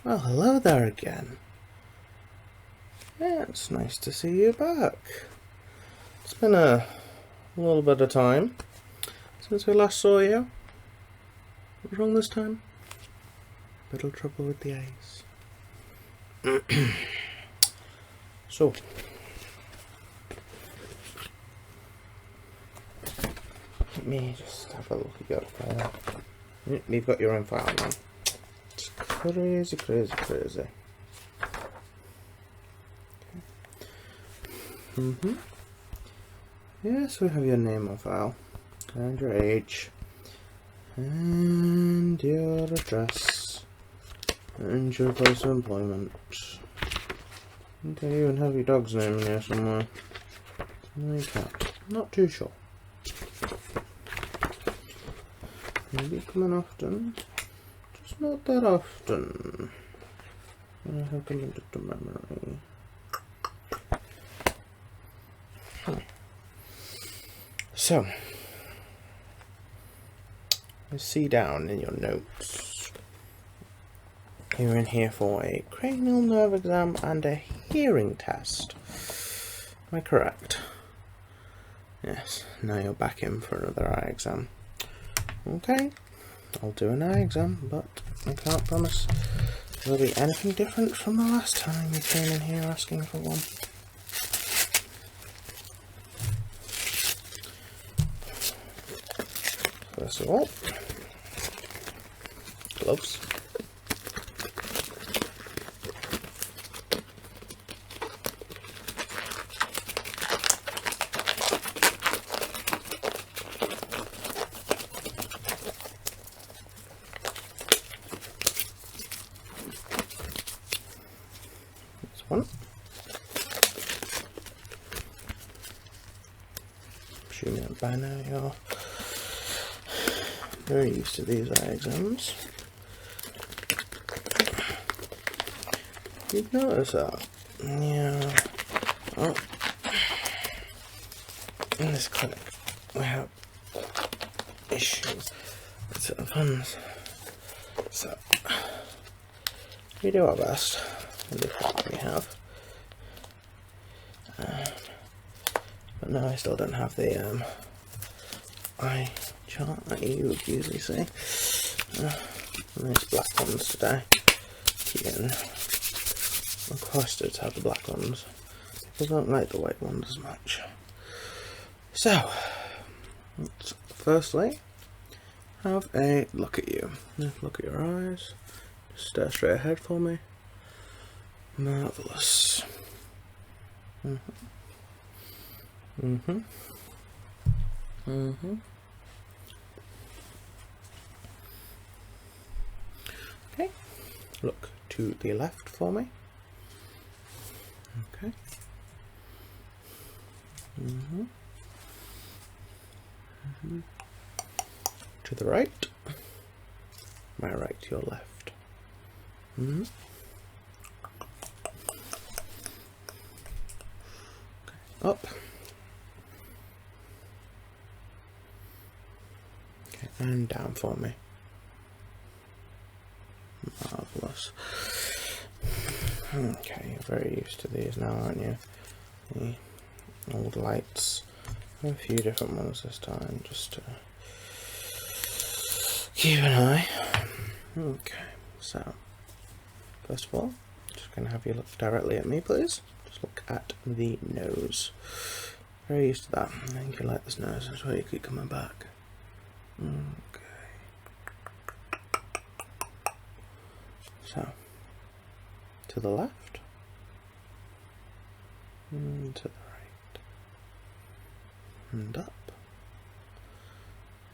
Well, hello there again. Yeah, it's nice to see you back. It's been a little bit of time since we last saw you. What's wrong this time? Little trouble with the eyes. So, let me just have a look at your file. You've got your own file now. It's crazy, crazy, crazy. Yes, we have your name on file, and your age, and your address, and your place of employment. I think I even have your dog's name in here somewhere. No, cat. Not too sure. Maybe coming often, just not that often. I have committed to memory. So, you see down in your notes, you're in here for a cranial nerve exam and a hearing test. Am I correct? Yes, now you're back in for another eye exam. Okay, I'll do an eye exam, but I can't promise there'll be anything different from the last time you came in here asking for one. First of all, gloves. This one. Assuming by now you're very used to these eye exams. You've noticed that? Yeah. Oh. In this clinic, we have issues with certain funds. So, we do our best with the what we have. But no, I still don't have the eye chart that you would usually see. These black ones today. Keep getting requested to have the black ones. People don't like the white ones as much. So, let's firstly have a look at you. Look at your eyes. Just stare straight ahead for me. Marvellous. Okay, look to the left for me. Okay. To the right. My right to your left. Okay. Up. Okay, and down for me. Marvellous. Okay, you're very used to these now, aren't you? The old lights. A few different ones this time, just to keep an eye. Okay, so first of all, just going to have you look directly at me, please. Just look at the nose. Very used to that. I think you like this nose, that's why you keep coming back. Okay. So, to the left, and to the right, and up,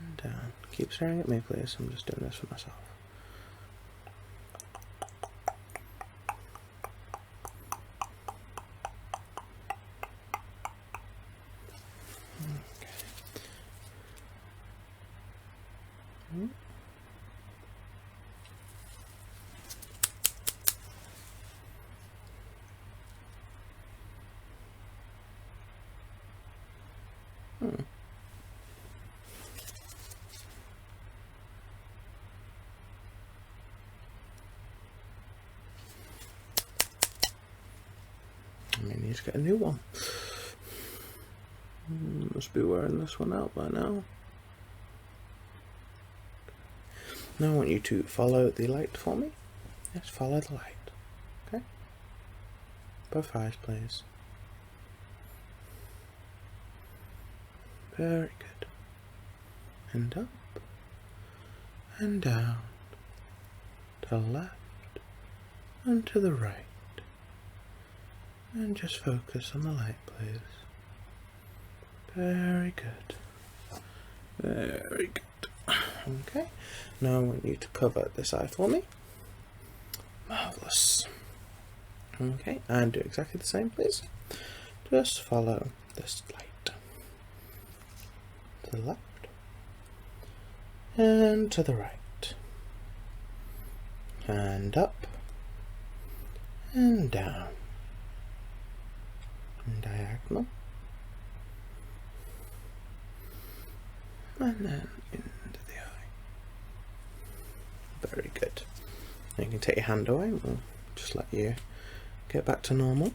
and down. Keep staring at me, please. I'm just doing this for myself. need to get a new one. Must be wearing this one out by now. Now I want you to follow the light for me. Yes, follow the light. Okay? Both eyes, please. Very good. And up. And down. To the left. And to the right. And just focus on the light, please. Very good. Very good. Okay. Now I want you to cover this eye for me. Marvellous. Okay, and do exactly the same, please. Just follow this light. To the left. And to the right. And up. And down. And diagonal. And then into the eye. Very good. Now you can take your hand away and we'll just let you get back to normal.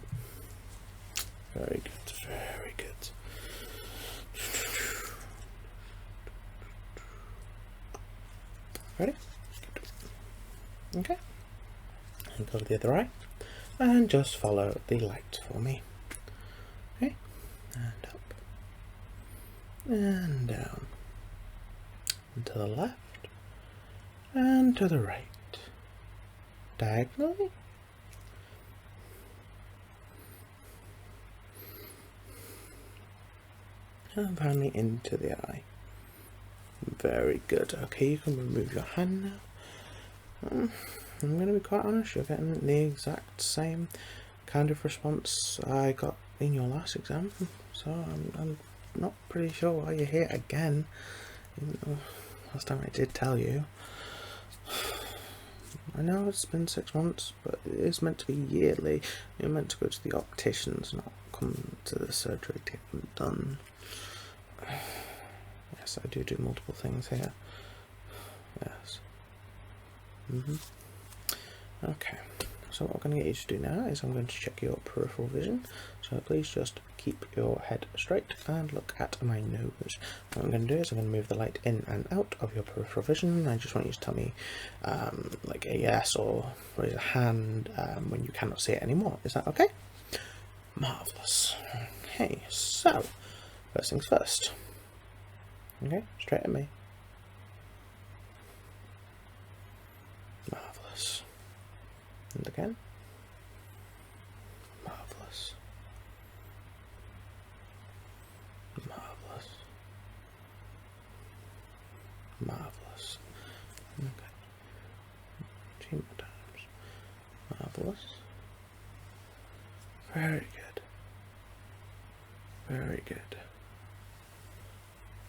Very good, very good. Ready? Good. Okay. And cover the other eye. And just follow the light for me. Okay. And up. And down. And to the left. And to the right. Diagonally. And finally into the eye. Very good. Okay, you can remove your hand now. I'm going to be quite honest, you're getting the exact same kind of response I got in your last exam, so I'm not pretty sure why you're here again. Last time I did tell you. I know it's been 6 months, but it is meant to be yearly. You're meant to go to the opticians, not come to the surgery to get them done. Yes, I do multiple things here. Yes. Okay, so what I'm going to get you to do now is I'm going to check your peripheral vision. So please just keep your head straight and look at my nose. What I'm going to do is I'm going to move the light in and out of your peripheral vision. I just want you to tell me like a yes or raise a hand when you cannot see it anymore. Is that okay? Marvellous. Okay, so first things first. Okay, straight at me. Marvellous. And again. Marvellous. Marvellous. Marvellous. Okay. 2 more times. Marvellous. Very good. Very good.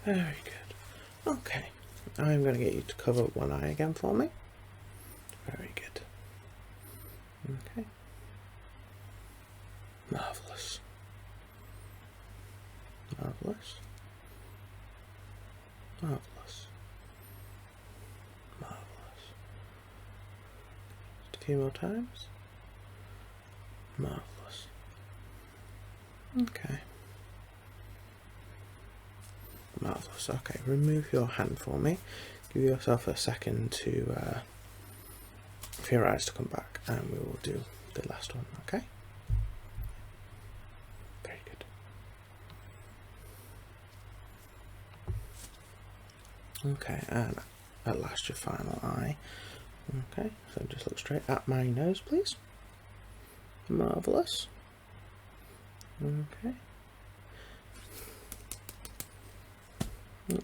Very good. Okay. I'm going to get you to cover one eye again for me. Very good. Okay. Marvellous. Marvellous. Marvellous. Marvellous. Just a few more times. Marvellous. Okay. Marvellous. Okay, remove your hand for me. Give yourself a second to for your eyes to come back, and we will do the last one. Okay. Very good. Okay, and at last your final eye. Okay, so just look straight at my nose, please. Marvellous. Okay.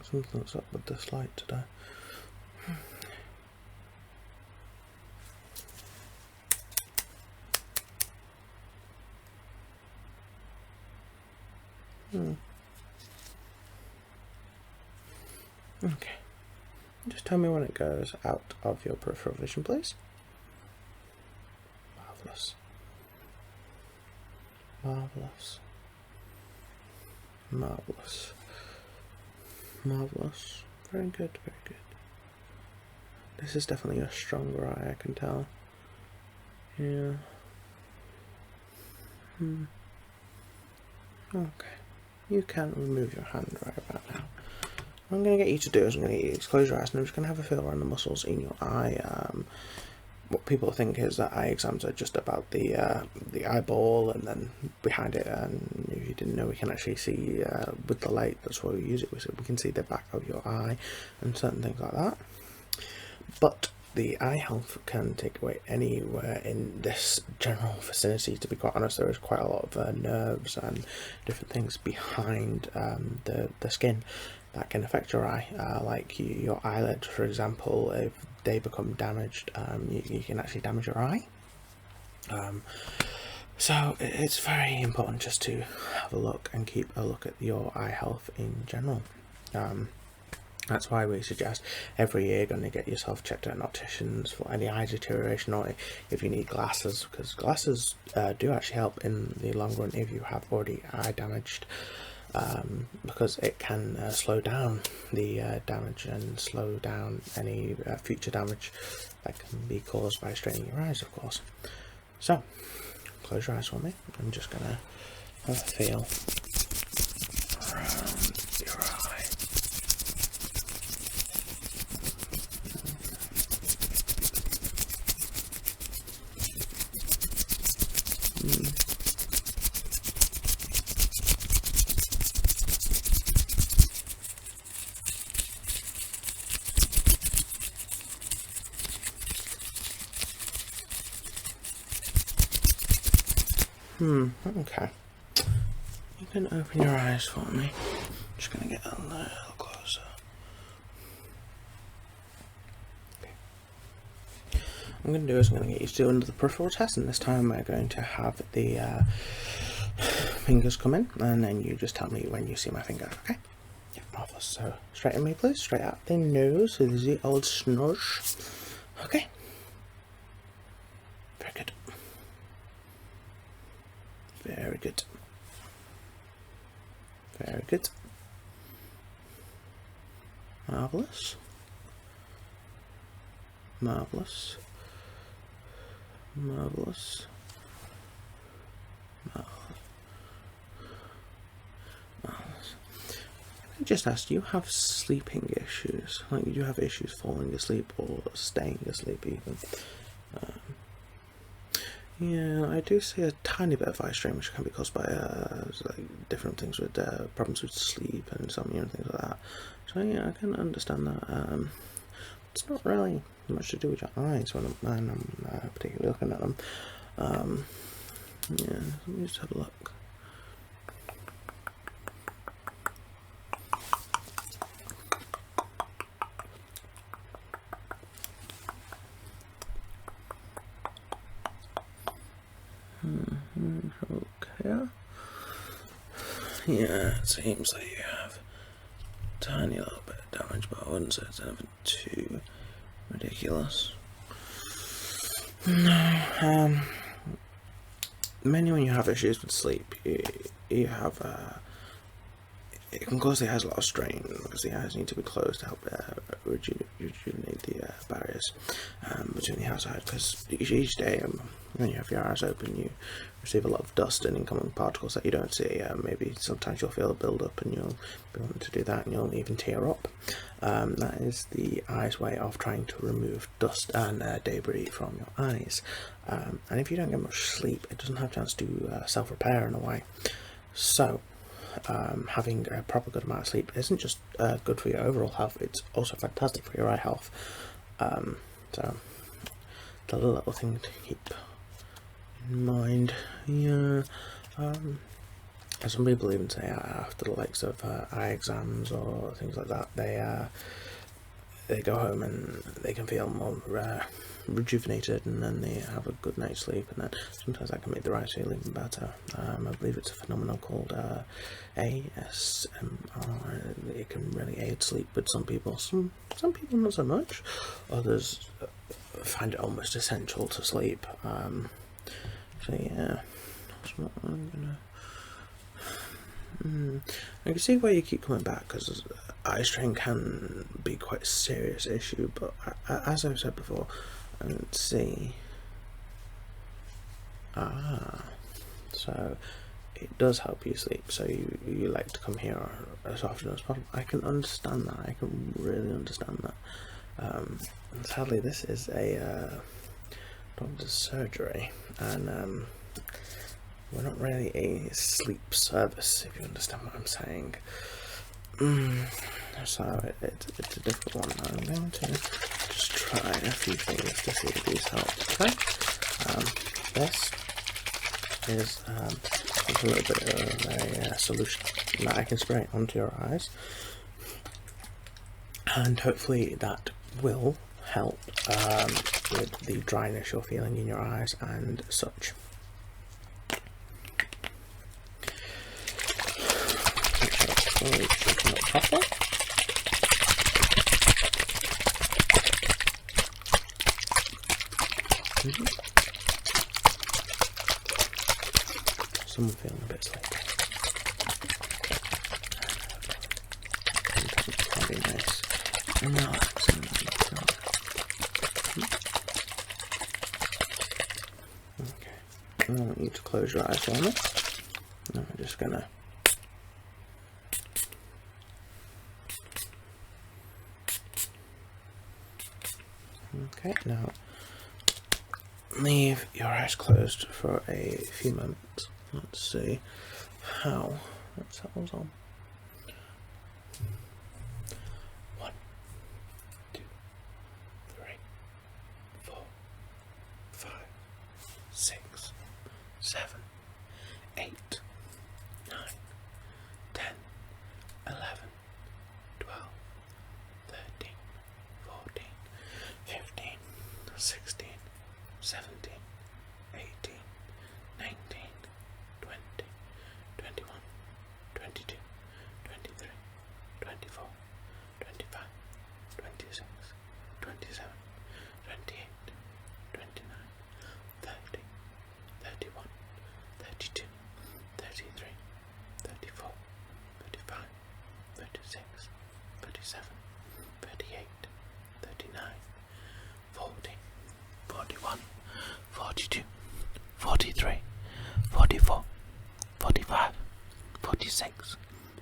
Something's up with this light today. Okay. Just tell me when it goes out of your peripheral vision, please. Marvellous. Marvellous. Marvellous. Marvellous. Very good, very good. This is definitely a stronger eye, I can tell. Yeah. Okay, you can remove your hand right about now. What I'm going to get you to do is I'm going to get you to close your eyes and I'm just going to have a feel around the muscles in your eye. What people think is that eye exams are just about the eyeball and then behind it, and if you didn't know, we can actually see with the light, that's why we use it, we can see the back of your eye and certain things like that. But the eye health can take away anywhere in this general vicinity. To be quite honest, there is quite a lot of nerves and different things behind the skin that can affect your eye, like your eyelid, for example. If they become damaged, you can actually damage your eye. So it's very important just to have a look and keep a look at your eye health in general. That's why we suggest every year going to get yourself checked at opticians for any eye deterioration, or if you need glasses, because glasses do actually help in the long run if you have already eye damaged, because it can slow down the damage and slow down any future damage that can be caused by straining your eyes, of course. So close your eyes for me. I'm just going to have a feel around your eye. Okay. You can open your eyes for me. I'm just going to get a little closer. Okay. What I'm going to do is I'm going to get you to do another peripheral test, and this time we're going to have the fingers come in, and then you just tell me when you see my finger, okay? Yeah, marvellous. So, straight at me, please. Straight out the nose, so there's the old snoosh. Okay. Very good. Very good. Very good. Marvellous. Marvellous. Marvellous. Marvellous. I just asked, do you have sleeping issues? Like, do you have issues falling asleep or staying asleep even? Yeah, I do see a tiny bit of eye strain, which can be caused by like different things with problems with sleep and insomnia and things like that. So yeah, I can understand that. It's not really much to do with your eyes when I'm particularly looking at them. Yeah, let me just have a look. Okay. Yeah, it seems like you have a tiny little bit of damage, but I wouldn't say it's anything too ridiculous. No, mainly when you have issues with sleep, you have it can cause the eyes a lot of strain because the eyes need to be closed to help rejuvenate the barriers between the outside. Because each day, when you have your eyes open, you receive a lot of dust and incoming particles that you don't see. Maybe sometimes you'll feel a build up and you'll be wanting to do that, and you'll even tear up. That is the eye's way of trying to remove dust and debris from your eyes. And if you don't get much sleep, it doesn't have a chance to self-repair in a way. So having a proper good amount of sleep isn't just good for your overall health, it's also fantastic for your eye health. So the little thing to keep in mind. Yeah. Some people even say after the likes of eye exams or things like that, they go home and they can feel more rejuvenated, and then they have a good night's sleep, and then sometimes that can make their eyes feel even better. I believe it's a phenomenon called ASMR. It can really aid sleep with some people. Some people not so much. Others find it almost essential to sleep. So yeah, that's what I'm gonna. I can see why you keep coming back, because eye strain can be quite a serious issue, but as I've said before, and see, so it does help you sleep, so you like to come here as often as possible. I can understand that. I can really understand that. Sadly, this is a doctor's surgery, and we're not really a sleep service, if you understand what I'm saying. So it's a difficult one. I'm going to just try a few things to see if these help. Okay. This is a little bit of a solution that I can spray onto your eyes, and hopefully that will help with the dryness you're feeling in your eyes and such. Someone feeling a bit sleepy. That'd be nice and relaxing. Okay, I want you to close your eyes for me. I'm just gonna okay, now leave your eyes closed for a few moments. Let's see how that settles on. 1, 2, 3, 4, 5, 6, 7, 8, 9, 10, 11, 12, 13, 14, 15, 16, 17, 18, 19, 20, 21, 22, 23, 24, 25, 26, 27, 28, 29, 30, 31, 32, 33, 34, 35, 36, 37, 38, 39, 40, 41, 42, 43, 44, 45, 46,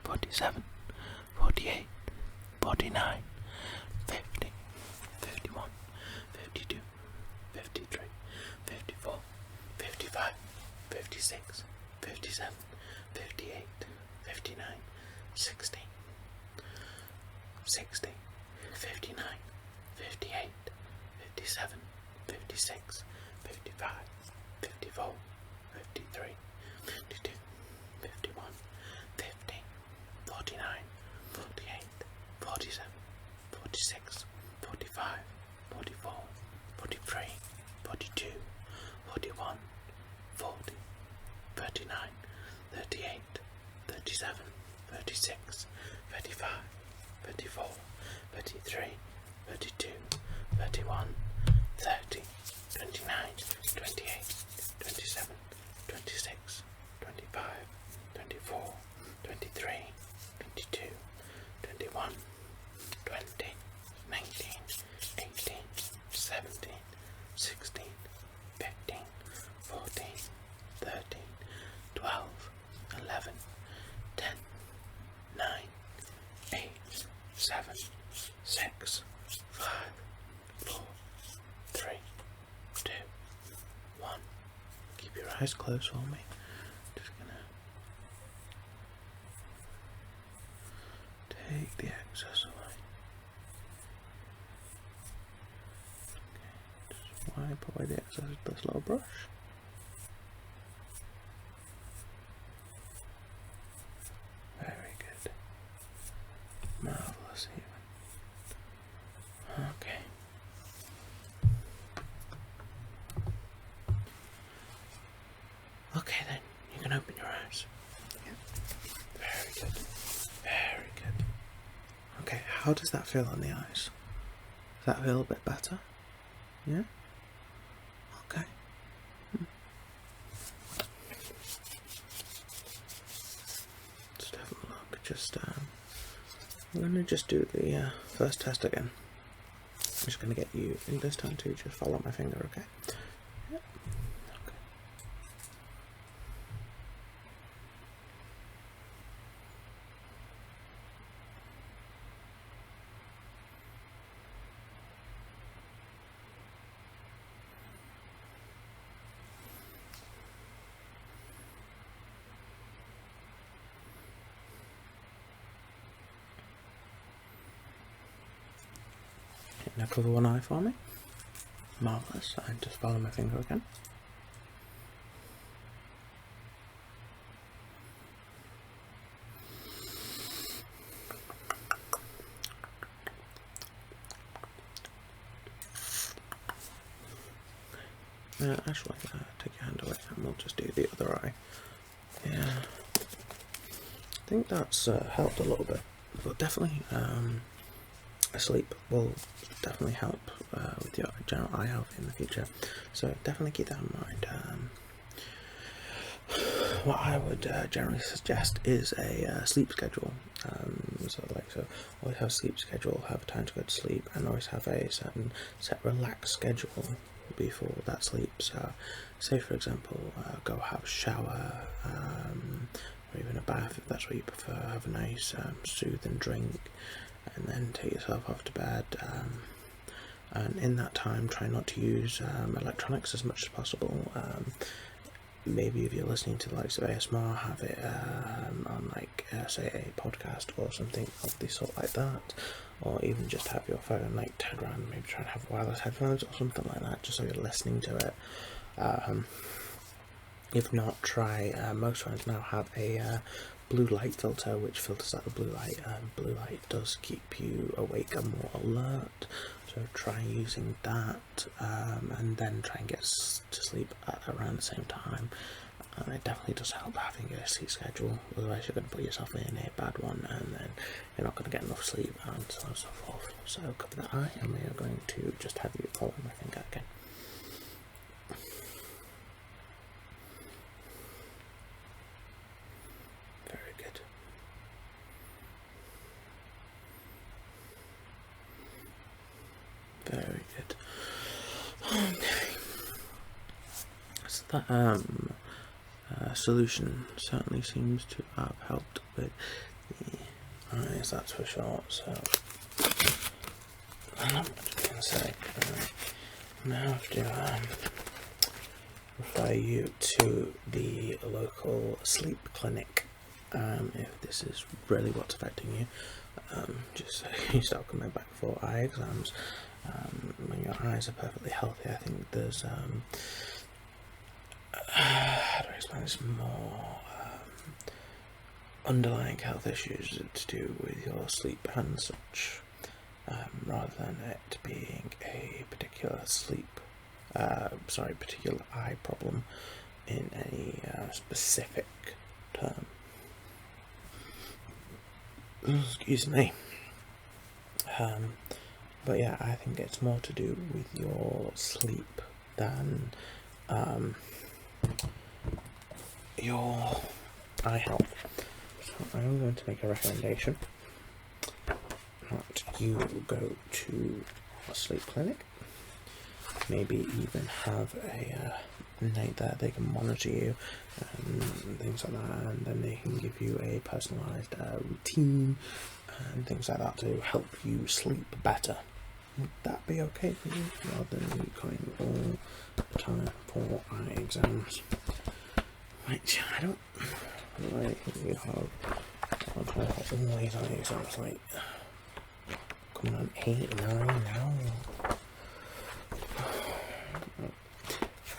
47, 48, 49, 50, 51, 52, 53, 54, 55, 56, 57, 58, 59, 60, 60, 59, 58, 57, 56, 55, 54, 53, 52, 51, 50, 49, 48, 47, 46, 45, 44, 43, 42, 41, 40, 39, 38, 37, 36, 35, 34, 33, 32, 31, 30, 29, 28, 27, 26, 25, 24, 23, 22, 21, 20, 19, 18, 17, 16, 15, 14, 13, 12, 11, 10, 9, 8, 7, 6, 5, 4, 3, 2, 1. Keep your eyes closed for me. Just gonna take the excess away. Okay, just wipe away the excess with this little brush. Very good. Marvellous even. Okay. Okay then, you can open your eyes. Yeah. Very good. Very good. Okay, how does that feel on the eyes? Does that feel a bit better? Yeah? Okay. Just have a look. I'm going to just do the first test again. I'm just going to get you in this time to just follow my finger, okay? Yep. Okay. now cover one eye for me. Marvellous. And just follow my finger again. Actually, take your hand away and we'll just do the other eye. Yeah, I think that's helped a little bit, but definitely sleep will definitely help with your general eye health in the future, so definitely keep that in mind. What I would generally suggest is a sleep schedule. So always have a sleep schedule, have time to go to sleep, and always have a certain set relaxed schedule before that sleep. So say for example, go have a shower, or even a bath if that's what you prefer, have a nice soothing drink, and then take yourself off to bed, and in that time try not to use electronics as much as possible. Maybe if you're listening to the likes of ASMR, have it on like say a podcast or something of the sort like that, or even just have your phone like tag around, maybe try and have wireless headphones or something like that, just so you're listening to it. If not, try, most phones now have a blue light filter which filters out the blue light. Blue light does keep you awake and more alert, so try using that, and then try and get to sleep at around the same time. It definitely does help having a sleep schedule, otherwise you're going to put yourself in a bad one and then you're not going to get enough sleep and so on and so forth. So cover that eye, and we are going to just have you follow my finger again. Very good. Very good. Okay. So that solution certainly seems to have helped with the eyes, that's for sure. So I'm not much going to say. Now I have to refer you to the local sleep clinic if this is really what's affecting you. Just so you start coming back for eye exams. When your eyes are perfectly healthy, I think there's how do I explain this, more underlying health issues to do with your sleep and such, rather than it being a particular particular eye problem in any specific term. Excuse me. But yeah, I think it's more to do with your sleep than your eye health. So I'm going to make a recommendation that you go to a sleep clinic, maybe even have a night that they can monitor you and things like that, and then they can give you a personalised routine and things like that to help you sleep better. Would that be okay for you, rather than you going all the time for eye exams? Which I don't really think you have. I'll try all these eye exams, like coming on 8, 9 now.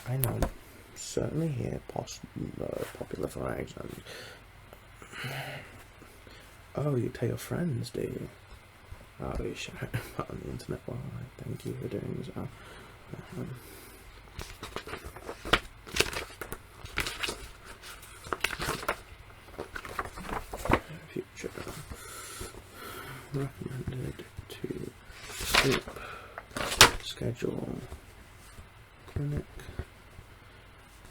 I know, certainly here, popular for eye exams. Oh, you tell your friends, do you? Oh, you share it on the internet. Well, thank you for doing so. Future recommended to sleep schedule clinic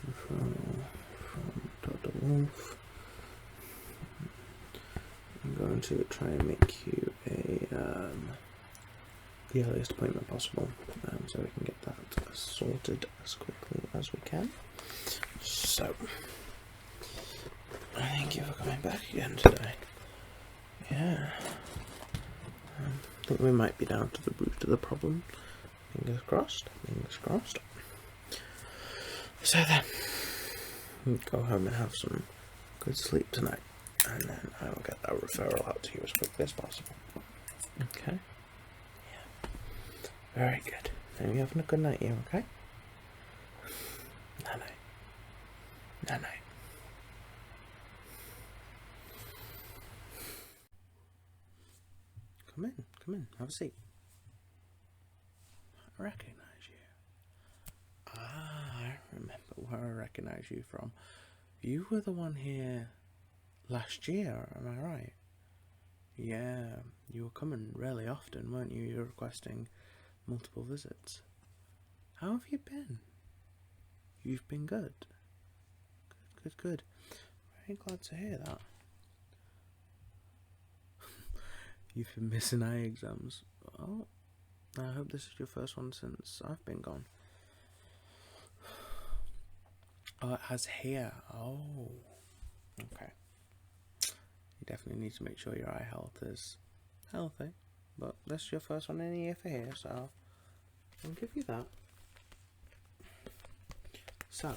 referral from Dr. Wolf. I'm going to try and make you the earliest appointment possible, so we can get that sorted as quickly as we can. So, thank you for coming back again today. Yeah, I think we might be down to the root of the problem. Fingers crossed, fingers crossed. So then, go home and have some good sleep tonight, and then I will get that referral out to you as quickly as possible. Okay? Yeah. Very good. Now you're having a good night here, okay? Night night. Night night. Come in, have a seat. I recognise you. I remember where I recognise you from. You were the one here last year, am I right? Yeah, you were coming really often, weren't you? You were requesting multiple visits. How have you been? You've been good. Good. Very glad to hear that. You've been missing eye exams. Oh, I hope this is your first one since I've been gone. Oh, it has here. Oh, okay. You definitely need to make sure your eye health is healthy. But this is your first one in a year for here, so I'll give you that. So,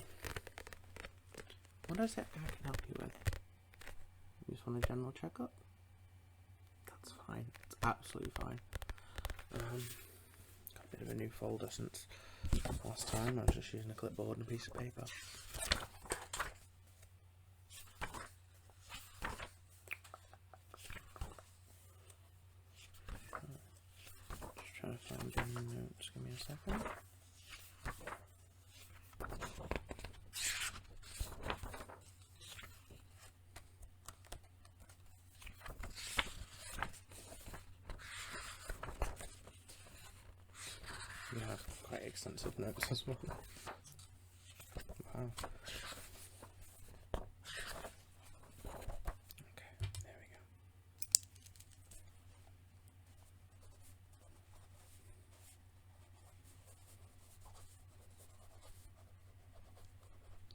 what is it I can help you with? You just want a general checkup? That's fine. It's absolutely fine. Got a bit of a new folder since last time. I was just using a clipboard and a piece of paper. Just trying to find your notes. Give me a second. You have quite extensive notes as well. Wow. Okay, there we go.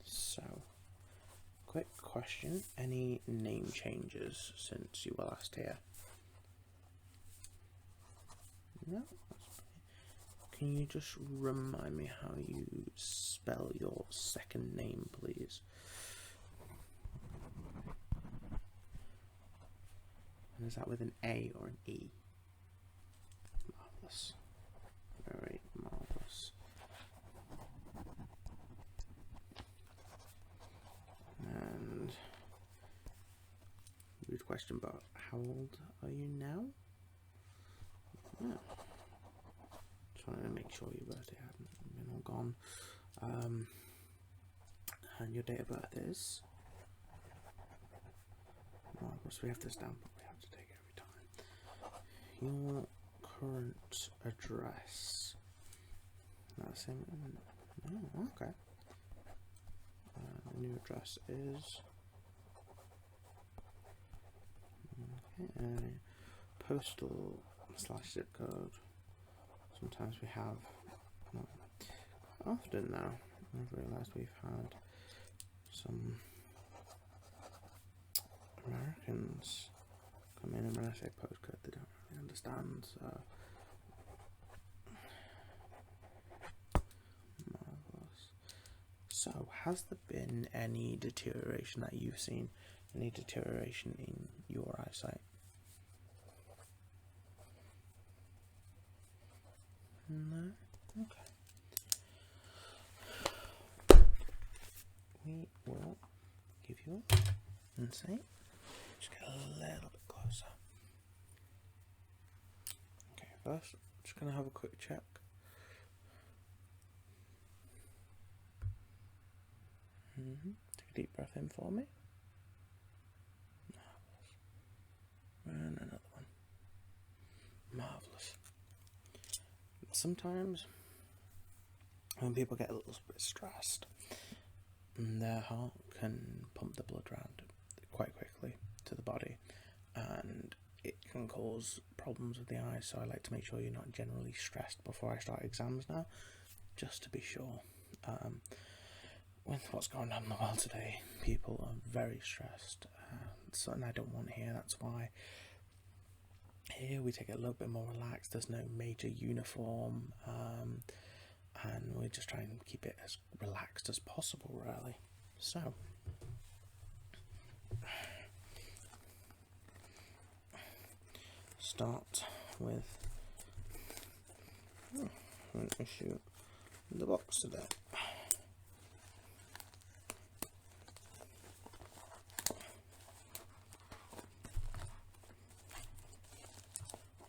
So, quick question. Any name changes since you were last here? No? Can you just remind me how you spell your second name, please? And is that with an A or an E? Marvellous. Very marvellous. And rude question, but how old are you now? Yeah. Trying to make sure your birthday hadn't been all gone. And your date of birth is? Marvellous. We have this down, but we have to take it every time. Your current address. Not the same. Oh, okay. The new address is. Okay. Postal / zip code. Sometimes we have, not often now, I've realised we've had some Americans come in, and when I say postcode they don't really understand, so marvellous. So, has there been any deterioration that you've seen, any deterioration in your eyesight? No? Okay. We will give you and see. Just get a little bit closer. Okay, first, I'm just going to have a quick check. Take a deep breath in for me. Marvellous. And another one. Marvellous. Sometimes when people get a little bit stressed, their heart can pump the blood around quite quickly to the body, and it can cause problems with the eyes. So I like to make sure you're not generally stressed before I start exams now, just to be sure. With what's going on in the world today, people are very stressed, and I don't want to hear. That's why here we take it a little bit more relaxed. There's no major uniform, and we just try and keep it as relaxed as possible, really. So, start with I'm going to issue the box today.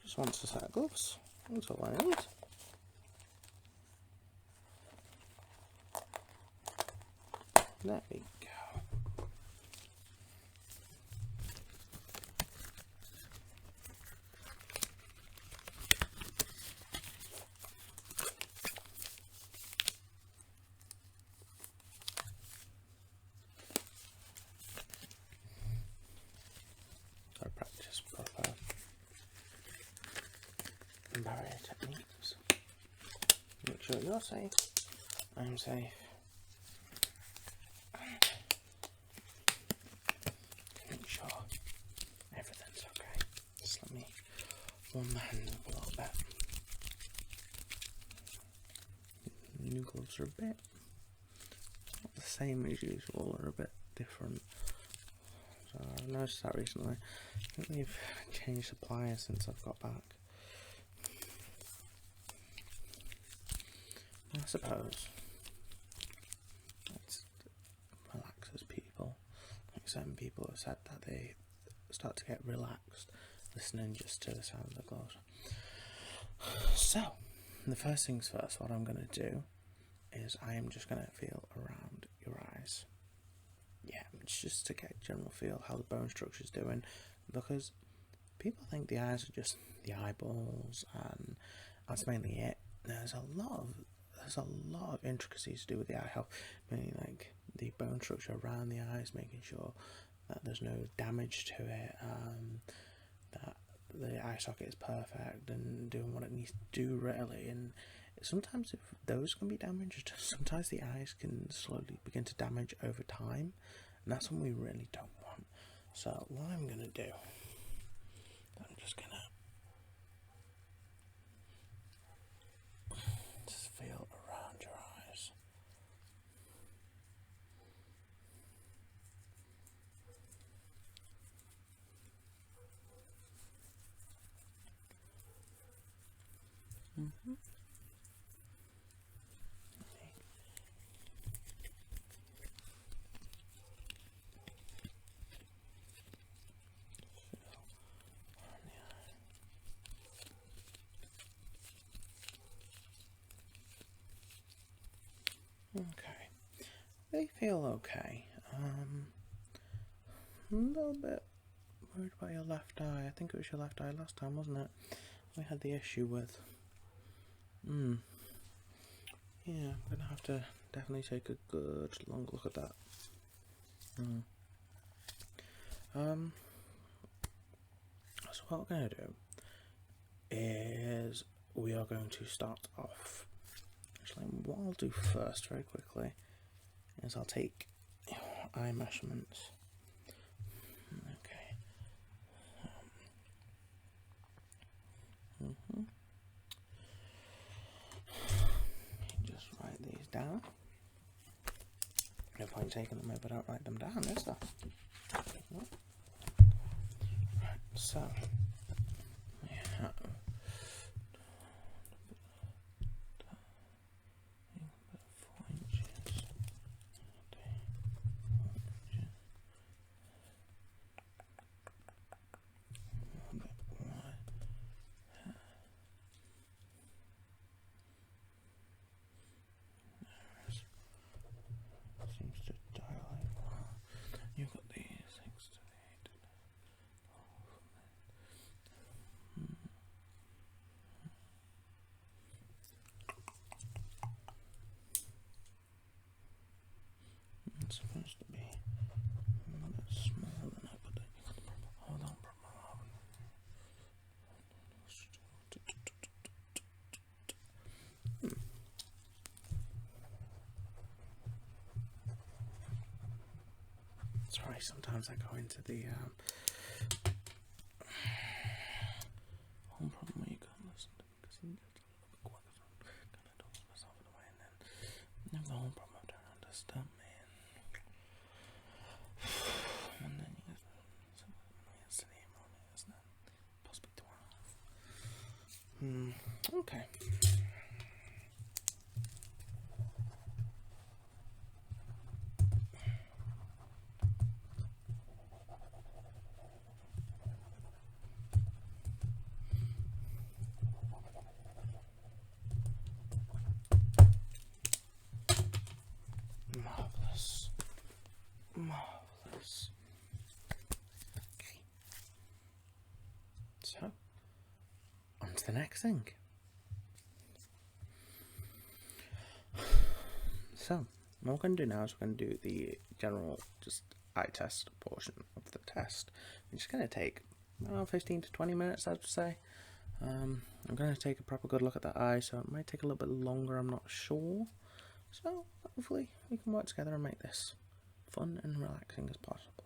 Just wants a set of gloves. That's all I need. There we go. Gotta practice proper barrier techniques. Make sure you're safe. I'm safe. Make sure everything's okay. Just let me warm my hand up a little bit. New gloves are a bit not the same as usual, they're a bit different. So I've noticed that recently. I think they've changed suppliers since I've got back. I suppose it relaxes people. Like certain people have said that they start to get relaxed listening just to the sound of the gloves. So, the first things first, what I'm going to do is I am just going to feel around your eyes. Yeah, it's just to get a general feel how the bone structure is doing, because people think the eyes are just the eyeballs and that's mainly it. There's a lot of intricacies to do with the eye health, meaning like the bone structure around the eyes, making sure that there's no damage to it, that the eye socket is perfect and doing what it needs to do really. And sometimes if those can be damaged, sometimes the eyes can slowly begin to damage over time, and that's what we really don't want. So what I'm going to do, I'm just going to just feel around your eyes. Mm-hmm. Okay, they feel okay. A little bit worried about your left eye. I think it was your left eye last time, wasn't it? We had the issue with. Yeah, I'm gonna have to definitely take a good long look at that. So what we're gonna do is we are going to start off. Actually, what I'll do first, very quickly, is I'll take your eye measurements. Okay. Just write these down. No point taking them if I don't write them down, is there? Right, so we have 4 inches. Seems to dilate well. You've got these 6 to 8. It's supposed to be a bit smaller than I put it. Hold on, Sorry, sometimes I go into the whole problem where you can't listen to me because you get a little bit quiet, so I kind of talk myself in a way, and then you have the whole problem of trying to understand me, and then you get yesterday morning, isn't it? Possibly 12. Okay. to the next thing. So, what we're going to do now is we're going to do the general just eye test portion of the test. It's going to take 15 to 20 minutes, I would say. I'm going to take a proper good look at the eye, so it might take a little bit longer, I'm not sure. So, hopefully we can work together and make this fun and relaxing as possible.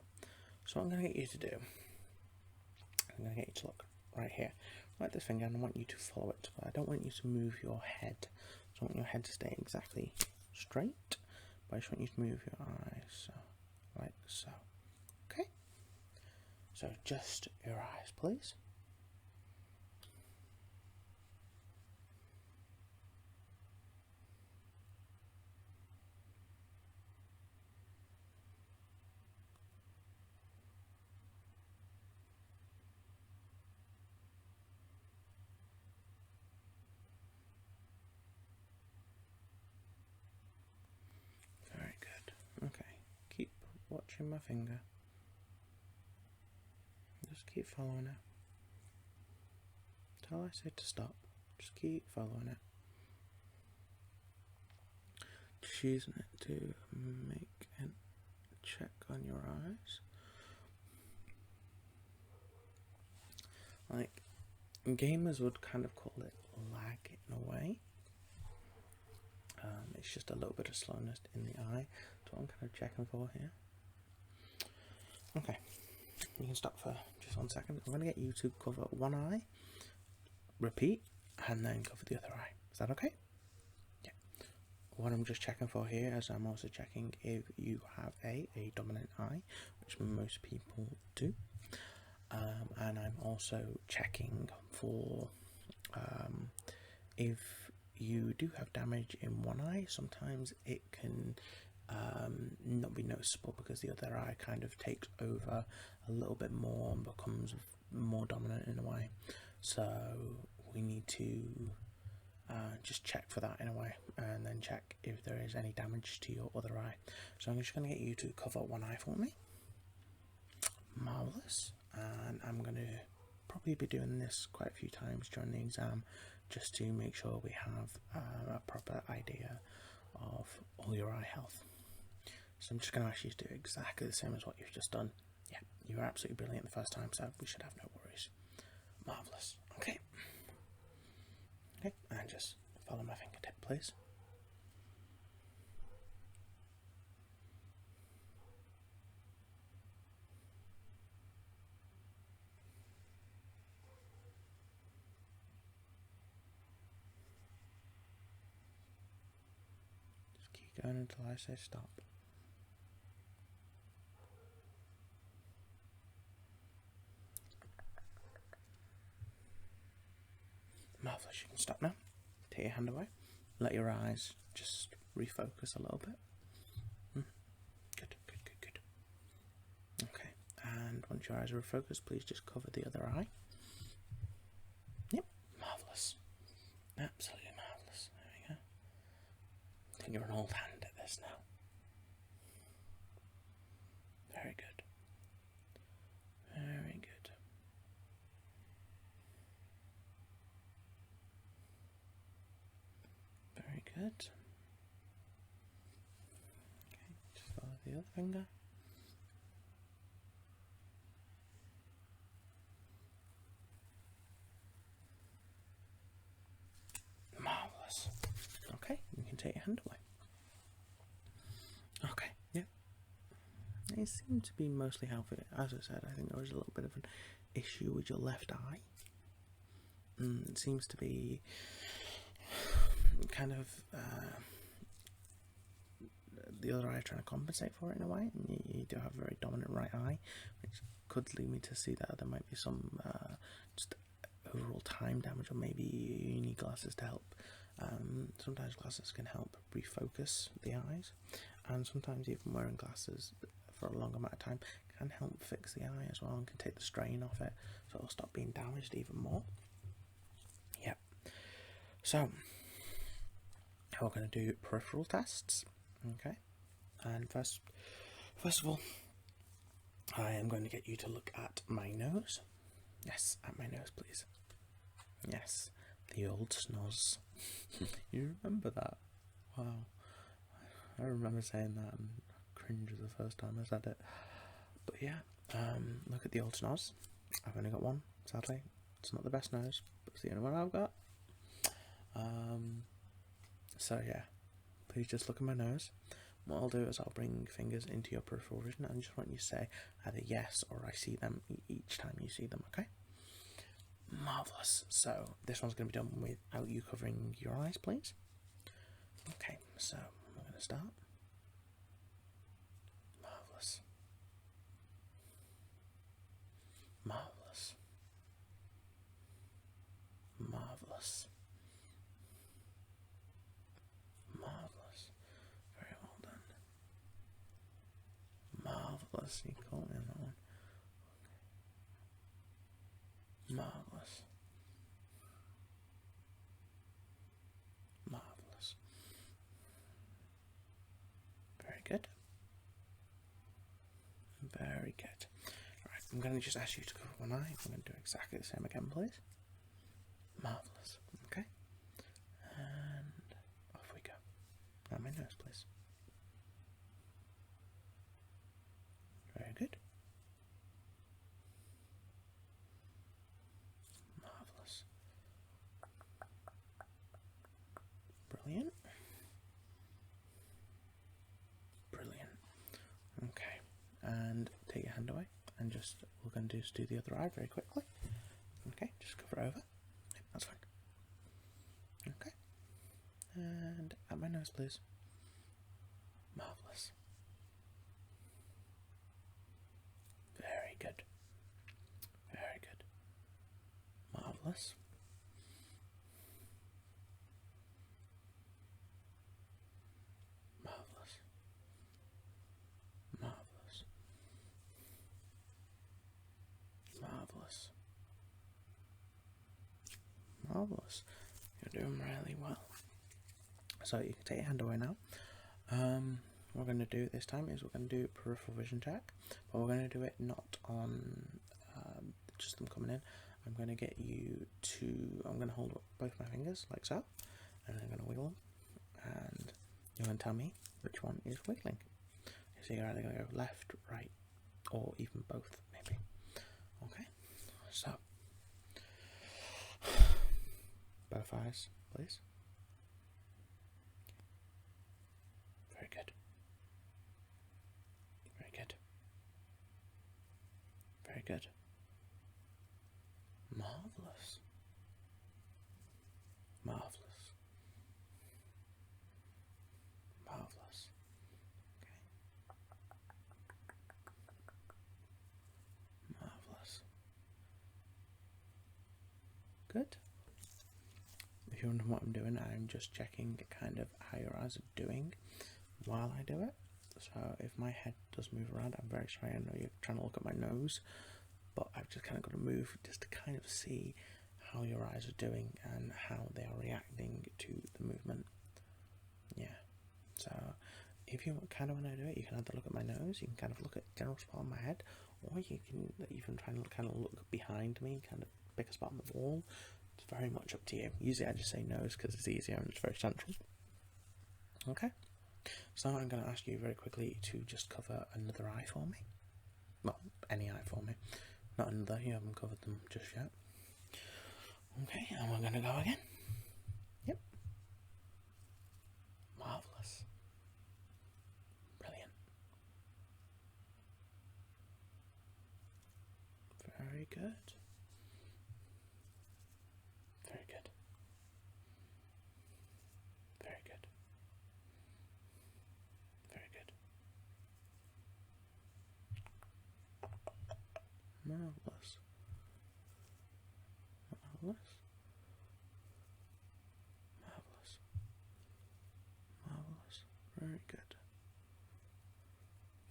So what I'm going to get you to do, I'm going to get you to look right here, right this finger, and I want you to follow it, but I don't want you to move your head. So I want your head to stay exactly straight, but I just want you to move your eyes, so, like so. Okay? So just your eyes, please. Very good. Okay, keep watching my finger. Just keep following it. Till I say to stop, just keep following it. Just using it to make a check on your eyes. Like, gamers would kind of call it lag in a way. It's just a little bit of slowness in the eye. That's what I'm kind of checking for here. Okay, you can stop for just 1 second. I'm going to get you to cover one eye, repeat, and then cover the other eye. Is that okay? Yeah. What I'm just checking for here is I'm also checking if you have a dominant eye, which most people do. And I'm also checking for if you do have damage in one eye. Sometimes it can not be noticeable because the other eye kind of takes over a little bit more and becomes more dominant in a way. So we need to just check for that in a way, and then check if there is any damage to your other eye. So I'm just going to get you to cover one eye for me. Marvellous. And I'm going to probably be doing this quite a few times during the exam, just to make sure we have a proper idea of all your eye health. So I'm just going to ask you to do exactly the same as what you've just done. Yeah, you were absolutely brilliant the first time, so we should have no worries. Marvellous. Okay. Okay, and just follow my fingertip, please. Going until I say stop. Marvellous, you can stop now. Take your hand away. Let your eyes just refocus a little bit. Good, good, good, good. Okay, and once your eyes are refocused, please just cover the other eye. Yep, marvellous. Absolutely marvellous. There we go. I think you're an old hand at this now. Very good. Very good. Very good. Okay, just follow the other finger. Marvellous. Okay, you can take your hand away. Okay, yeah. It seemed to be mostly healthy. As I said, I think there was a little bit of an issue with your left eye. It seems to be kind of the other eye trying to compensate for it in a way. And you do have a very dominant right eye, which could lead me to see that there might be some just overall time damage, or maybe you need glasses to help. Sometimes glasses can help refocus the eyes, and sometimes even wearing glasses for a long amount of time can help fix the eye as well, and can take the strain off it, so it'll stop being damaged even more. Yep. So we're going to do peripheral tests. Okay. And first of all, I am going to get you to look at my nose. Yes, at my nose, please. Yes, the old snoz. You remember that? Wow. I remember saying that and cringe the first time I said it. But yeah, look at the old snoz. I've only got one, sadly. It's not the best nose, but it's the only one I've got. So yeah, please just look at my nose. What I'll do is I'll bring fingers into your peripheral vision and just want you to say either yes or I see them each time you see them, okay? Marvellous. So this one's going to be done without you covering your eyes, please. Okay, so we're going to start. Marvellous. Marvellous. Marvellous. Marvellous. Very well done. Marvellous. You caught me on that one. Marvellous. Marvellous. Very good. Very good. Alright, I'm going to just ask you to cover one eye. I'm going to do exactly the same again, please. Marvellous. Okay. And off we go. Now my nose, please. Very good. Marvellous. Brilliant. Brilliant. Okay. And take your hand away and just, we're going to just do the other eye very quickly. Okay, just cover it over. Yep, that's fine. Okay. And at my nose, please. Marvellous. Very good. Very good. Marvellous. Marvellous. Marvellous. Marvellous. Marvellous. You're doing really well. So you can take your hand away now. What we're going to do this time is we're going to do peripheral vision check, but we're going to do it not on just them coming in. I'm going to get you to, I'm going to hold up both my fingers like so, and I'm going to wiggle them, and you're going to tell me which one is wiggling. So you're either going to go left, right, or even both, maybe. Okay, so both eyes, please. Very good. Very good. Very good. Marvellous. Marvellous. Marvellous. Okay. Marvellous. Good. If you're wondering what I'm doing, I'm just checking kind of how your eyes are doing while I do it. So if my head does move around, I'm very sorry. I know you're trying to look at my nose, but I've just kind of got to move just to kind of see how your eyes are doing and how they are reacting to the movement. Yeah. So if you kind of want to do it, you can either look at my nose, you can kind of look at the general spot on my head, or you can even try and kind of look behind me, kind of pick a spot on the wall. It's very much up to you. Usually I just say nose because it's easier and it's very central. Okay. So I'm going to ask you very quickly to just cover another eye for me. Well, any eye for me. Not another, you haven't covered them just yet. Okay, and we're going to go again. Yep. Marvellous. Brilliant. Very good. Very good. Very good. Very good. Marvellous. Marvellous. Marvellous. Marvellous. Very good.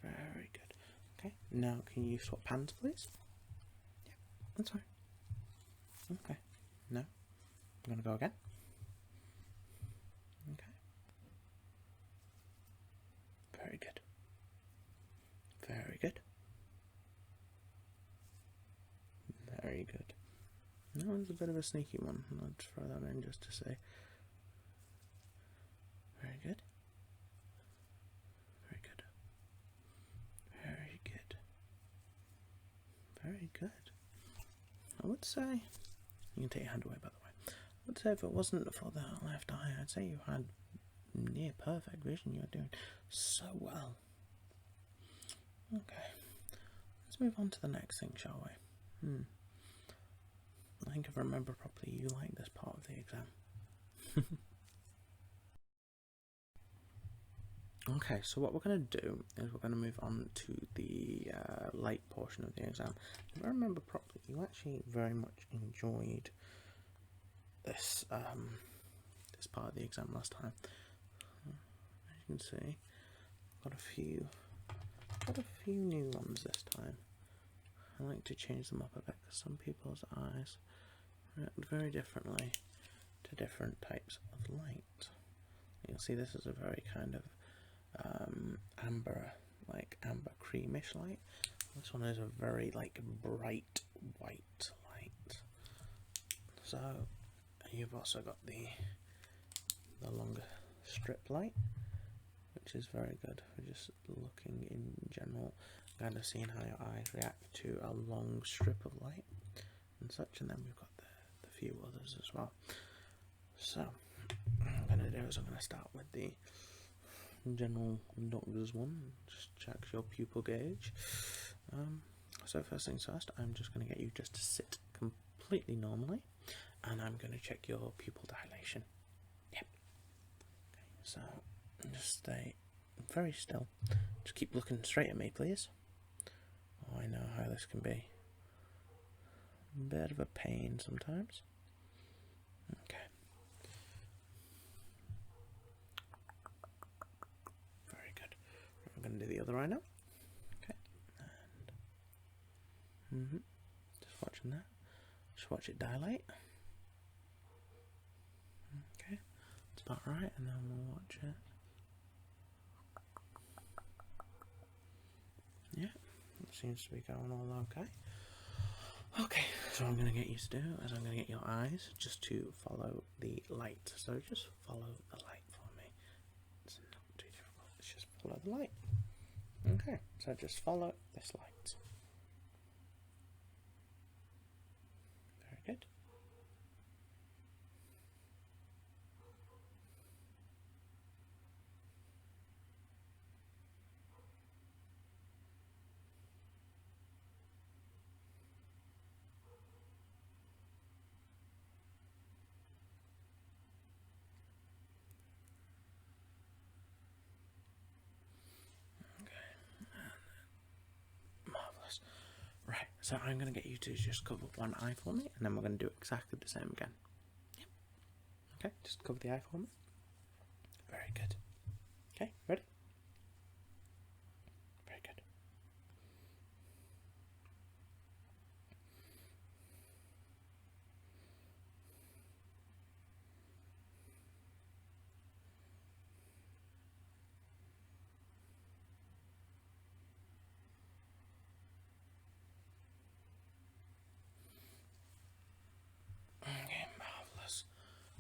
Very good. Okay, now can you swap hands, please? Yeah, that's fine. Okay, now I'm going to go again. Okay. Very good. Very good. Very good. No, one's a bit of a sneaky one. I'll throw that in just to say. Very good. Very good. Very good. Very good. I would say, you can take your hand away by the way, I would say if it wasn't for the left eye, I'd say you had near perfect vision. You're doing so well. Okay, let's move on to the next thing, shall we? I think if I remember properly, you like this part of the exam. Okay, so what we're going to do is we're going to move on to the light portion of the exam. If I remember properly, you actually very much enjoyed this this part of the exam last time. As you can see, got a few new ones this time. I like to change them up a bit because some people's eyes react very differently to different types of light. You'll see this is a very kind of amber creamish light. This one is a very bright white light. So you've also got the longer strip light, which is very good for just looking in general, kind of seeing how your eyes react to a long strip of light and such. And then we've got the few others as well. So what I'm going to do is I'm going to start with the general doctor's one, just checks your pupil gauge. So first things first, I'm just going to get you just to sit completely normally, and I'm going to check your pupil dilation. Yep. Okay, so just stay very still. Just keep looking straight at me, please. Oh, I know how this can be. A bit of a pain sometimes. Okay. Very good. I'm going to do the other eye now. Okay. And just watching that. Just watch it dilate. Okay. It's about right, and then we'll watch it. Yeah, it seems to be going all okay. Okay, so what I'm going to get you to do is I'm going to get your eyes just to follow the light. So just follow the light for me. It's not too difficult, it's just follow the light. Okay, so just follow this light. Very good. Marvellous. Right, so I'm going to get you to just cover one eye for me, and then we're going to do exactly the same again. Yep. Okay, just cover the eye for me. Very good. Okay, ready? Very good. Okay, marvellous.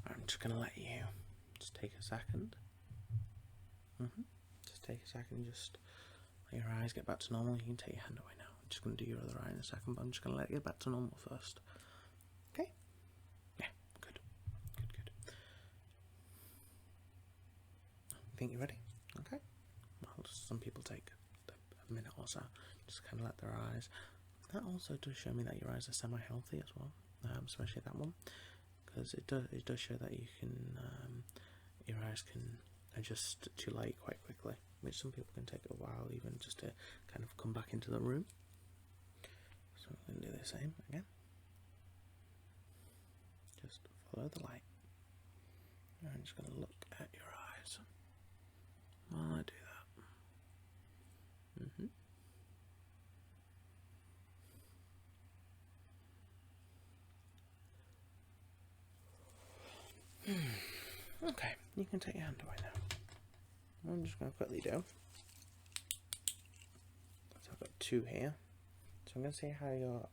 I'm just going to let you just take a second. Just take a second, just let your eyes get back to normal. You can take your hand away now. I'm just going to do your other eye in a second, but I'm just going to let it get back to normal first. Okay? Yeah, good. Good, good. Think you're ready? Okay. Well, some people take a minute or so, just kind of let their eyes. That also does show me that your eyes are semi-healthy as well, especially that one, because it does show that you can your eyes can adjust to light quite quickly, which some people can take a while even just to kind of come back into the room. So I'm going to do the same again. Just follow the light. I'm just going to look at your eyes while I do that. Okay, you can take your hand away now. I'm just going to quickly do. So I've got two here. So I'm going to see how your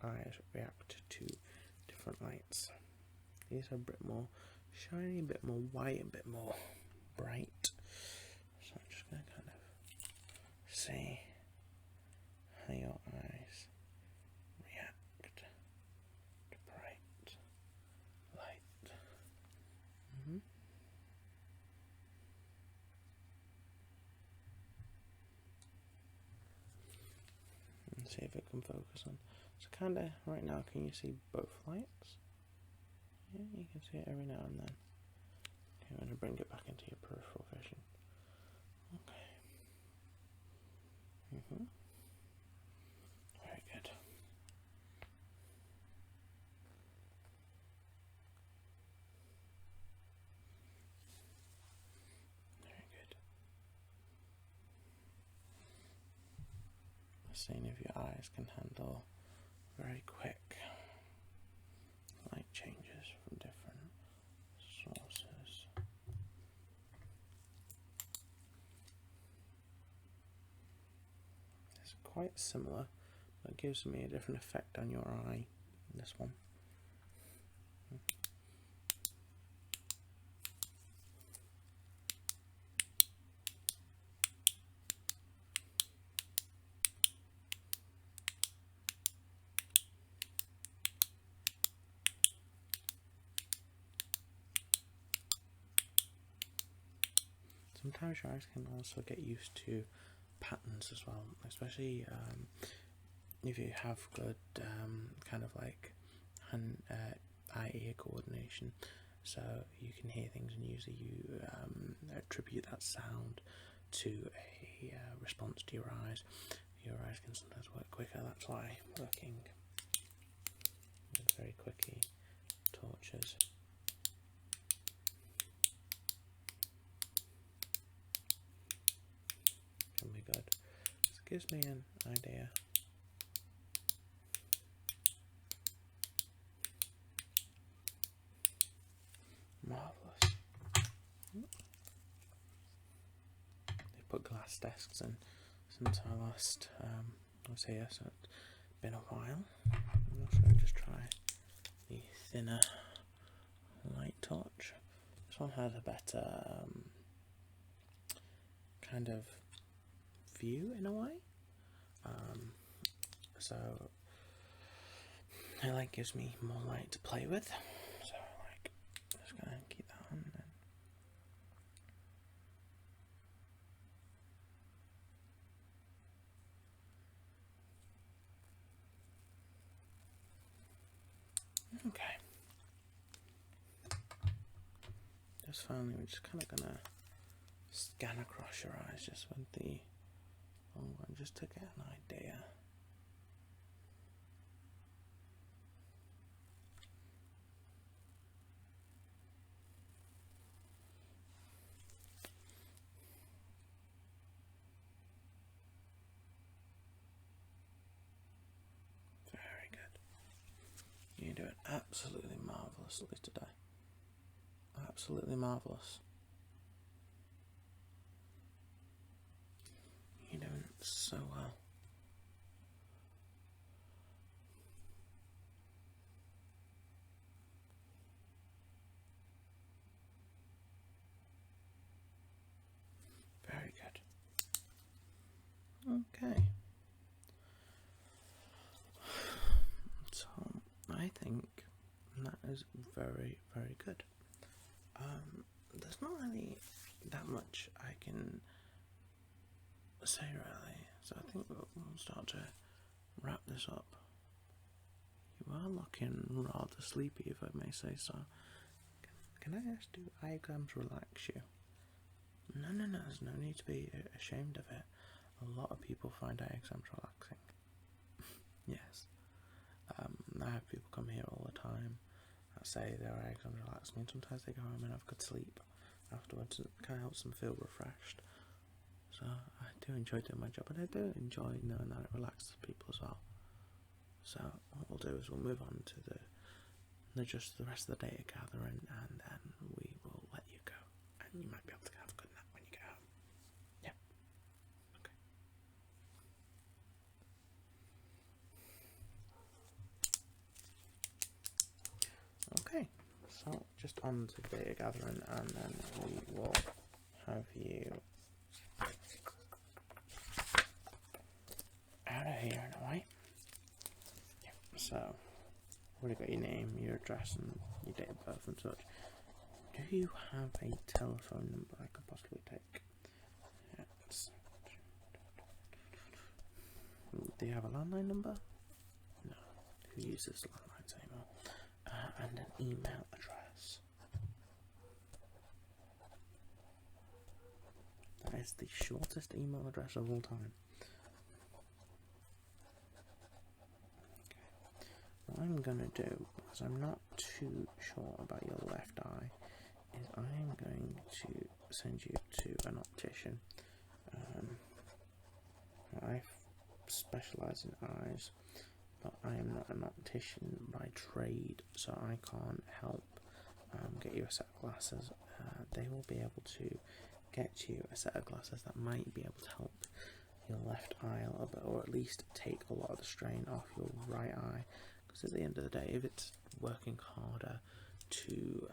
eyes react to different lights. These are a bit more shiny, a bit more white, a bit more bright. So I'm just going to kind of see how your eyes react to bright light. And see if it can focus on. So kind of right now, can you see both lights? Yeah, you can see it every now and then. Okay, I'm going to bring it back into your peripheral vision. Okay. Very good. Very good. Seeing if your eyes can handle very quick light changes from different sources. It's quite similar, but it gives me a different effect on your eye in this one. Sometimes your eyes can also get used to patterns as well, especially if you have good kind of like eye-ear coordination, so you can hear things and usually you attribute that sound to a response to your eyes. Your eyes can sometimes work quicker, that's why working with very quickie torches can be good. This gives me an idea. Marvellous. They put glass desks in since I last was here, so it's been a while. I'm also going to just try the thinner light torch. This one has a better kind of view in a way. So it like gives me more light to play with. So like just gonna keep that on then. Okay. Just finally we're just kinda gonna scan across your eyes just with the long one just to get an idea. Very good. You're doing absolutely marvellously today. Absolutely marvellous. You're doing so well. Very good. Okay. So I think that is very, very good. There's not really that much I can say really, so I think we'll start to wrap this up. You are looking rather sleepy, if I may say so. Can I ask, do eye exams relax you? No, there's no need to be ashamed of it. A lot of people find eye exams relaxing. Yes. I have people come here all the time that say their eye exams relax me, and sometimes they go home and have good sleep afterwards. It kind of helps them feel refreshed. So I do enjoy doing my job, and I do enjoy knowing that it relaxes people as well. So what we'll do is we'll move on to the rest of the data gathering, and then we will let you go, and you might be able to have a good nap when you get home. Yep. Okay. onto data gathering, and then we will have you out of here in a way. Yep. So, I've already got your name, your address, and your date of birth and such. Do you have a telephone number I could possibly take? Yes. Do you have a landline number? No. Who uses landlines anymore? And an email address. That is the shortest email address of all time. Okay. What I'm going to do, because I'm not too sure about your left eye, is I'm going to send you to an optician. I specialise in eyes, but I am not an optician by trade, so I can't help get you a set of glasses. They will be able to get you a set of glasses that might be able to help your left eye a little bit, or at least take a lot of the strain off your right eye, because at the end of the day, if it's working harder to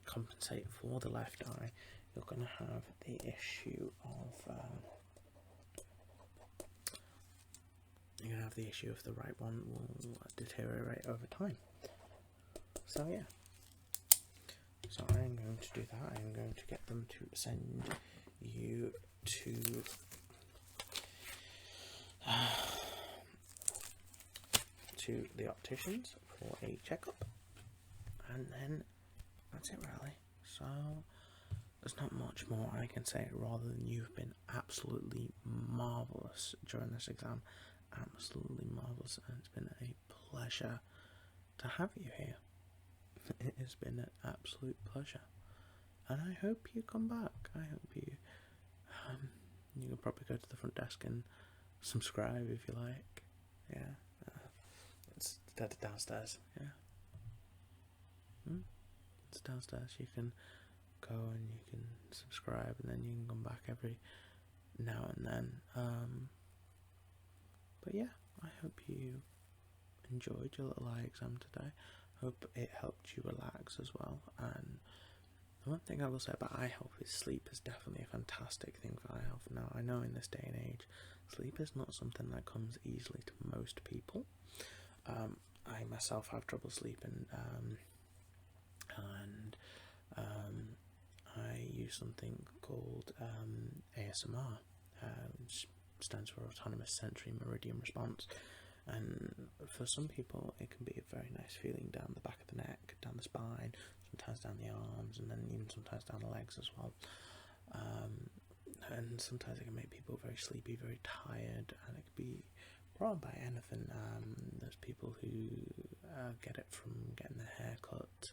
compensate for the left eye, you're going to have the issue of the right one will deteriorate over time. So yeah. So I'm going to do that. I'm going to get them to send you to the opticians for a checkup, and then that's it really. So there's not much more I can say rather than you've been absolutely marvellous during this exam. Absolutely marvellous, and it's been a pleasure to have you here. It has been an absolute pleasure, and I hope you come back. I hope you you can probably go to the front desk and subscribe if you like. Yeah, it's downstairs. Yeah, it's downstairs. You can go and you can subscribe, and then you can come back every now and then. But yeah, I hope you enjoyed your little eye exam today. Hope it helped you relax as well. And the one thing I will say about eye health is sleep is definitely a fantastic thing for eye health. Now, I know in this day and age, sleep is not something that comes easily to most people. I myself have trouble sleeping, and I use something called ASMR, which stands for Autonomous Sensory Meridian Response, and for some people it can be a very nice feeling down the back of the neck, down the spine, sometimes down the arms, and then even sometimes down the legs as well. And sometimes it can make people very sleepy, very tired, and it can be brought by anything. There's people who get it from getting their hair cut,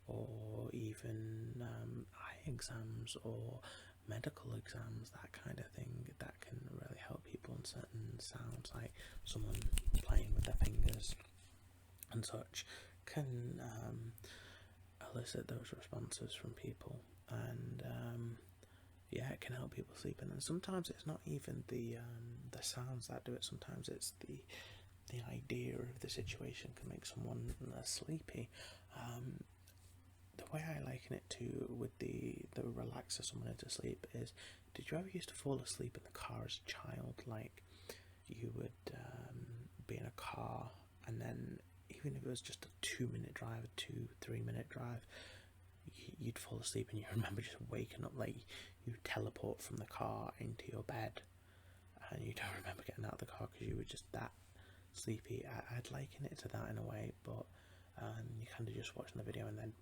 or even eye exams or medical exams, that kind of thing, that can really help people. And certain sounds, like someone playing with their fingers and such, can elicit those responses from people, and yeah, it can help people sleep. And then sometimes it's not even the sounds that do it. Sometimes it's the idea of the situation can make someone sleepy. The way I liken it to with the relaxer someone into sleep is, did you ever used to fall asleep in the car as a child? Like, you would be in a car, and then even if it was just a 2-minute drive, a 2-3 minute drive, you'd fall asleep and you remember just waking up, like you teleport from the car into your bed, and you don't remember getting out of the car because you were just that sleepy. I'd liken it to that in a way, but you kind of just watching the video and then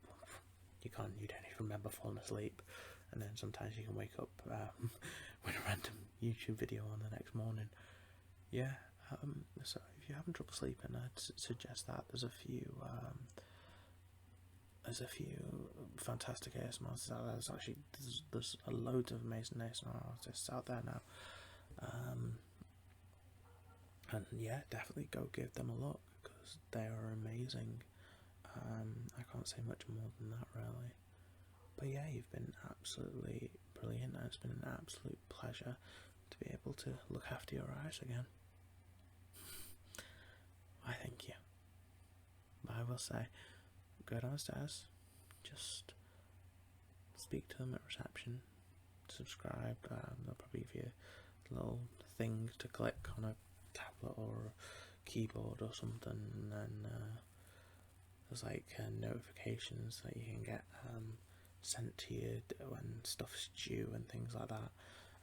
you don't even remember falling asleep, and then sometimes you can wake up with a random YouTube video on the next morning. Yeah, so if you're having trouble sleeping, I'd suggest that. There's a few fantastic ASMR artists out there. There's a loads of amazing ASMR artists out there now, and yeah, definitely go give them a look, because they are amazing. I can't say much more than that really, but yeah, you've been absolutely brilliant, and it's been an absolute pleasure to be able to look after your eyes again. I thank you. But I will say, go downstairs, just speak to them at reception, subscribe. They'll probably give you a little thing to click on a tablet or a keyboard or something, and then there's like notifications that you can get sent to you when stuff's due and things like that.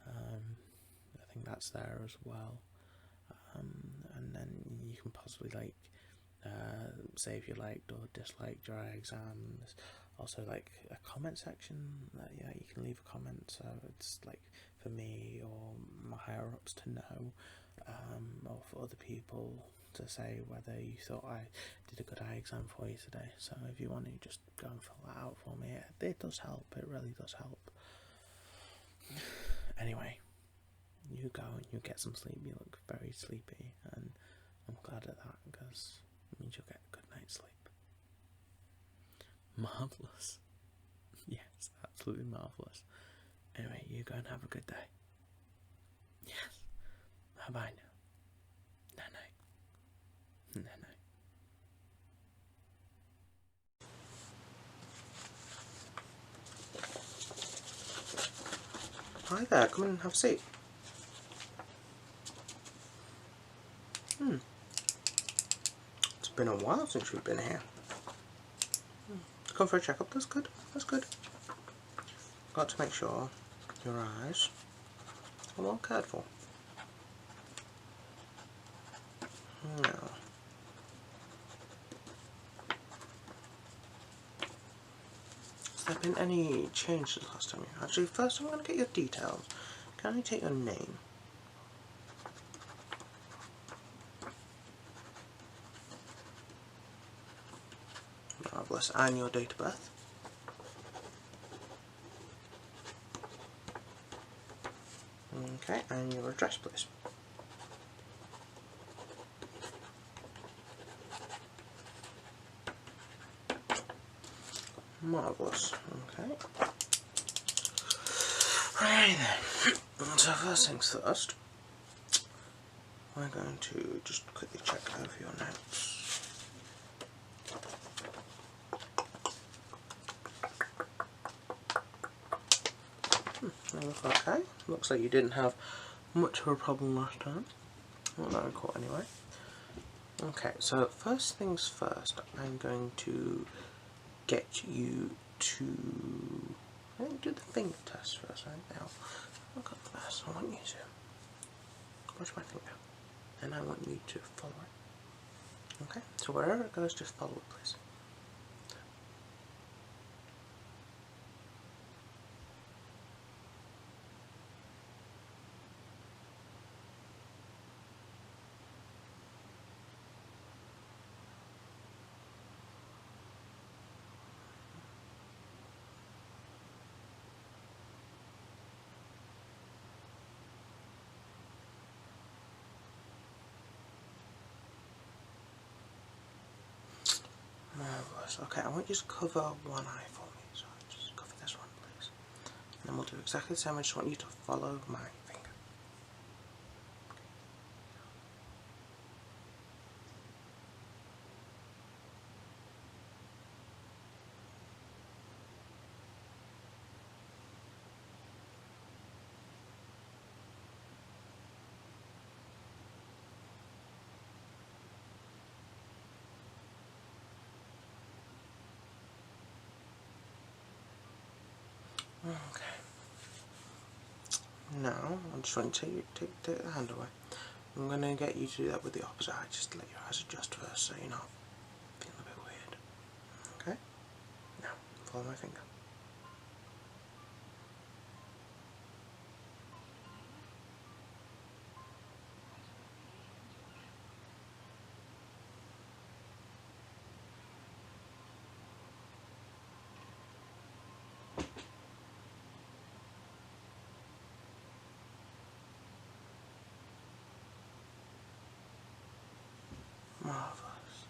I think that's there as well. And then you can possibly like say if you liked or disliked your exams. Also like a comment section that you can leave a comment, so it's like for me or my higher ups to know, or for other people to say whether you thought I did a good eye exam for you today. So if you want to just go and fill that out for me, it does help, it really does help. Anyway, you go and you get some sleep. You look very sleepy, and I'm glad of that because it means you'll get a good night's sleep. Marvellous. Yes, absolutely marvellous. Anyway, you go and have a good day. Yes. Bye bye now. Night night. Night night. Hi there, come in and have a seat. It's been a while since you've been here. Come for a checkup, that's good, that's good. Got to make sure your eyes are well cared for. Now, has there been any changes last time? Actually, first I'm going to get your details. Can I take your name? Marvellous. And your date of birth? Okay, and your address, please. Marvellous. Okay. Right then. So first things first, we're going to just quickly check over your notes. They look okay. Looks like you didn't have much of a problem last time. Not that I caught anyway. Okay, so first things first, I'm going to get you to, I think, do the finger test first, right now. I've got this. I want you to watch my finger, and I want you to follow it. Okay, so wherever it goes, just follow it, please. Marvellous. Okay, I want you to cover one eye for me, so just cover this one, please. And then we'll do exactly the same. I just want you to follow my finger. Okay. Now, I just want you to take the hand away. I'm going to get you to do that with the opposite eye, just to let your eyes adjust first so you're not feeling a bit weird. Okay? Now, follow my finger. Marvellous.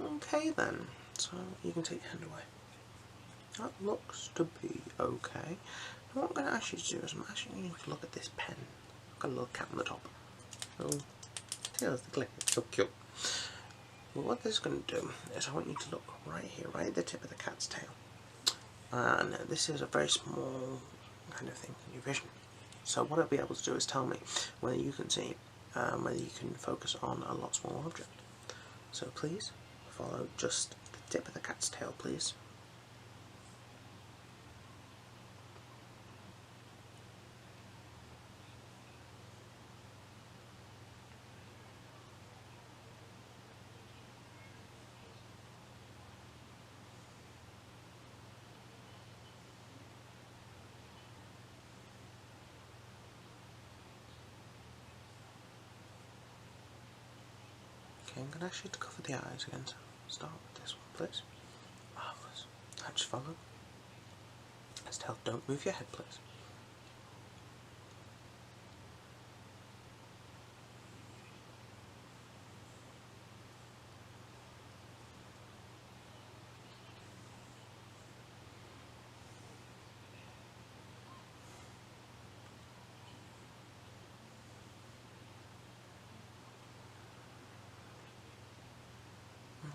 Okay then, so you can take your hand away. That looks to be okay. Now what I'm going to ask you to do is I'm asking you to look at this pen. Got a little cap on the top. Oh, here's the clicker, it's so cute. Well, what this is going to do is I want you to look right here, right at the tip of the cat's tail. And this is a very small kind of thing in your vision. So what I'll be able to do is tell me whether you can see, whether you can focus on a lot smaller object. So please follow just the tip of the cat's tail, please. Okay, I'm going to ask you to cover the eyes again, so start with this one, please. Marvellous. Now just follow. Still, don't move your head, please.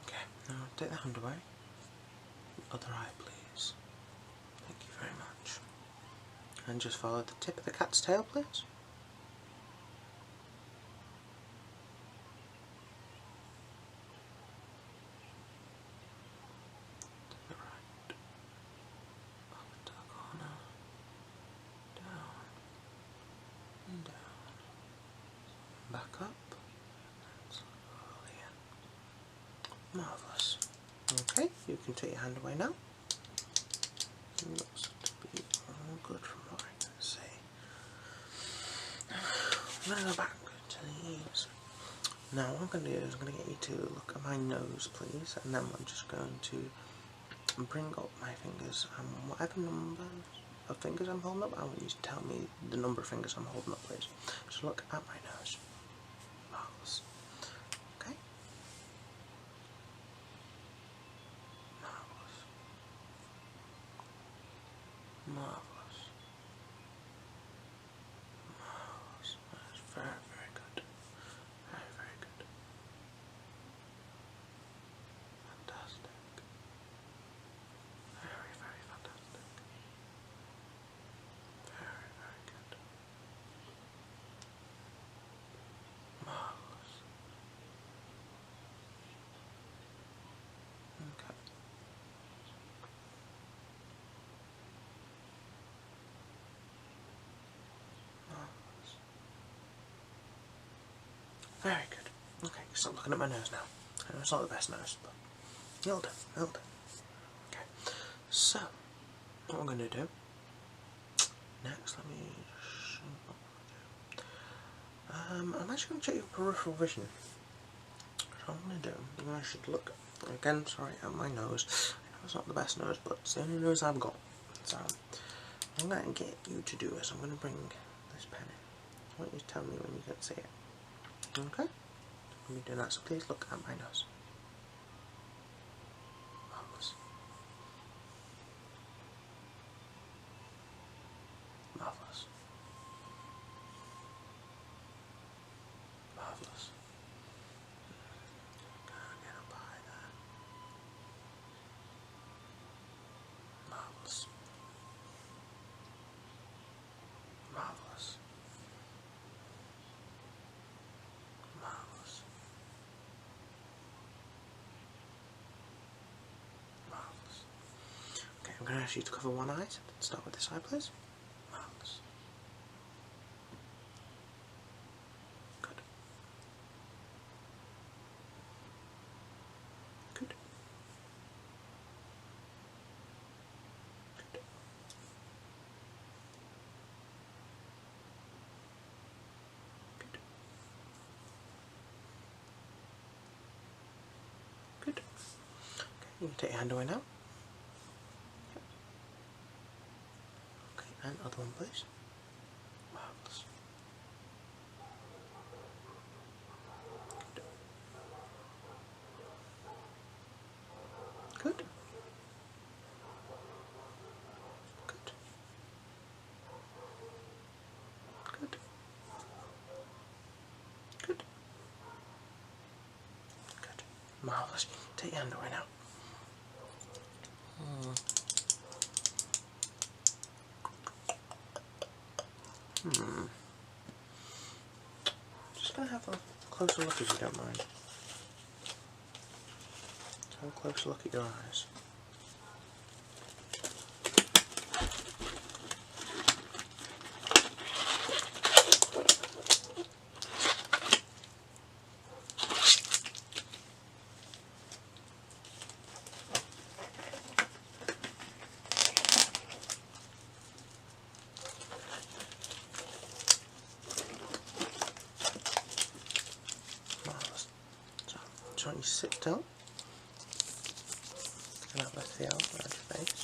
Okay, now take the hand away. Other eye, please. Thank you very much. And just follow the tip of the cat's tail, please. To the right. Up into the corner. Down. And down. Back up. And slowly in. Marvellous. Okay, you can take your hand away now. It looks to be all good from what I can see. I'm going to go back to the ears. Now what I'm going to do is I'm going to get you to look at my nose, please, and then I'm just going to bring up my fingers, and whatever number of fingers I'm holding up, I want you to tell me the number of fingers I'm holding up, please. Just look at my nose. Marvellous. Okay? Marvellous. Marvellous. Marvellous. That's very, very good. Very, very good. Fantastic. Very, very fantastic. Very, very good. Marvellous. Okay. Marvellous. Very good. Okay, stop looking at my nose now. I know it's not the best nose, but it'll do, it'll do. Okay, so what I'm going to do next, let me show what I'm actually going to check your peripheral vision. So what I'm going to do, I should look again, sorry, at my nose. I know it's not the best nose, but it's the only nose I've got. So what I'm going to get you to do is I'm going to bring this pen in. I want you to tell me when you can see it. Okay? Let me do that, so please look at my nose. Marvellous. Marvellous. Marvellous. Get up high there. Marvellous. Marvellous. Marvellous. Marvellous. Okay, I'm going to ask you to cover one eye, so start with this eye, please. Marvellous. Good. Good. Good. Good. Good. Okay, you can take your hand away now. Okay, and other one, please. Marvellous. Good. Good. Good. Good. Good. Good. Marvellous. Take your hand away now. Just going to have a closer look if you don't mind. Let's have a closer look at your eyes. Marvellous. So, just want you to sit still. And have a feel around your face.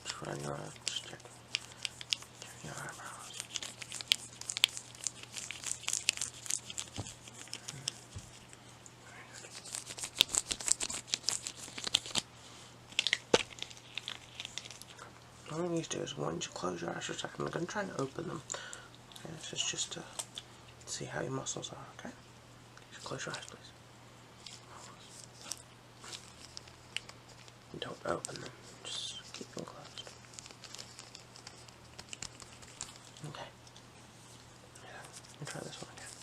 Just run your eyes, just check your eyebrows. What I'm going to do is, once you close your eyes for a second, I'm going to try and open them. Okay, this is just to see how your muscles are, okay? Just close your eyes, please. Don't open them, just keep them closed. Okay. Yeah, let me try this one again.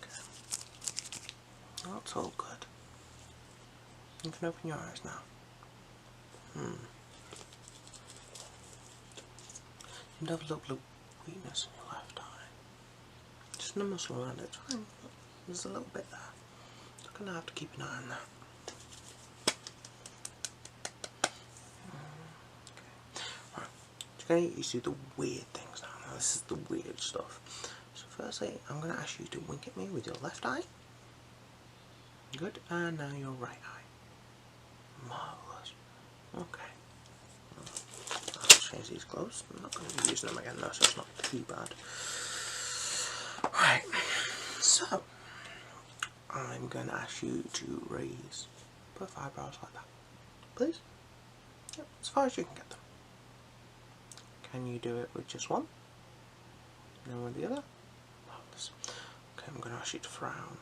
Okay. That's all good. You can open your eyes now. You have a little bit of weakness in your left eye. Just no muscle around it. It's fine. There's a little bit there. You're going to have to keep an eye on that. Okay. Right. You're going to get used to the weird things now. Now this is the weird stuff. So firstly, I'm going to ask you to wink at me with your left eye. Good. And now your right eye. Marvellous. Okay. I'll change these clothes. I'm not going to be using them again though, so it's not too bad. Right. So, I'm going to ask you to raise both eyebrows like that. Please? Yep, as far as you can get them. Can you do it with just one? And then with the other? Marvellous. Okay, I'm going to ask you to frown.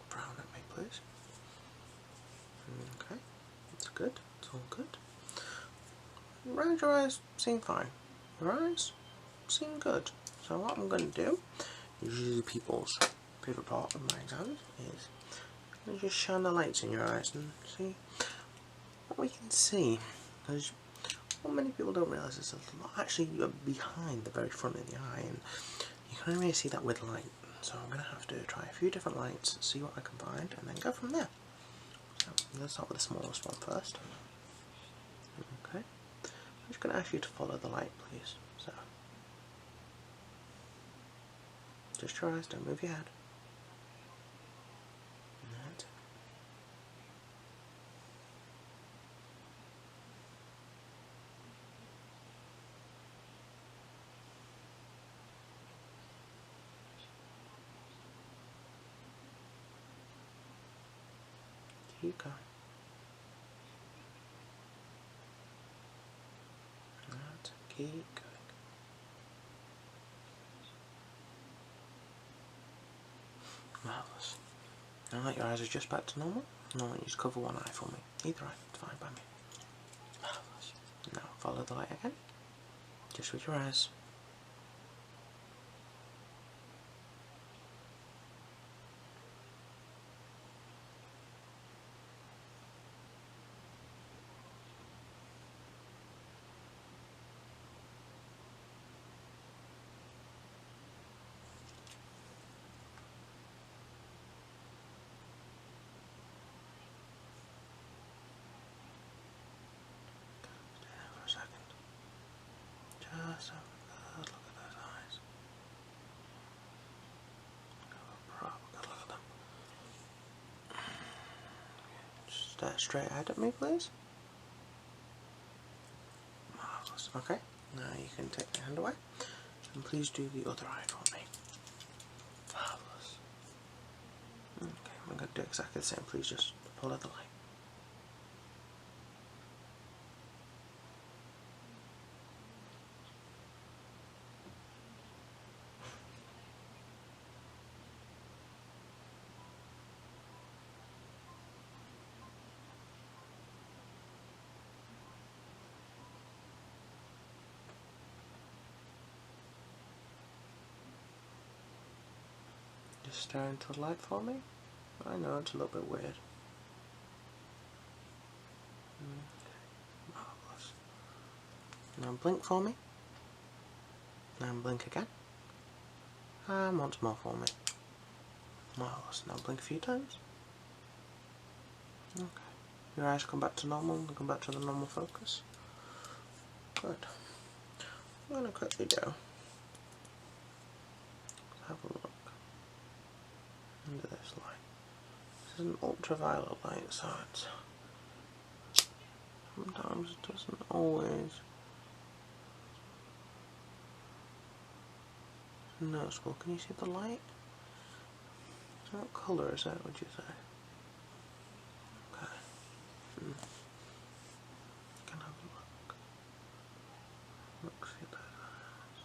Frown at me, please. Okay, that's good. It's all good. Around your eyes seem fine. Your eyes seem good. So what I'm going to do, usually people's favourite part of my exams, is I'm going to just shine the lights in your eyes and see what we can see. Because what many people don't realise is there's a lot actually behind the very front of the eye, and you can only really see that with light. So I'm going to have to try a few different lights, see what I can find, and then go from there. So I'm going to start with the smallest one first. Okay. I'm just going to ask you to follow the light, please. So, just your eyes, don't move your head. That's it. Keep going. That's it. Keep going. Marvellous. Now that your eyes are just back to normal, I want you to cover one eye for me. Either eye, it's fine by me. Marvellous. Now follow the light again. Just with your eyes. For a second. Just have a good look at those eyes. Have a proper good look at them. Just stare straight ahead at me, please. Marvellous. Okay, now you can take your hand away. And please do the other eye for me. Marvellous. Okay, I'm going to do exactly the same. Please just follow the light. just stare into the light for me? I know it's a little bit weird. Marvellous. Now blink for me. And blink again. And once more for me. Marvellous. Now blink a few times. Okay. Your eyes come back to normal, they come back to the normal focus. Good. I'm going to quickly do. Have a look under this light. This is an ultraviolet light, so it's sometimes it doesn't always noticeable. Can you see the light? So what colour is that, would you say? Okay. Can have a look. Look, see those eyes.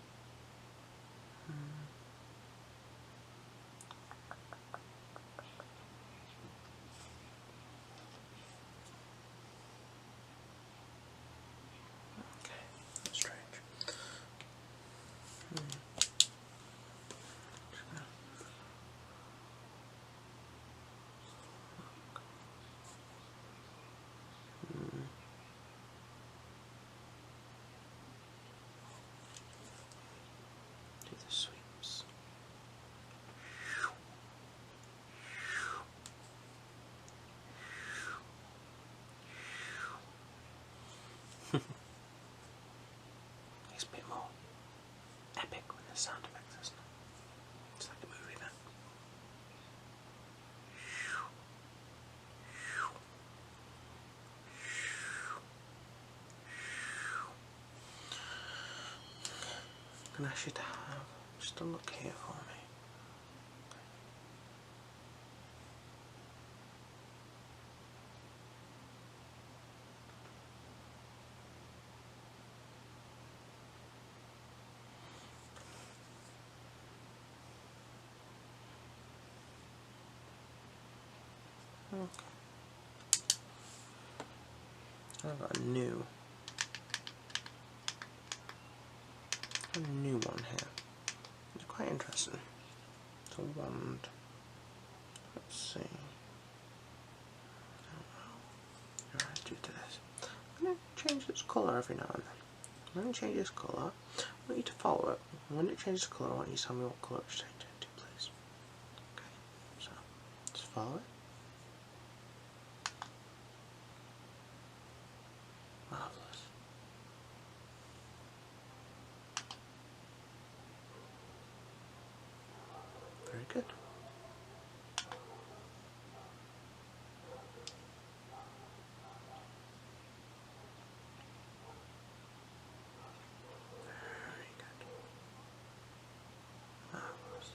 Okay, that's strange. Do the sweeps. It's a bit more epic with the sound effects, isn't it? It's like a movie then. I'm going to ask you to have just a look here for me. Okay. I've got a new one here. It's quite interesting. It's a wand. Let's see. Alright, do this. I'm going to change its colour every now and then. I'm going to change its colour. I want you to follow it. And when it changes colour, I want you to tell me what colour it's changed into, please. Okay, so just follow it. Marvellous. Very good. Very good. Marvellous.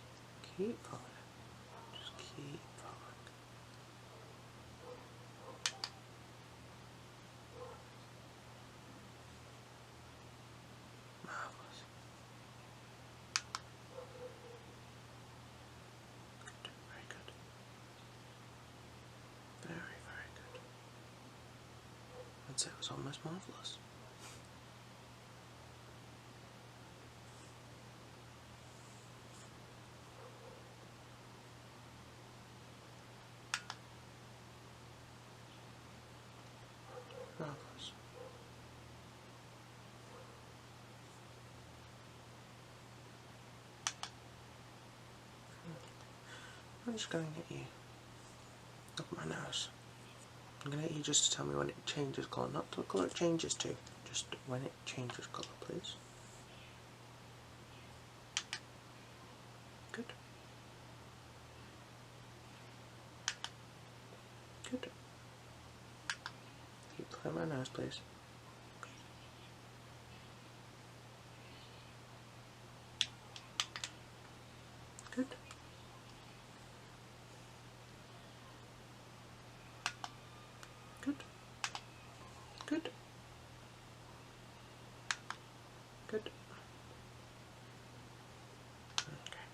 Keep following it. Just keep following. Marvellous. Good. Very good. Very, very good. I'd say it was almost marvellous. Marvellous. I'm just going to get you up my nose. I'm going to get you just to tell me when it changes colour, not the colour it changes to, just when it changes colour, please. Good. Good. Keep playing my nose, please. Good. Good. Good. Good. Okay.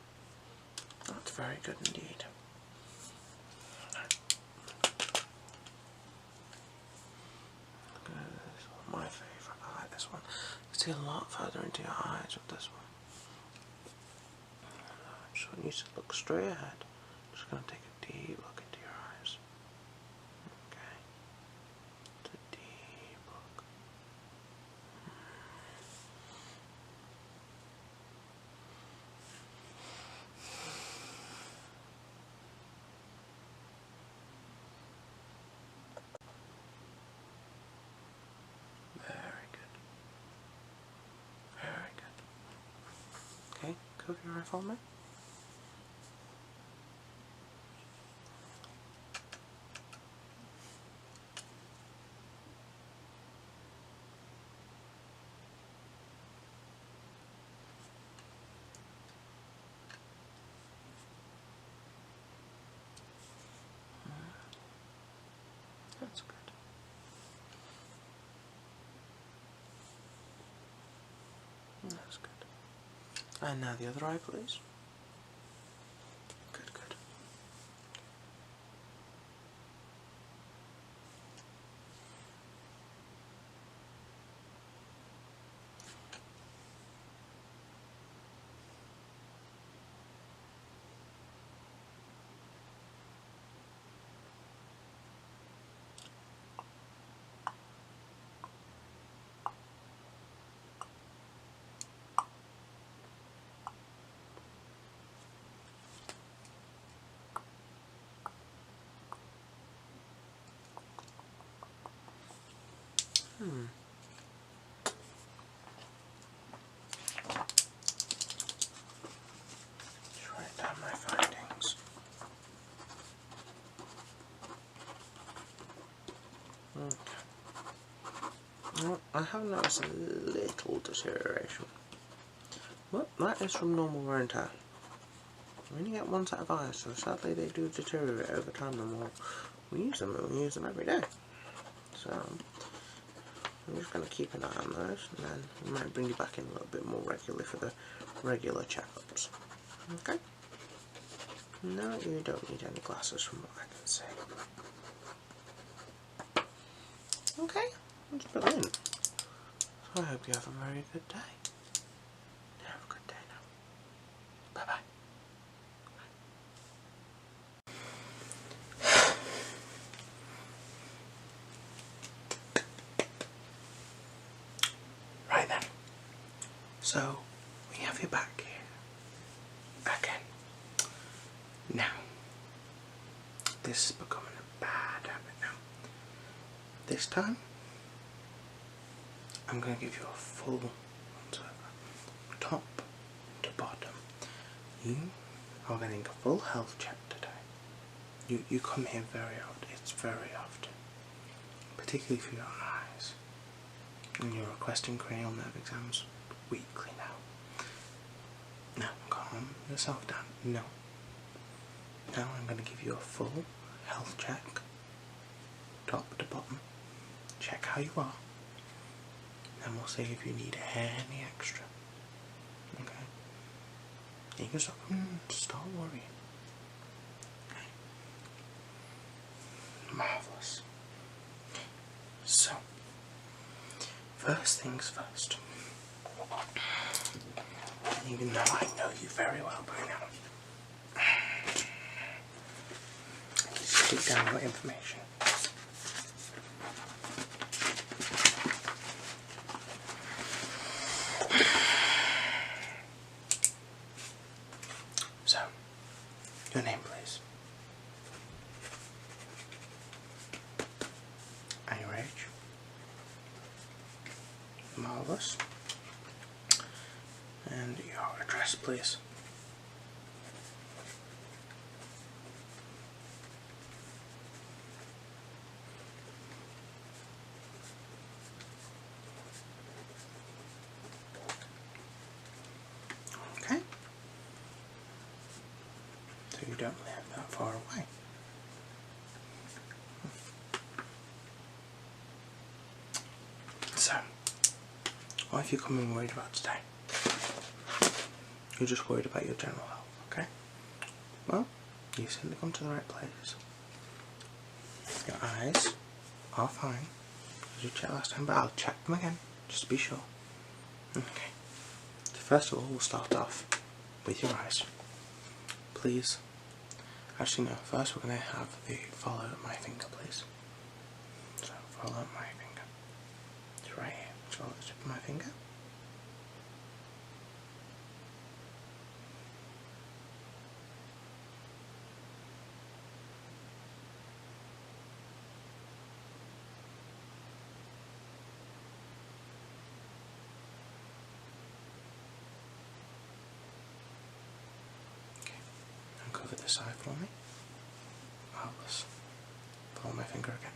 That's very good indeed. This one, my favourite. I like this one. You can see a lot further into your eyes with this one. I just want you to look straight ahead. just going to take a deep look into your eyes. Okay. It's a deep look. Very good. Very good. Okay, cover your eye for me. That's good. That's good. And now the other eye, please. Good, good. Just write down my findings. Okay. Well, I have noticed a little deterioration. Well, that is from normal wear and tear. We only get one set of eyes, so sadly they do deteriorate over time the more we use them, and we use them every day. So, I'm just going to keep an eye on those, and then we might bring you back in a little bit more regularly for the regular checkups. Okay? No, you don't need any glasses from what I can see. Okay, that's brilliant. So I hope you have a very good day. Have a good day now. Bye bye. Right then. So we have you back here again. Now, this is becoming a bad habit now. This time, I'm going to give you a full once-over, top to bottom. You are getting a full health check today. You come here very often. It's very often, particularly for your eyes. And you're requesting cranial nerve exams weekly now. Now, calm yourself down. No. Now I'm going to give you a full health check, top to bottom. Check how you are. Then we'll see if you need any extra. Okay? You can start worrying. Okay? Marvellous. So, first things first. Even though I know you very well by now, just take down your information. So, your name, please. And your age. Marvellous. And your address, please. Okay. So you don't live that far away. So, what have you come in worried about today? You're just worried about your general health, okay? Well, you seem to come to the right place. Your eyes are fine, as you checked last time, but I'll check them again, just to be sure. Okay. So first of all, we'll start off with your eyes. Please actually no, first we're going to have the follow my finger, please. So follow my finger. It's right here. Follow the tip of my finger. Cover this side for me. Marvellous. Follow my finger again.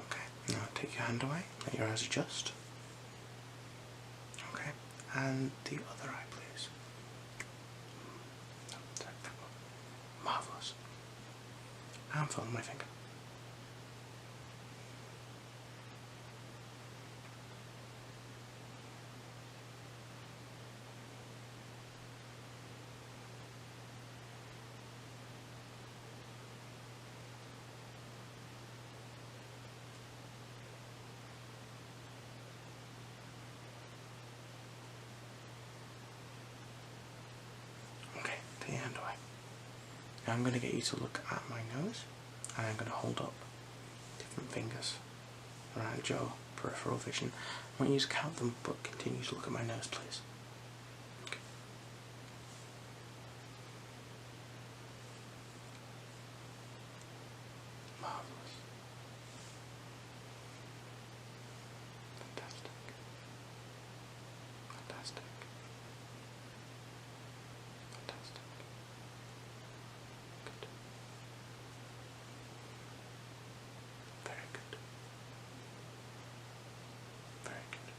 Okay, now take your hand away, let your eyes adjust. Okay, and the other eye, please. Marvellous. And follow my finger. Okay, take your hand away. Now I'm going to get you to look at my nose, and I'm going to hold up different fingers around your peripheral vision. I want you to count them, but continue to look at my nose, please. Okay. Marvellous. Fantastic. Fantastic. Fantastic. Good. Very good. Very good.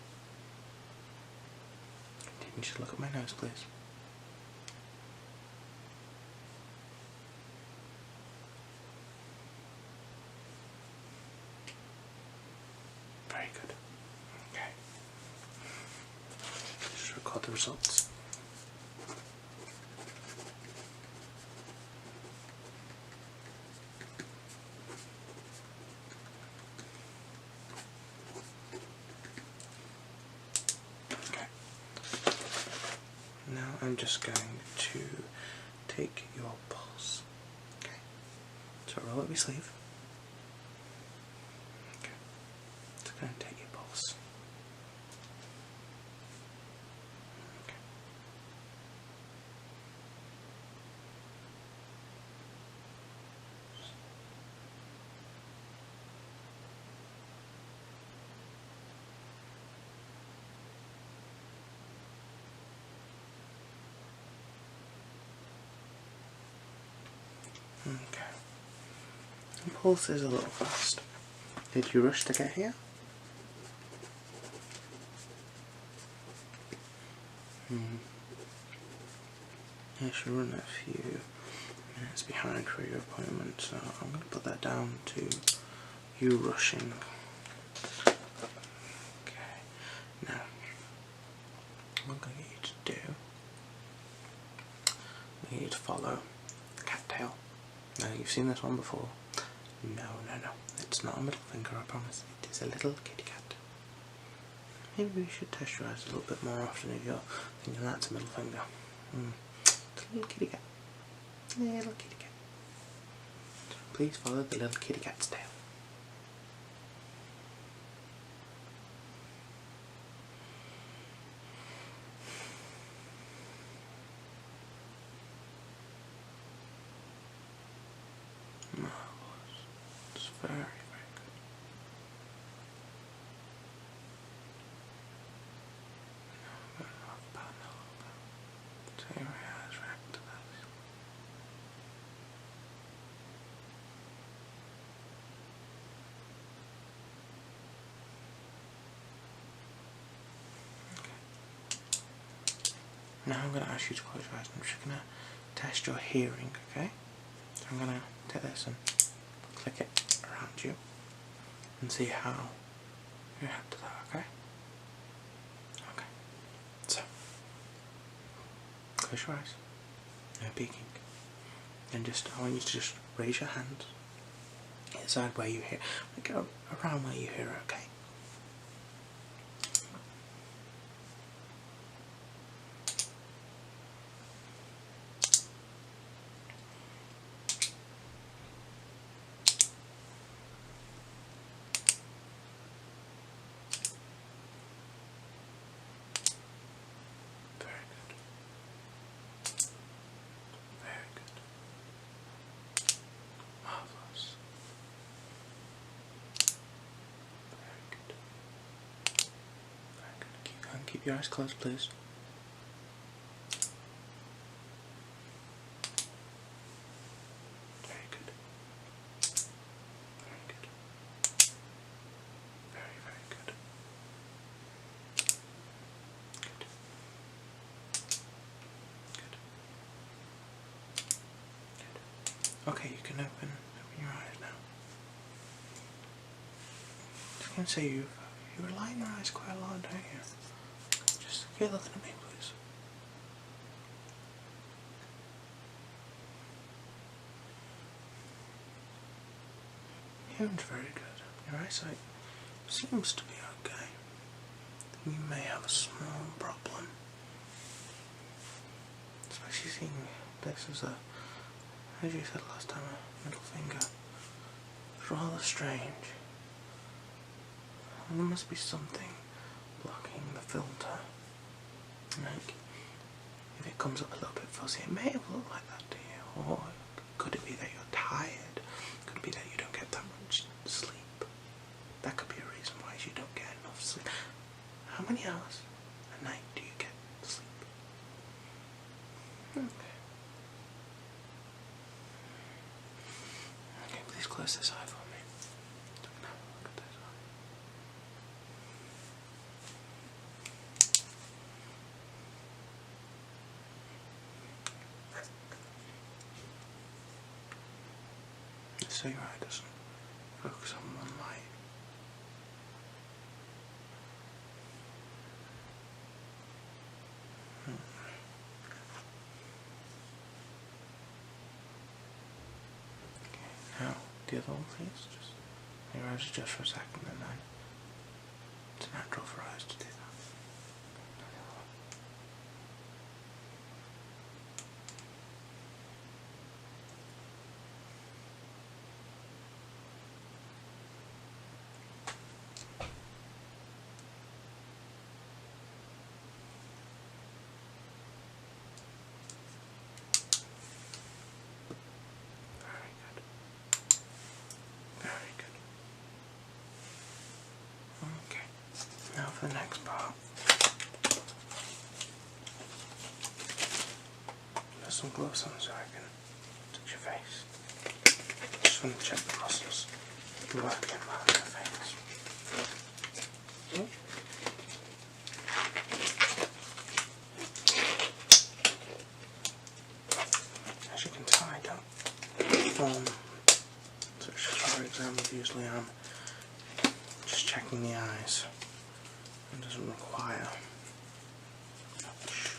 Continue to look at my nose, please. Very good. Okay. Just record the results. Okay. Now I'm just going to take your pulse. Okay. So roll up your sleeve. Okay. Just going to take your pulse. Okay. Okay. The pulse is a little fast. Did you rush to get here? Yes, you're running a few minutes behind for your appointment, so I'm going to put that down to you rushing. Okay. Now, what I'm going to get you to do, I need you to follow the cattail. Now, you've seen this one before. No, it's not a middle finger, I promise. It is a little kitty cat. Maybe we should test your eyes a little bit more often if you're thinking that's a middle finger. It's a little kitty cat. Little kitty cat. Please follow the little kitty cat's tail. Marvellous. It's very, very good. Now I'm going to have a pattern a little bit. So your eyes react to this. Okay. Now I'm going to ask you to close your eyes. I'm just going to test your hearing, okay? So I'm going to take this and click it around you and see how you react to that, okay? Okay. So, close your eyes. No peeking. And I want you to just raise your hands inside where you hear, go around where you hear it, okay? Very good. Very good. Marvelous. Very good. Very good. Keep going. Keep your eyes closed, please. Very good. Very good. Very, very good. Good. Good. Good. Okay, you can open your eyes now. I was going to say you rely on your eyes quite a lot, don't you? Just keep looking at me, please. Hearing's very good. Your eyesight seems to be okay. You may have a small problem. Especially seeing this as as you said last time, a middle finger. It's rather strange. There must be something blocking the filter. Like, if it comes up a little bit fuzzy, it may have looked like that to you. Or could it be that you're tired? Could it be that you don't get that much sleep? That could be a reason why you don't get enough sleep. How many hours a night do you get sleep? Okay. Okay, please close this eye for me. Now look at this eye. So your eye doesn't focus on one light. Okay, now the other one, please. Just your eyes adjust for a second, and then it's natural for eyes to do that. Now for the next part. Put some gloves on so I can touch your face. Just want to check the muscles working well in your face. As you can tell, I don't perform such thorough exams usually. I'm just checking the eyes. It doesn't require much.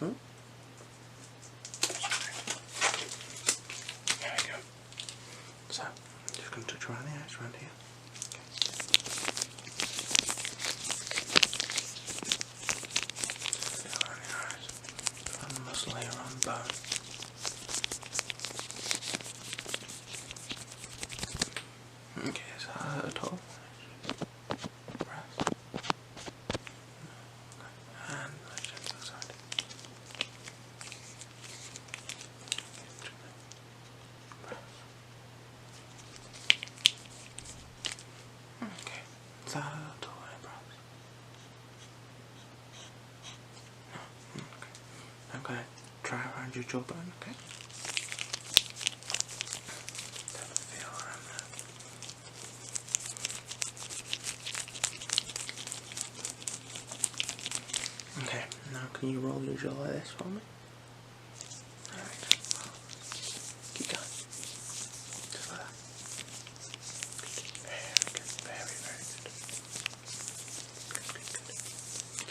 Oh. There we go. So, I'm just going to touch around the eyes, around here. Feel around the eyes. Find the muscle here on the bone. Okay, is that hurt at all? Breath. And let's check the other side. Breath. Okay, is that hurt at all? Any breath? No? Okay. I'm going to try around your jawbone, okay? Okay, now can you roll your jaw like this for me? Alright, keep going. Just like that. Good. Very good, very, very good. Good, good, good.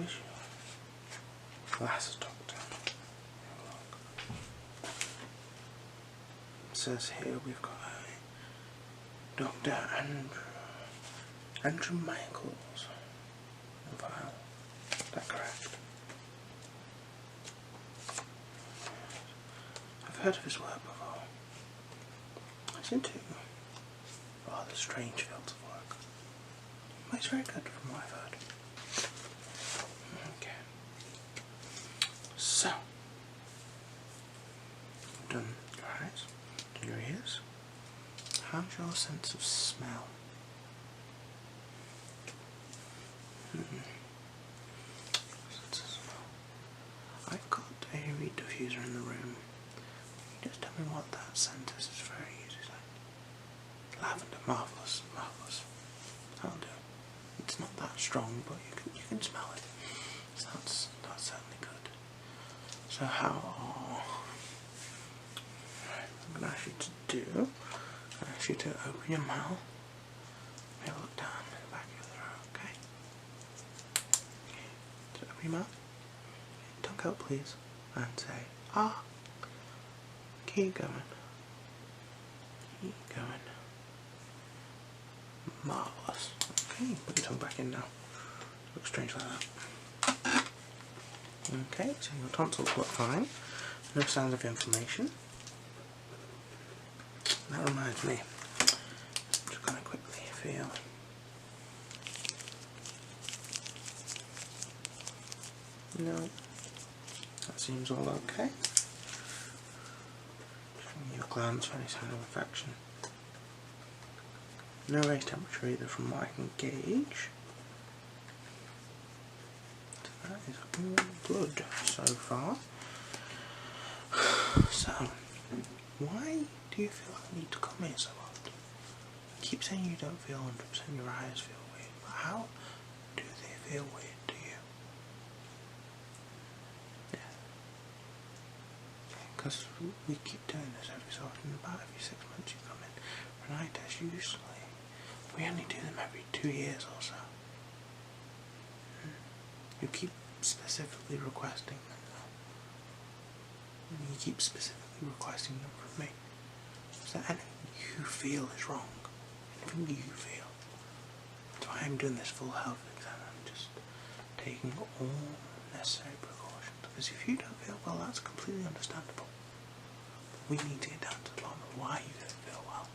wish glasses doctor. It says here we've got Dr. Andrew Michaels. File. Is that correct? I've heard of his work before. It's into rather strange fields of work. But it's very good from what I've heard. Okay. So, we've done your eyes, done your ears. How's your sense of smell? Sense of smell. I've got a reed diffuser in the room. Just tell me what that scent is. It's very easy. Lavender, marvellous, marvellous. That'll do. It's not that strong, but you can smell it. So that's certainly good. So how I'm going to ask you to do, I ask you to open your mouth, maybe look down in the back of your throat, okay? Okay, so open your mouth, tongue out please, and say, ah. Keep going. Keep going. Marvellous. Okay, put your tongue back in now. Looks strange like that. Okay, so your tonsils look fine. No signs of inflammation. That reminds me. I'm just going to quickly feel. No. That seems all okay. Checking your glands for any sign of infection. No raised temperature either from what I can gauge. So that is all good so far. So, why do you feel like you need to come here so often? You keep saying you don't feel 100%, your eyes feel weird, but how do they feel weird to you? Yeah. Because we keep doing this every so often, about every 6 months you come in for an eye test usually. We only do them every 2 years or so. You keep specifically requesting them though. You keep specifically requesting them from me. Is there anything you feel is wrong? Anything you feel? That's why I'm doing this full health exam. I'm just taking all necessary precautions. Because if you don't feel well, that's completely understandable. But we need to get down to the bottom of why you don't feel well.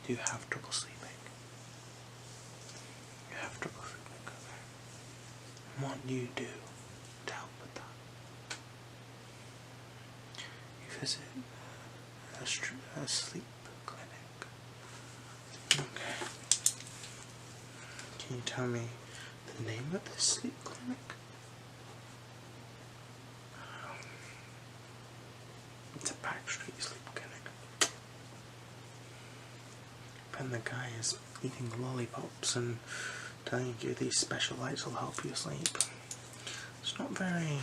Do you have trouble sleeping? You have trouble sleeping, okay. And what do you do to help with that? You visit a sleep clinic. Okay. Can you tell me the name of this sleep clinic? It's a backstreet sleep clinic. And the guy is eating lollipops and telling you these special lights will help you sleep. It's not very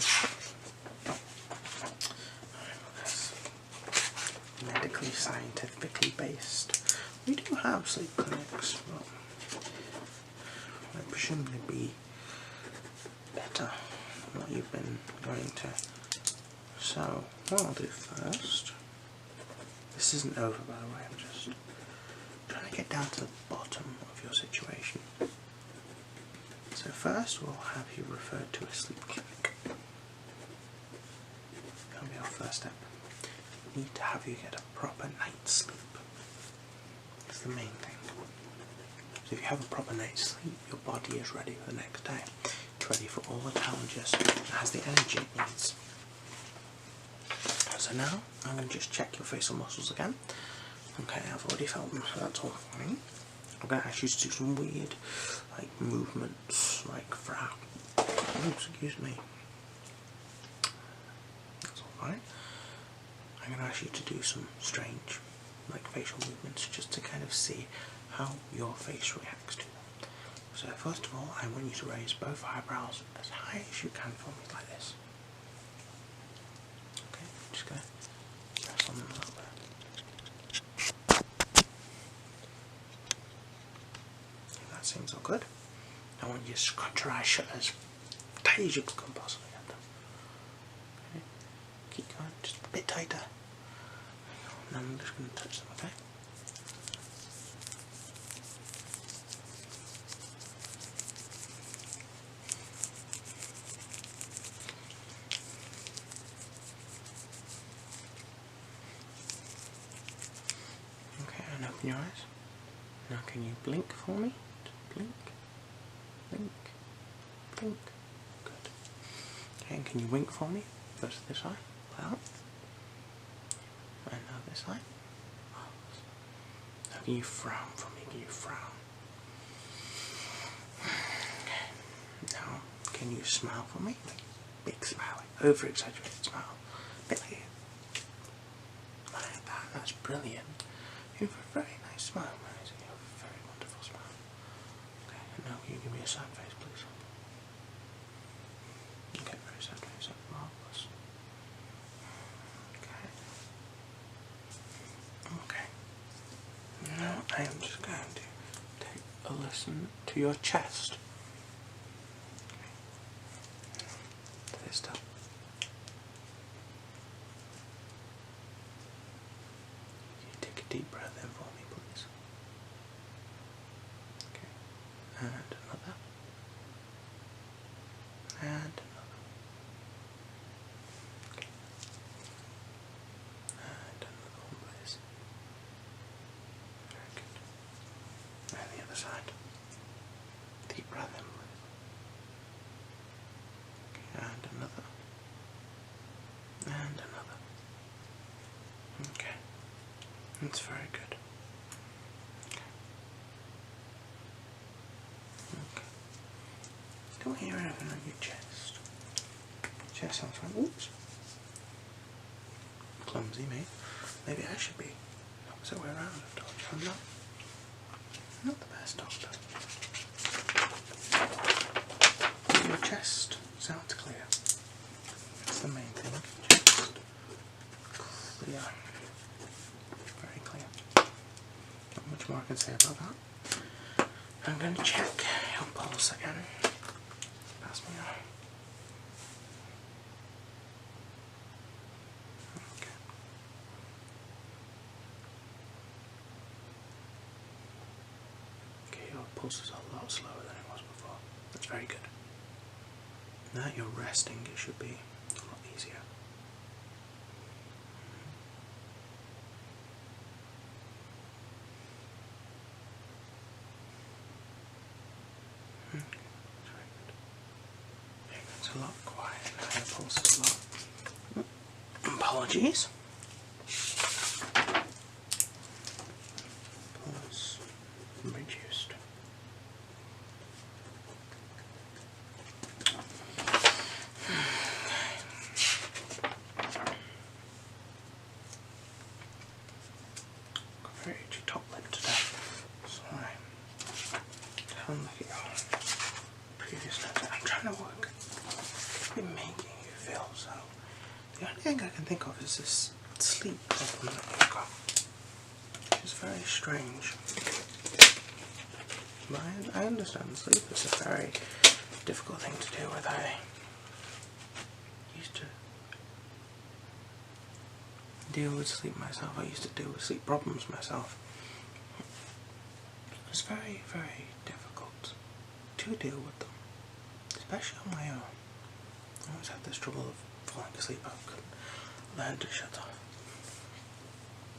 medically, scientifically based. We do have sleep clinics, but they presumably be better than what you've been going to. So, what I'll do first, this isn't over by the way, I'm just trying to get down to the bottom of your situation. So first we'll have you referred to a sleep clinic. That'll be our first step. We need to have you get a proper night's sleep. That's the main thing. So if you have a proper night's sleep, your body is ready for the next day. It's ready for all the challenges. It has the energy it needs. So now I'm going to just check your facial muscles again. Okay, I've already felt them, so that's all fine. I'm going to ask you to do some weird, like, movements, like frown. Oh, excuse me. That's all fine. I'm going to ask you to do some strange, like, facial movements, just to kind of see how your face reacts to them. So first of all, I want you to raise both eyebrows as high as you can for me, like this. Okay, I'm just going to press on them a little bit. That seems all good. I want you to scratch your eyes shut as tight as you can possibly get them. Okay. Keep going, just a bit tighter. Now I'm just going to touch them, okay? Okay, and open your eyes. Now can you blink for me? Just blink, blink, blink. Good. Okay, and can you wink for me? First this eye, out. And now this eye. Now can you frown for me? Can you frown? Okay. Now can you smile for me? Like big smile, over exaggerated smile. Bit like that. That's brilliant. You have a very nice smile, Maisie. You have a very wonderful smile. Okay, and now can you give me a sad face, please? Okay, very sad face. Marvellous. Okay. Okay. Now I am just going to take a listen to your chest. Okay. This stuff. Take a deep breath in for me, please. Okay. And another. And another. Okay. And another one, please. Very good. And the other side. Deep breath in, please. Okay. And another. And another. Okay. That's very good. Okay. Okay. Don't hear anything on your chest. Chest sounds right. Oops. Clumsy, mate. Maybe I should be opposite way around. I've told you I'm not the best doctor. Your chest sounds clear. That's the main thing. Chest clear. Very clear. Not much more I can say about that. I'm going to check your pulse again. Pass me on. Okay. Okay, your pulse is a lot slower than it was before. That's very good. Now that you're resting, it should be a lot easier. Okay, that's very good. Yeah, it's a lot quieter now. Your pulse is a lot. Apologies. Pulse reduced. Very itchy top lip today. Sorry. Have a look at your previous notes. I'm trying to work. What's been making you feel so? The only thing I can think of is this sleep problem that you've got. Which is very strange. But I understand sleep is a very difficult thing to deal with. I used to deal with sleep myself. I used to deal with sleep problems myself. It was very, very difficult to deal with them, especially on my own. I always had this trouble of falling asleep. I couldn't learn to shut off.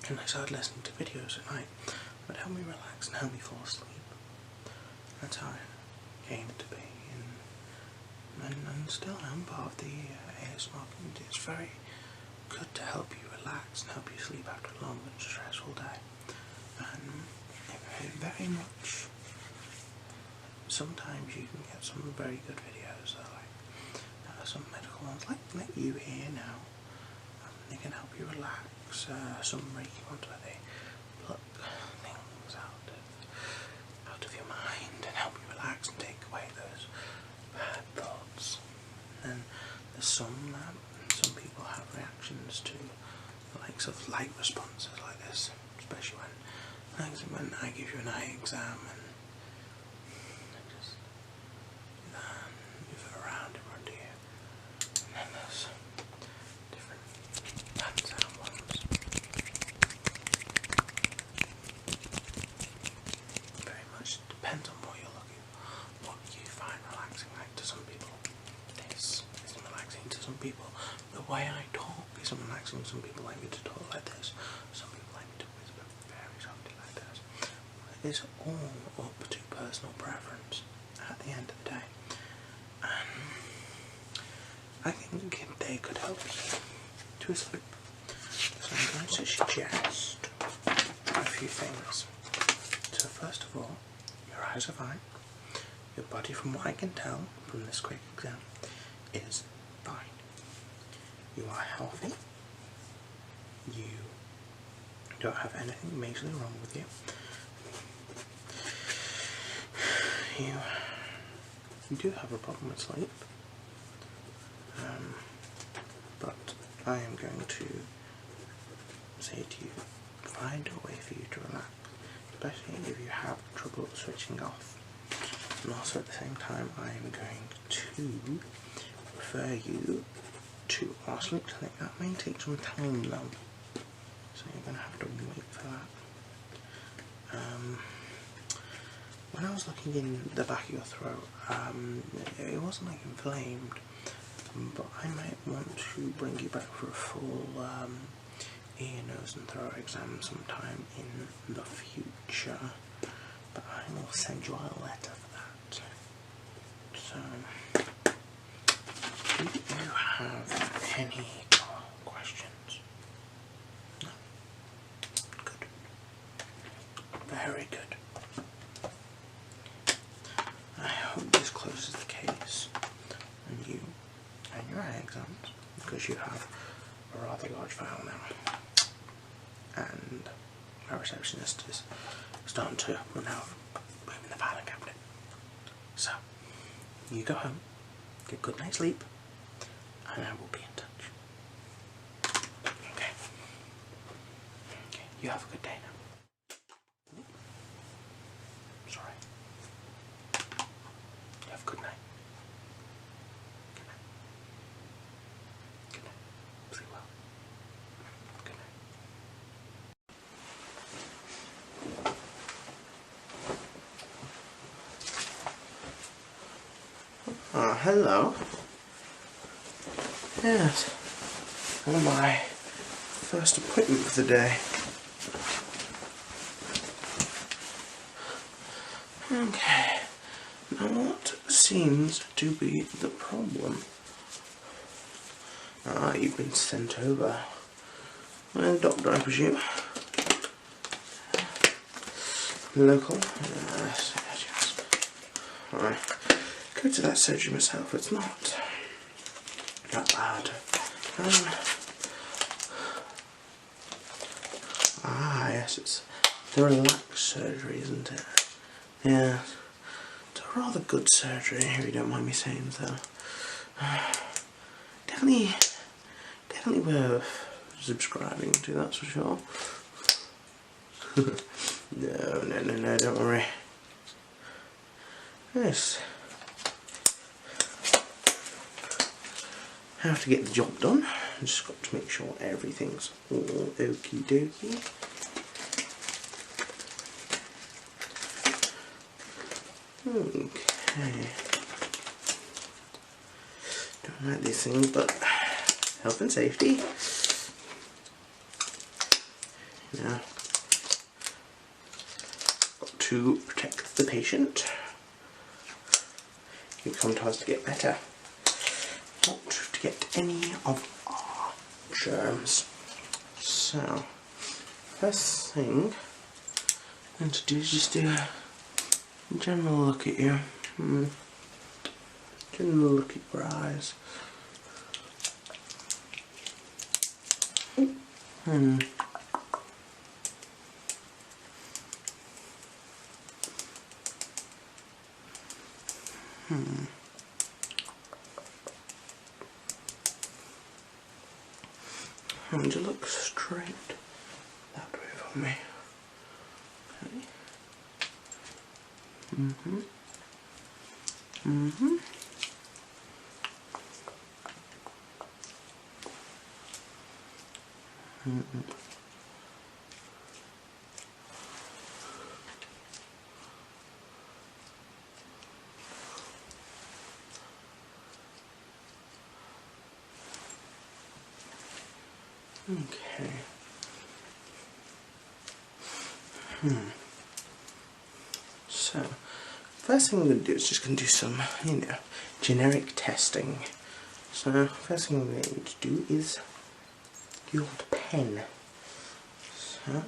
And I started listening to videos at night that would help me relax and help me fall asleep. That's how I came to be, and still am part of the ASMR community. It's very good to help you relax and help you sleep after a long and stressful day. And it very much, sometimes you can get some very good videos that like some medical ones like you here now. They can help you relax. Some Reiki ones where they pluck things out of your mind and help you relax and take away those bad thoughts. And there's some people have reactions to the likes of light responses like this, especially when I give you an eye exam and way I talk is relaxing. Some people like me to talk like this. Some people like me to whisper very softly like this. It's all up to personal preference at the end of the day. And I think they could help you to sleep. So I'm going to suggest a few things. So first of all, your eyes are fine. Your body, from what I can tell from this quick exam, is fine. You are healthy. You don't have anything majorly wrong with you. You do have a problem with sleep. But I am going to say to you, find a way for you to relax, especially if you have trouble switching off. And also at the same time, I am going to refer you to our sleep clinic. That may take some time though, so you're going to have to wait for that. When I was looking in the back of your throat, it wasn't like inflamed, but I might want to bring you back for a full ear, nose and throat exam sometime in the future, but I will send you a letter for that. So, do you have any questions? No? Good. Very good. I hope this closes the case and you and your eye exams, because you have a rather large file now, and our receptionist is starting to run out of room in the filing cabinet. So, you go home, get a good night's sleep, and I will be in touch. Okay. Okay, you have a good day now. Sorry. You have a good night. Good night. Good night. Sleep well. Good night. Hello. Yes. On my first appointment for the day. Okay. Now what seems to be the problem? You've been sent over by a doctor, I presume. Local? Yes, yes, yes. Alright. Go to that surgery myself. It's not bad. Yes, it's the relaxed surgery, isn't it? Yeah. It's a rather good surgery, if you don't mind me saying so. Definitely worth subscribing to, that's for sure. No, don't worry. Yes. I have to get the job done. I just got to make sure everything's all okie dokie. Okay. Don't like these things, but health and safety. Yeah. Got to protect the patient. You come to us to get better, not to get any of our germs. So, first thing I'm going to do is just do a general look at you. General look at your eyes. And you look straight that way for me. Okay. Okay. So, first thing I'm going to do is just going to do some, generic testing. So, first thing I'm going to need to do is your pen. So,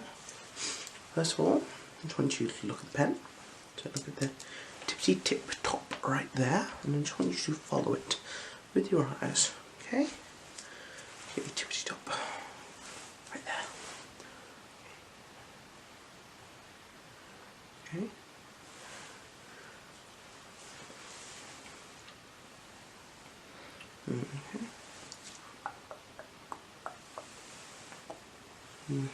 first of all, I just want you to look at the pen. So look at the tipsy tip top right there, and I just want you to follow it with your eyes. Okay? Get your tipsy top right there. Okay. Okay. Okay.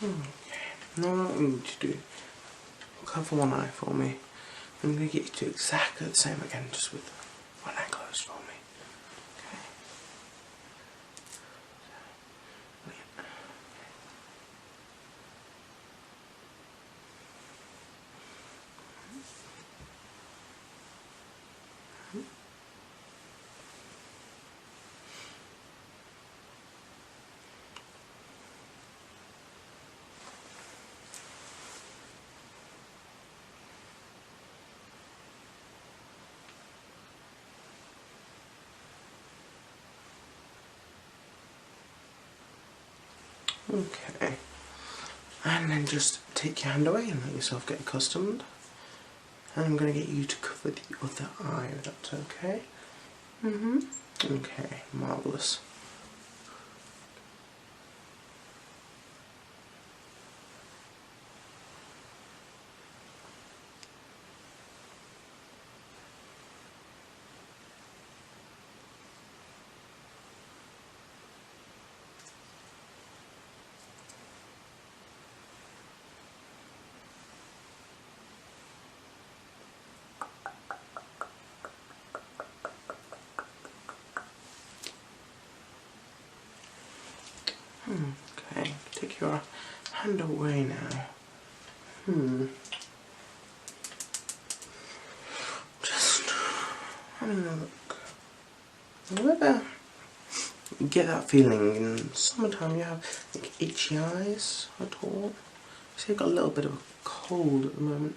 Okay. Now what we need to do, cover one eye for me. I'm going to get you to do exactly the same again, just with one eye closed for me. Okay. Okay, and then just take your hand away and let yourself get accustomed. And I'm going to get you to cover the other eye, if that's okay. Okay, marvellous. Okay, take your hand away now. Just having a look. Whenever you get that feeling in summertime, you have like itchy eyes at all? So you've got a little bit of a cold at the moment.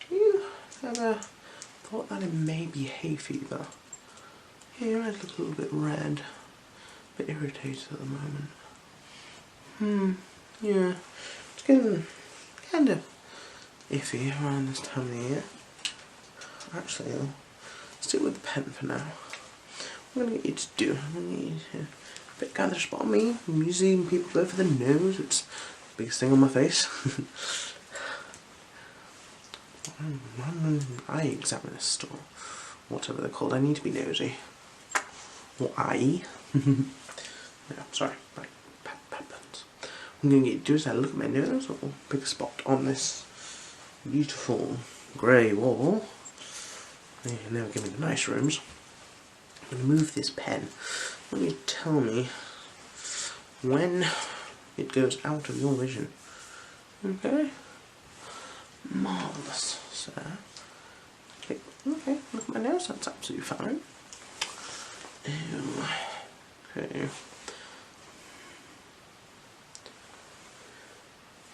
You ever thought that it may be hay fever? Yeah, your eyes look a little bit red, a bit irritated at the moment. Yeah, it's getting kind of iffy around this time of the year. Actually, I'll stick with the pen for now. What I'm going to get you to do, I'm going to get you to bit gather spot on me. I'm using people go for the nose, it's the biggest thing on my face. Eye examinist or whatever they're called. I need to be nosy. Or eye. Yeah, sorry, right. What I'm going to get you to do is have a look at my nose, or pick a spot on this beautiful grey wall. You never give me the nice rooms. I'm going to move this pen. I want you to tell me when it goes out of your vision. Okay? Marvellous, sir. Okay, look at my nose, that's absolutely fine. Okay.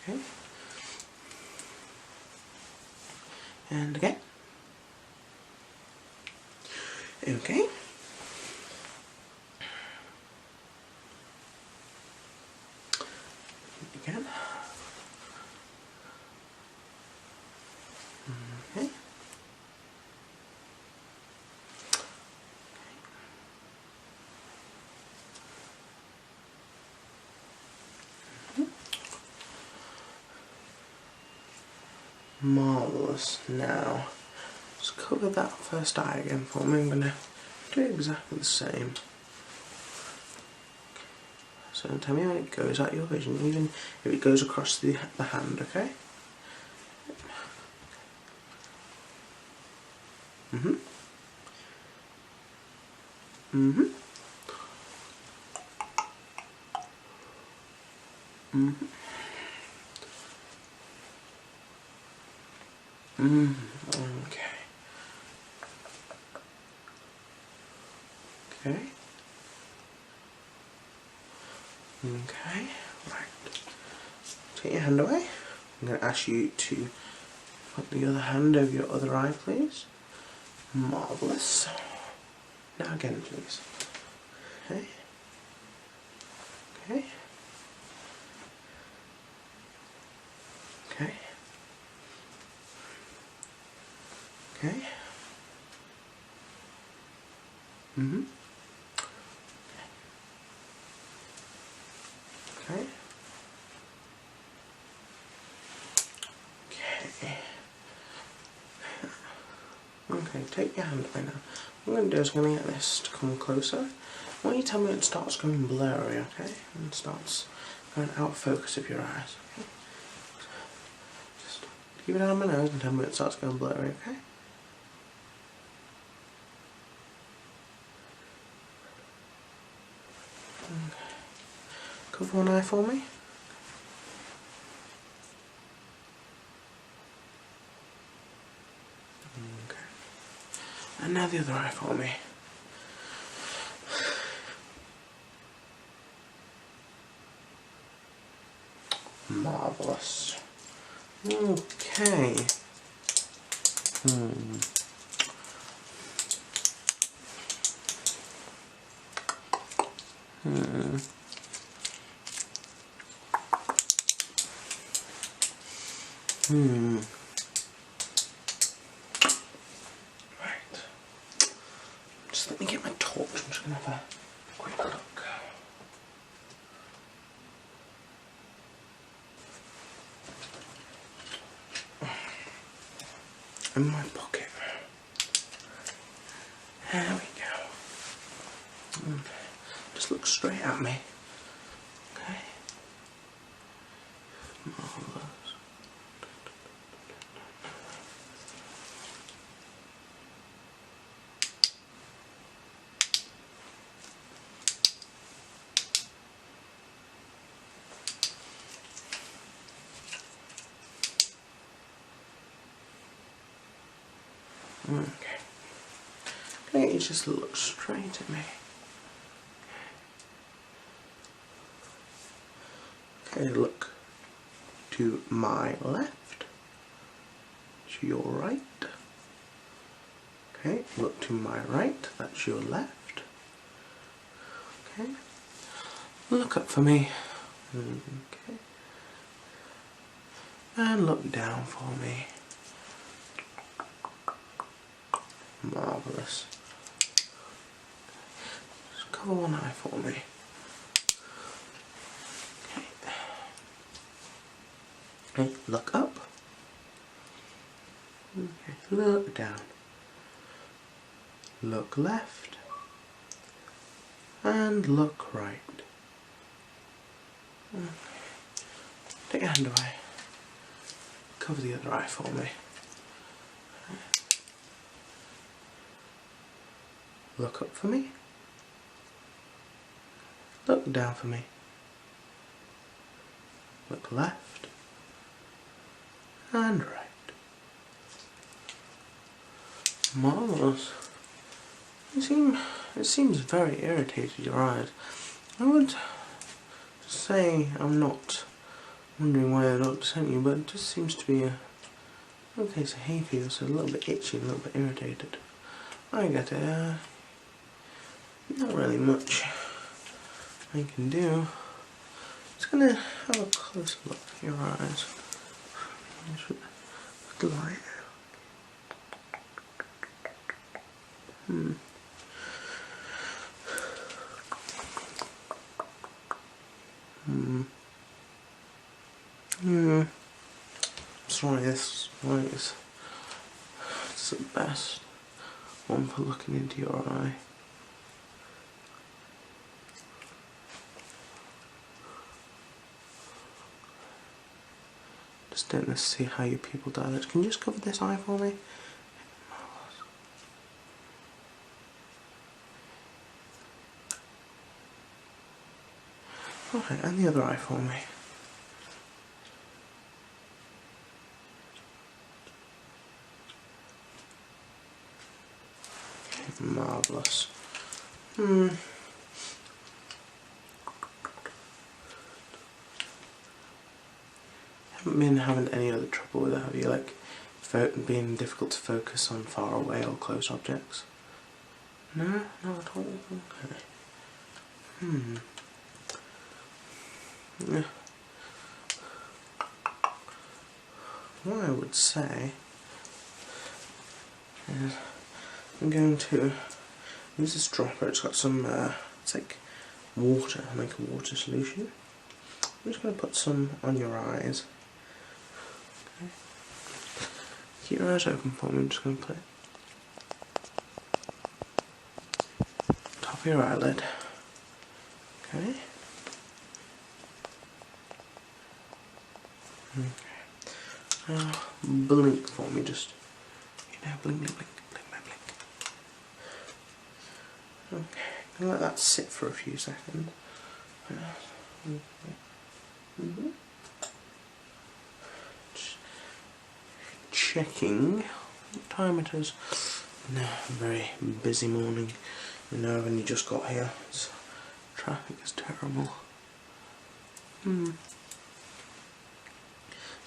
Okay. And again. Okay. Again. Okay. Marvellous. Now, just cover that first eye again for me. I'm going to do exactly the same. So tell me when it goes out your vision, even if it goes across the hand, okay? Mm-hmm. Mm-hmm. Mm-hmm. Okay. Okay. Okay. Right. Take your hand away. I'm going to ask you to put the other hand over your other eye, please. Marvellous. Now again, please. Okay. Okay. Okay. Okay. Mm-hmm. Okay. Okay. Okay, take your hand away now. What I'm going to do is I'm going to get this to come closer. When you tell me it starts going blurry, okay? And starts going out of focus of your eyes, okay? Just keep it out of my nose and tell me when it starts going blurry, okay? Okay. Cover one eye for me. Okay. And now the other eye for me. Marvellous. Okay. Hmm. Hmm. Hmm. Right. Just let me get my torch. I'm just going to have a quick look. In my pocket. There we go. Okay. Just look straight at me. Okay. Marvellous. Okay. Can I get you just look straight at me? Okay, look to my left, to your right. Okay, look to my right, that's your left. Okay, look up for me. Okay, and look down for me. Marvellous. Just cover one eye for me. Okay, look up. Okay, look down. Look left. And look right. Okay. Take your hand away. Cover the other eye for me. Look up for me. Look down for me. Look left. And right. Marvellous. It seems very irritated, your eyes. I would say I'm not wondering why I don't sent you, but it just seems to be a case of hay fever, so a little bit itchy, a little bit irritated. I get it. Not really much I can do. Just gonna have a closer look at your eyes. The light. Sorry, this light is the best one for looking into your eye. Just don't know to see how your pupil dilates. Can you just cover this eye for me? Okay, and the other eye for me. Marvellous. Haven't been having any other trouble with it, have you? Like, being difficult to focus on far away or close objects? No? Not at all? Okay. Yeah. What I would say is I'm going to use this dropper. It's got some, it's like water, like a water solution. I'm just going to put some on your eyes. Okay. Keep your eyes open for me. I'm just going to put it top of your eyelid. Okay. Now blink for me, just blink, blink, blink, blink, blink, blink. Okay, I'm gonna let that sit for a few seconds. Checking what time it is. No, very busy morning. You know, I've only just got here. Traffic is terrible.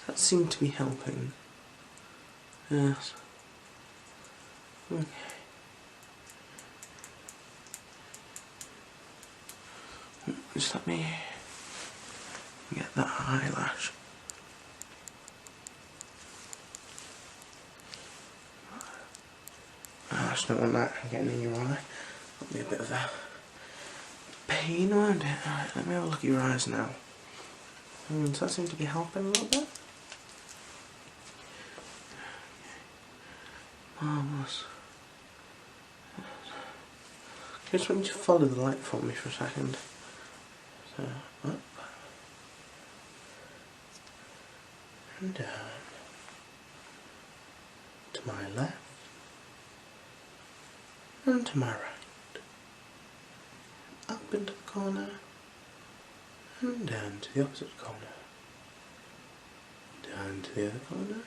That seemed to be helping. Yes. Okay. Just let me get that eyelash. I just don't want that getting in your eye. That'll be a bit of a pain, won't it? Alright, let me have a look at your eyes now. Does that seem to be helping a little bit? Marvellous. Okay, just want you to follow the light for me for a second. So, up. And down. To my left. And to my right. Up into the corner. And down to the opposite corner. Down to the other corner.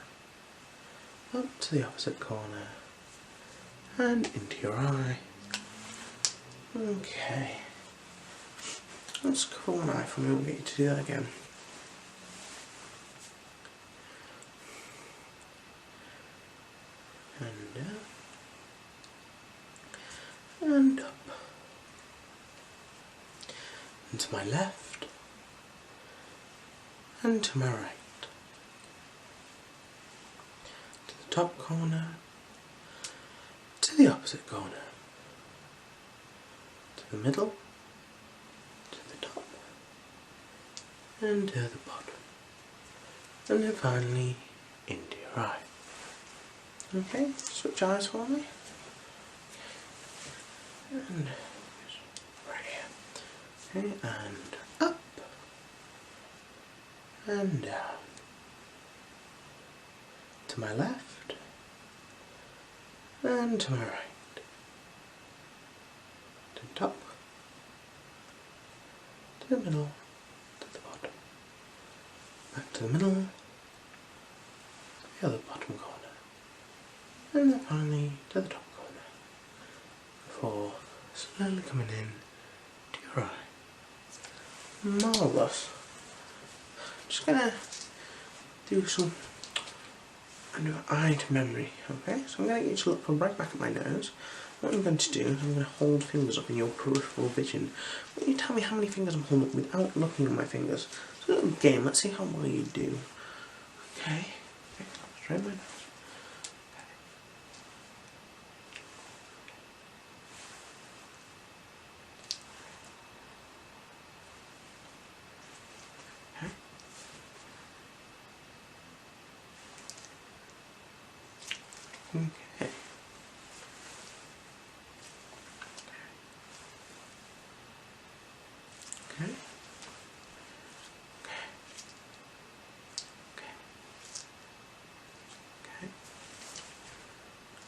Up to the opposite corner. And into your eye. Okay. Let's cover one eye for me. We'll get you to do that again. And down. And up. And to my left. And to my right. To the top corner. To the opposite corner. To the middle. To the top. And to the bottom. And then finally into your eye. Okay, switch eyes for me. And right here. Okay, and up. And down. To my left. And to my right. To the top. To the middle. To the bottom. Back to the middle. To the other bottom corner. And then finally to the top corner. Before slowly coming in to your eye. Marvellous. Just gonna do some eye to memory, okay? So I'm gonna get you to look right back at my nose. What I'm going to do is I'm going to hold fingers up in your peripheral vision. Will you tell me how many fingers I'm holding up without looking at my fingers? It's a little game, let's see how well you do. Okay, straight my nose. Okay. Okay. Okay. Okay.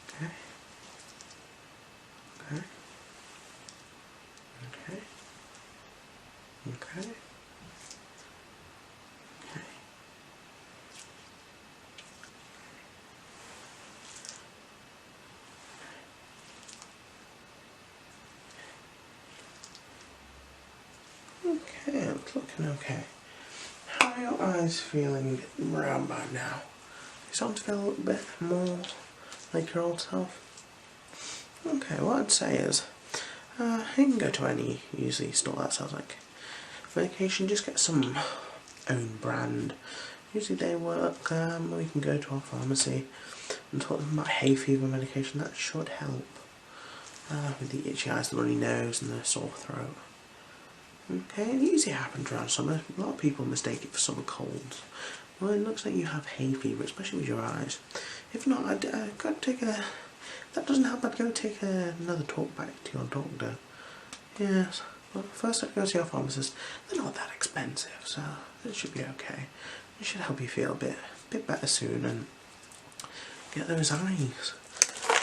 Okay. Okay. Okay. Okay. Okay. it's looking okay. How are your eyes feeling round by now? You starting to feel a little bit more like your old self? Okay, what I'd say is, you can go to any usually store that sells like medication, just get some own brand. Usually they work, or you can go to our pharmacy and talk to them about hay fever medication. That should help with the itchy eyes, the runny nose and the sore throat. Okay, it usually happens around summer. A lot of people mistake it for summer colds. Well, it looks like you have hay fever, especially with your eyes. If not, I'd go take a... If that doesn't help, I'd go take another talk back to your doctor. Yes, but first I'd go see your pharmacist. They're not that expensive, so it should be okay. It should help you feel a bit better soon and get those eyes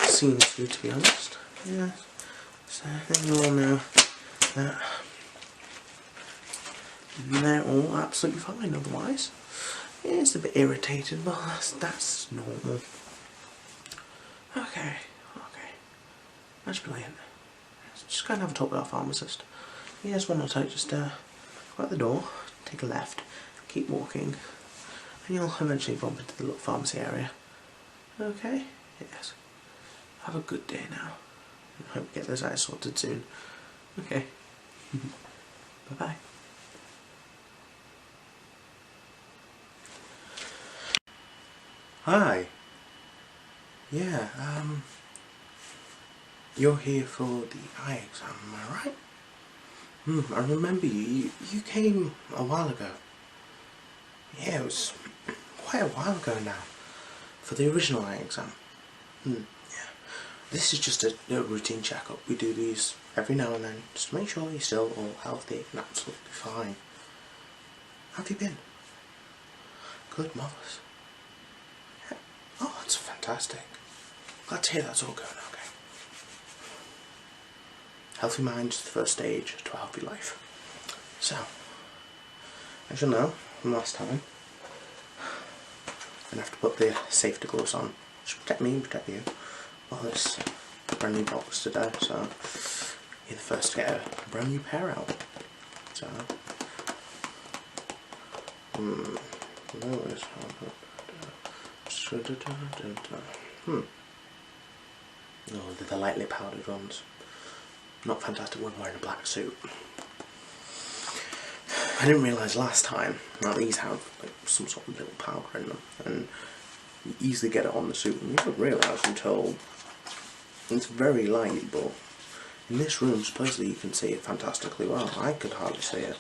seen to, be honest. Yeah. So I think you all know that they're all absolutely fine otherwise. It's a bit irritated, but that's normal. Okay. That's brilliant. Just go and have a talk with our pharmacist. Yes, one or two, just go out the door, take a left, keep walking, and you'll eventually bump into the little pharmacy area. Okay? Yes. Have a good day now. I hope you get those eyes sorted soon. Okay. Bye bye. Hi. Yeah, you're here for the eye exam, am I right? I remember you came a while ago. Yeah, it was quite a while ago now, for the original eye exam. Yeah. This is just a routine checkup. We do these every now and then, just to make sure you're still all healthy and absolutely fine. How have you been? Good, marvellous. Yeah. Oh, that's fantastic. Glad to hear that's all going okay. Healthy mind is the first stage to a healthy life. So, as you'll know from last time, I'm going to have to put the safety gloves on, just protect me and protect you. Well, this brand new box today, so you're the first to get a brand new pair out. So, oh, they're the lightly powdered ones. Not fantastic when wearing a black suit. I didn't realise last time that these have like some sort of little powder in them, and you easily get it on the suit, and you don't realise until it's very light. But in this room, supposedly you can see it fantastically well. I could hardly see it,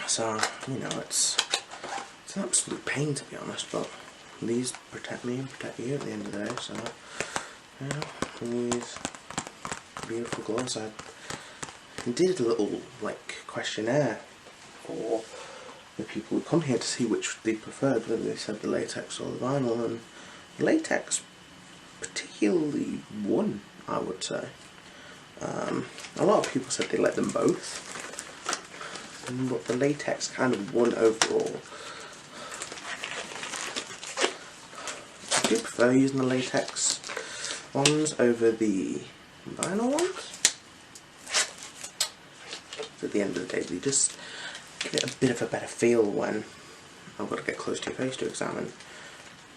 so you know it's an absolute pain to be honest. But these protect me and protect you at the end of the day. So yeah, these beautiful gloves. I did a little like questionnaire for the people who come here to see which they preferred, whether they said the latex or the vinyl, and the latex particularly won, I would say. A lot of people said they liked them both, but the latex kind of won overall. I do prefer using the latex ones over the vinyl ones. At the end of the day, they just give it a bit of a better feel when I've got to get close to your face to examine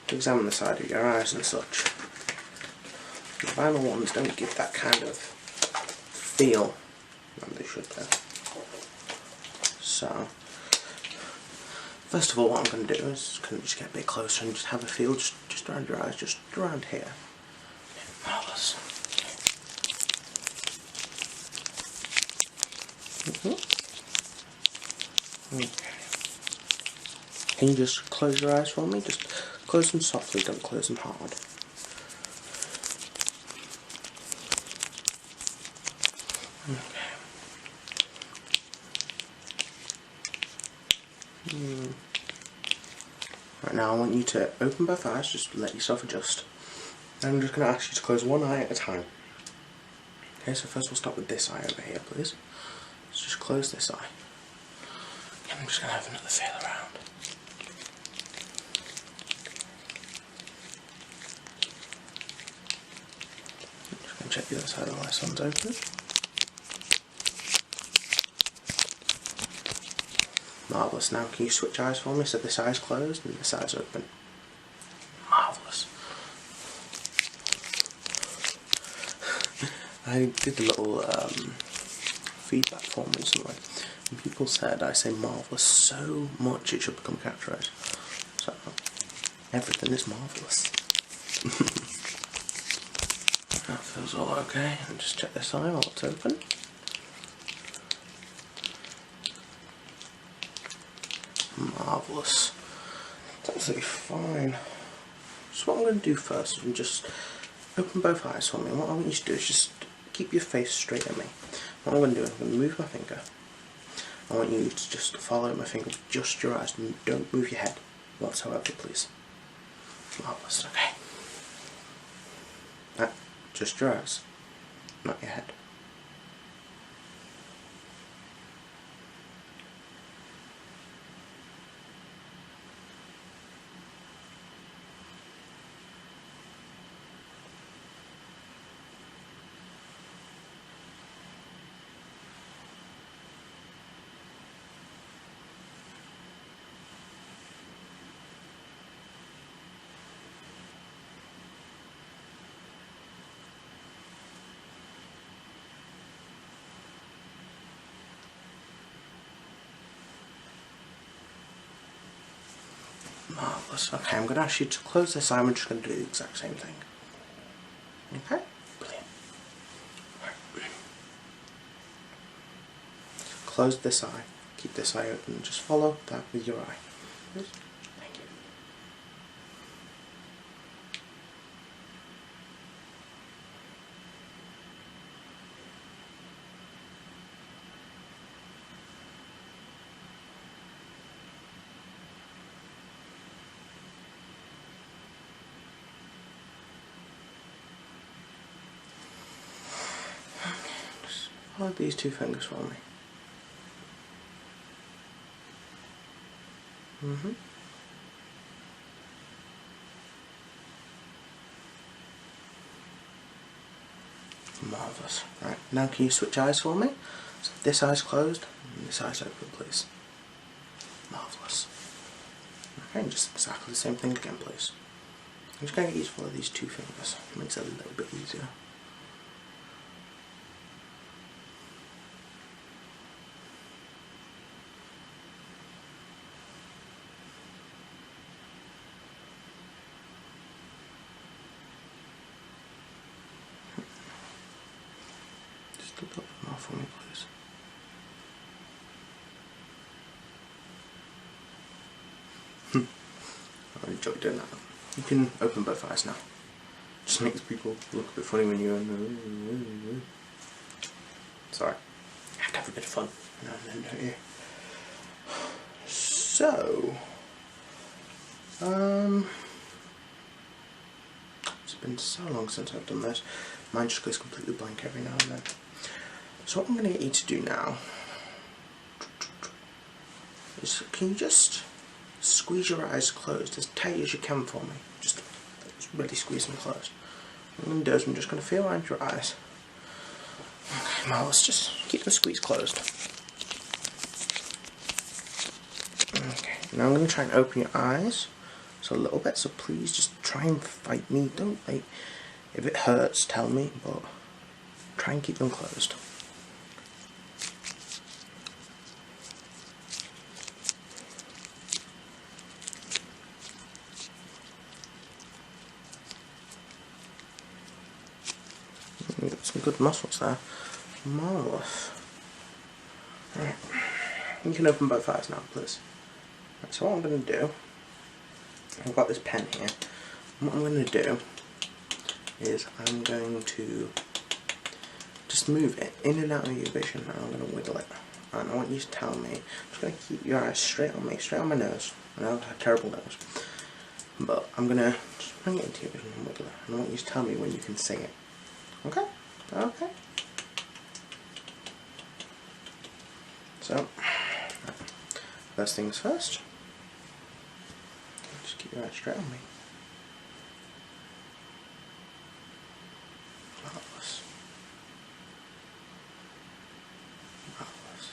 the side of your eyes and such. The vinyl ones don't give that kind of feel, and they should do. So, first of all, what I'm going to do is just get a bit closer and just have a feel just around your eyes, just around here. Marvellous. Okay. Can you just close your eyes for me? Just close them softly, don't close them hard. Okay. Right now I want you to open both eyes, just let yourself adjust. And I'm just going to ask you to close one eye at a time. Okay, so first we'll start with this eye over here, please. Let's just close this eye. Okay, I'm just going to have another feel around. I'm just going to check the other side of the last one's open. Marvellous. Now can you switch eyes for me? So this eye's closed and this eye's open. Marvellous. I did a little feedback form recently, and people said I say marvellous so much it should become characterised. So, everything is marvellous. That feels all okay. And just check this eye while it's open. Marvellous. It's absolutely fine. So what I'm going to do first is just open both eyes for me. And what I want you to do is just keep your face straight at me. What I'm going to do is I'm going to move my finger. I want you to just follow my finger with just your eyes and don't move your head whatsoever, please. Marvellous, okay. Just your eyes, not your head. Marvellous. Okay, I'm going to ask you to close this eye. I'm just going to do the exact same thing. Okay? Brilliant. Right. Close this eye. Keep this eye open. Just follow that with your eye. Please. Thank you. Follow these two fingers for me. Marvellous. Right, now can you switch eyes for me? So this eye's closed and this eye's open, please. Marvellous. Okay, and just exactly the same thing again, please. I'm just going to get you to follow these two fingers. It makes it a little bit easier. Just a little bit more for me, please. I enjoy doing that. You can open both eyes now. Just makes people look a bit funny when you're sorry. You have to have a bit of fun now and then, don't you? So it's been so long since I've done this. Mine just goes completely blank every now and then. So what I'm going to get you to do now is, can you just squeeze your eyes closed as tight as you can for me? Just really squeeze them closed. What I'm going to do is I'm just going to feel around your eyes. Okay, now let's just keep them squeezed closed. Okay, now I'm going to try and open your eyes so a little bit, so please just try and fight me. Don't, like, if it hurts, tell me, but try and keep them closed. You've got some good muscles there. Marvellous. Right. You can open both eyes now, please. Right, so what I'm going to do, I've got this pen here. What I'm going to do is I'm going to just move it in and out of your vision, and I'm going to wiggle it. And I want you to tell me, I'm just going to keep your eyes straight on me, straight on my nose. I know I have a terrible nose. But I'm going to just bring it into your vision and wiggle it. And I want you to tell me when you can see it. Okay? Okay. So, first things first. Just keep your eyes straight on me. Marvellous. Marvellous.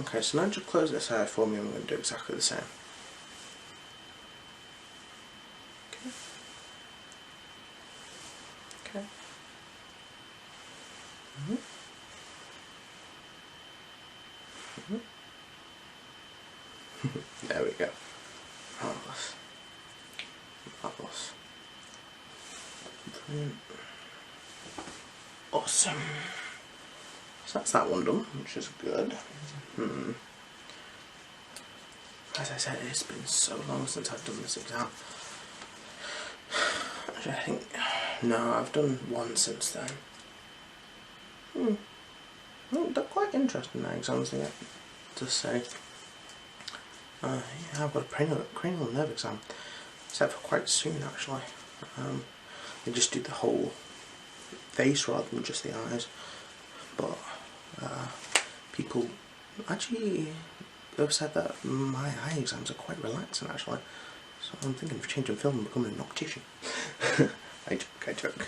Okay, so now just close this eye for me and I'm going to do exactly the same. Okay. Okay. There we go. Marvellous. Marvellous. Brilliant. Awesome. So that's that one done, which is good. As I said, it's been so long since I've done this exam. Actually, I think... No, I've done one since then. Well, they're quite interesting, my exams, they get to say. Yeah, I've got a cranial nerve exam, set for quite soon actually. They just do the whole face rather than just the eyes, but people actually have said that my eye exams are quite relaxing actually, so I'm thinking of changing film and becoming an optician. I joke.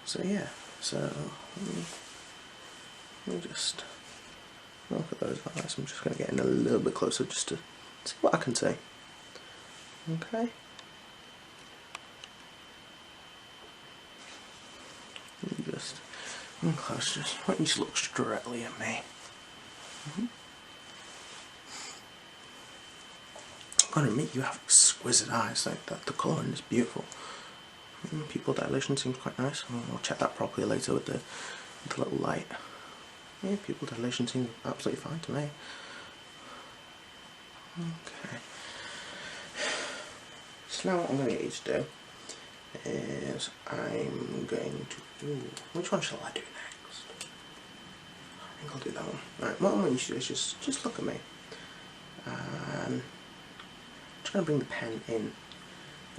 So yeah, so let me just look at those eyes. I'm just going to get in a little bit closer just to see what I can see. Okay. Just close. Just why don't you just look directly at me? I've got to admit, you have exquisite eyes. Like that, the colouring is beautiful. Pupil dilation seems quite nice. I'll check that properly later with the little light. Yeah, pupil dilation seems absolutely fine to me. Okay. So now what I'm going to get you to do is I'm going to do... Which one shall I do next? I think I'll do that one. Right, what I want you to do is just look at me. And I'm just going to bring the pen in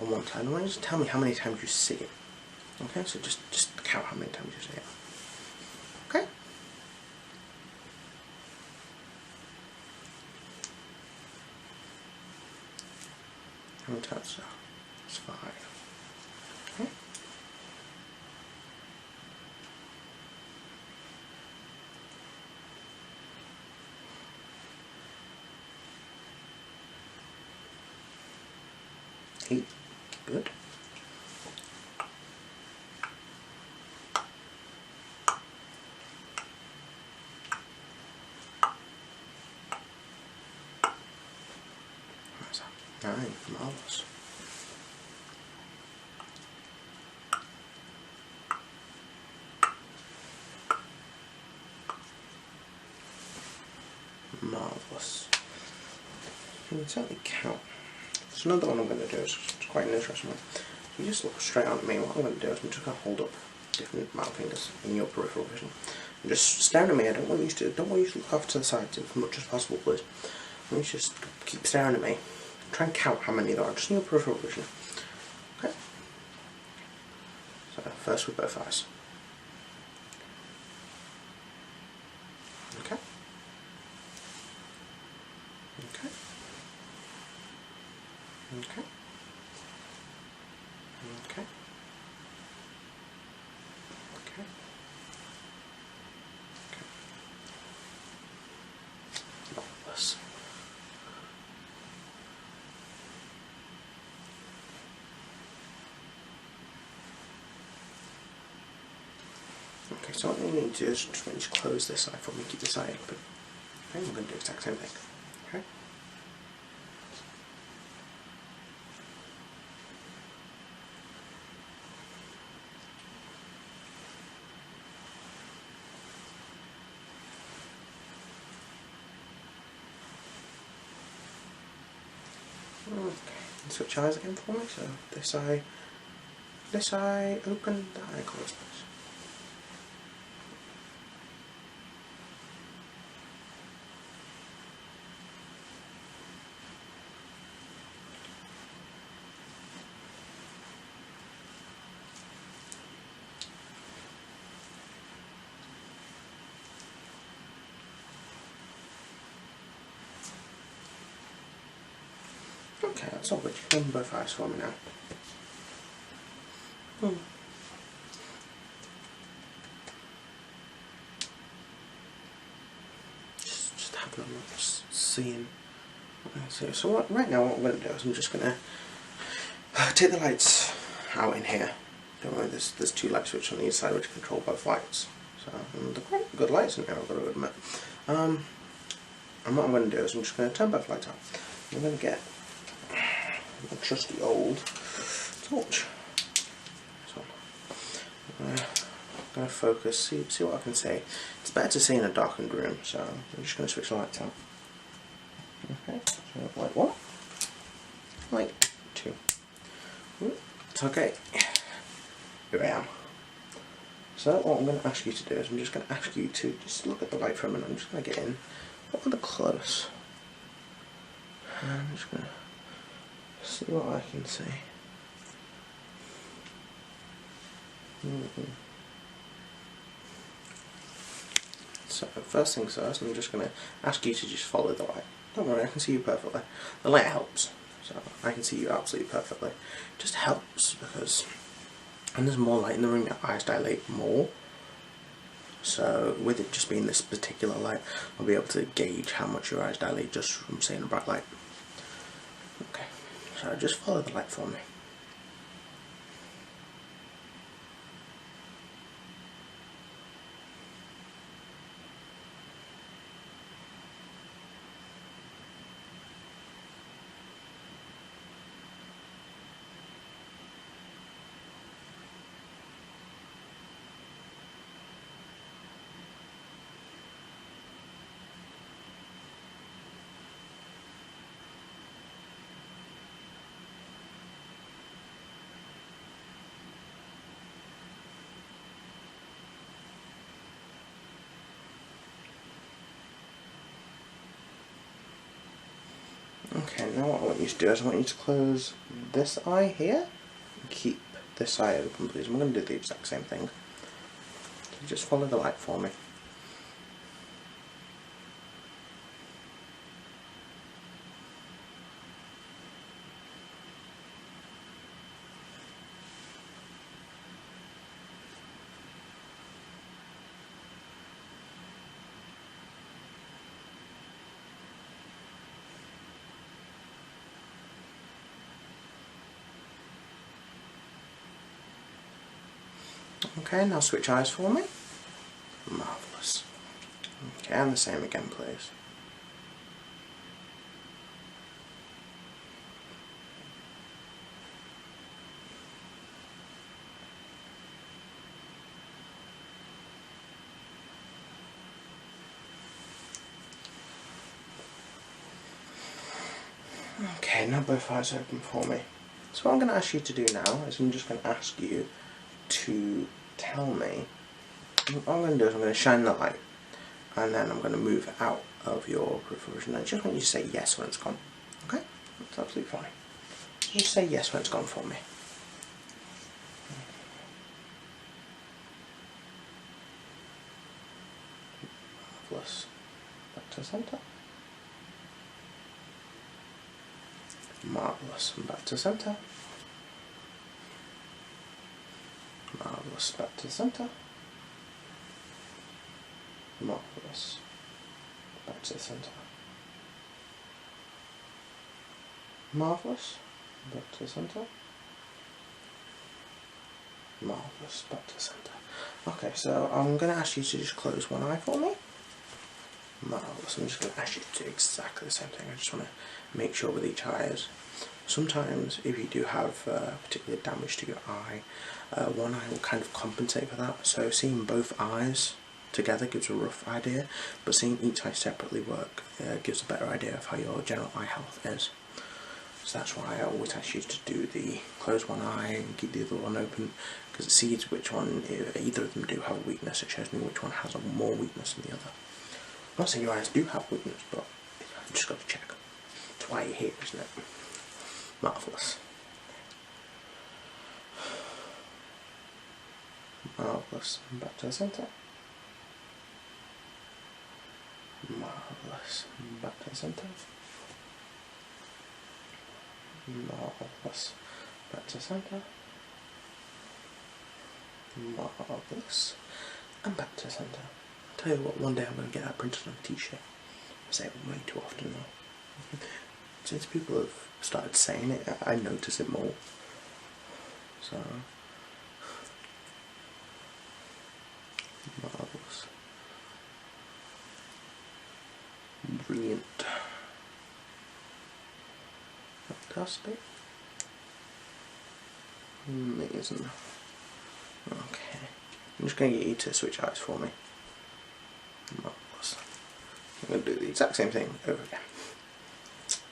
on one side. I want you to tell me how many times you see it. Okay, so just count how many times you see it. Okay? How many times so? It's 5. Okay. Eight. Good. What's that? 9. Marvellous. Marvellous. You can certainly count. So another one I'm going to do is quite an interesting one. You just look straight on at me. What I'm going to do is I'm just going to hold up different amount of fingers in your peripheral vision. And just staring at me. I don't want you to look off to the sides as much as possible, please. I want you to just keep staring at me. Try and count how many there are, just in your peripheral vision. Okay? So first with both eyes. Okay? Okay? Okay? Okay? Okay? Okay. Marvellous. Okay, so what we need to do is just close this eye for me, keep this eye open. Okay, we're going to do the exact same thing. Okay? Okay, switch eyes again for me. So this eye open, that eye closed, please. Okay, that's all good. You can open both eyes for me now. I'm not seeing. So right now what I'm going to do is I'm just going to take the lights out in here. Don't worry, there's two light switches on each side which control both lights. So they're quite good lights in here, I've got to admit. And what I'm going to do is I'm just going to turn both lights off. I'm going to get a trusty old torch. So I'm going to focus, see what I can see. It's better to see in a darkened room, so I'm just going to switch the lights out. Okay, so light 1, light 2. It's okay. Here I am. So what I'm going to ask you to do is I'm just going to ask you to just look at the light for a minute. I'm just going to get in rather close. And I'm just going to see what I can see. So first things first, I'm just going to ask you to just follow the light. Don't worry, I can see you perfectly. The light helps, so I can see you absolutely perfectly. It just helps because when there's more light in the room, your eyes dilate more. So with it just being this particular light, I'll be able to gauge how much your eyes dilate just from seeing a bright light. Okay, so just follow the light for me. Okay, now what I want you to do is I want you to close this eye here and keep this eye open, please. I'm going to do the exact same thing. So just follow the light for me. Okay, now switch eyes for me. Marvellous. Okay, and the same again, please. Okay, now both eyes open for me. So what I'm going to ask you to do now is I'm just going to ask you to tell me, what I'm going to do is I'm going to shine the light and then I'm going to move it out of your peripheral vision. I just want you to say yes when it's gone. Okay? That's absolutely fine. Just say yes when it's gone for me. Marvellous. Back to centre. Marvellous. And back to centre. Marvellous. Back to centre. Marvellous. Back to the centre. Marvellous. Back to the centre. Marvellous. Back to the centre. Okay, so I'm going to ask you to just close one eye for me. Marvellous. I'm just going to ask you to do exactly the same thing. I just want to make sure with each eye is sometimes if you do have particular damage to your eye, one eye will kind of compensate for that. So seeing both eyes together gives a rough idea, but seeing each eye separately work gives a better idea of how your general eye health is. So that's why I always ask you to do the close one eye and keep the other one open, because it sees which one, if either of them do have a weakness, it shows me which one has a more weakness than the other. I'm not saying your eyes do have weakness, but I've just got to check. That's why you're here, isn't it? Marvellous. Marvellous. And back to the centre. Marvellous. And back to the centre. Marvellous. Back to the centre. Marvellous. And back to the centre. I'll tell you what, one day I'm going to get that printed on a t-shirt. say it way too often now. Since people have started saying it, I notice it more. So, marvellous. Brilliant. Fantastic. Amazing. Okay. I'm just going to get you to switch eyes for me. Marvellous. I'm going to do the exact same thing over again.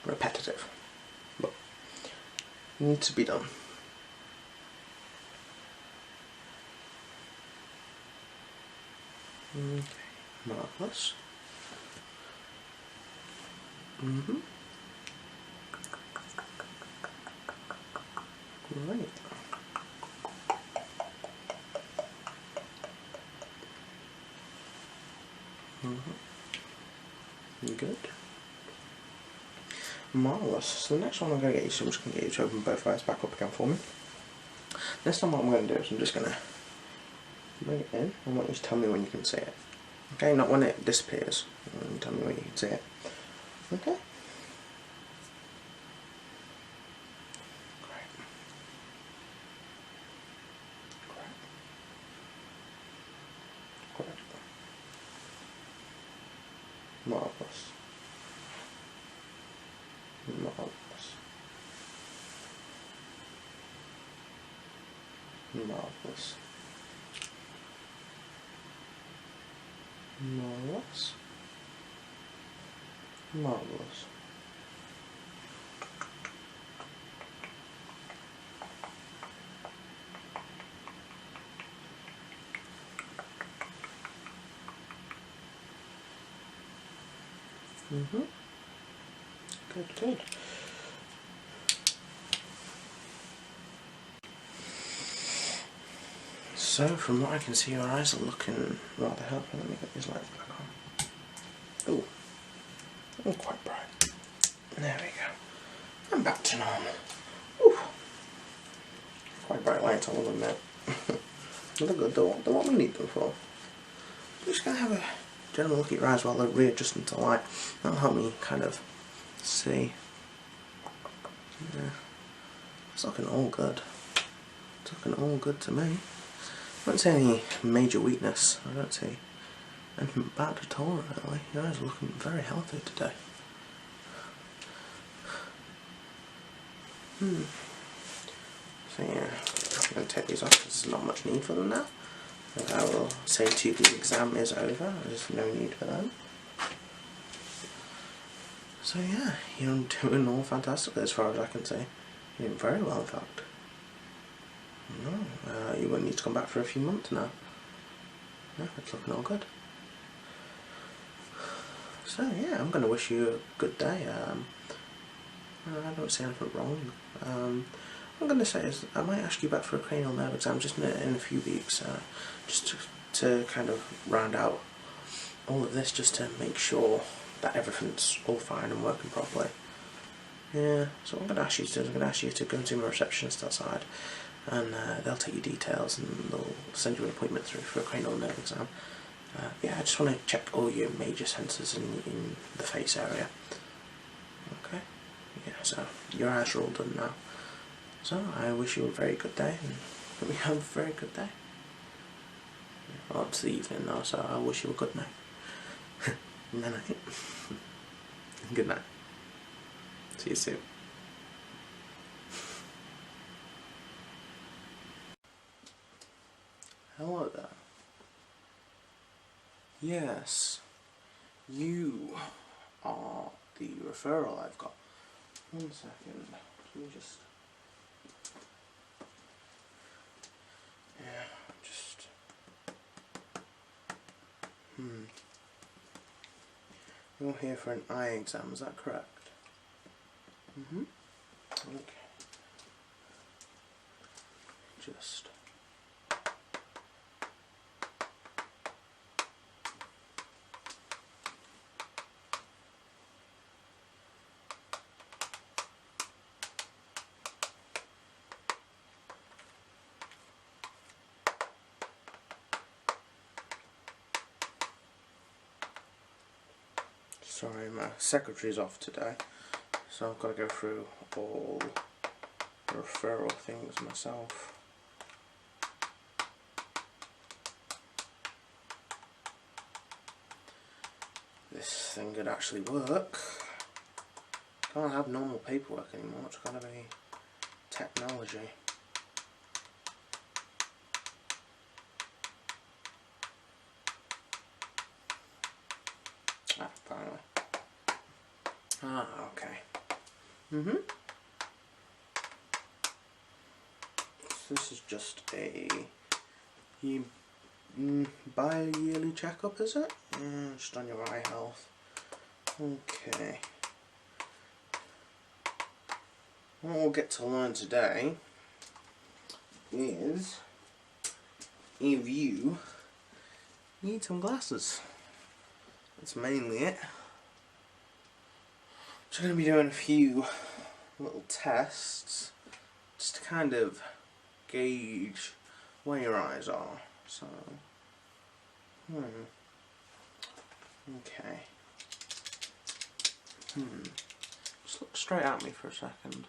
Repetitive. But it needs to be done. Okay. Marvellous. Great. Good. Marvellous. So the next one I'm going to get you, so I'm just going to get you to open both eyes back up again for me. This time what I'm going to do is I'm just going to bring it in. I want you to tell me when you can see it. Okay, not when it disappears. Tell me when you can see it. Okay. Great. Great. Great. Marvellous. Marvellous. Marvellous. Marvellous. Marvellous. Good, good. So, from what I can see, your eyes are looking rather healthy. Let me get these lights back on. Ooh. Oh, quite bright. There we go. I'm back to normal. Ooh. Quite bright lights, I will admit. They're good, they're what we need them for. I'm just going to have a general look at your eyes while they're readjusting to light. That'll help me kind of see. Yeah. It's looking all good. It's looking all good to me. I don't see any major weakness. I don't see anything bad at all, really. Your eyes are looking very healthy today. So yeah, I'm going to take these off because there's not much need for them now. And I will say to you the exam is over, there's no need for them. So yeah, you're doing all fantastic as far as I can see. You're doing very well, in fact. No, you won't need to come back for a few months now. No, it's looking all good. So yeah, I'm going to wish you a good day. I don't see anything wrong. I'm going to say is I might ask you back for a cranial nerve exam just in a few weeks, just to kind of round out all of this, just to make sure that everything's all fine and working properly. Yeah, so what I'm going to ask you to do is I'm going to ask you to go and see my receptionist outside, and they'll take your details and they'll send you an appointment through for a cranial nerve exam. Yeah, I just want to check all your major sensors in the face area. Okay? Yeah, so your eyes are all done now. So I wish you a very good day, and hope you have a very good day. Well, it's the evening now, so I wish you a good night. Night night. Good night. See you soon. Hello there. Yes, you are the referral I've got. 1 second. Let me just... Yeah, just... You're here for an eye exam, is that correct? Okay. Just... Sorry, my secretary's off today, so I've got to go through all the referral things myself. This thing could actually work. Can't have normal paperwork anymore, it's got to be technology. Ah, finally. Ah, okay. So this is just a bi-yearly checkup, is it? Yeah, just on your eye health. Okay. What we'll get to learn today is if you need some glasses. That's mainly it. So I'm going to be doing a few little tests just to kind of gauge where your eyes are. So, okay. Just look straight at me for a second.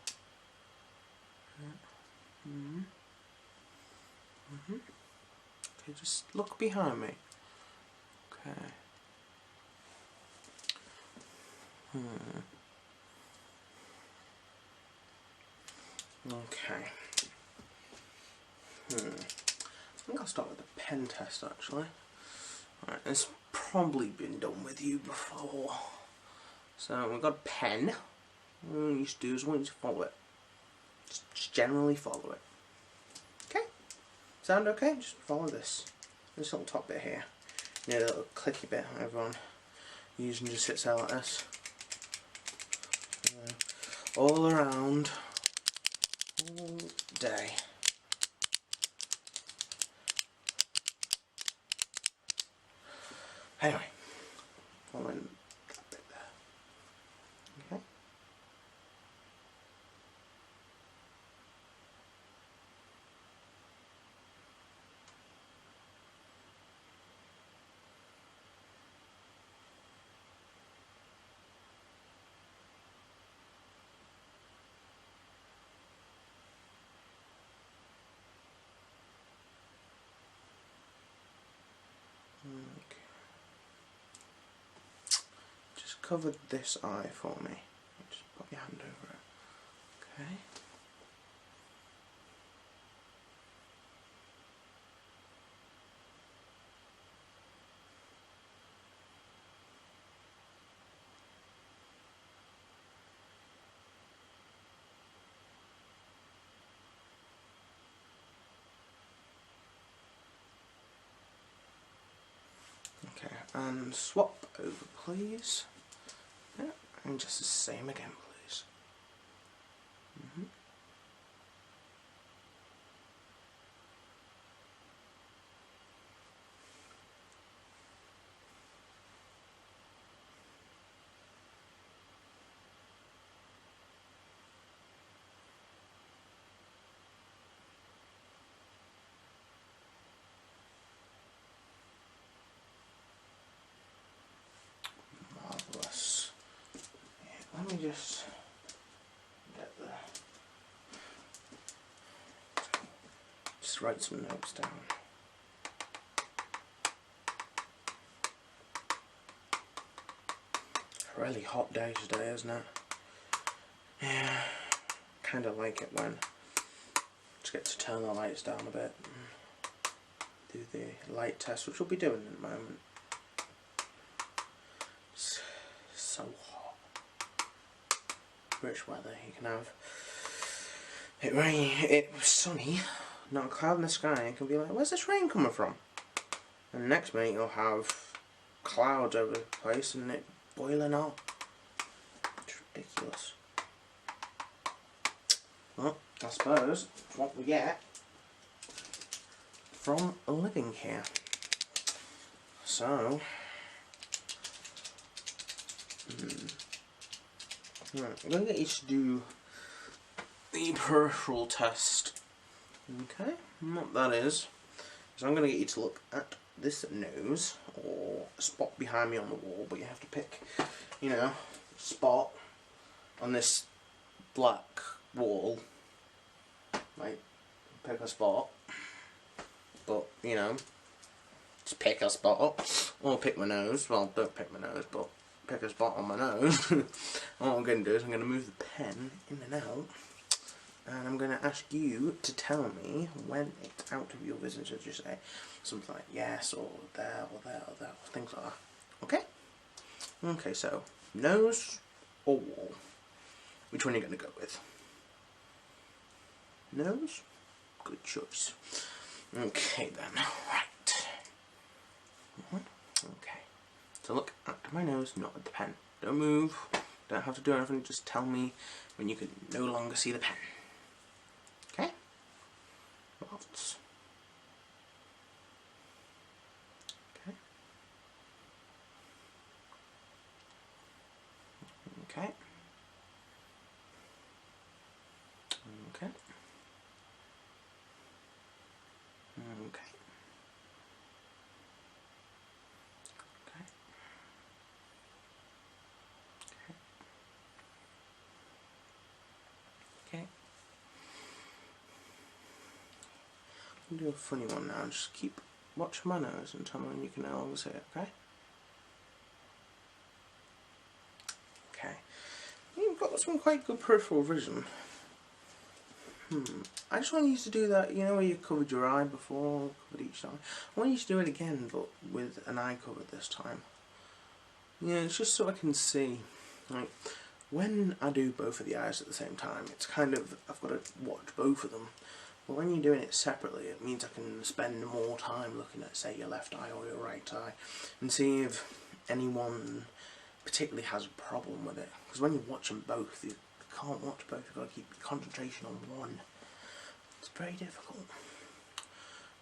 Okay, just look behind me. Okay. Okay. I think I'll start with the pen test actually. Alright, it's probably been done with you before. So we've got a pen. All you need to do is I want you to follow it. Just generally follow it. Okay? Sound okay? Just follow this little top bit here. You need a little clicky bit over on. Usually just sits out like this. All around. All day. Anyway, following that bit there. Okay. Okay. Just cover this eye for me. Just put your hand over it. Okay. Okay, and swap over please. Yeah, and just the same again please. Marvellous. Yeah, let me just get the... Just write some notes down. A really hot day today, isn't it? Yeah, kind of like it when just get to turn the lights down a bit and do the light test, which we'll be doing in a moment. It's so hot. Rich weather, you can have it rain, it was sunny, not a cloud in the sky, and can be like, where's this rain coming from? And the next minute you'll have clouds over the place and it boiling up. It's ridiculous. Well, I suppose it's what we get from living here. So, right, I'm going to get you to do the peripheral test. Okay, and what that is I'm going to get you to look at this nose or a spot behind me on the wall, but you have to pick, you know, a spot on this black wall. Like, pick a spot, but you know, just pick a spot, or pick my nose. Well, don't pick my nose, but pick a spot on my nose. And what I'm going to do is I'm going to move the pen in and out, and I'm going to ask you to tell me when it's out of your vision. So just say something like yes, or there, or there, or there, or things like that. Okay? Okay, so nose or wall? Which one are you going to go with? Nose? Good choice. Okay then, right. Okay. So look at my nose, not at the pen. Don't move, don't have to do anything, just tell me when you can no longer see the pen. Okay? Marvellous. Okay. Okay. Okay. Okay. Okay. I'll do a funny one now. Just keep watching my nose and tell me when you can no longer see it, okay? Okay. You've got some quite good peripheral vision. I just want you to do that, you know, where you covered your eye before, covered each eye. I want you to do it again, but with an eye covered this time. Yeah, it's just so I can see. Like, when I do both of the eyes at the same time, it's kind of, I've got to watch both of them. But when you're doing it separately, it means I can spend more time looking at, say, your left eye or your right eye, and see if anyone particularly has a problem with it. Because when you watch them both, you can't watch both, you've got to keep your concentration on one. It's very difficult.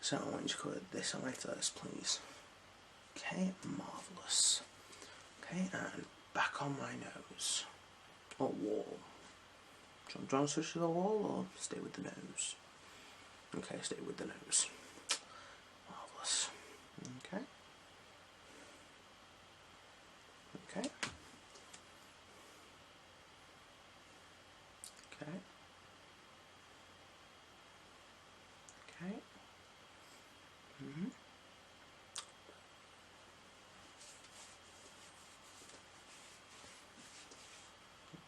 So I want you to cover this eye first, please. Okay, marvellous. Okay, and back on my nose. Or wall. Do you want to switch to the wall or stay with the nose? Okay, stay with the nose. Marvellous. Okay. Okay. Okay. Okay. Mm-hmm.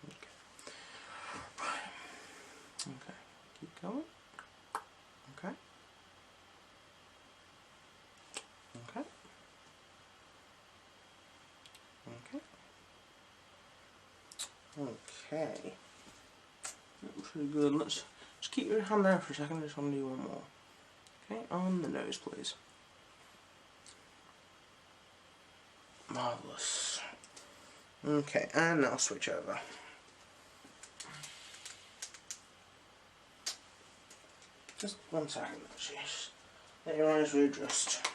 Okay. Right. Okay. Keep going. Okay. Okay. Okay. Okay. That was really good. Let's just keep your hand there for a second. I just want to do one more. Okay, on the nose, please. Marvellous. Okay, and now switch over. Just 1 second, actually. Just let your eyes readjust.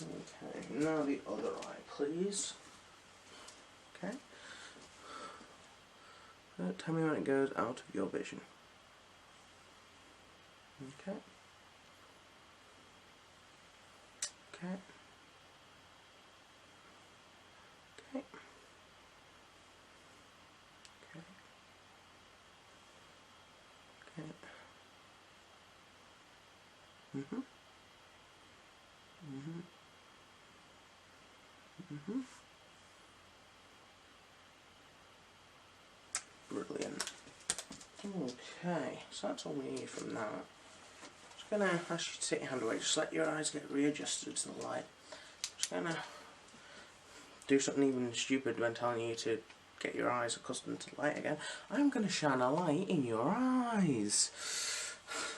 Okay, now the other eye, please. Okay. Tell me when it goes out of your vision. Okay. Okay. Okay. Okay. Okay. Mhm. Mhm. Mhm. Brilliant. Okay, so that's all we need from that. Just gonna ask you to take your hand away, just let your eyes get readjusted to the light. Just gonna do something even stupid when telling you to get your eyes accustomed to the light again. I'm gonna shine a light in your eyes.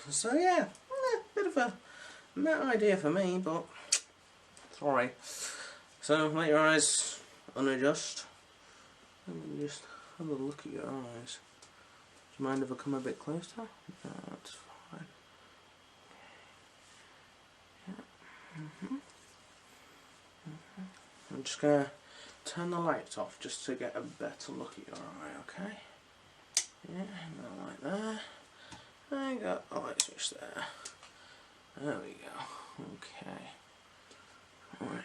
So yeah, bit of a meta idea for me, but sorry. So let your eyes unadjust. And just have a look at your eyes. Do you mind if I come a bit closer? No, that's fine. Yeah. I'm just gonna turn the lights off just to get a better look at your eye, okay? Yeah, no light there. There you go, a light switch there. There we go, okay. Alright.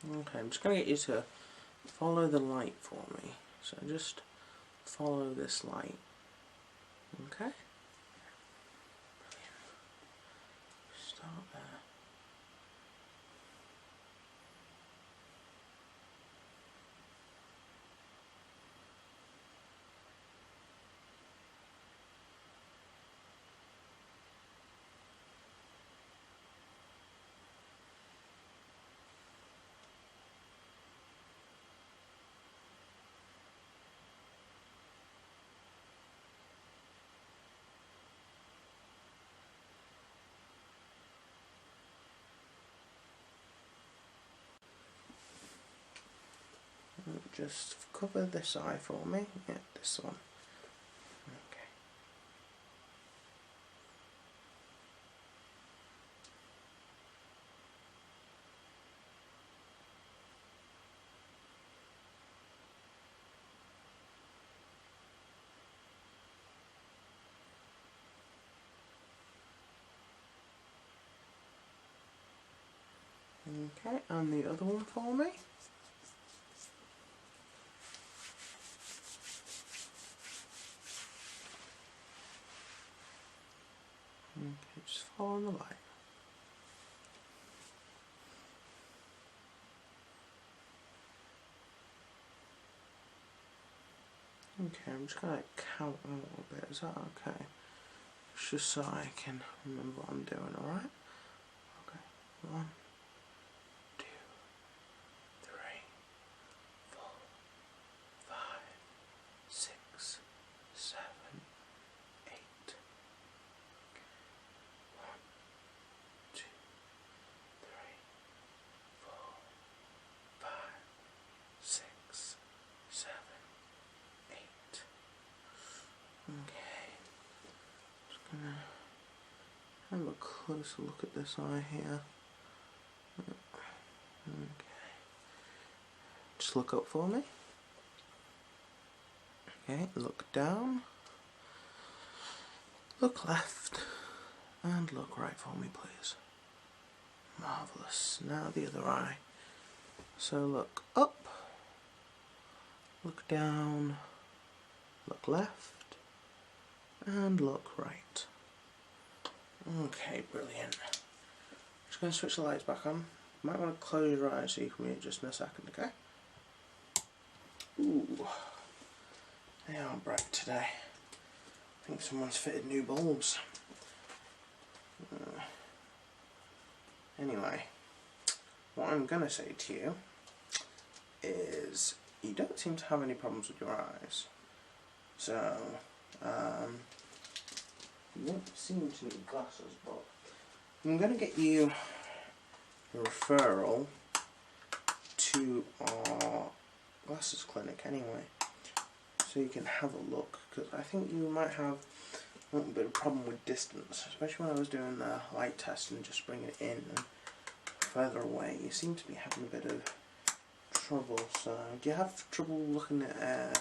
Okay, I'm just going to get you to follow the light for me. So just follow this light. Okay? Brilliant. Start there. Just cover this eye for me. Yeah, this one. Okay, and the other one for me. Okay, just follow the light. Okay, I'm just going to count a little bit, is that okay? Just so I can remember what I'm doing, alright? Okay, 1, 2, 3, 4, 5, 6, 7, 8. 1, 2, 3, 4, 5, 6, 7, 8. Okay. Just gonna have a closer look at this eye here. Okay. Just look up for me. Okay, look down. Look left. And look right for me, please. Marvellous. Now the other eye. So look up. Look down. Look left. And look right. Okay, brilliant. Just going to switch the lights back on. Might want to close your eyes so you can read just in a second, okay? Ooh, they are bright today. I think someone's fitted new bulbs. Anyway, what I'm going to say to you is you don't seem to have any problems with your eyes. So, you don't seem to need glasses, but I'm going to get you a referral to our glasses clinic anyway, so you can have a look, because I think you might have a little bit of problem with distance, especially when I was doing the light test and just bringing it in and further away. You seem to be having a bit of trouble. So do you have trouble looking at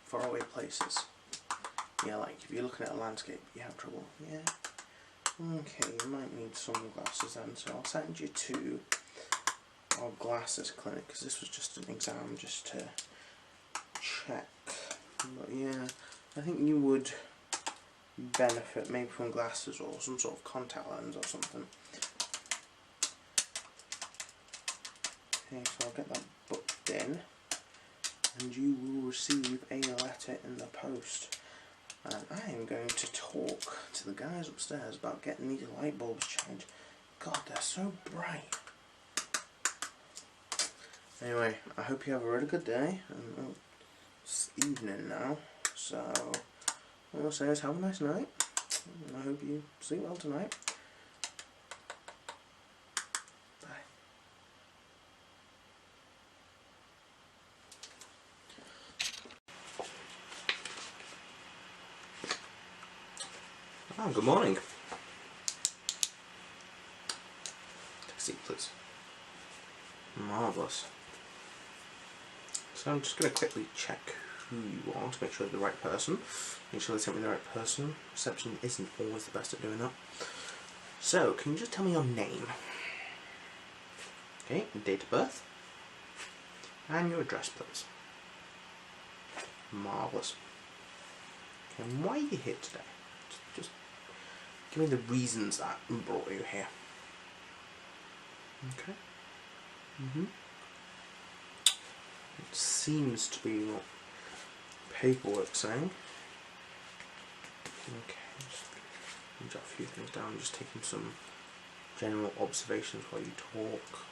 faraway places? Yeah, like if you're looking at a landscape you have trouble. Yeah. Okay, you might need some glasses then, so I'll send you to our glasses clinic, because this was just an exam just to check. But yeah, I think you would benefit maybe from glasses or some sort of contact lens or something. Okay, so I'll get that booked in, and you will receive a letter in the post. And I am going to talk to the guys upstairs about getting these light bulbs changed. God, they're so bright. Anyway, I hope you have a really good day, and it's evening now, so all I'll say is have a nice night, and I hope you sleep well tonight. Oh, good morning. Take a seat, please. Marvellous. So I'm just going to quickly check who you are to make sure you're the right person. Make sure they sent me the right person. Reception isn't always the best at doing that. So, can you just tell me your name? Okay, date of birth. And your address, please. Marvellous. Okay, and why are you here today? Just give me the reasons that brought you here. Okay. It seems to be what paperwork's saying. Okay, just jot a few things down. Just taking some general observations while you talk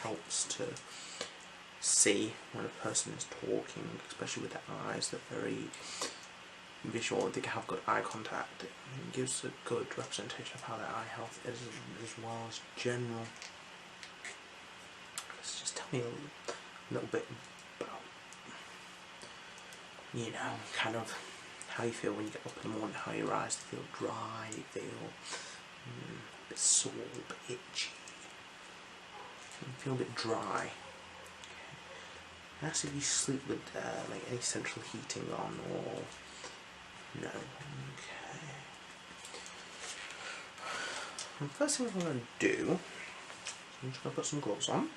helps to see when a person is talking, especially with their eyes. They're very visual. They have good eye contact. It gives a good representation of how their eye health is, as well as general. Let's just tell me a little bit about, you know, kind of how you feel when you get up in the morning, how your eyes feel dry, you feel a bit sore, a bit itchy, you feel a bit dry. Ask if you sleep with like any central heating on or no. Okay. And the first thing I'm going to do, I'm just going to put some gloves on,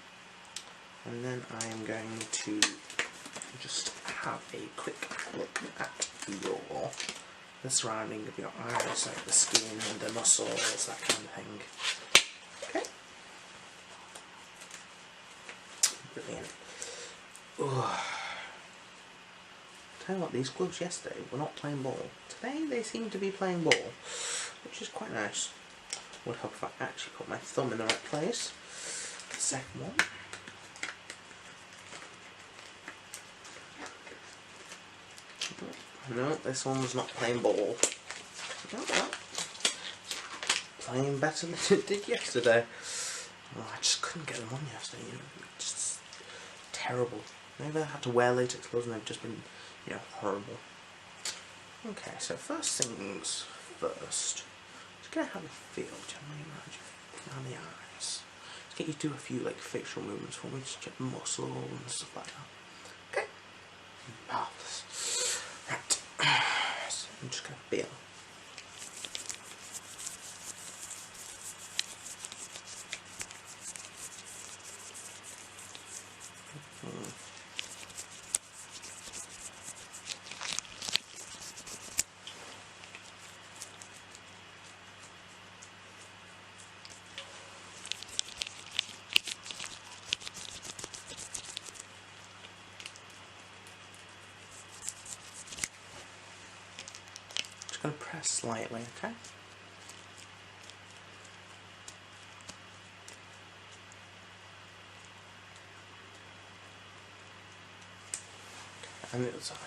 and then I am going to just have a quick look at the surrounding of your eyes, like the skin and the muscles, that kind of thing. Okay. Brilliant. Tell you what, these gloves yesterday were not playing ball. Today they seem to be playing ball, which is quite nice. Would help if I actually put my thumb in the right place. The second one. No, this one's not playing ball. Oh, well. Playing better than it did yesterday. Oh, I just couldn't get them on yesterday, you know. Just terrible. Maybe I had to wear latex gloves and they've just been, you know, horrible. Okay, so first things first. Just gonna have a feel generally around the eyes. Just get you to do a few like facial movements for me, just check muscle and stuff like that. Okay. Marvellous. Right. So I'm just gonna feel. Going to press slightly, okay? And the other side.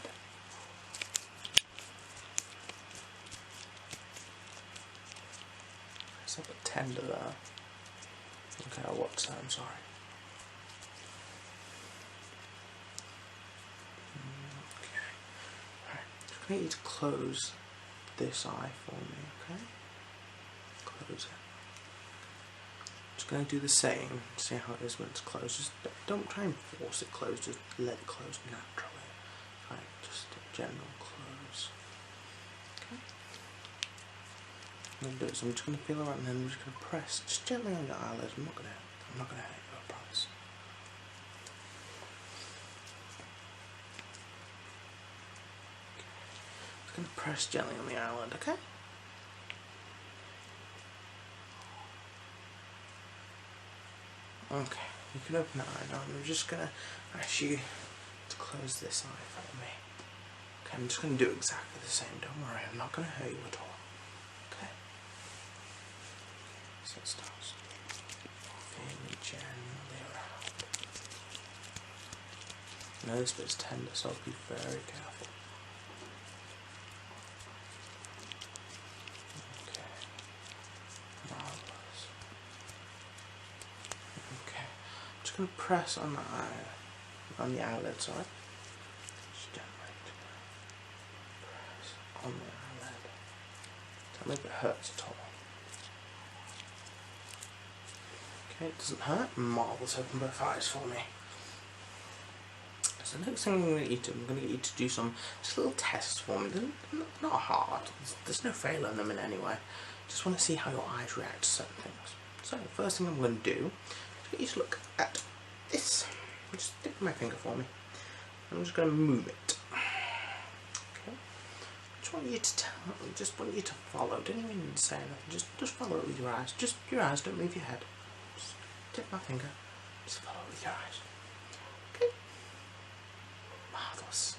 It's a bit tender there. Okay, I'll watch that, I'm sorry. Okay. Alright, just going to need to close this eye for me, okay? Close it. Just going to do the same, see how it is when it's closed. Just don't try and force it closed, just let it close naturally. Right, just a general close. Okay. I'm going to do it, so I'm just going to feel around and then I'm just going to press just gently on your eyelid. I'm not going to hurt you, I promise. Going to press gently on the eyelid, okay? Okay, you can open that eye now. I'm just going to ask you to close this eye for me. Okay, I'm just going to do exactly the same. Don't worry, I'm not going to hurt you at all. Okay? So it starts feeling gently around. Now this bit's tender, so I'll be very careful. Going to press on the eye, on the eyelid, sorry. Just gently press on the eyelid to Maybe it hurts at all. Okay, it doesn't hurt. Marvellous. Open both eyes for me. So the next thing I'm going to get you to do some just little tests for me. They're not hard. There's no failure in them in any way. Just want to see how your eyes react to certain things. So the first thing I'm going to do is get you to look at this. Just stick my finger for me. I'm just going to move it. Okay. Just want you to follow. Don't even need to say anything. Just follow it with your eyes. Just your eyes. Don't move your head. Just dip my finger. Just follow it with your eyes. Okay. Marvellous.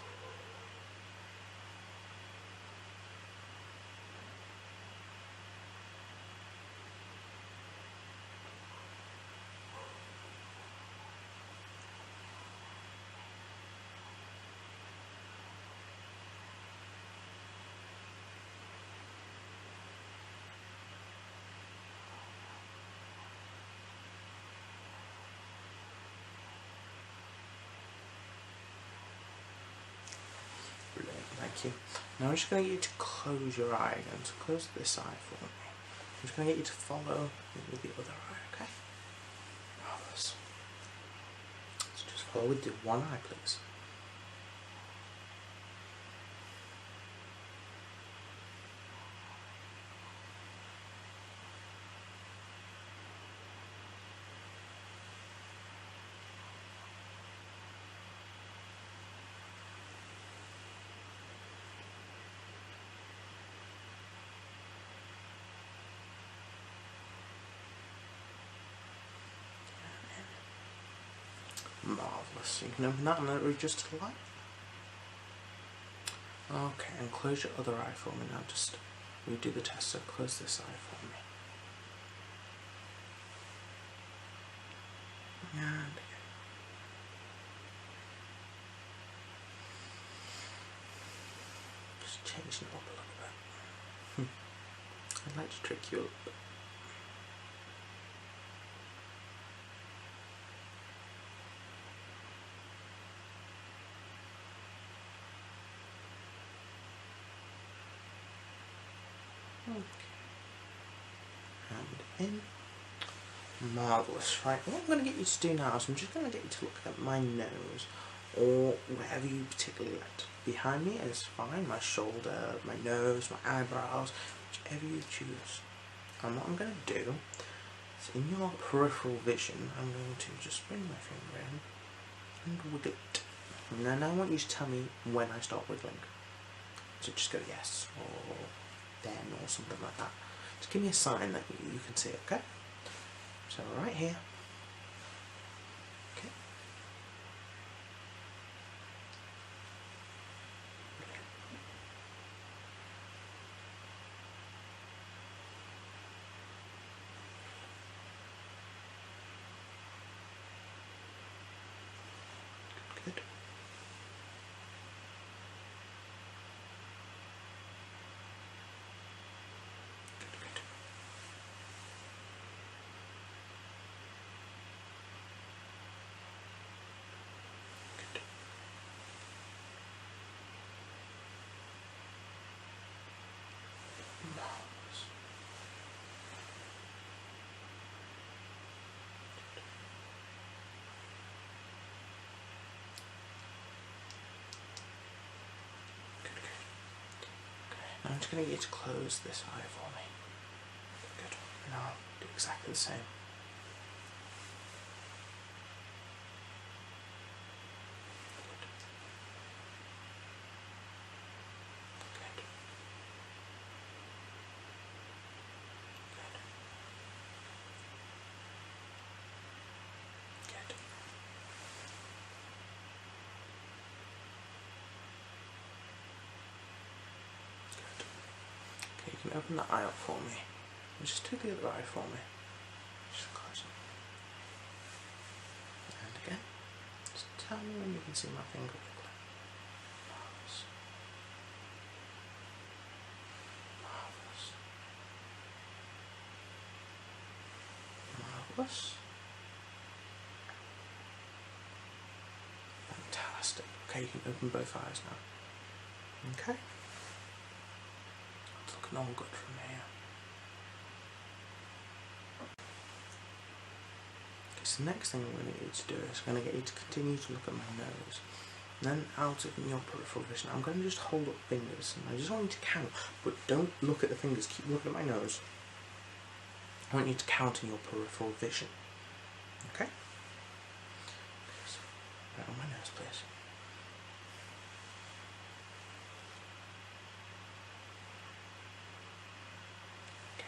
Brilliant, thank you. Now I'm just going to get you to close your eye again. So close this eye for me. I'm just going to get you to follow with the other eye, okay? Marvellous. So just follow with the one eye, please. Marvellous. You can open that and let it read just to the light. Okay, and close your other eye for me now. Just redo the test, so close this eye for me. And again. Just changing it up a little bit. I'd like to trick you a little bit. Okay. And in. Marvellous. Right, what I'm going to get you to do now is I'm just going to get you to look at my nose, or wherever you particularly like. Behind me is fine, my shoulder, my nose, my eyebrows, whichever you choose. And what I'm going to do is, in your peripheral vision, I'm going to just bring my finger in and wiggle it. And then I want you to tell me when I start wiggling. So just go yes, or then, or something like that. Just give me a sign that you can see it, okay? So right here. Okay. Good. Good. Marvellous. Good, good. Okay, now I'm just going to get you to close this eye for me. Good. Now I'll do exactly the same. Okay, you can open that eye up for me. Just do the other eye for me. Just close it. And again. Just tell me when you can see my finger wiggling. Marvellous. Marvellous. Marvellous. Fantastic. Okay, you can open both eyes now. Okay. Look looking all good from here. Okay, so the next thing I'm going to get you to do is I'm going to get you to continue to look at my nose. And then out of your peripheral vision, I'm going to just hold up fingers, and I just want you to count, but don't look at the fingers, keep looking at my nose. I want you to count in your peripheral vision. Okay? So, right on my nose, please. Okay.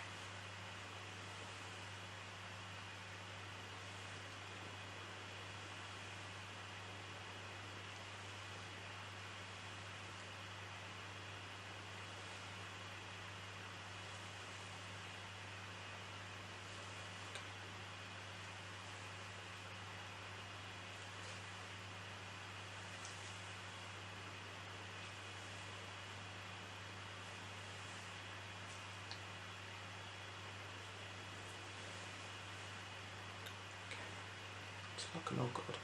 It's looking all good.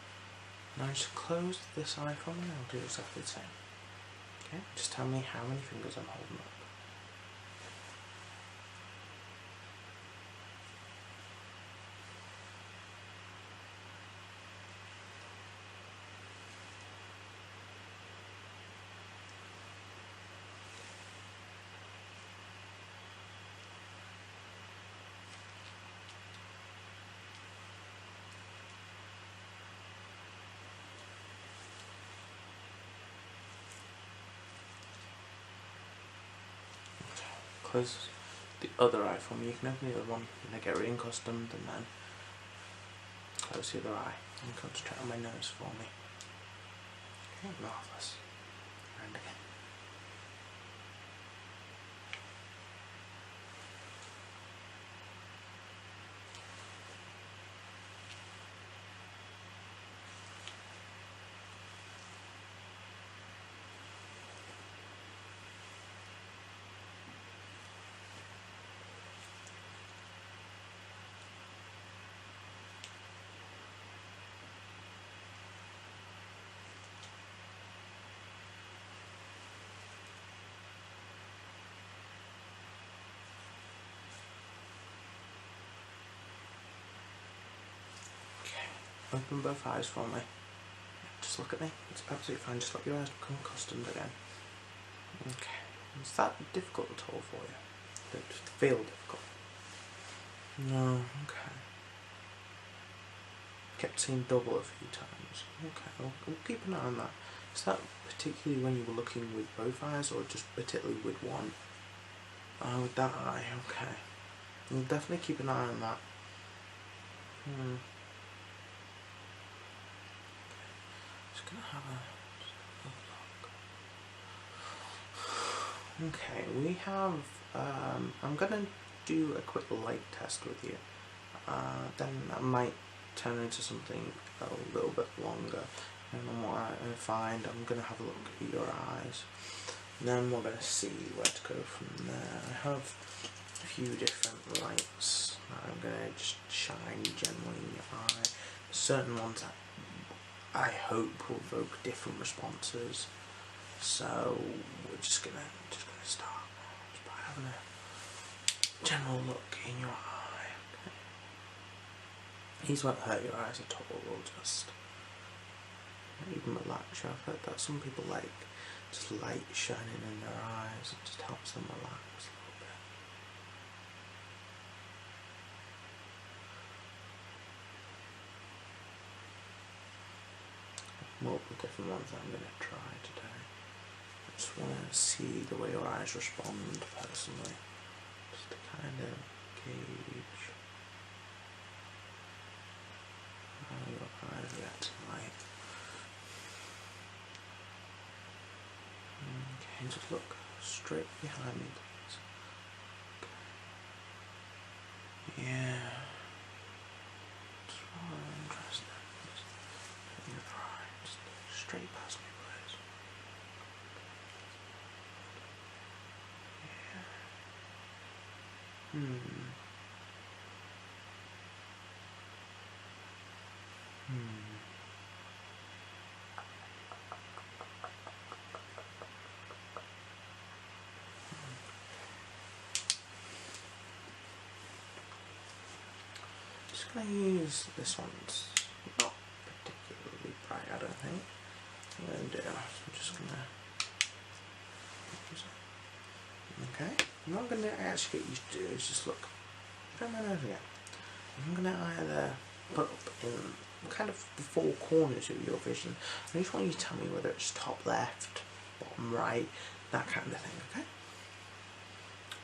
Now just close this eye for me and I'll do exactly the same. Okay, just tell me how many fingers I'm holding up. Close the other eye for me. You can open the other one and I get reaccustomed, and then close the other eye and concentrate on my nose for me. Okay, marvellous. And again. Open both eyes for me. Just look at me. It's absolutely fine. Just let your eyes become accustomed again. Okay. Is that difficult at all for you? Does it just feel difficult? No. Okay. Kept seeing double a few times. Okay. We'll keep an eye on that. Is that particularly when you were looking with both eyes, or just particularly with one? With that eye. Okay. We'll definitely keep an eye on that. Just gonna have a look. Okay, we have. I'm gonna do a quick light test with you. Then that might turn into something a little bit longer. And then what I find, I'm gonna have a look at your eyes. And then we're gonna see where to go from there. I have a few different lights that I'm gonna just shine generally in your eye. Certain ones that I hope will evoke different responses. So we're just gonna start just by having a general look in your eye. Okay. These won't hurt your eyes at all. We'll just even relax you. I've heard that some people like just light shining in their eyes. It just helps them relax a little bit. Multiple different ones that I'm going to try today. I just want to see the way your eyes respond personally, just to kind of gauge how your eyes react to light. Okay, just look straight behind me, please. Okay. Yeah. Just really interesting. Just your eyes straight past me, please. Yeah. going to use this one's not particularly bright, I don't think. What I'm going to do, I'm just going to use it. Okay, what I'm going to actually get you to do is just look straight my nose again. I'm going to either put up in kind of the four corners of your vision. I just want you to tell me whether it's top left, bottom right, that kind of thing, okay?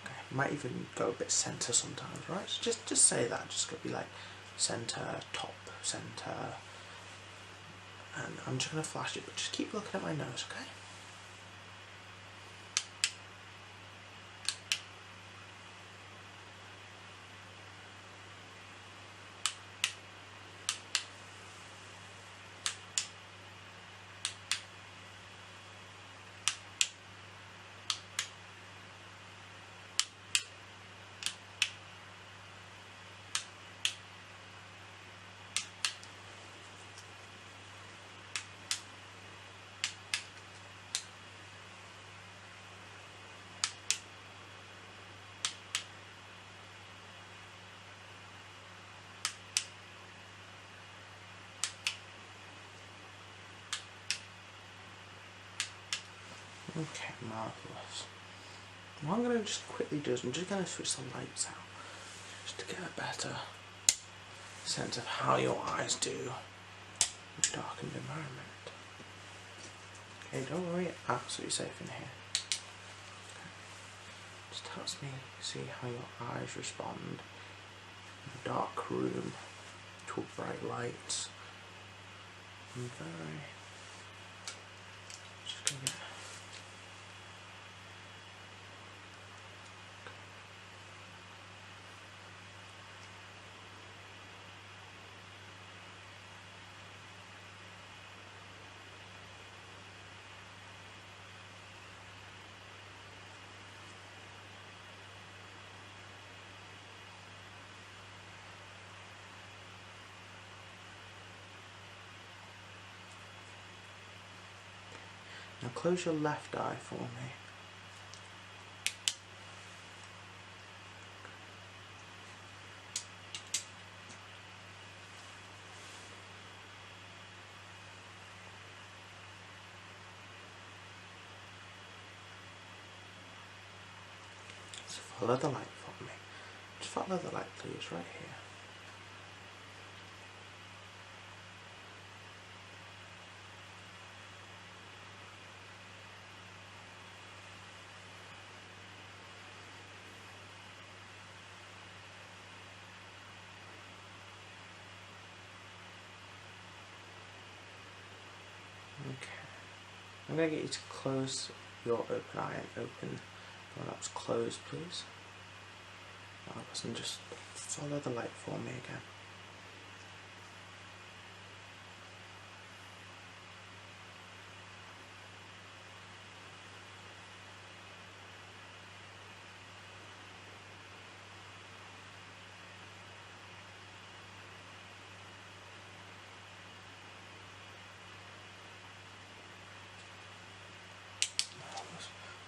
Okay, might even go a bit centre sometimes, right? So just say that, just gonna be like centre, top, centre, and I'm just gonna flash it, but just keep looking at my nose, okay? Okay, marvellous. What I'm going to just quickly do is I'm just going to switch the lights out just to get a better sense of how your eyes do in a darkened environment. Okay, don't worry, absolutely safe in here. Okay. Just helps me see how your eyes respond in a dark room to bright lights. I'm just going to get now close your left eye for me. So follow the light for me. Just follow the light please, right here. Okay. I'm going to get you to close your open eye and open the one that's closed, please. And just follow the light for me again.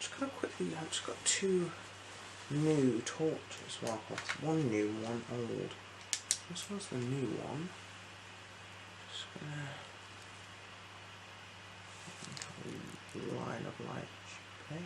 Just going to quickly, I've just got two new torches. Well, one new, one old. This one's the new one. Just gonna line of light, okay?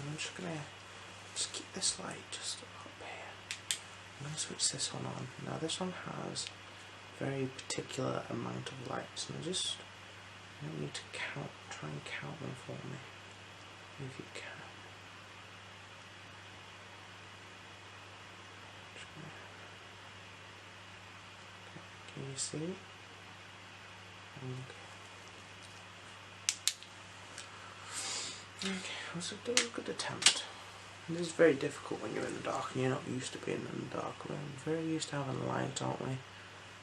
I'm just gonna keep this light just up here. I'm gonna switch this one on. Now this one has a very particular amount of lights, and I don't need to try and count them for me, if you can. Okay, can you see? Okay, that's a good attempt. This is very difficult when you're in the dark and you're not used to being in the dark. We're very used to having light, aren't we?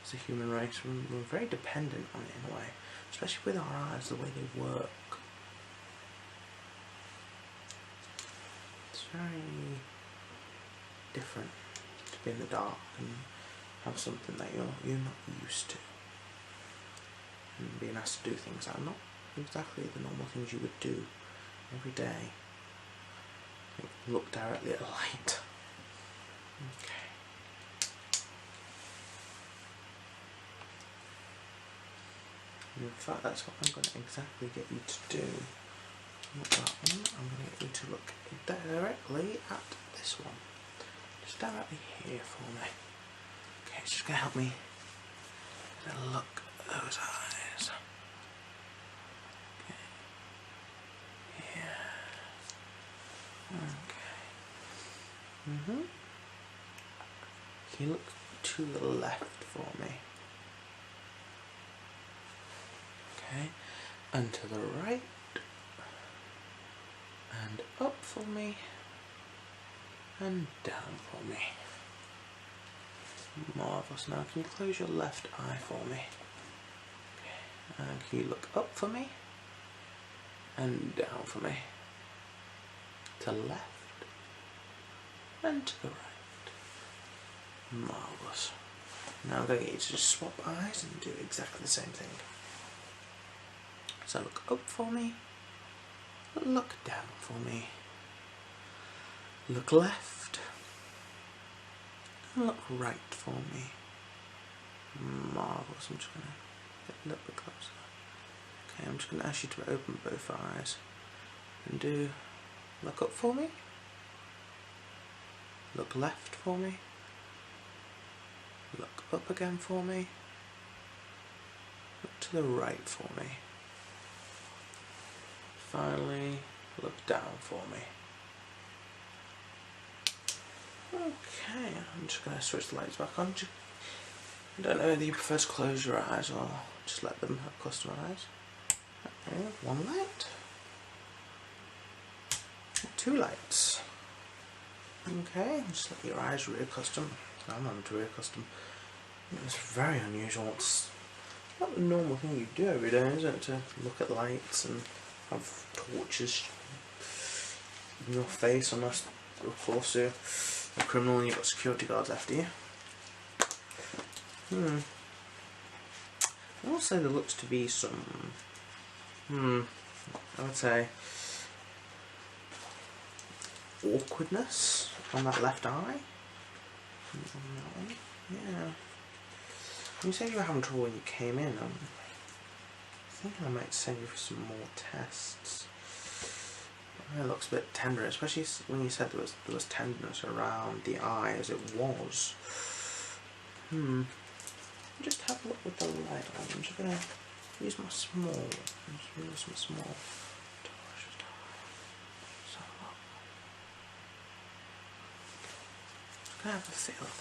as a human race, we're very dependent on it in a way, especially with our eyes, the way they work. It's very different to be in the dark and have something that you're not used to, and being asked to do things that are not exactly the normal things you would do every day. Look directly at light. Okay. In fact, that's what I'm going to exactly get you to do. Not that one. I'm going to get you to look directly at this one. Just directly here for me. Okay, it's just going to help me look at those eyes. Okay. Yeah. Okay. Can you look to the left for me? Okay. And to the right. And up for me. And down for me. Marvellous. Now can you close your left eye for me? Okay. And can you look up for me? And down for me. To left. And to the right. Marvellous. Now I'm going to get you to just swap eyes and do exactly the same thing. So look up for me. Look down for me. Look left. And look right for me. Marvellous. I'm just going to get a little bit closer. Okay, I'm just going to ask you to open both eyes. And do look up for me. Look left for me. Look up again for me. Look to the right for me. Finally, look down for me. Okay, I'm just going to switch the lights back on. I don't know whether you prefer to close your eyes or just let them have custom eyes. Okay, one light. Two lights. Okay, just let your eyes reaccustom. I'm on to reaccustom. It's very unusual. It's not the normal thing you do every day, is it? To look at lights and have torches in your face, unless, of course, you're a criminal and you've got security guards after you. I will say there looks to be some, I would say, awkwardness on that left eye. On that one. Yeah. You said you were having trouble when you came in. I'm thinking I might send you for some more tests. It looks a bit tender, especially when you said there was tenderness around the eye, as it was. Just have a look with the light on. I'm just gonna use my small. I'm just use my small torch. So look. Just gonna have a feel of that.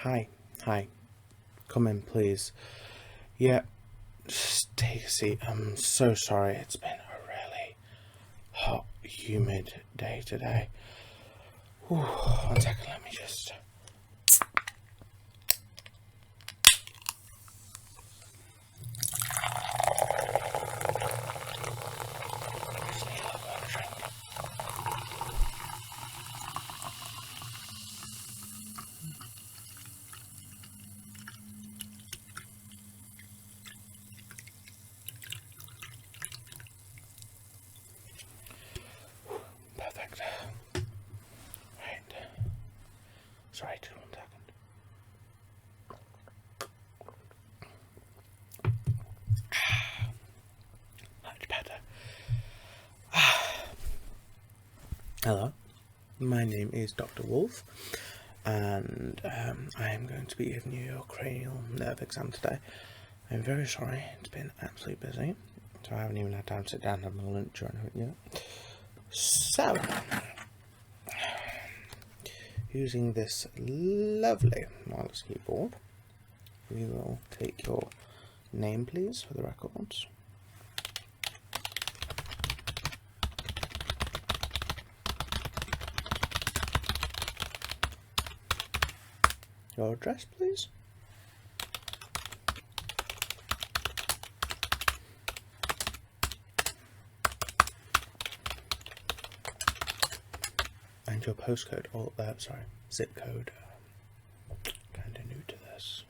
Hi. Hi. Come in, please. Yeah, just take a seat. I'm so sorry. It's been a really hot, humid day today. Whew, 1 second, let me just... Perfect. Right. Sorry, just 1 second. Much better. Hello, my name is Dr. Wolf, and I am going to be giving you your cranial nerve exam today. I'm very sorry, it's been absolutely busy, so I haven't even had time to sit down and have my lunch or anything yet. So, using this lovely wireless keyboard, we will take your name, please, for the records. Your address, please. And your postcode, or sorry, zip code. Kind of new to this.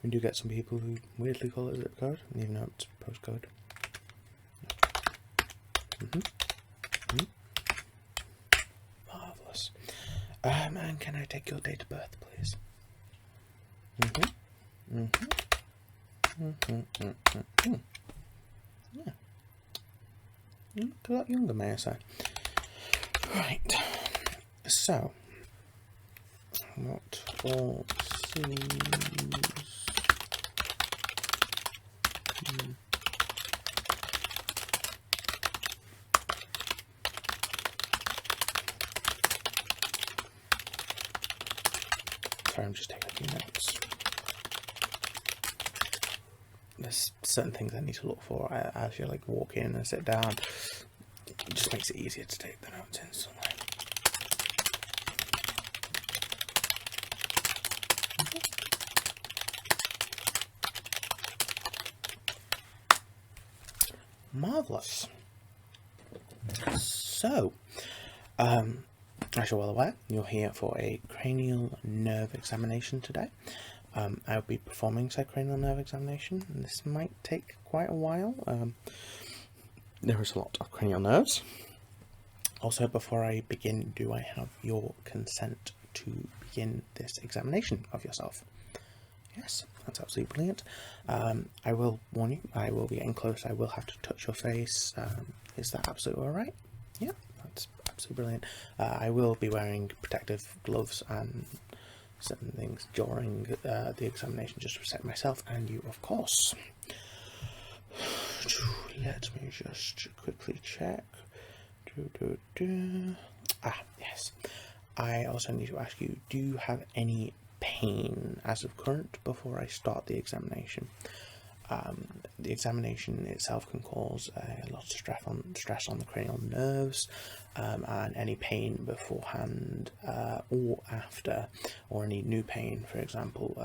We do get some people who weirdly call it zip code, even though it's postcode. Marvellous. And can I take your date of birth, please? Yeah. Look a lot younger, may I say. Right. So, what all seems... Sorry, I'm just taking a few notes. There's certain things I need to look for as you like walk in and sit down. It just makes it easier to take the notes instantly. Marvellous. So, as you're well aware, you're here for a cranial nerve examination today. I'll be performing said cranial nerve examination, and this might take quite a while. There is a lot of cranial nerves. Also, before I begin, do I have your consent to begin this examination of yourself? Yes, that's absolutely brilliant. I will warn you, I will be getting close. I will have to touch your face. Is that absolutely alright? Yeah, that's absolutely brilliant. I will be wearing protective gloves and certain things during the examination just to protect myself and you, of course. Let me just quickly check. Ah, yes. I also need to ask you, do you have any pain as of current before I start the examination? The examination itself can cause a lot of stress on the cranial nerves, and any pain beforehand or after, or any new pain, for example,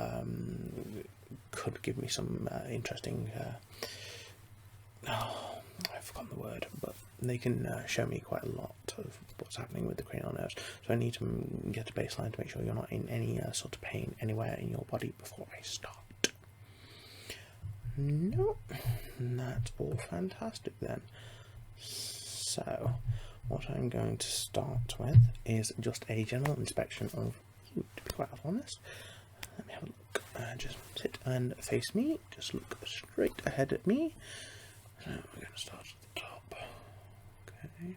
could give me some interesting... I've forgotten the word, but they can show me quite a lot of what's happening with the cranial nerves. So I need to get a baseline to make sure you're not in any sort of pain anywhere in your body before I start. No, that's all fantastic then. So, what I'm going to start with is just a general inspection of you, to be quite honest. Let me have a look. Just sit and face me. Just look straight ahead at me. We're going to start at the top. Okay.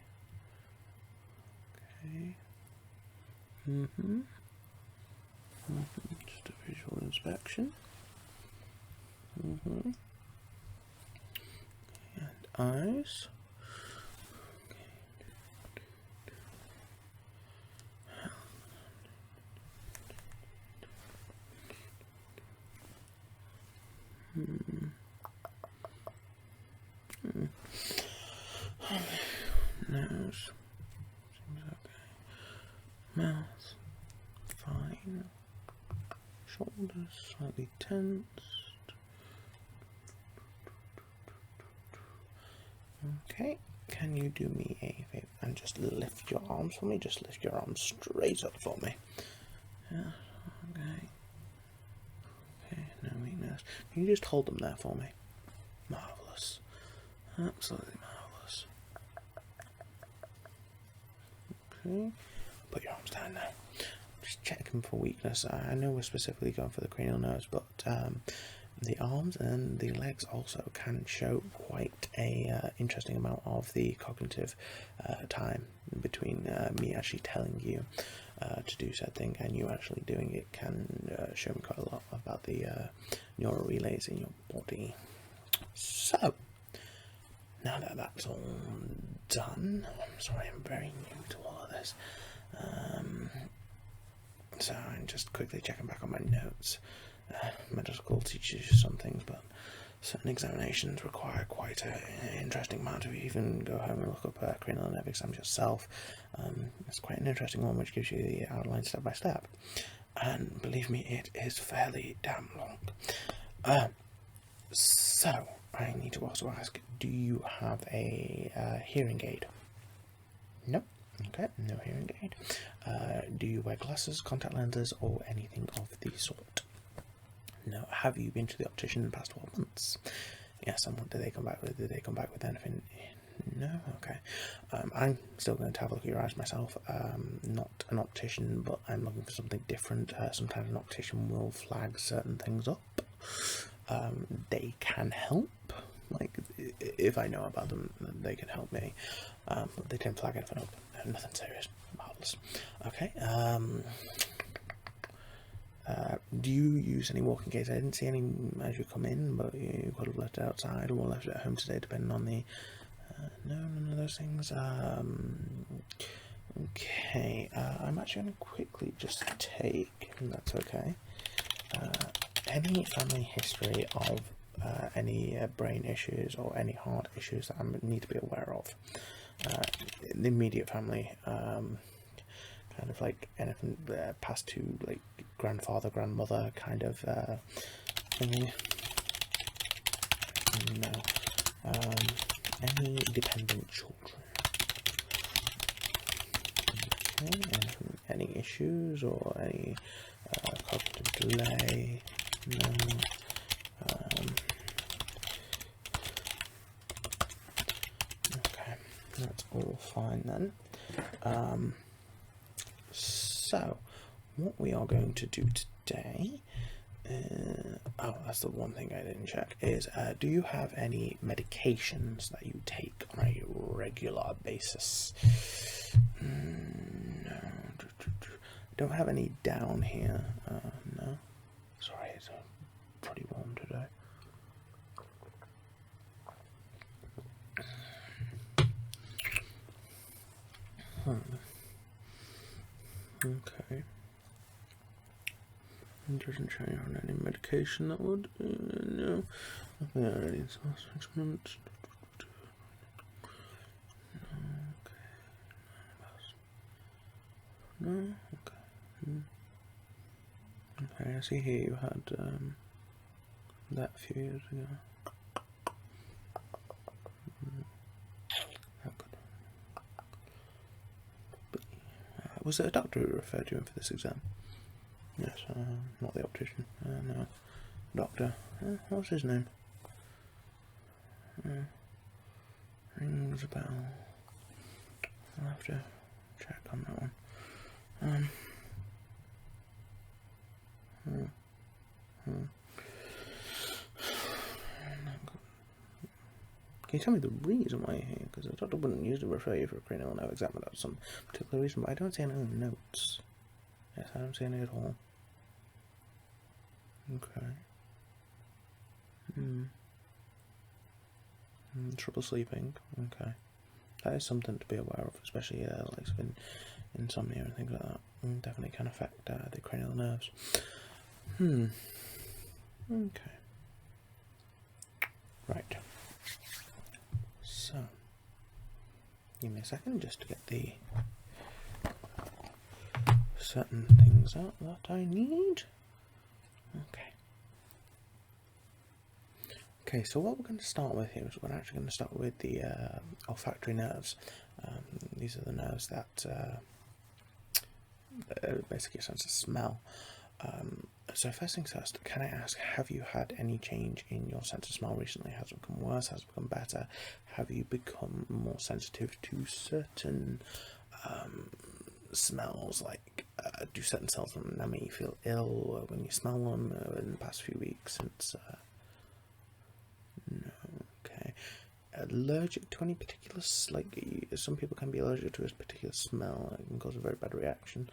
Just a visual inspection. And eyes. Nose. Seems okay. Mouth. Fine. Shoulders slightly tensed. Okay. Can you do me a favor and just lift your arms for me? Just lift your arms straight up for me. Yeah. Okay. Okay. No weakness. Can you just hold them there for me? Marvelous. Absolutely marvelous. Okay. Put your arms down now. Just checking for weakness. I know we're specifically going for the cranial nerves, but the arms and the legs also can show quite a interesting amount of the cognitive time between me actually telling you to do said thing and you actually doing it. Can show me quite a lot about the neural relays in your body. So now that that's all done, I'm sorry, I'm very new to all of this. So I'm just quickly checking back on my notes. Medical school teaches you some things, but certain examinations require quite an interesting amount of you. Even go home and look up cranial nerve exams yourself. It's quite an interesting one, which gives you the outline step by step. And believe me, it is fairly damn long. So I need to also ask: do you have a hearing aid? No. Okay, no hearing aid. Do you wear glasses, contact lenses, or anything of the sort? No. Have you been to the optician in the past 12 months? Yes. And what did they come back with? Did they come back with anything? No. Okay. I'm still going to have a look at your eyes myself. Not an optician, but I'm looking for something different. Sometimes an optician will flag certain things up. They can help. Like, if I know about them, they can help me. But they didn't flag anything up. Nothing serious. Marvelous. Okay. Do you use any walking aids? I didn't see any as you come in, but you could have left it outside or left it at home today, depending on the... no, none of those things. Okay. I'm actually going to quickly just take, if that's okay, any family history of any brain issues or any heart issues that I need to be aware of. The immediate family, kind of like anything passed to like grandfather, grandmother kind of thingy. No. Any dependent children. Okay. Any issues or any cognitive delay? No. Okay, that's all fine then. So, what we are going to do today, oh, that's the one thing I didn't check, is do you have any medications that you take on a regular basis? No. Don't have any down here. No. Sorry, it's pretty warm today. Okay. It doesn't show you on any medication that would. No. Okay, already. So 6 months. Okay. No. Okay. Okay. I see here you had that a few years ago. Was it a doctor who referred you in for this exam? Yes, not the optician. No. Doctor. What's his name? Rings a bell. I'll have to check on that one. Can you tell me the reason why you're here? Because the doctor wouldn't usually refer you for a cranial nerve exam without some particular reason, but I don't see any notes. Yes, I don't see any at all. Okay. Trouble sleeping. Okay. That is something to be aware of, especially like insomnia and things like that. Definitely can affect the cranial nerves. Okay. Right. So, Give me a second just to get the certain things out that I need. Okay. Okay, so what we're going to start with here is we're actually going to start with the olfactory nerves. These are the nerves that basically sense of smell. So first things first, can I ask, have you had any change in your sense of smell recently? Has it become worse? Has it become better? Have you become more sensitive to certain smells? Like, do certain smells that make you feel ill when you smell them in the past few weeks? Since no, okay. Allergic to any particular, like some people can be allergic to a particular smell. It can cause a very bad reaction.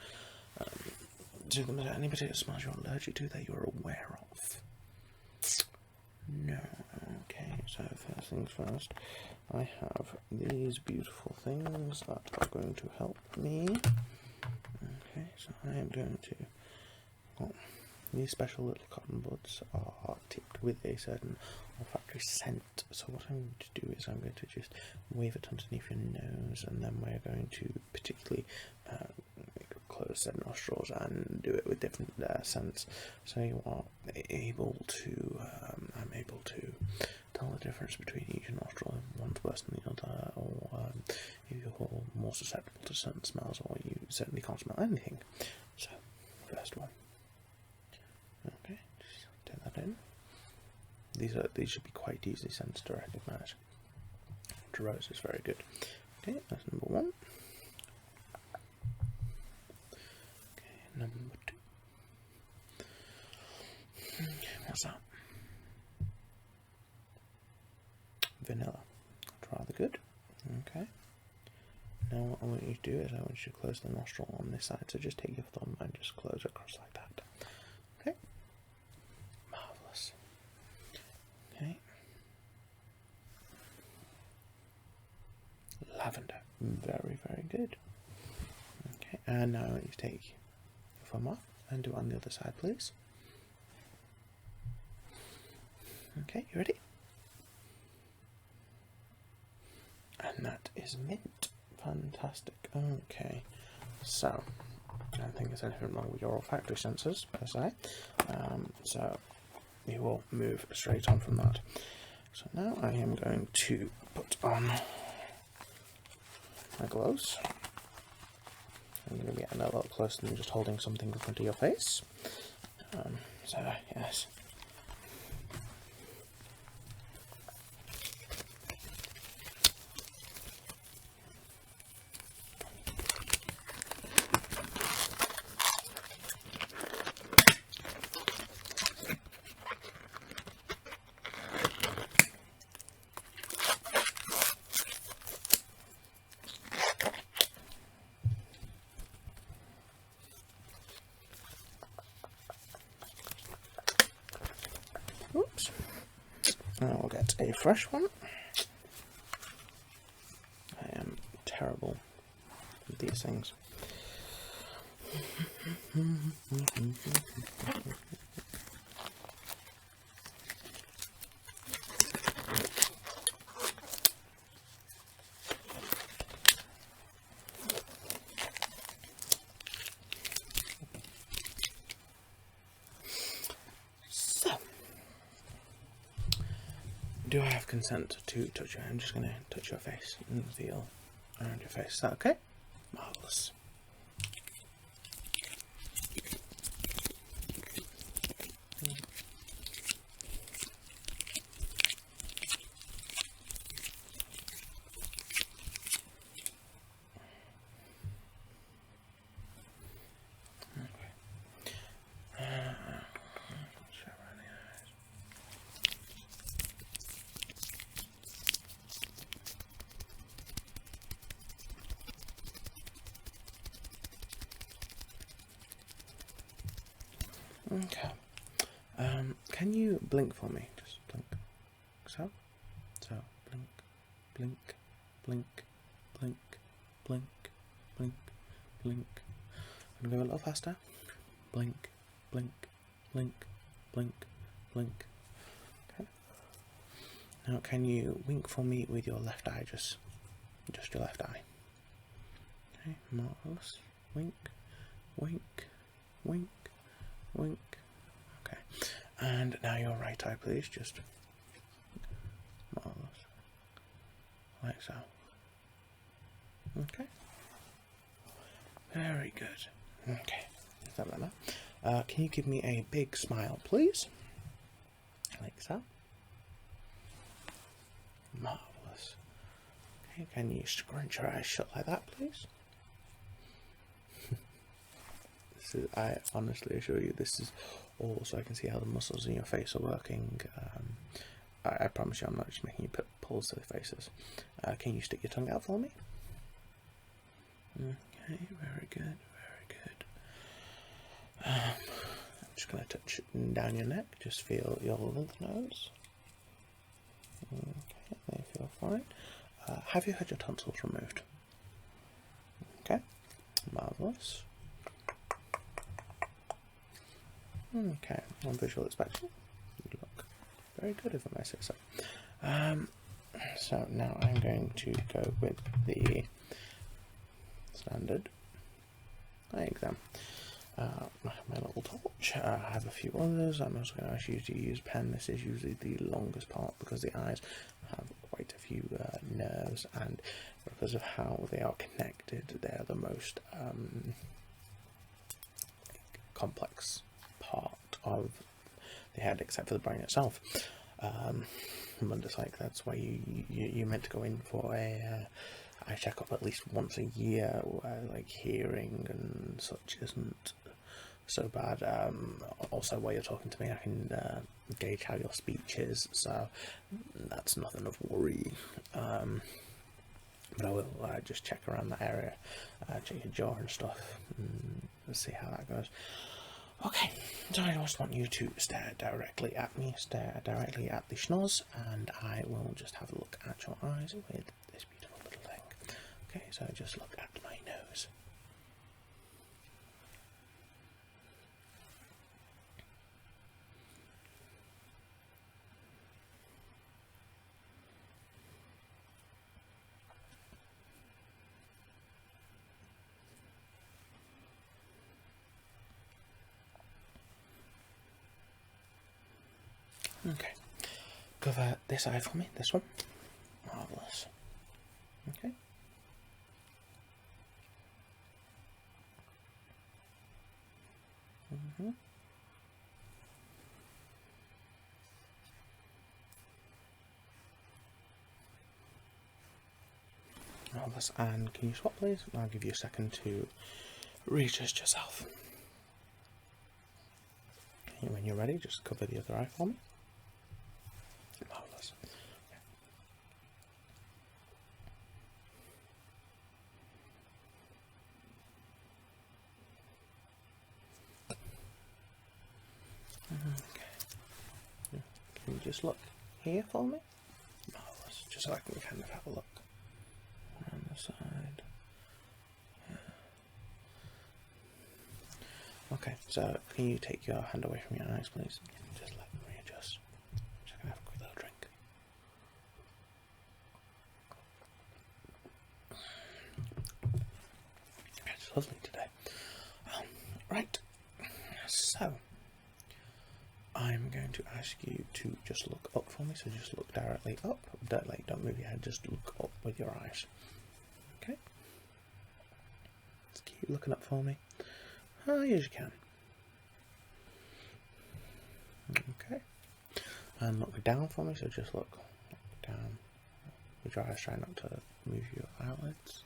Do there any particular smells you're allergic to that you're aware of? No. Okay, so first things first, I have these beautiful things that are going to help me. Okay, so I am going to, well, these special little cotton buds are tipped with a certain olfactory scent. So what I'm going to do is I'm going to just wave it underneath your nose, and then we're going to particularly close said nostrils and do it with different scents. So you are able to, I'm able to tell the difference between each nostril, if one's worse than the other, or if you're more susceptible to certain smells, or you certainly can't smell anything. So, first one. Okay, just turn that in. These should be quite easily sensed to recognise. Rose is very good. Okay, that's number one. Okay, number two. What's that? Vanilla. That's rather good. Okay. Now what I want you to do is I want you to close the nostril on this side. So just take your thumb and just close it across like that. Okay. Marvellous. Okay. Lavender. Very, very good. Okay, and now I want you to take your thumb off and do it on the other side, please. Okay, you ready? And that is mint. Fantastic. Okay, so I don't think there's anything wrong with your olfactory sensors per se. So we will move straight on from that. So now I am going to put on my gloves. I'm going to be getting a little closer than just holding something in front of your face. So yes. Oops. Now we'll get a fresh one. I am terrible with these things. Do I have consent to touch you? I'm just going to touch your face and feel around your face. Is that okay? Marvellous. Okay. Can you blink for me? Just blink. So, blink, blink, blink, blink, blink, blink, blink. I'm gonna go a little faster. Blink, blink, blink, blink, blink. Okay. Now, can you wink for me with your left eye? Just just your left eye. Okay, marvellous. Wink, wink, wink, wink. Okay, and now your right eye, please. Just marvellous, like so. Okay, very good. Okay, is that better? Can you give me a big smile, please? Like so. Marvellous. Okay, can you scrunch your eyes shut like that, please? I honestly assure you, this is all so I can see how the muscles in your face are working. I promise you I'm not just making you pull silly faces. Can you stick your tongue out for me? Okay, very good, very good. I'm just going to touch down your neck, just feel your lymph nodes. Okay, they feel fine. Have you had your tonsils removed? Okay, marvellous. Okay, on visual inspection, you look very good, if I may say so. So now I'm going to go with the standard eye exam. I have my little torch. I have a few others. I'm also going to ask you to use pen. This is usually the longest part because the eyes have quite a few nerves, and because of how they are connected, they are the most complex part of the head, except for the brain itself. But it's like that's why you're meant to go in for a eye checkup at least once a year, where like hearing and such isn't so bad. Also, while you're talking to me, I can gauge how your speech is, so that's nothing of worry. But I will just check around that area, check your jaw and stuff, and see how that goes. Okay, so I just want you to stare directly at me, stare directly at the schnoz, and I will just have a look at your eyes with this beautiful little thing. Okay, so just look at my nose. Okay, cover this eye for me, this one. Marvellous. Okay. Marvellous, and can you swap please? I'll give you a second to readjust yourself. And when you're ready, just cover the other eye for me. Marvellous. Okay. Can you just look here for me? Marvellous. Just so I can kind of have a look around the side. Yeah. Okay, so can you take your hand away from your eyes, please? Just let me readjust. Just gonna have a quick little drink. It's lovely today. Right, so I'm going to ask you to just look up for me. So just look directly up. Don't move your head. Just look up with your eyes. Okay. Just keep looking up for me. As you can. Okay. And look down for me. So just look down with your eyes. Try not to move your eyelids.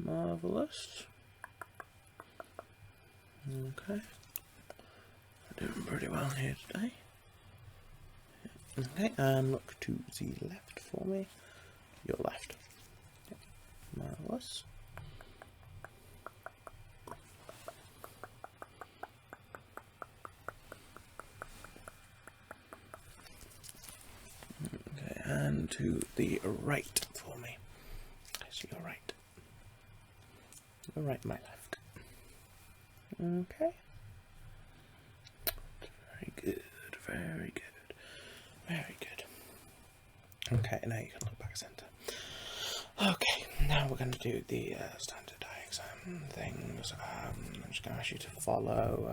Marvellous. Okay. Doing pretty well here today. Okay, and look to the left for me. Your left. Yep. Marvellous. Okay, and to the right for me. So your right. Your right, my left. Okay. Very good, very good, very good. Okay, now you can look back centre. Okay, now we're going to do the standard eye exam things. I'm just going to ask you to follow,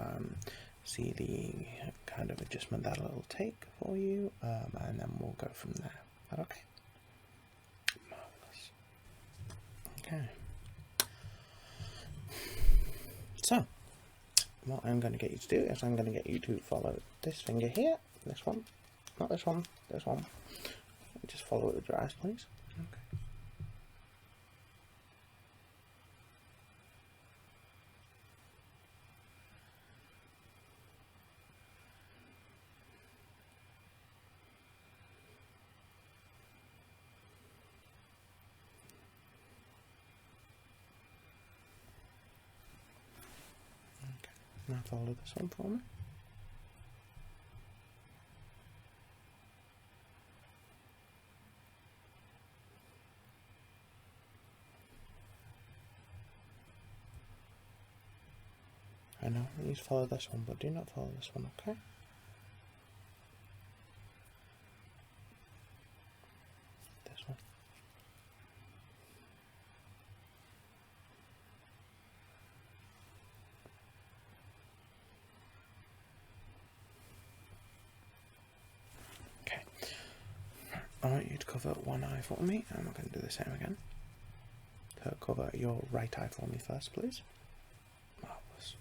see the kind of adjustment that it'll take for you, and then we'll go from there. Is that okay? Marvellous. Okay. So, what I'm going to get you to do is I'm going to get you to follow this finger here, this one, not this one, this one. Just follow it with your eyes, please. Okay. Now follow this one for me. I know, you follow this one, but do not follow this one, okay? This one. Okay. I want you to cover one eye for me, and we're going to do the same again. So cover your right eye for me first, please. Marvellous.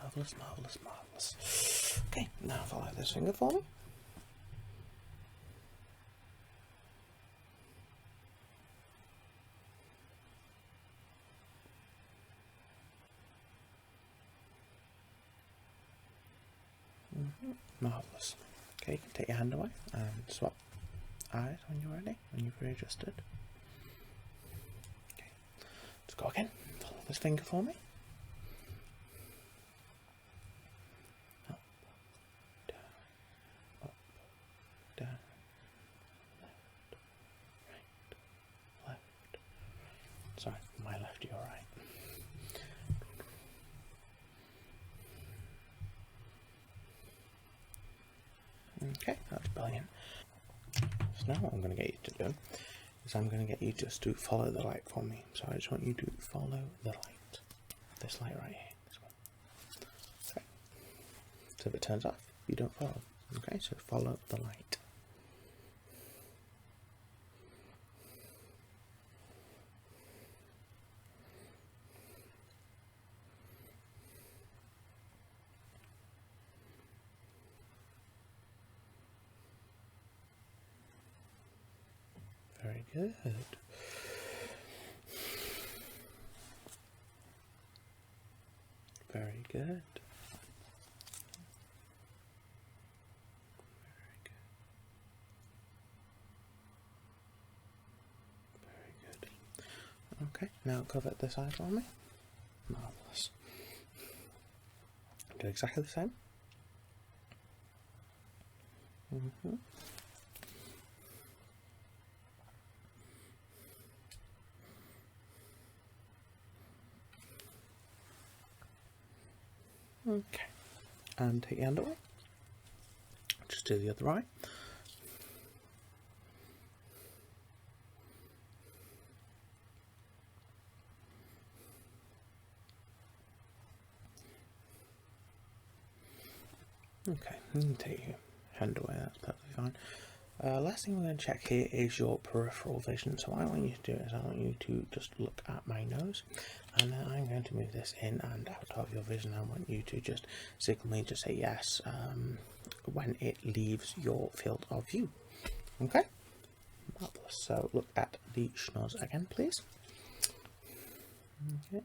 Marvellous, marvellous, marvellous. Okay, now follow this finger for me. Marvellous. Okay, you can take your hand away and swap eyes when you're ready, when you've readjusted. Okay, let's go again. Follow this finger for me. Up, down, up, down, left, right, left. Sorry, my left, your right. Okay, that's brilliant. So now what I'm going to get you to do is I'm going to get you just to follow the light for me. So I just want you to follow the light. This light right here. This one. Okay. So if it turns off, you don't follow. Okay, so follow the light. Very good. Very good. Very good. Very good. Okay, now cover this eye for me. Marvellous. Do exactly the same. Okay, and take your hand away. Just do the other eye. Okay, you can take your hand away, that's perfectly fine. Last thing we're going to check here is your peripheral vision. So what I want you to do is I want you to just look at my nose, and then I'm going to move this in and out of your vision. I want you to just signal me, just say yes when it leaves your field of view. Okay? Marvellous. So look at the schnoz again, please. Okay.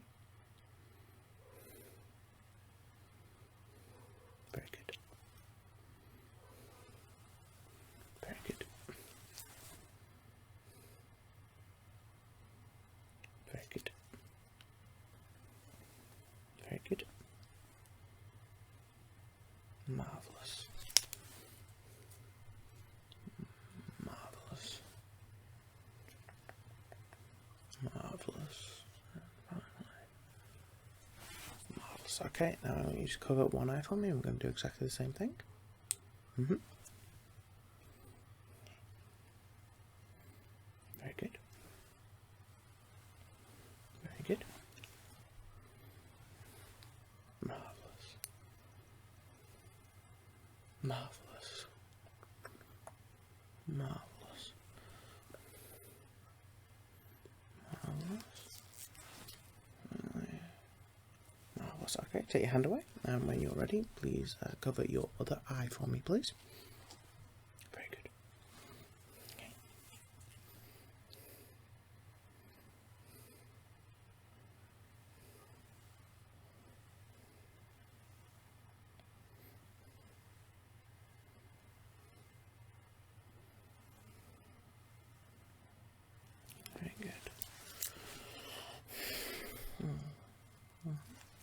Very good. Very good. Very good. Very good. Marvellous. Marvellous. Marvellous. Marvellous. Okay, now I want you to cover one eye for me. I'm going to do exactly the same thing. Very good. Marvellous. Marvellous. Marvellous. Marvellous. Okay, take your hand away, and when you're ready, please cover your other eye for me, please. Very good. Okay. Very good.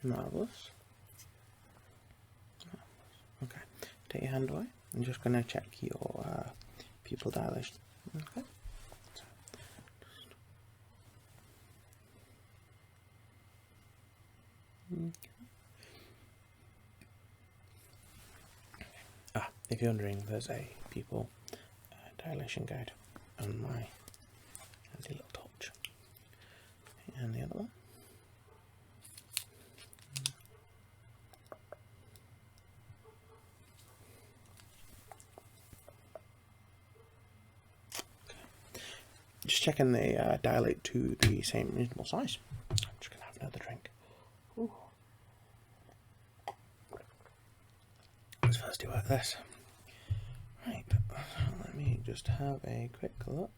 Marvellous. Okay, take your hand away. I'm just going to check your pupil dilation. Okay. If you're wondering, there's a pupil dilation guide on my handy little torch. And the other one. Just checking they dilate to the same reasonable size. I'm just going to have another drink. Ooh. Let's first do like this. Right, let me just have a quick look.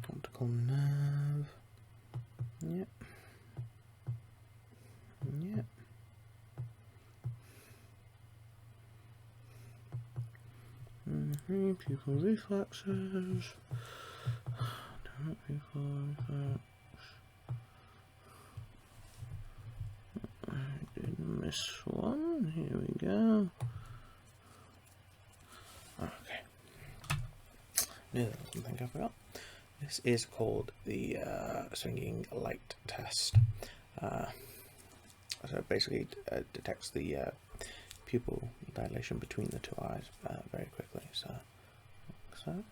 Optical nerve. Yep. Yep. Pupil reflexes. Don't pupil reflex. I did miss one. Here we go. Okay. Now something I forgot. This is called the swinging light test. So basically detects the pupil dilation between the two eyes very quickly. So, like so.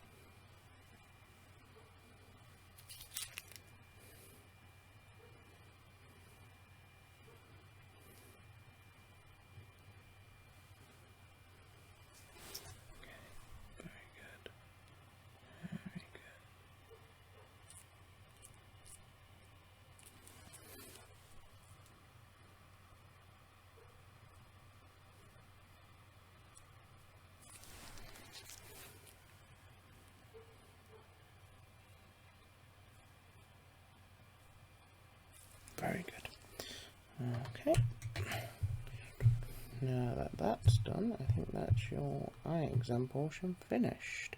Very good. Okay. Now that that's done, I think that's your eye exam portion finished.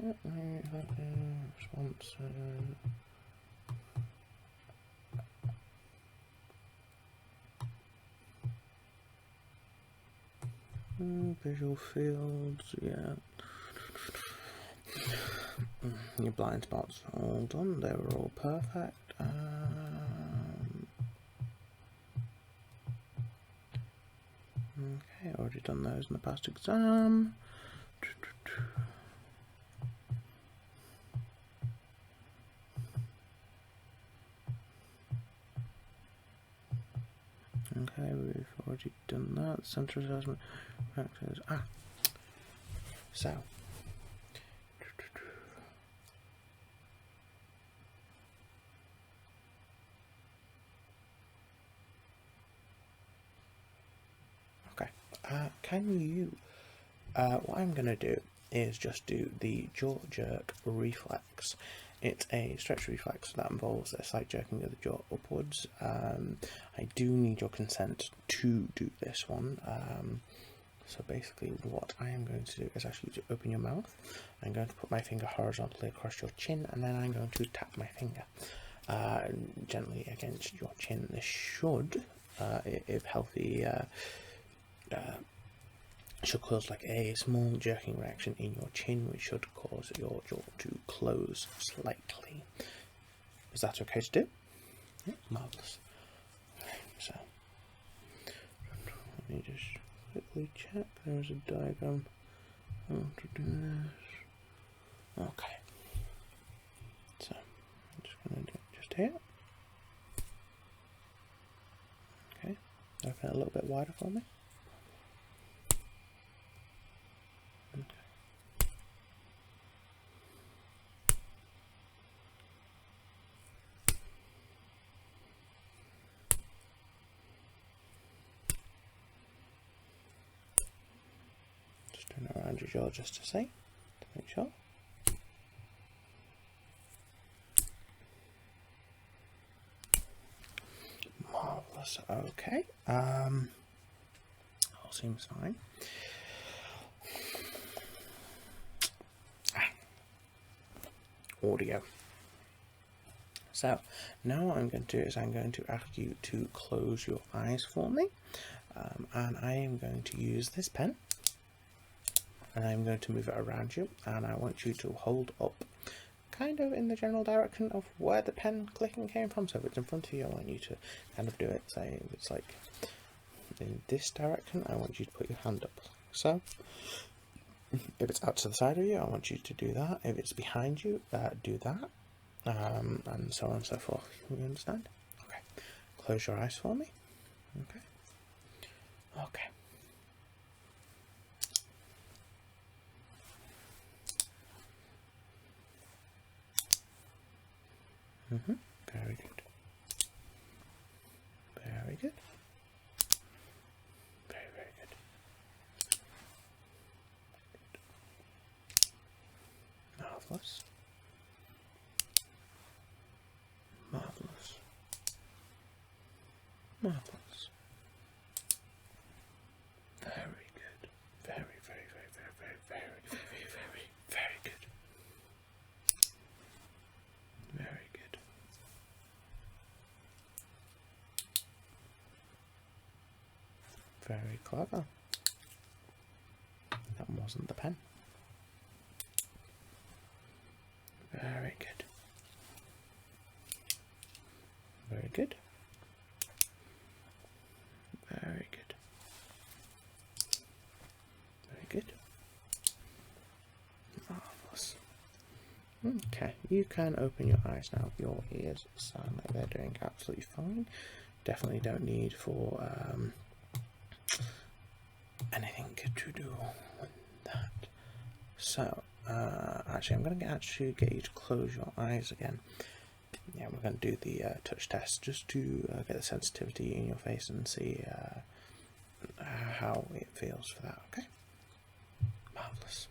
Yep, response. Visual fields, yeah. Your blind spots are all done, they were all perfect. Okay, already done those in the past exam. Okay, we've already done that. Central assessment factors. So. Okay. Can you? What I'm going to do is just do the jaw jerk reflex. It's a stretch reflex that involves a slight jerking of the jaw upwards. I do need your consent to do this one. So basically what I am going to do is actually to open your mouth. I'm going to put my finger horizontally across your chin, and then I'm going to tap my finger gently against your chin. This should, if healthy, should cause like a small jerking reaction in your chin, which should cause your jaw to close slightly. Is that okay to do? Yeah, marvellous. So, let me just quickly check. There's a diagram. I want to do this. Okay. So, I'm just going to do it just here. Okay. Open it a little bit wider for me. Okay. Just turn it around your jaw just to see, to make sure. Marvellous, okay. All seems fine. Audio. So now what I'm going to do is I'm going to ask you to close your eyes for me, and I am going to use this pen, and I'm going to move it around you, and I want you to hold up kind of in the general direction of where the pen clicking came from. So if it's in front of you, I want you to kind of do it. Say if it's like in this direction, I want you to put your hand up. So if it's out to the side of you, I want you to do that. If it's behind you, do that, and so on and so forth. You understand? Okay. Close your eyes for me. Okay. Okay. Very good. Very good. Very, very good. Marvellous. Marvellous. Marvellous. Very good. Very, very, very, very, very, very, very, very, very good. Very good. Very clever. That wasn't the pen. Very good. Very good. Very good. Very good. Marvellous. Okay, you can open your eyes now. Your ears sound like they're doing absolutely fine. Definitely don't need for anything to do with that. So, actually, I'm going to actually get you to close your eyes again. Yeah, we're going to do the touch test just to get the sensitivity in your face and see how it feels for that, okay? Marvellous.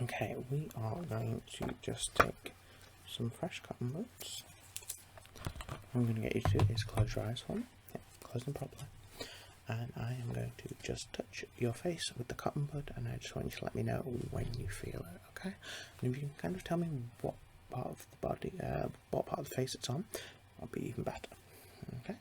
Okay, we are going to just take some fresh cotton buds. What I'm going to get you to do is close your eyes for me. Yeah, close them properly. And I am going to just touch your face with the cotton bud, and I just want you to let me know when you feel it, okay? And if you can kind of tell me what part of the body, what part of the face it's on, that'll be even better, okay?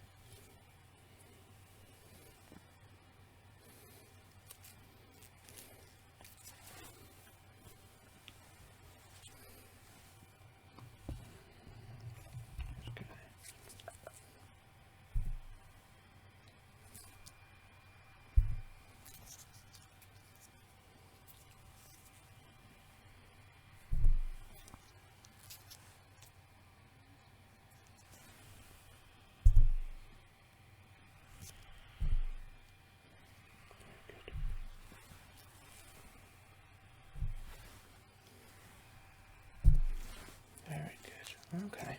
Okay,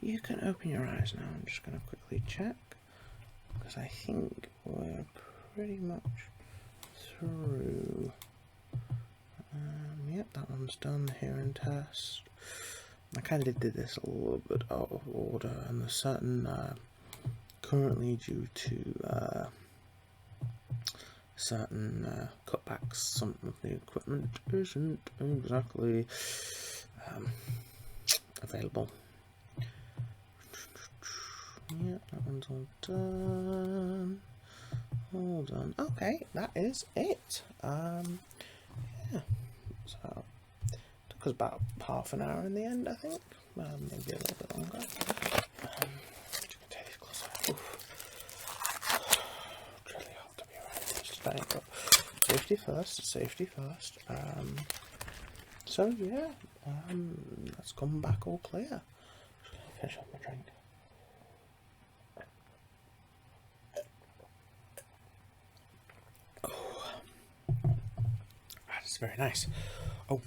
you can open your eyes now. I'm just going to quickly check, because I think we're pretty much through. Yep, that one's done, the hearing test. I kind of did this a little bit out of order, and there's certain, currently due to certain cutbacks, some of the equipment isn't exactly available. Yeah, that one's all done. All done. Okay, that is it. Yeah. So took us about half an hour in the end, I think. Maybe a little bit longer. Just gonna take these gloves off. It's really hot to be around this today, but safety first. Safety first. So yeah, let's come back all clear. Just gonna finish off my drink. nice, very nice. Oh,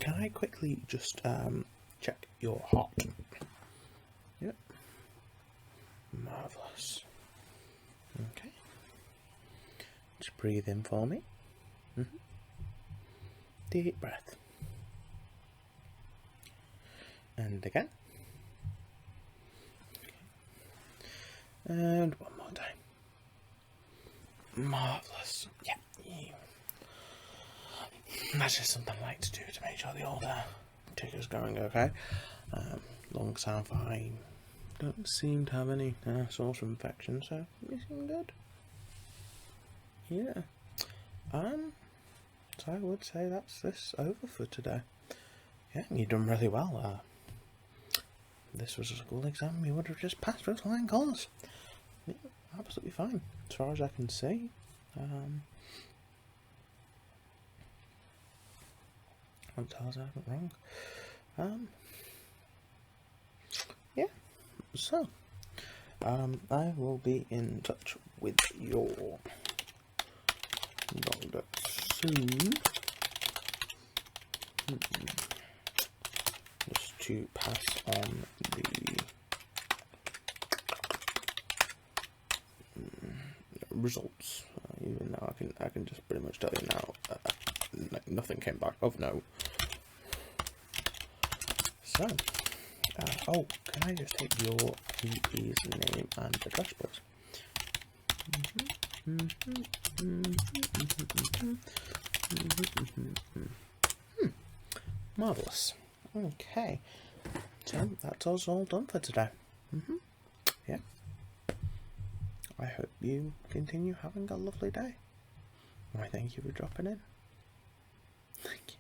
can I quickly just check your heart? Yep. Marvellous. Okay. Just breathe in for me. Deep breath. And again. And one more time. Marvellous. Yeah. That's just something I like to do to make sure the order ticker's going okay. Lungs are fine. Don't seem to have any source of infection, so you seem good. Yeah. So I would say that's this over for today. Yeah, you've done really well. This was a school exam, you would have just passed with flying colours. Yeah, absolutely fine, as far as I can see. Can't tell us anything wrong. Yeah, so I will be in touch with your doctor soon. Just to pass on the results, even though I can just pretty much tell you now, nothing came back of note. So, oh, can I just take your GP's name and address, please? Marvellous. Okay, so that's us all done for today. Yeah. I hope you continue having a lovely day. Why, thank you for dropping in. Thank you.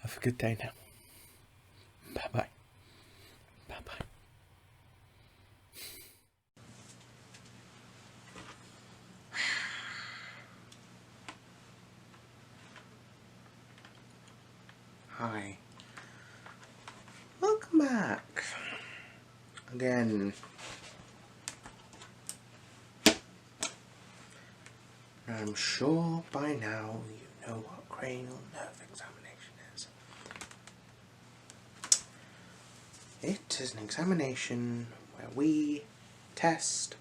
Have a good day now. Bye-bye. Bye-bye. Hi. Welcome back. Again. I'm sure by now you know what cranial nerve examination is. It is an examination where we test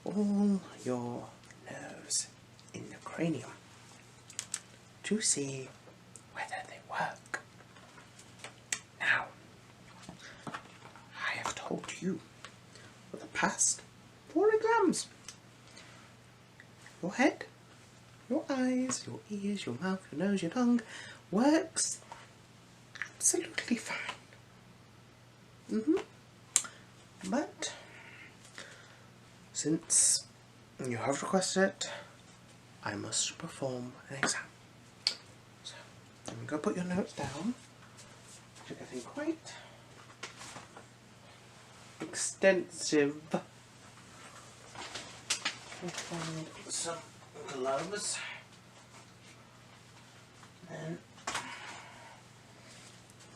all your nerves in the cranium to see whether they work. Now, I have told you for the past 4 exams. Your head, your eyes, your ears, your mouth, your nose, your tongue works absolutely fine. But since you have requested it, I must perform an exam. So I'm going to put your notes down, which are getting quite extensive. I'll find some gloves, and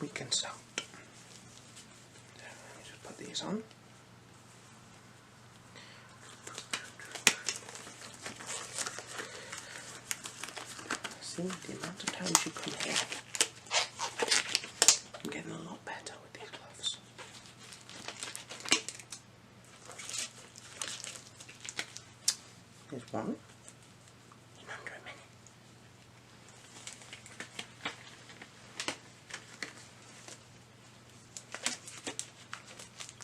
we can start. So let me just put these on. See, the amount of times you come here, I'm getting a lot better with these gloves. Here's one. In under a minute.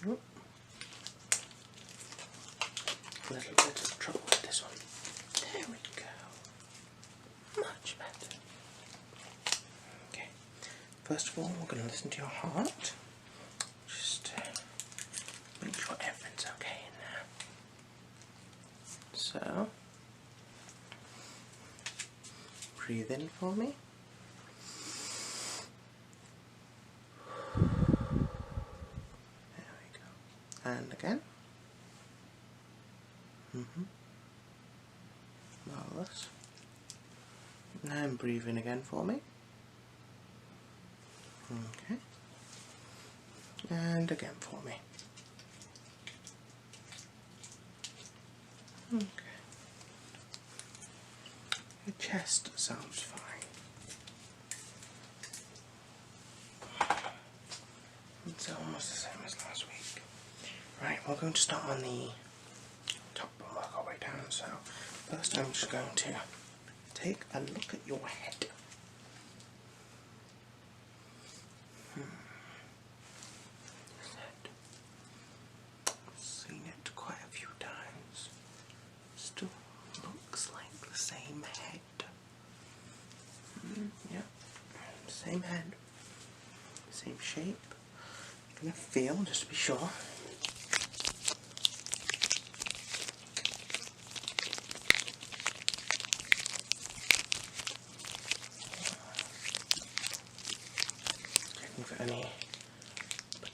Oh. A little bit of trouble with this one. There we go. Much better. Okay. First of all, we're going to listen to your heart. Just make sure everything's okay in there. So, breathe in for me. There we go. And again. Marvellous. And breathe in again for me. Okay. And again for me. Okay. Your chest sounds fine. So almost the same as last week. Right, we're going to start on the top and work our way down. So first I'm just going to take a look at your head. Seen it quite a few times. Still looks like the same head. Yeah, same head, same shape. I'm gonna feel just to be sure. Checking for any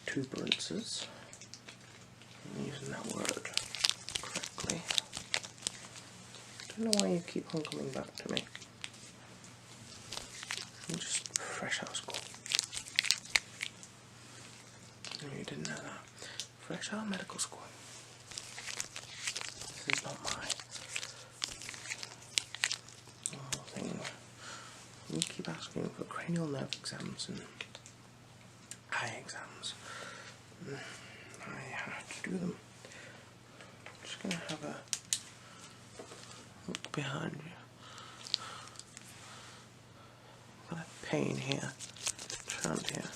protuberances. I'm using that word correctly. I don't know why you keep on coming back to me. I'm just fresh out of school. No, you didn't know that. Fresh out of medical school. This is not my thing. You keep asking for cranial nerve exams and eye exams. I have to do them. I'm just going to have a look behind you. Got a pain here. Around here.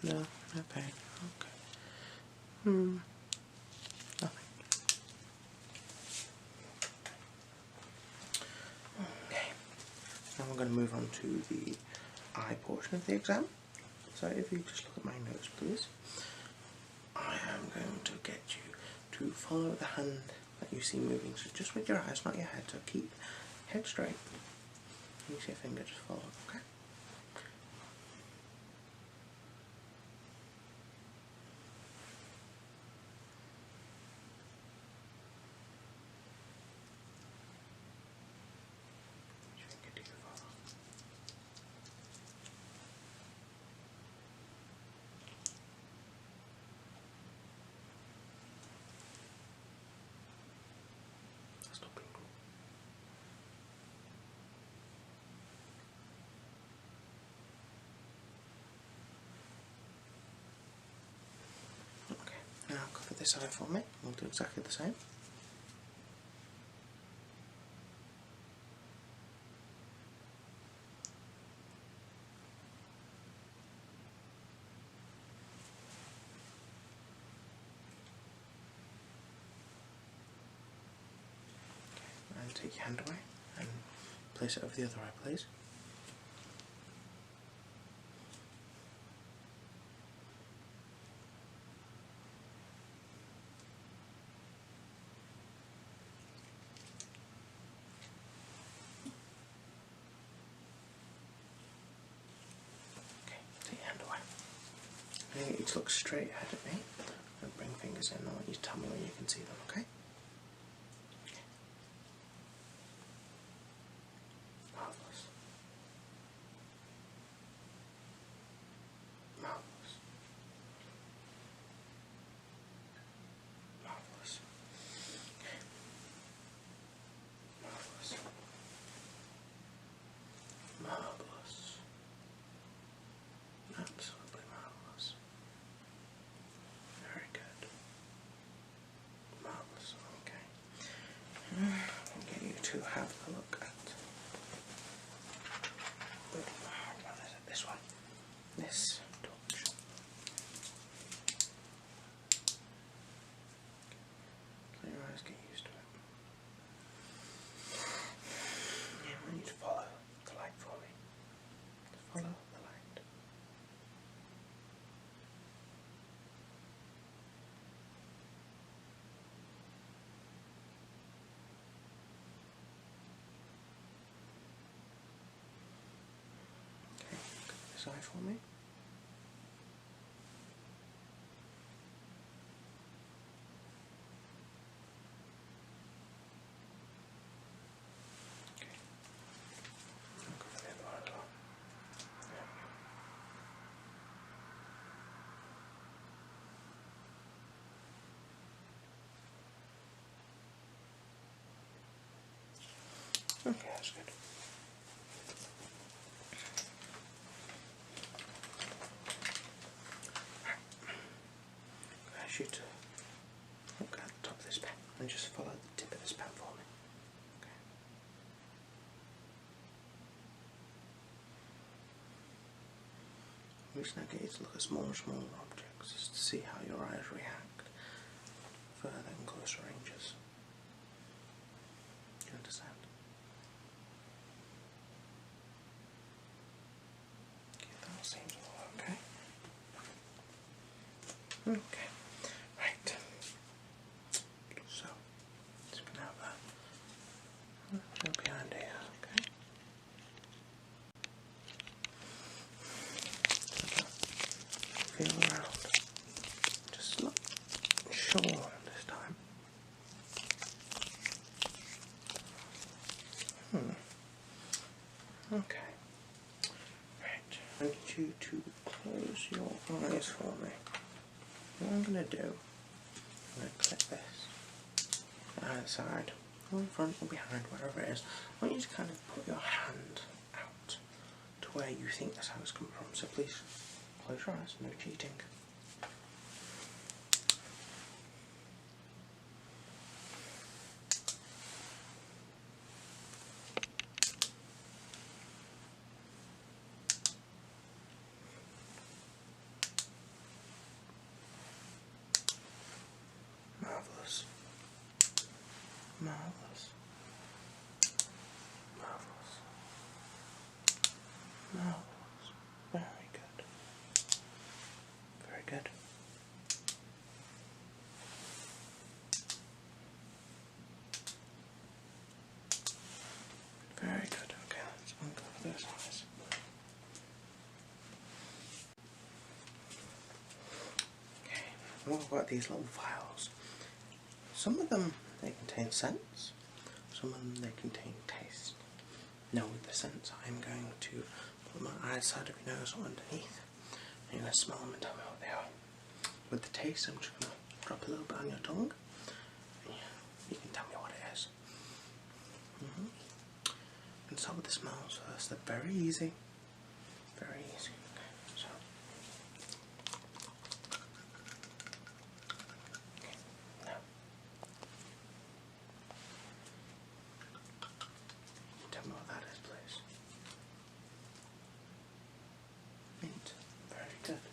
No, no pain. Okay. Nothing. Okay. Now we're going to move on to the eye portion of the exam. So if you just look at my notes, please. I am going to get you to follow the hand that you see moving. So just with your eyes, not your head. So keep head straight. Use your finger, just follow. Okay. Now cover this eye for me. We'll do exactly the same. Okay. And take your hand away and place it over the other eye, please. I want you to look straight ahead at me and bring fingers in. I want you to tell me when you can see them, okay? Marvellous. Marvellous. Marvellous. Marvellous. Marvellous. Absolutely marvellous. Very good. Marvellous. Okay. I'll get you to have a look at this one. This torch. Let your eyes get used to it. Yeah, I want you to follow the light for me. Follow the light. Okay, cover this eye for me. Okay. I'll cover the other eye as well. Yeah. Okay, that's good. ask you to look at the top of this pen and just follow the tip of this pen for me. Okay. I'm just going to get you to look at smaller and smaller objects just to see how your eyes react further and closer ranges. Do you understand? Okay, that seems all okay. Okay, right. So, just going to have that go behind here, okay? Feel around. Just not sure this time. Okay. Right. I need you to close your eyes for me. What I'm going to do, I'm going to click this either side, or in front or behind, wherever it is. I want you to kind of put your hand out to where you think the sound's coming from. So please close your eyes, no cheating. Marvellous. Marvellous. Marvellous. Marvellous. Very good. Very good. Very good. Okay, let's uncover those eyes. Okay, what about these little files? Some of them, they contain scents. Some of them, they contain taste. Now with the scents, I'm going to put my eyes side of your nose or underneath. And you're going to smell them and tell me what they are. With the taste, I'm just going to drop a little bit on your tongue. And you can tell me what it is. And start with the smells first. They're very easy. Very easy. Okay, so. Okay, now. Tell me what that is, please. Mint. Very good.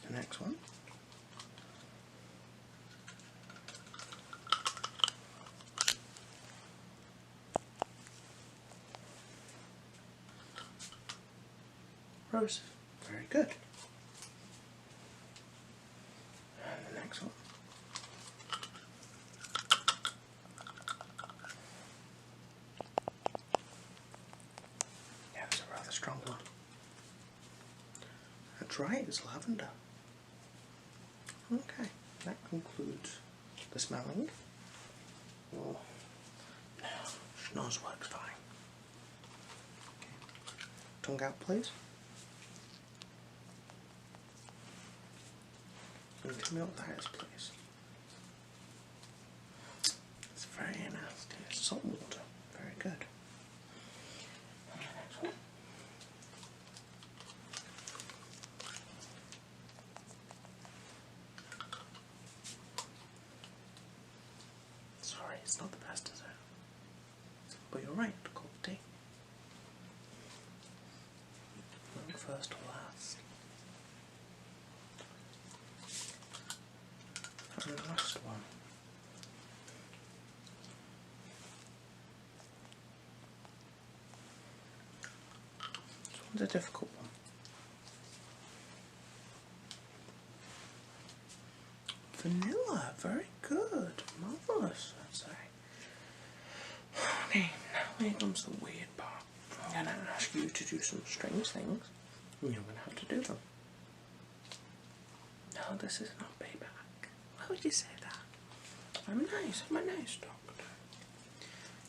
The next one. Rose. Very good. And the next one. Yeah, it's a rather strong one. That's right, it's lavender. Okay, that concludes the smelling. Well, now, schnoz works fine. Okay. Tongue out, please. Can you tell me what that is, please? It's very nasty. It's salt water. Very good. And the next one. Sorry, it's not the best, is it? But you're right, cold tea. Look first or last. And the last one. This one's a difficult one. Vanilla, very good. Marvellous, I'd say. Okay, now here comes the weird part. I'm going to ask you to do some strange things, and you're going to have to do them. No, this is not payback. Why would you say that? I'm a nice doctor.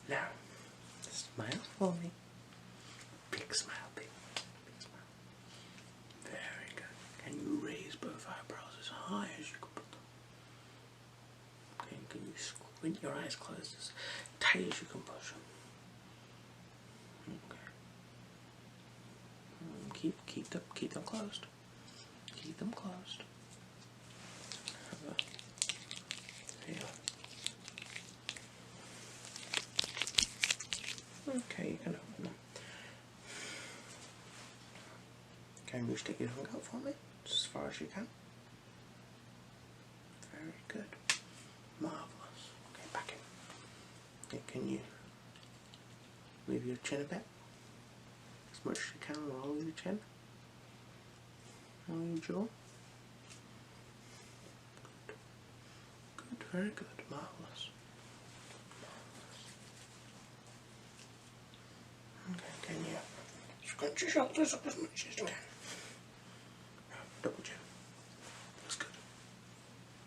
Now, smile for me. Big smile, big smile. Very good. Can you raise both eyebrows as high as you can put them? Okay, can you squint your eyes closed as tight as you can push them? Okay. Keep them closed. Keep them closed. over here. Okay, you can open them. Can you stick your tongue out for me? Just as far as you can. Very good. Marvellous. Okay, back in. Okay, can you move your chin a bit? As much as you can, roll your chin. Roll your jaw. Good, very good. Marvellous. Okay, can you scrunch your shoulders up as much as you can? Double chin. That's good.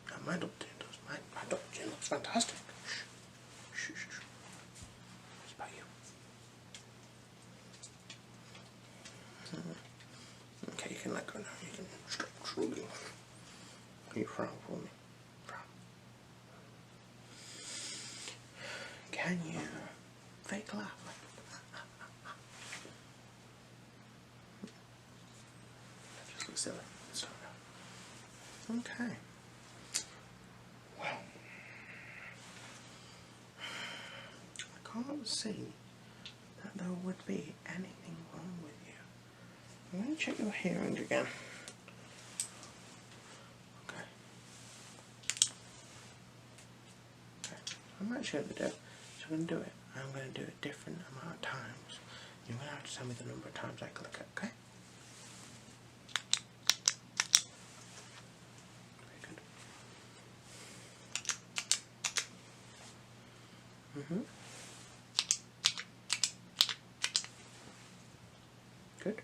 Now my double chin does. My double chin looks fantastic. Shh. Shh, shh, shh. It's about you. Okay, you can let go now. You can stop drooling. You frown for me. Frown. Can you fake laugh? That just looks silly. So, okay. Well, I can't see that there would be anything wrong with you. I'm going to check your hearing again. Okay. I'm actually going to do, so I'm going to do it. I'm going to do it a different amount of times. You're going to have to tell me the number of times I click it, okay? Very good. Good.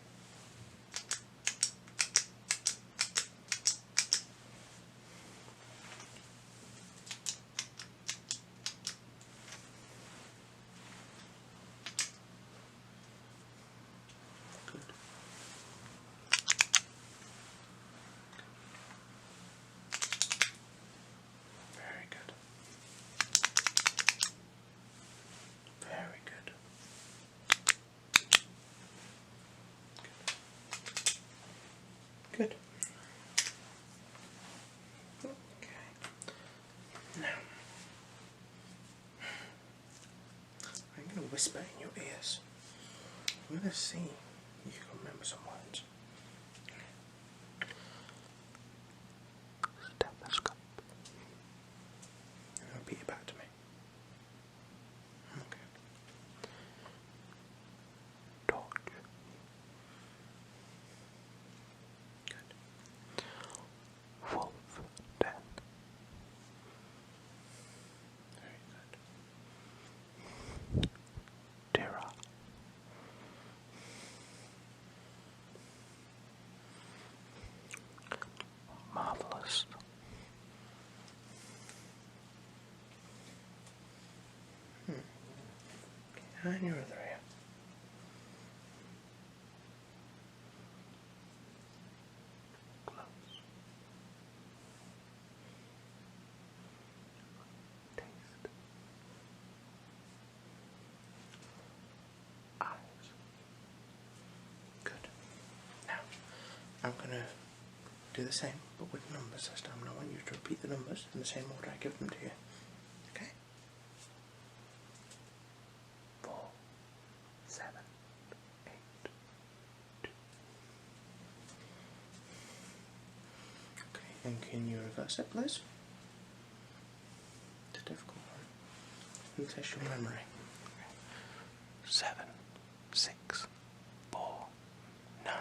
Very good. Very good. Good. Okay. Now, I'm going to whisper in your ears. I'm going to see if you can remember some words. Stethoscope. And repeat it back to me. Okay. Torch. Good. Wolf den. Very good. Tira. Marvellous. And your other ear. Close. Taste. Eyes. Good. Now, I'm going to do the same, but with numbers this time. And I want you to repeat the numbers in the same order I give them to you. Okay? 4, 7, 8, 2. Okay, and can you reverse it, please? It's a difficult one. Who tests your memory? 7, 6, 4, 9.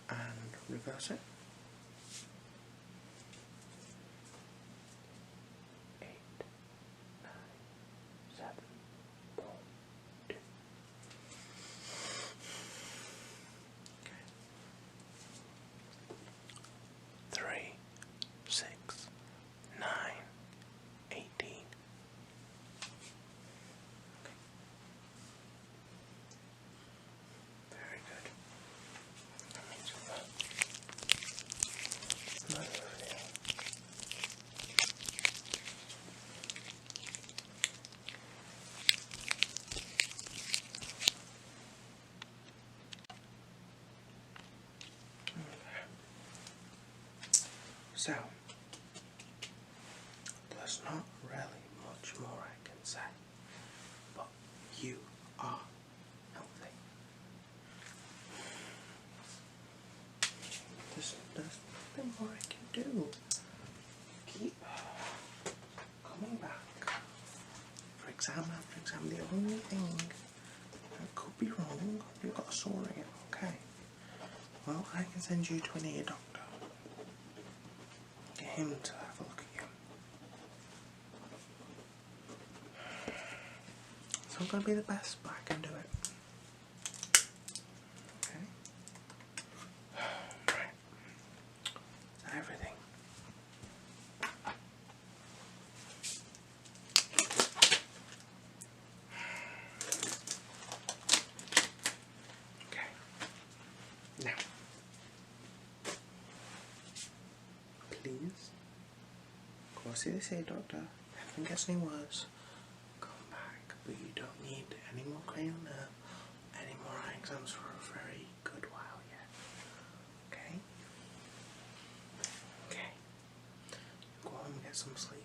And reverse it. 8, 9, 7, 4, 2. Okay. 3, 6, 9, 18. Okay. Very good. That means So, there's not really much more I can say, but you are healthy. There's nothing more I can do. Keep coming back for exam after exam. The only thing that could be wrong, you've got a sore ear, okay? Well, I can send you to an ear doctor. Get him to have a look at you. It's not going to be the best, but I can do it. Okay? Right. Is that everything? Okay. Now, please go see this ear doctor. If anything gets any worse, come back. But you don't need any more cranial nerve, any more eye exams for a very good while yet. Okay? Okay. Go home and get some sleep.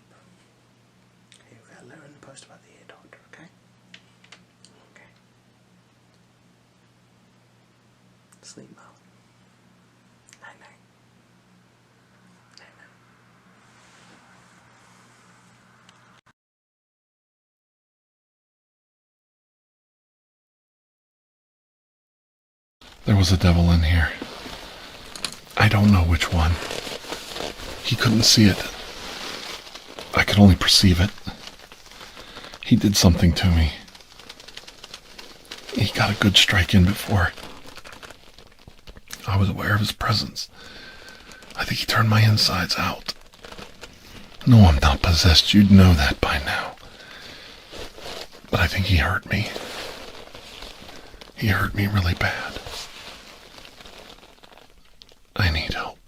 Okay, you'll get a letter in the post about the ear doctor, okay? Okay. Sleep well. Night night. Night night. There was a devil in here. I don't know which one. He couldn't see it. I could only perceive it. He did something to me. He got a good strike in before I was aware of his presence. I think he turned my insides out. No, I'm not possessed. You'd know that by now. But I think he hurt me. He hurt me really bad. I need help.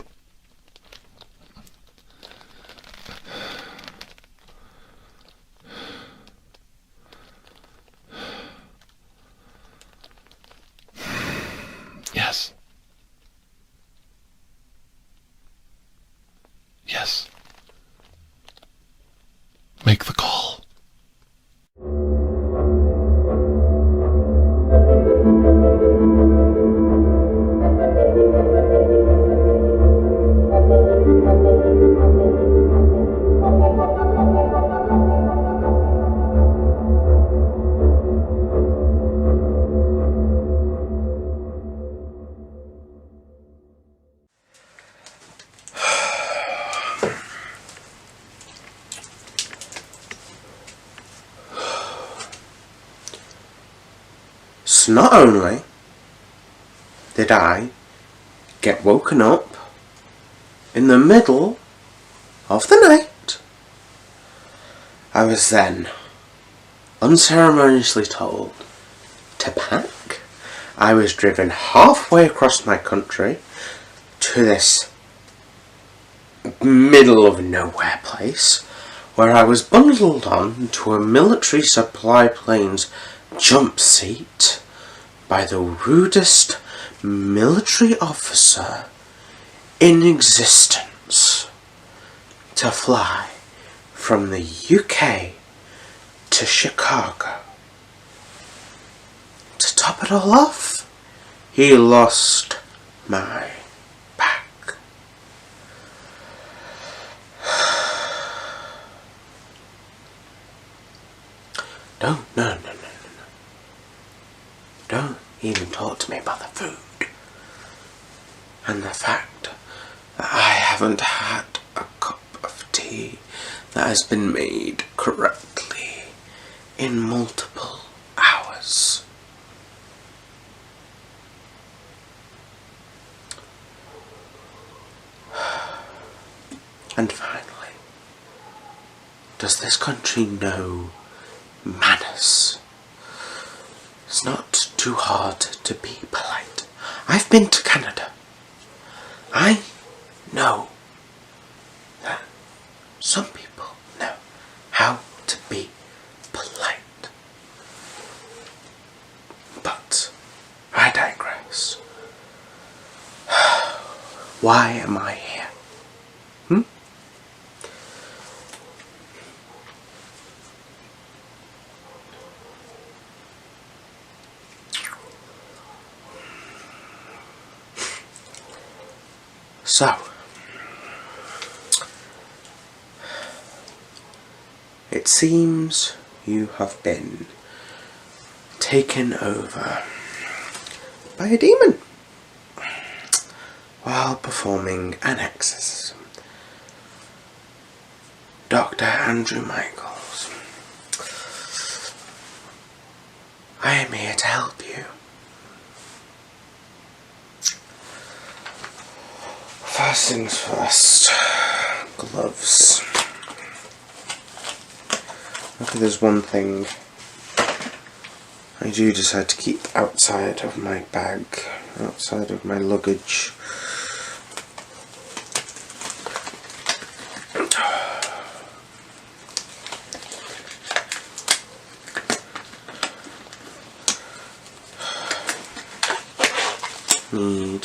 Yes. Yes. Make the call. So not only did I get woken up in the middle of the night, I was then unceremoniously told to pack. I was driven halfway across my country to this middle of nowhere place where I was bundled on to a military supply plane's jump seat by the rudest military officer in existence to fly from the UK to Chicago. To top it all off, he lost my back. No. Don't even talk to me about the food and the fact that I haven't had a cup of tea that has been made correctly in multiple hours. And finally, does this country know manners? It's not too hard to be polite. I've been to Canada. I know that some people know how to be polite. But I digress. Why am I here? So, it seems you have been taken over by a demon while performing an exorcism. Dr. Andrew Michaels, I am here to help you. First things first, gloves. Okay, there's one thing I do decide to keep outside of my bag, outside of my luggage. Need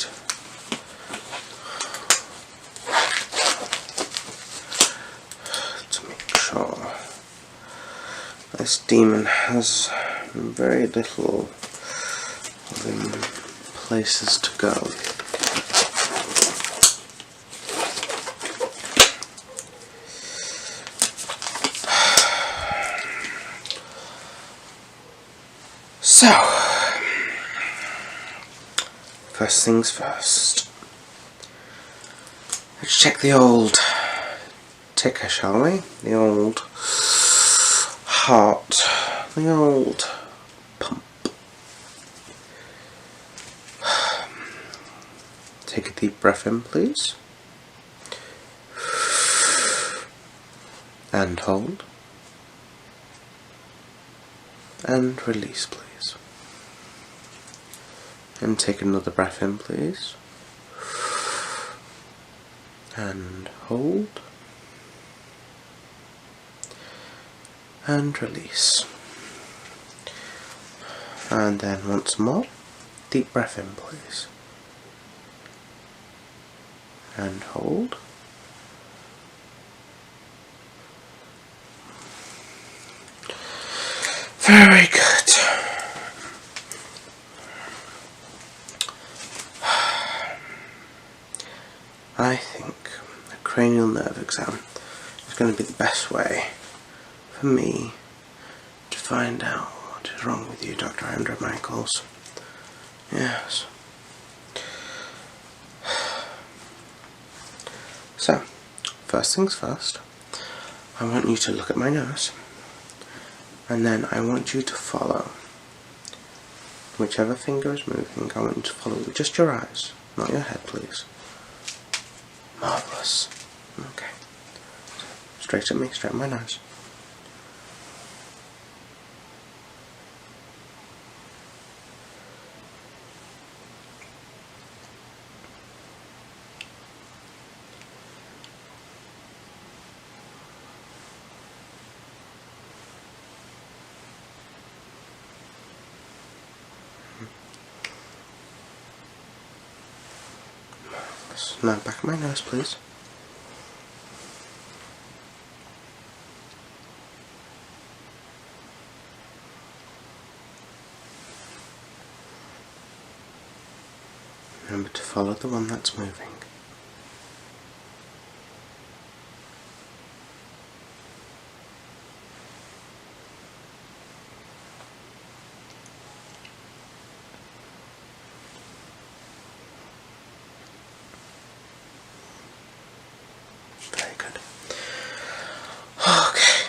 to make sure this demon has very little places to go. So, first things first. Let's check the old ticker, shall we? The old heart, the old pump. Take a deep breath in, please. And hold. And release, please. And take another breath in, please. And hold. And release. And then once more, deep breath in, please. And hold. Very good. I think a cranial nerve exam is going to be the best way for me to find out what is wrong with you, Dr. Andrew Michaels. Yes. So, first things first, I want you to look at my nose, and then I want you to follow whichever finger is moving. I want you to follow with just your eyes, not your head, please. Marvellous. Okay. Straight at me, straight at my nose. Marvellous. Now back of my nose, please. Remember to follow the one that's moving. Very good. Okay.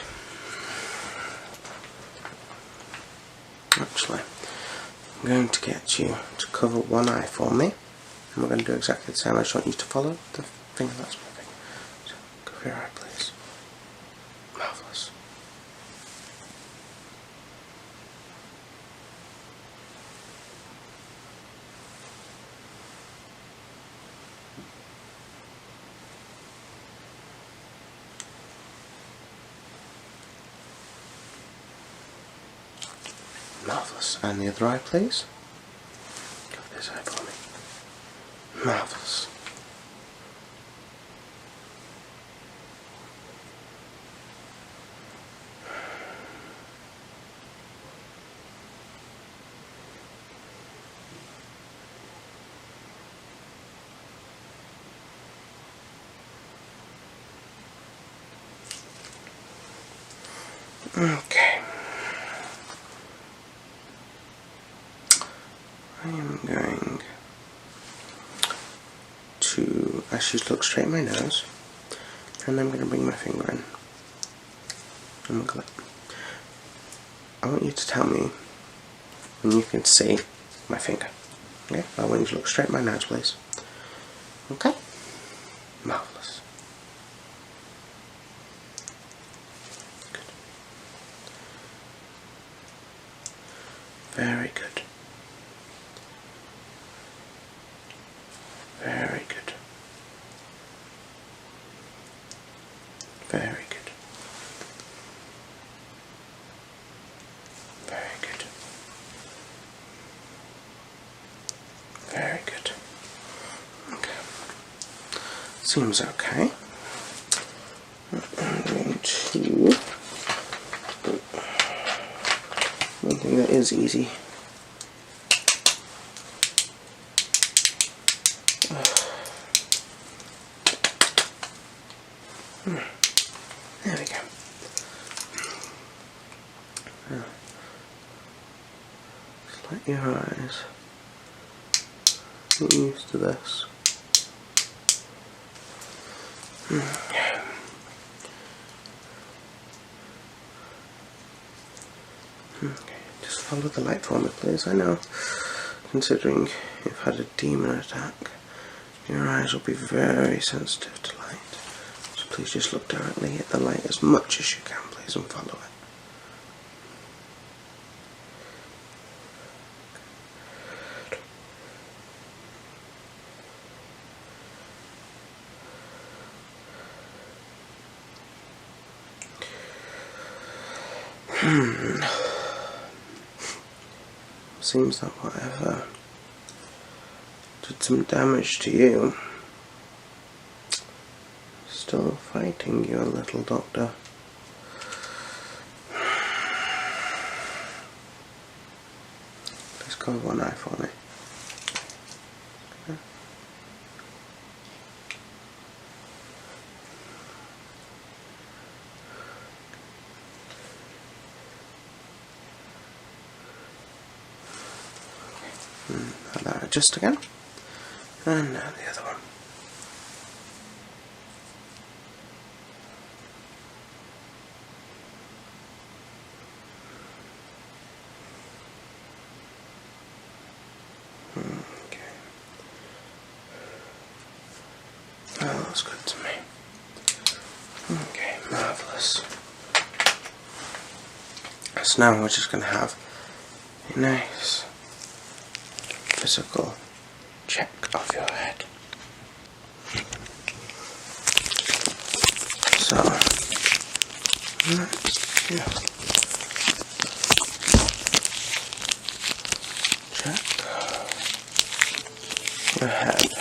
Actually, I'm going to get you to cover one eye for me. And we're going to do exactly the same. I just want you to follow the finger that's moving. So, cover your eye, please. Marvellous. Marvellous. And the other eye, please. Cover this eye for me. Marvellous. Okay. I am going to actually look straight at my nose, and I'm going to bring my finger in. And look at that. I want you to tell me when you can see my finger. Okay? I want you to look straight at my nose, please. Okay? Marvellous. Good. Very good. Very good. Very good. Very good. Very good. Okay. Seems okay. I'm going to... One thing that is easy. There we go. Now, just let your eyes get used to this. Okay, just follow the light for me, please. I know, considering you've had a demon attack, your eyes will be very sensitive to light. So please just look directly at the light as much as you can, please, and follow it. Seems that whatever did some damage to you, still fighting you a little, Doctor. Please cover one eye for me. Okay. Now that adjust again, and now the other one. Okay. Well, that's good to me. Okay, marvellous. So now we're just going to have a nice physical check of your head. So, let's just check your head.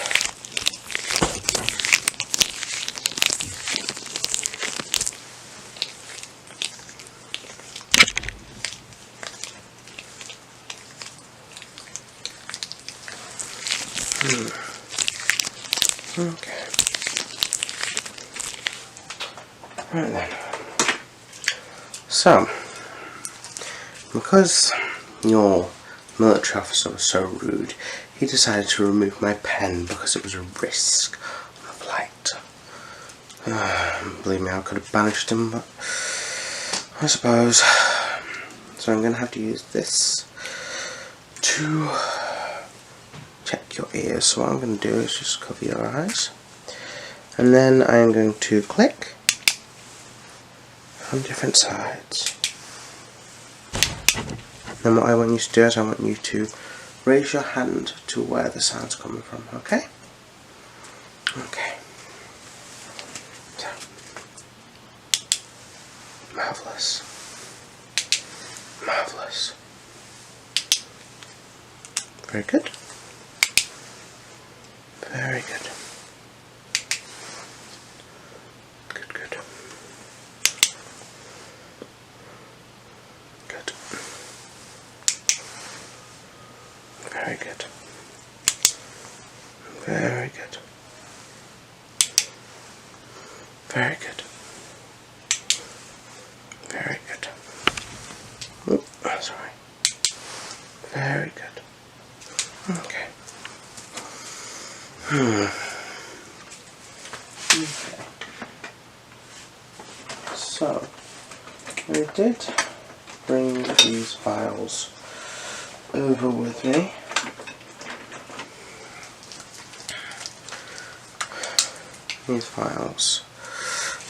Okay. Right then. So, because your military officer was so rude, he decided to remove my pen because it was a risk on the flight. Believe me, I could have banished him, but I suppose. So I'm going to have to use this to check your ears. So what I'm going to do is just cover your eyes, and then I'm going to click on different sides. Then what I want you to do is I want you to raise your hand to where the sound's coming from, okay? Okay. So, marvellous. Marvellous. Very good. Very good. Good, good. Good. Very good. Very good. Very good. Very good. Very good. Okay. Okay. So, I did bring these files over with me. These files,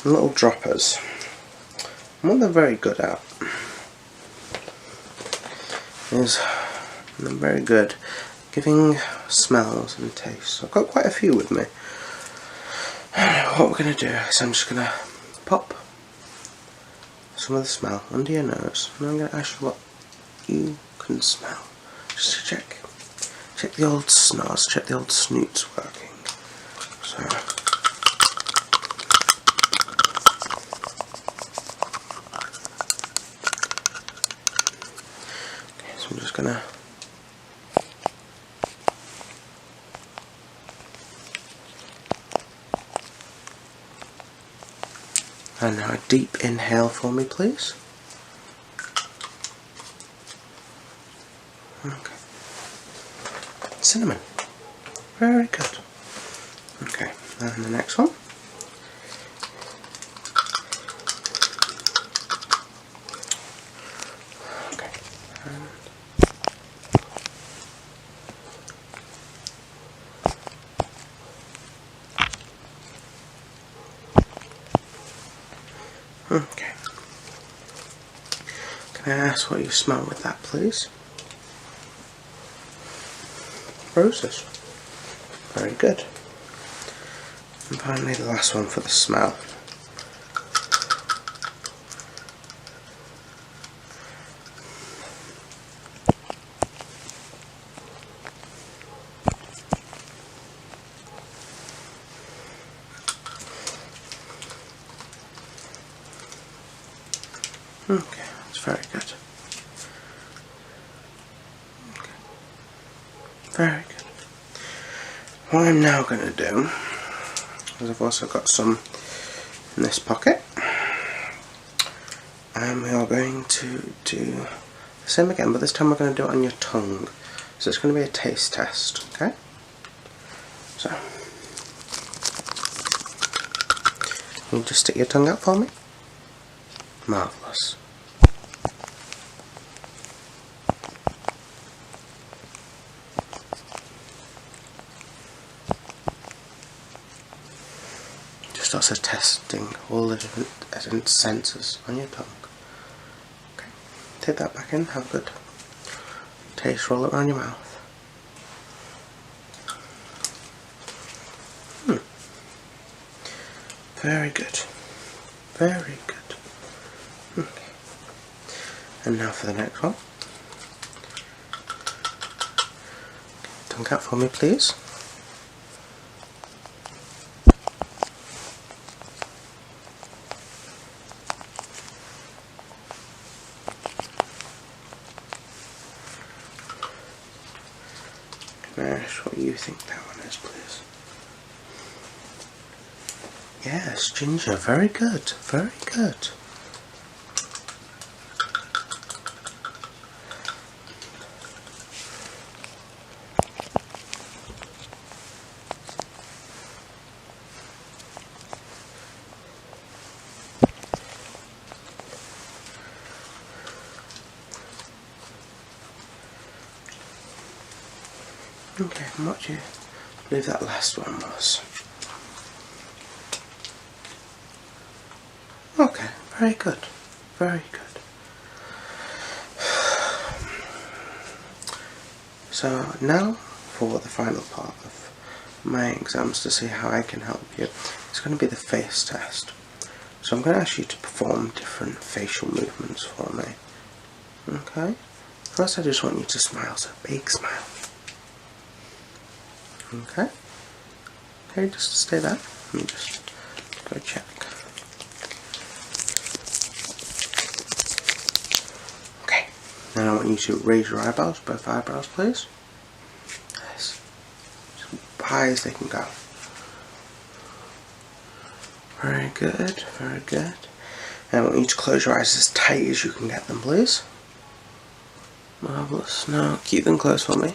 little droppers. And what they're very good at is they're very good giving smells and tastes. I've got quite a few with me. What we're going to do is I'm just going to pop some of the smell under your nose, and I'm going to ask you what you can smell. Just to check the old snaz, check the old snoot's working. So, okay, so I'm just going to and now a deep inhale for me, please. Okay. Cinnamon. Very good. Okay, and the next one. Okay. Okay. Can I ask what you smell with that, please? Roses. Very good. And finally the last one for the smell. Okay, that's very good. Okay. Very good. What I'm now going to do is I've also got some in this pocket, and we are going to do the same again, but this time we're going to do it on your tongue. So it's going to be a taste test, okay? So, can you just stick your tongue out for me? Marvellous. Just also testing all the different senses on your tongue. Okay, take that back in, have a good taste, roll it around your mouth. Very good. Very good. Okay. And now for the next one. Tongue out for me, please. Can I ask what you think that one is, please? Yes, ginger. Very good. Very good. Okay, and what do you believe that last one was? Okay, very good. Very good. So now for the final part of my exams to see how I can help you. It's going to be the face test. So I'm going to ask you to perform different facial movements for me. Okay? First I just want you to smile, so big smile. Okay? Okay, just stay there. Let me just go check. Okay. Now I want you to raise your eyebrows, both eyebrows please. Yes. As high as they can go. Very good, very good. And I want you to close your eyes as tight as you can get them, please. Marvellous. Now keep them close for me.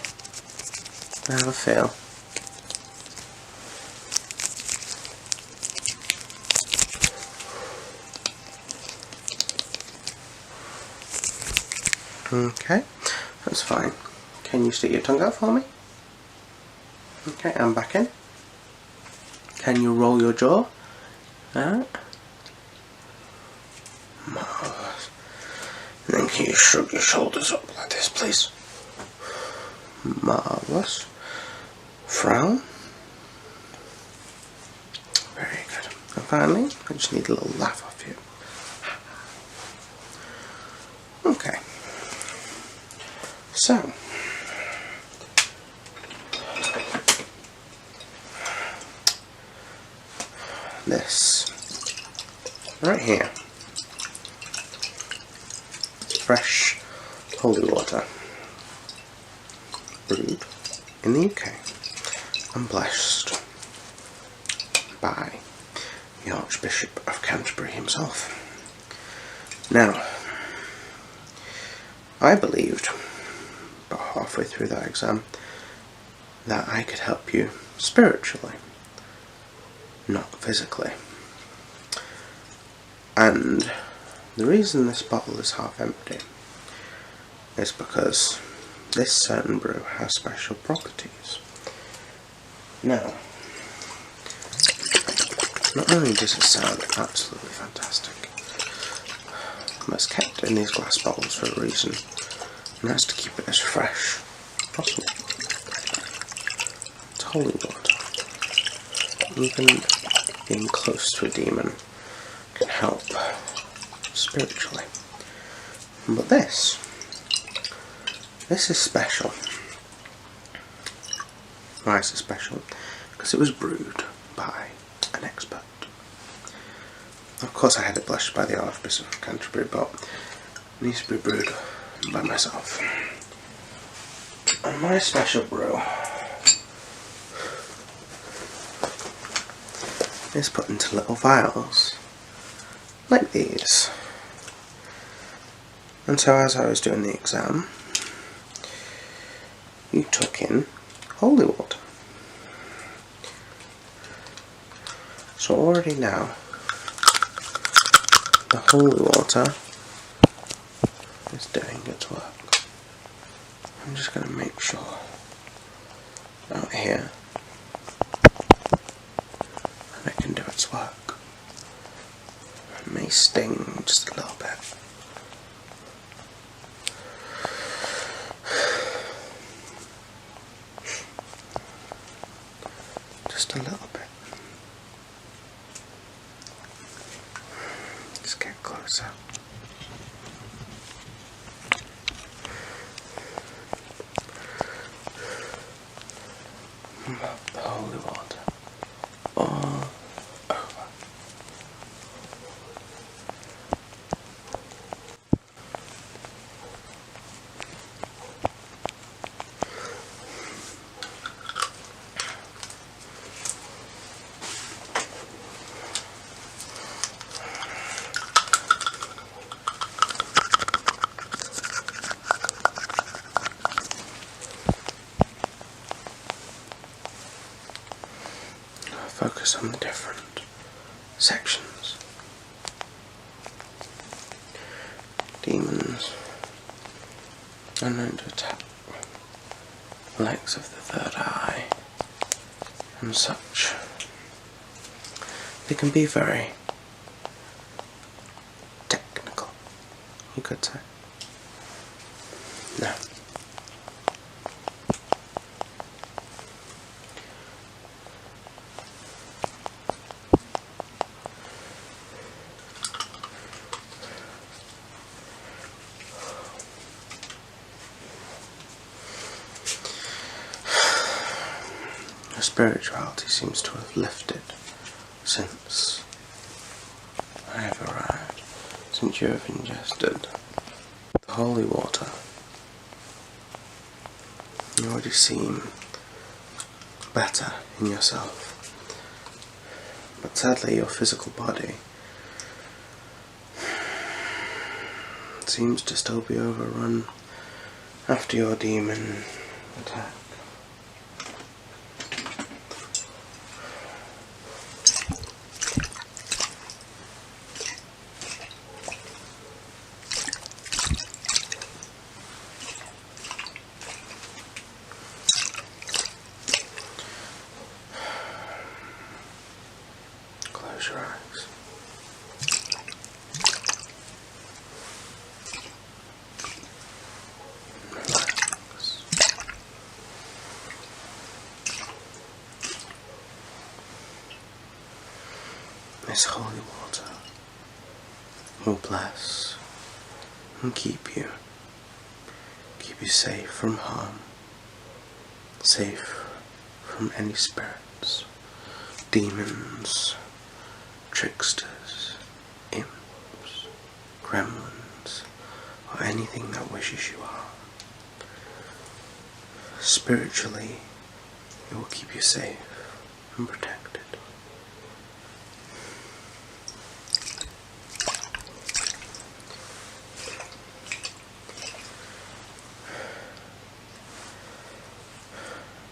Have a feel. Okay, that's fine. Can you stick your tongue out for me? Okay, and back in. Can you roll your jaw? Alright. Marvellous. And then can you shrug your shoulders up like this, please? Marvellous. Frown. Very good. And finally, I just need a little laugh off you. Okay. So, this right here, fresh holy water, brewed in the UK and blessed by the Archbishop of Canterbury himself. Now, I believed about halfway through that exam that I could help you spiritually, not physically. And the reason this bottle is half empty is because this certain brew has special properties. Now, not only does it sound absolutely fantastic, but it's kept in these glass bottles for a reason, and that's to keep it as fresh as possible. It's holy water. Even being close to a demon can help spiritually. But this is special. Why is it special? Because it was brewed by an expert. Of course I had it blessed by the Archbishop of Canterbury, but it needs to be brewed by myself. And my special brew is put into little vials like these. And so as I was doing the exam, you took in holy water. So already now, the holy water is doing its work. I'm just going to make sure out here that it can do its work. It may sting just a little bit. Just a little bit. Let's get closer. The holy water all over. Focus on the different sections. Demons are known to attack the legs of the third eye and such. They can be very technical, you could say. Now, your spirituality seems to have lifted since I have arrived, since you have ingested the holy water. You already seem better in yourself, but sadly your physical body seems to still be overrun after your demon attack. Close your eyes. Relax. This holy water will bless and keep you safe from harm, safe from any spirits, demons, tricksters, imps, gremlins, or anything that wishes you harm. Spiritually, it will keep you safe and protected.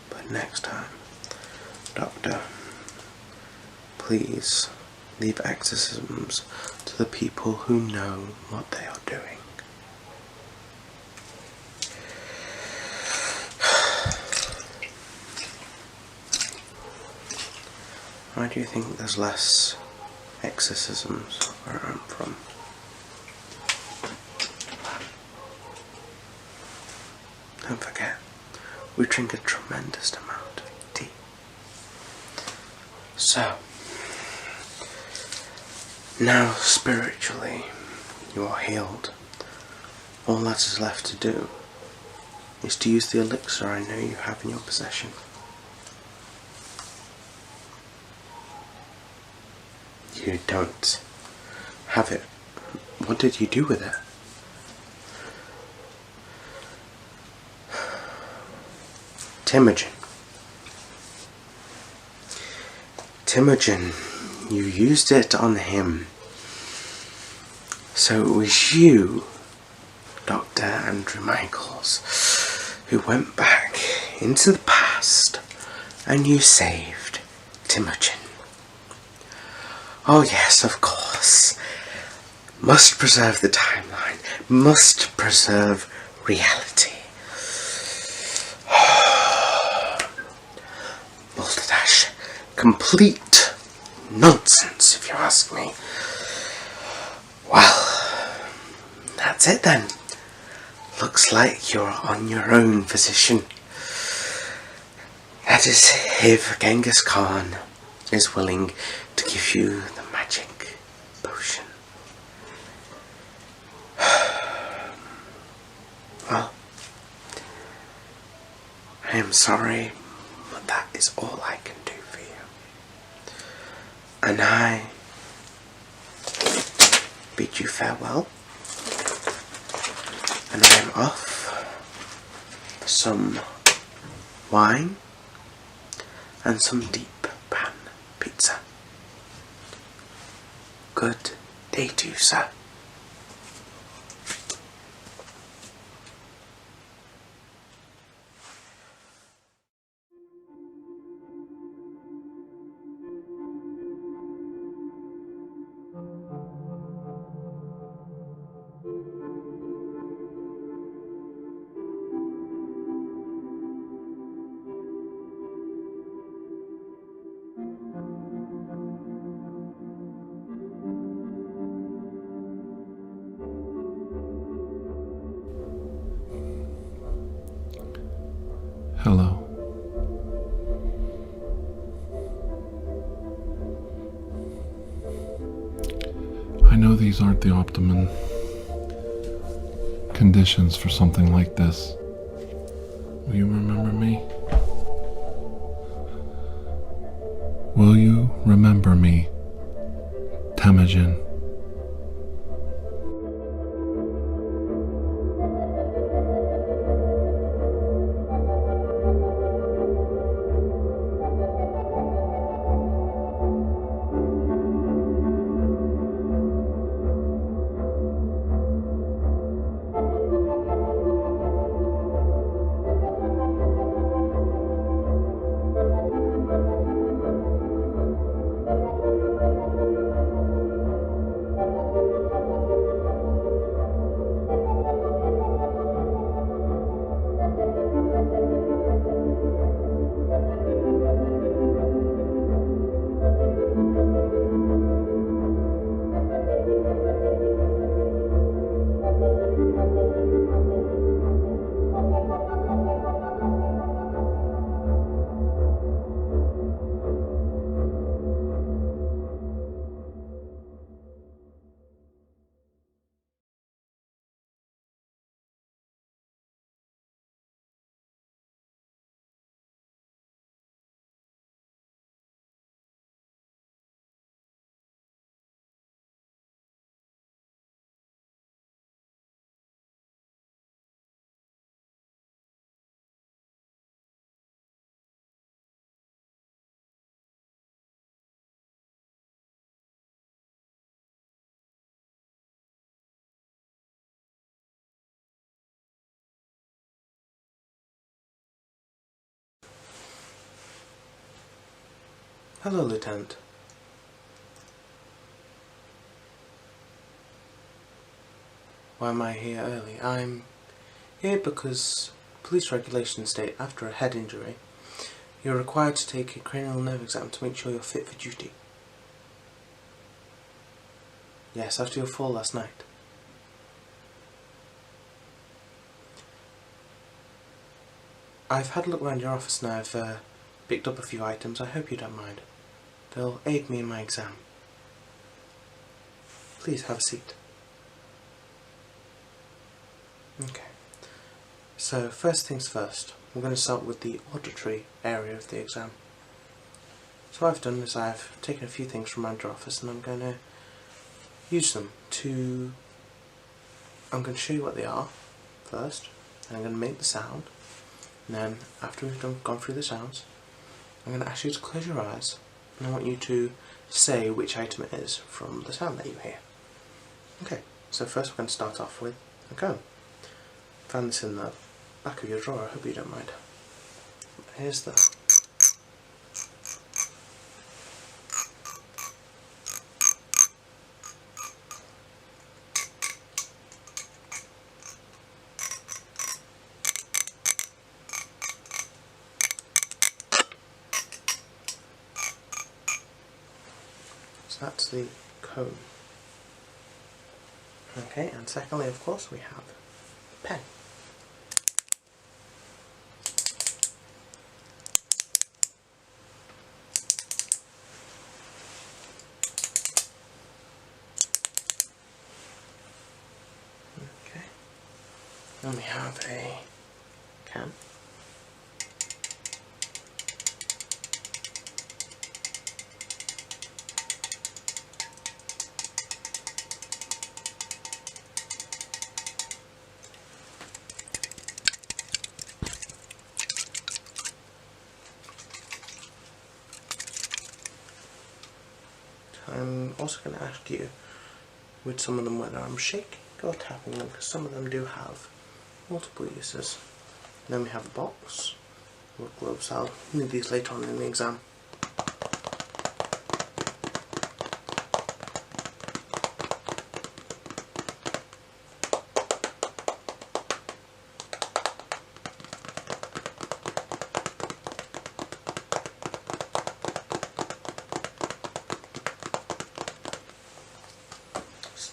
But next time, Doctor, please leave exorcisms to the people who know what they are doing. Why do you think there's less exorcisms where I'm from? Don't forget, we drink a tremendous amount of tea. So, now spiritually you are healed. All that is left to do is to use the elixir I know you have in your possession. You don't have it. What did you do with it? Temujin. Temujin, you used it on him. So it was you, Dr. Andrew Michaels, who went back into the past and you saved Temujin. Oh yes, of course. Must preserve the timeline. Must preserve reality. Balderdash. Complete nonsense, if you ask me. Well, that's it then. Looks like you're on your own, physician. That is, if Genghis Khan is willing to give you the magic potion. Well, I am sorry, but that is all I can do for you. And I bid you farewell. And I am off for some wine and some deep pan pizza. Good day to you, sir. Hello. I know these aren't the optimum conditions for something like this. Will you remember me? Will you remember me, Temujin? Hello, Lieutenant. Why am I here early? I'm here because police regulations state after a head injury, you're required to take a cranial nerve exam to make sure you're fit for duty. Yes, after your fall last night. I've had a look around your office and I've picked up a few items. I hope you don't mind. They'll aid me in my exam. Please have a seat. Okay. So first things first, we're going to start with the auditory area of the exam. So what I've done is I've taken a few things from around your office and I'm going to use them to... I'm going to show you what they are first, and I'm going to make the sound, and then after we've gone through the sounds, I'm going to ask you to close your eyes, and I want you to say which item it is from the sound that you hear. Okay, so first we're going to start off with a comb. Found this in the back of your drawer, I hope you don't mind. Here's the... So that's the comb. Okay, and secondly, of course, we have a pen. Okay, then we have a can. I'm also going to ask you with some of them whether I'm shaking or tapping them, because some of them do have multiple uses. And then we have a box with gloves. I'll need these later on in the exam.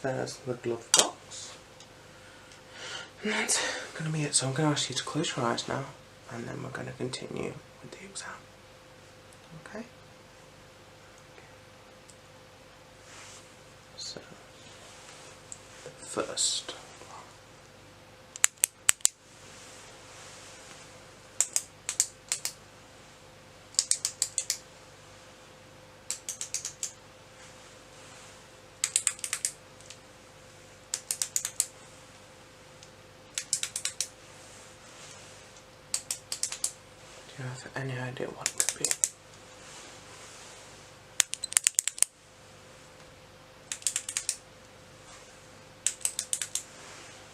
There's the glove box, and that's going to be it. So I'm going to ask you to close your eyes now, and then we're going to continue with the exam. Okay? So, the first. Do you have any idea what it could be?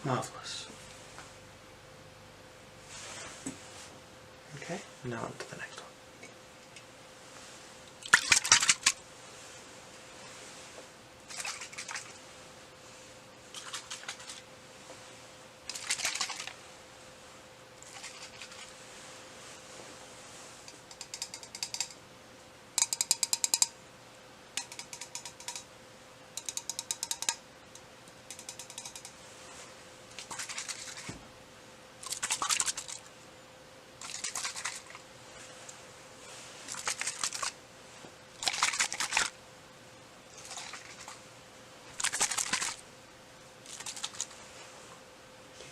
Marvellous. Okay, now on to the next one.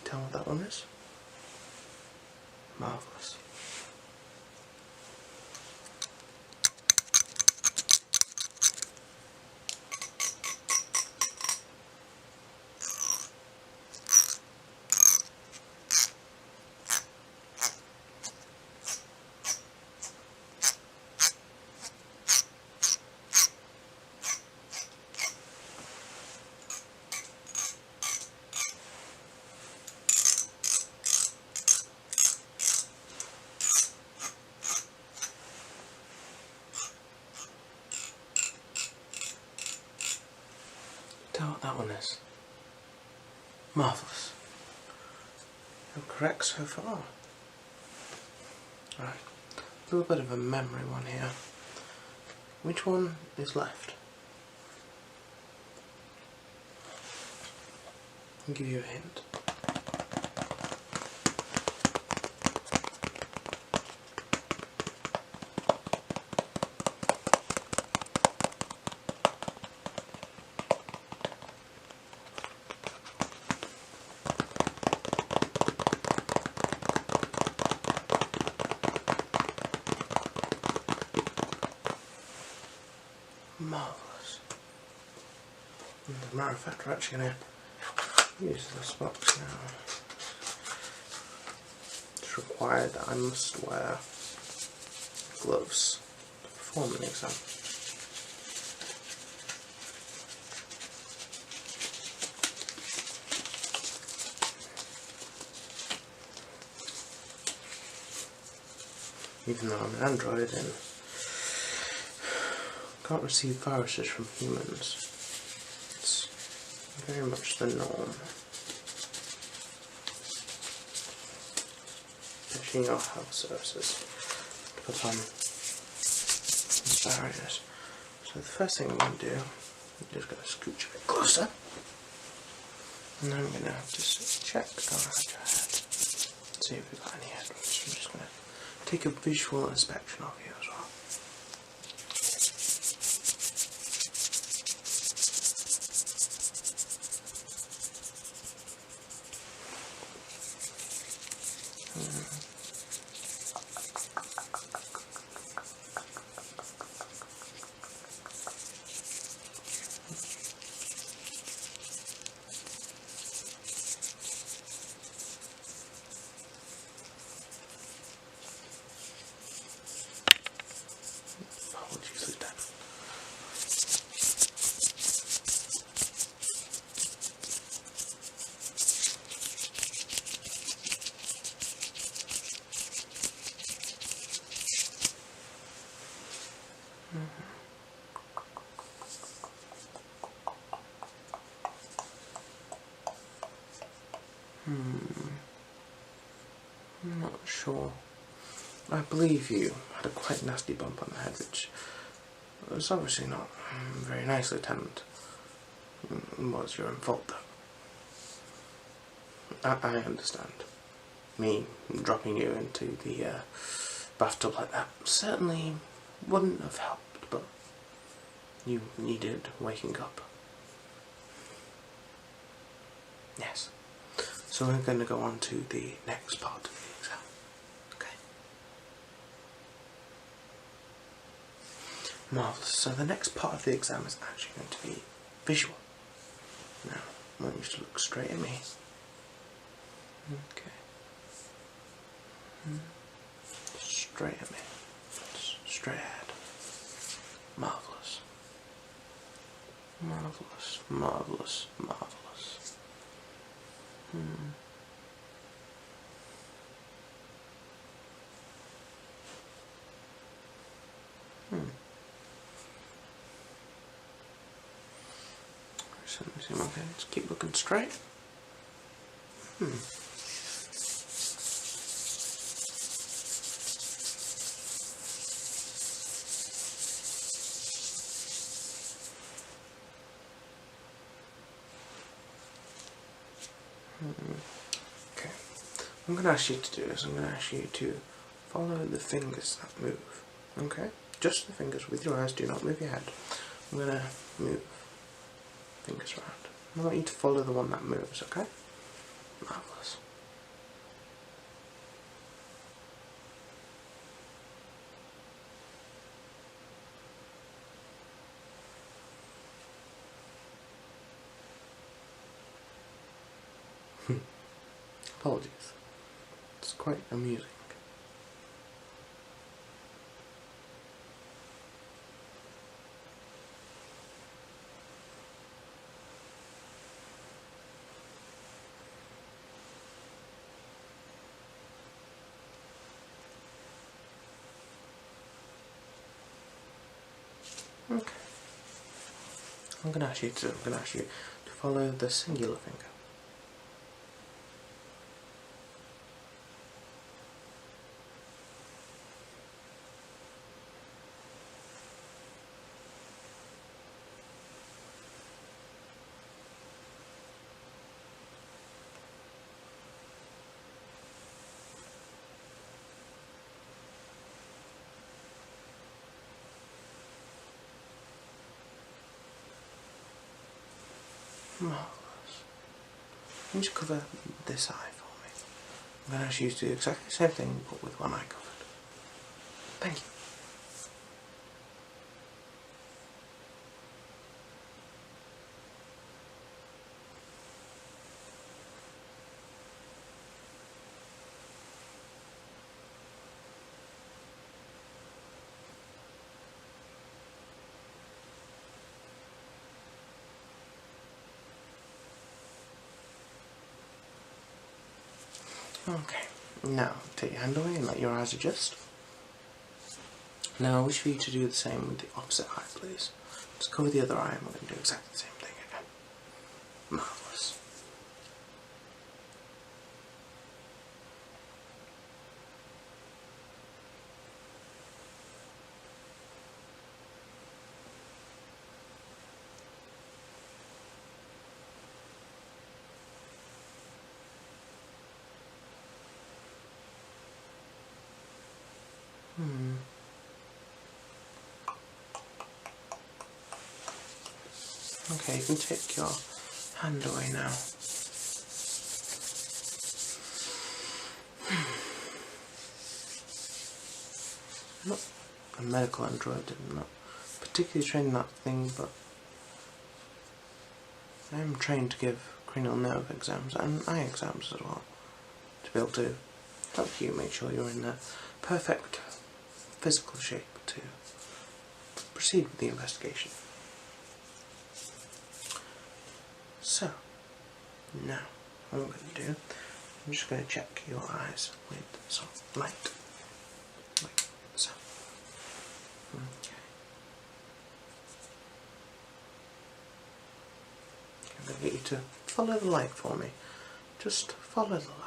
Tell me what that one is? Marvellous. tell what that one is. Marvellous. You're correct so far. Right, a little bit of a memory one here. Which one is left? I'll give you a hint. Marvellous. As a matter of fact, we're actually going to use this box now. It's required that I must wear gloves to perform an exam. Even though I'm an android and can't receive viruses from humans, it's very much the norm. Especially in your health services to put on these barriers. So the first thing I'm going to do, I'm just going to scooch a bit closer, and then I'm going to just check around your head, see if we've got any head wounds. I'm just going to take a visual inspection of you as well. Apologies for that. I'm not sure. I believe you had a quite nasty bump on the head, which was obviously not very nice, Lieutenant. It was your own fault, though. I understand. Me dropping you into the bathtub like that certainly wouldn't have helped, but you needed waking up. Yes. So we're going to go on to the next part of the exam. Okay. Marvellous. So the next part of the exam is actually going to be visual. Now, I want you to look straight at me. Okay. Straight at me. Straight ahead. Marvellous. Marvellous. Marvellous. Marvellous. Okay, just keep looking straight. Okay. What I'm going to ask you to do is I'm going to ask you to follow the fingers that move. Okay? Just the fingers with your eyes, do not move your head. I'm going to move fingers around. I want you to follow the one that moves, okay? Marvellous. Apologies. It's quite amusing. Okay. I'm going to ask you to follow the singular finger. Marvellous. Can you just cover this eye for me? I'm going to ask you to do exactly the same thing but with one eye covered. Thank you. Okay, now take your hand away and let your eyes adjust. Now I wish for you to do the same with the opposite eye, please. Just cover the other eye and we're going to do exactly the same thing again. Marvellous. Okay, you can take your hand away now. I'm not a medical android, I'm not particularly trained in that thing, but I am trained to give cranial nerve exams and eye exams as well, to be able to help you make sure you're in the perfect physical shape to proceed with the investigation. So, now, what I'm going to do, I'm just going to check your eyes with some light, like so. Okay. I'm going to get you to follow the light for me. Just follow the light.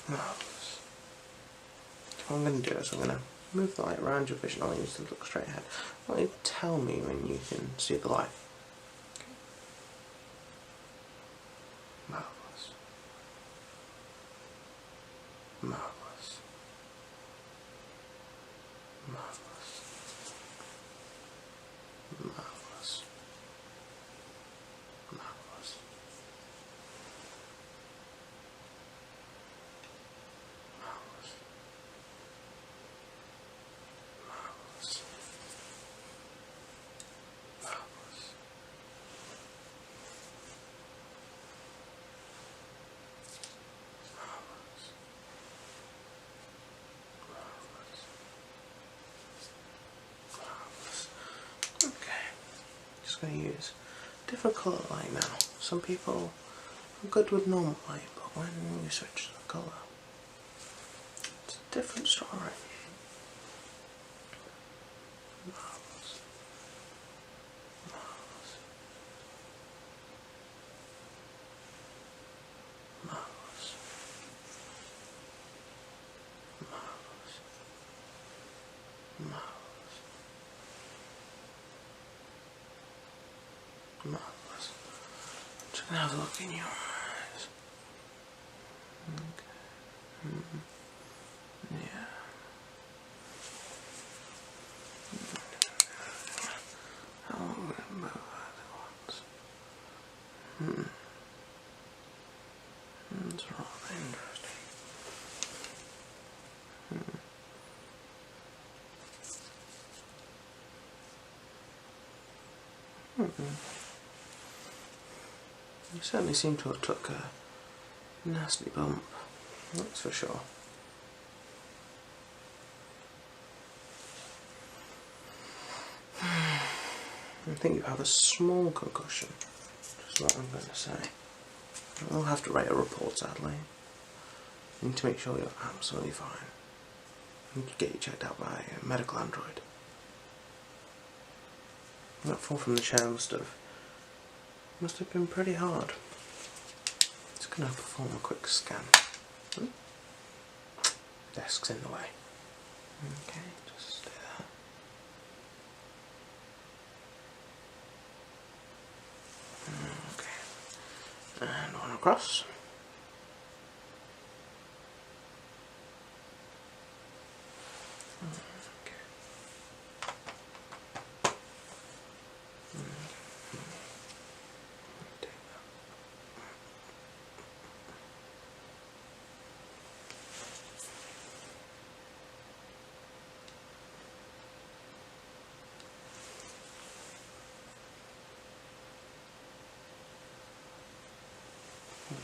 Marvellous. What I'm going to do is I'm going to move the light around your vision. I want you to look straight ahead. I want you to tell me when you can see the light. Okay. Marvellous. Marvellous. Marvellous. Marvellous. Marvellous. Going to use different colour light now. Some people are good with normal light, but when you switch to the colour, it's a different story. Marvellous. Marvellous. Marvellous. Marvellous. Marvellous. Marvellous. I'm just going to have a look in your eyes. Okay. Yeah. How long will it move at once? That's rather interesting. You certainly seem to have took a nasty bump, that's for sure. I think you have a small concussion, that's what I'm going to say. I'll have to write a report, sadly. You need to make sure you're absolutely fine. I need to get you checked out by a medical android. That fall from the chair must have been pretty hard. Just going to perform a quick scan. Desk's in the way. Okay, just stay there. Okay. And one across.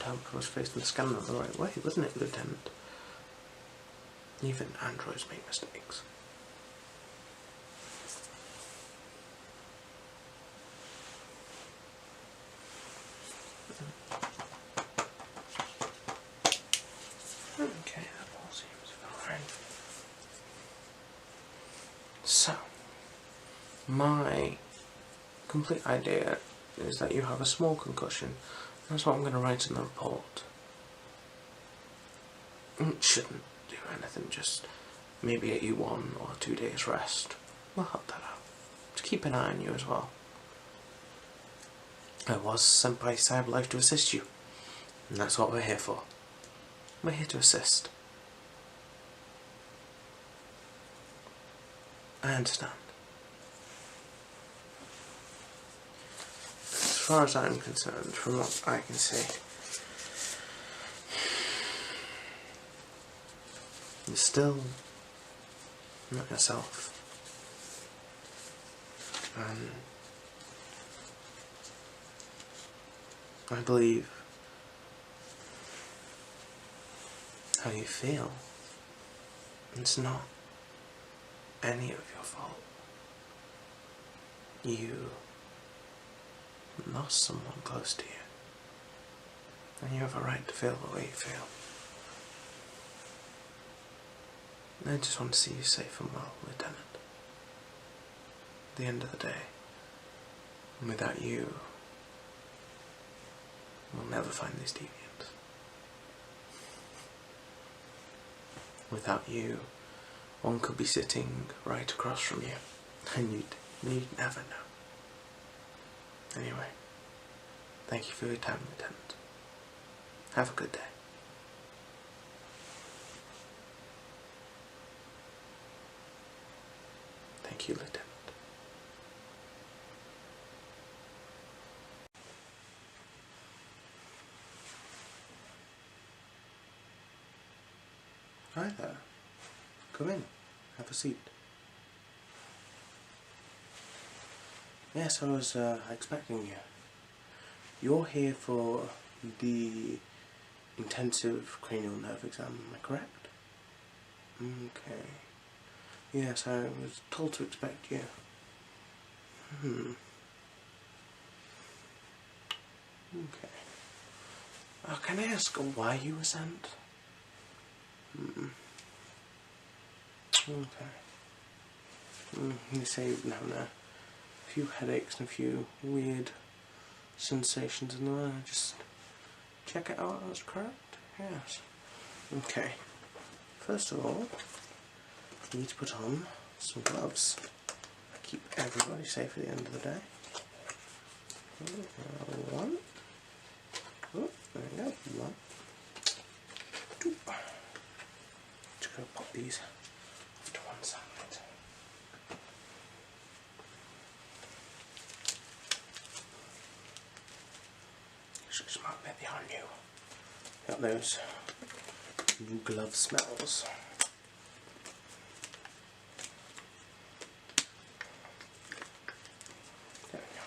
I was facing the scanner the right way, wasn't it, Lieutenant? Even androids make mistakes. Okay, that all seems fine. So, my complete idea is that you have a small concussion. That's what I'm going to write in the report. It shouldn't do anything, just maybe get you 1 or 2 days rest. We'll help that out. To keep an eye on you as well. I was sent by CyberLife to assist you, and that's what we're here for. We're here to assist. I understand. As far as I'm concerned, from what I can see, you're still not yourself. I believe how you feel. It's not any of your fault. You lost someone close to you, and you have a right to feel the way you feel. And I just want to see you safe and well, Lieutenant. At the end of the day, without you, we'll never find these deviants. Without you, one could be sitting right across from you, and you'd never know. Anyway, thank you for your time, Lieutenant. Have a good day. Thank you, Lieutenant. Hi there. Come in. Have a seat. Yes, I was expecting you. You're here for the intensive cranial nerve exam, am I correct? Okay. Yes, I was told to expect you. Okay. Can I ask why you were sent? Okay. You say you've been having a few headaches and a few weird sensations in the mind. Just check it out, that's correct? Yes. Okay. First of all, you need to put on some gloves. Keep everybody safe at the end of the day. One. Oh, there we go. 1, 2. Just gonna pop these off to one side. Just smell a bit behind you. Got those glove smells. There we go.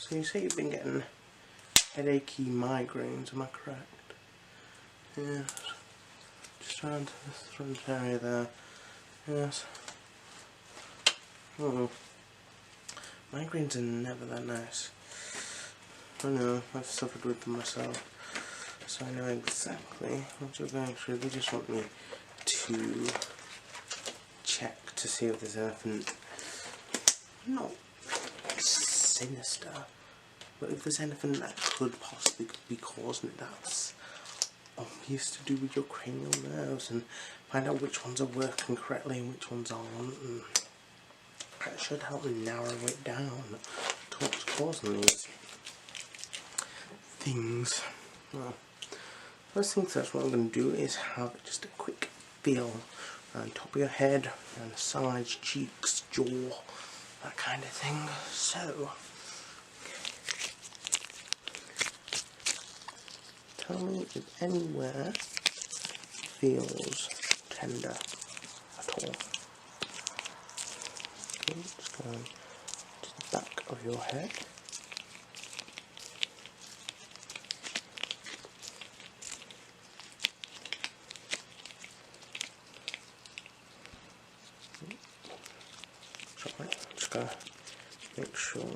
So you say you've been getting headachy migraines, am I correct? Yes. Just around the front area there. Yes. Oh. Migraines are never that nice. I know, I've suffered with them myself. So I know exactly what you're going through. They just want me to check to see if there's anything not sinister, but if there's anything that could possibly be causing it that's obvious to do with your cranial nerves, and find out which ones are working correctly and which ones aren't, and that should help narrow it down to what's causing these things. Well, first things first, what I'm going to do is have just a quick feel around top of your head, around the sides, cheeks, jaw, that kind of thing. So, tell me if anywhere feels tender at all. Okay, just going to the back of your head. Just going to make sure.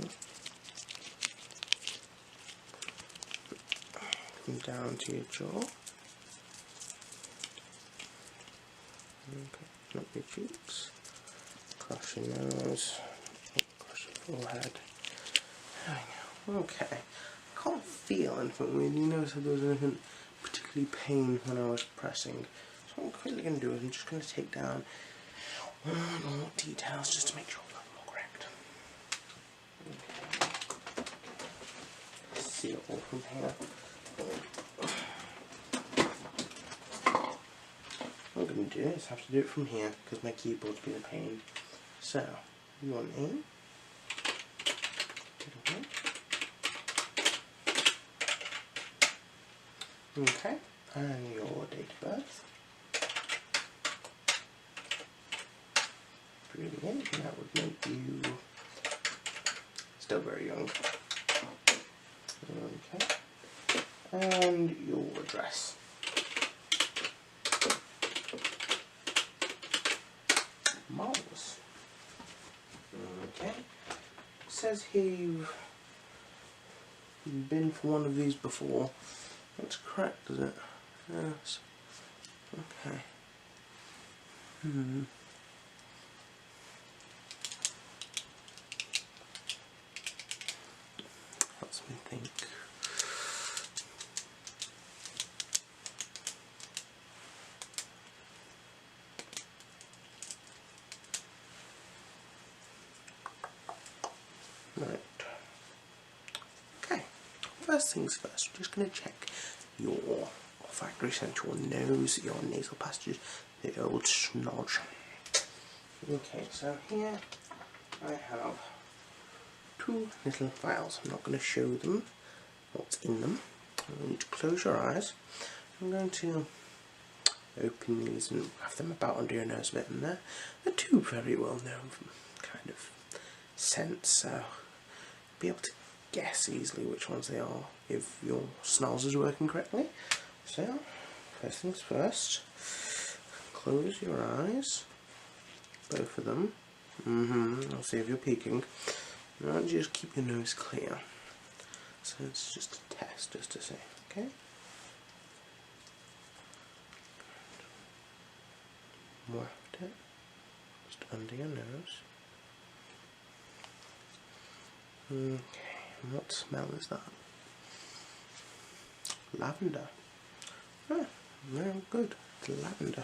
Come down to your jaw. Okay, not your cheeks. Across your nose. Across your forehead. There we go. Okay. I can't feel anything. We didn't notice if there was anything particularly pain when I was pressing. So what I'm quickly going to do is I'm just going to take down one more details just to make sure I'm more correct. Okay. See it all from here. What I'm going to do is have to do it from here because my keyboard's been a pain. So, you want in. Okay, and your date of birth. Brilliant, and that would make you still very young. Okay, and your address. Marvellous. Okay, it says here you've been for one of these before. That's correct, is it? Yes. Okay. Helps me think. Right. Okay. First things first, we're just going to check your olfactory central nose, your nasal passages, the old snodge. Okay, so here I have two little vials. I'm not going to show them what's in them. I want you to close your eyes. I'm going to open these and have them about under your nose a bit, and they're two very well known kind of scents, so be able to guess easily which ones they are if your smells is working correctly. So, first things first, close your eyes, both of them. I'll see if you're peeking. Now just keep your nose clear. So it's just a test, just to say, okay? Waft it just under your nose. Okay, and what smell is that? Lavender. Ah, very good. It's lavender.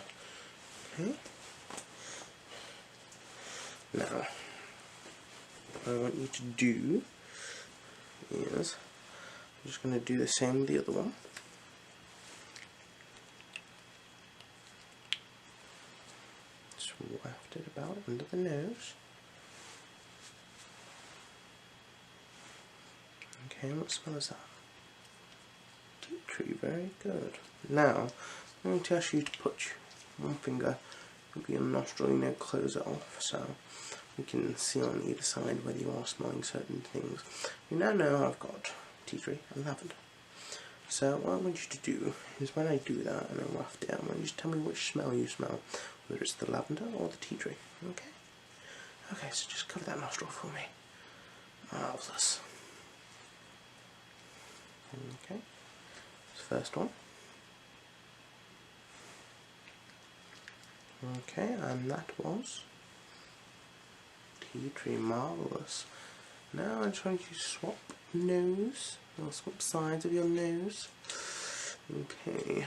Okay. Now, what I want you to do is, I'm just going to do the same with the other one. Just waft it about under the nose. Okay, what smell is that? Tea tree, very good. Now, I'm going to ask you to put one finger up your nostril, close it off. So, you can see on either side whether you are smelling certain things. You now know I've got tea tree and lavender. So what I want you to do is when I do that and I waft it, I want you to tell me which smell you smell, whether it's the lavender or the tea tree. Okay? Okay, so just cover that nostril for me. Marvellous. Okay, first one. Okay, and that was tea tree. Marvellous. Now I'm trying to swap nose, or swap sides of your nose. Okay.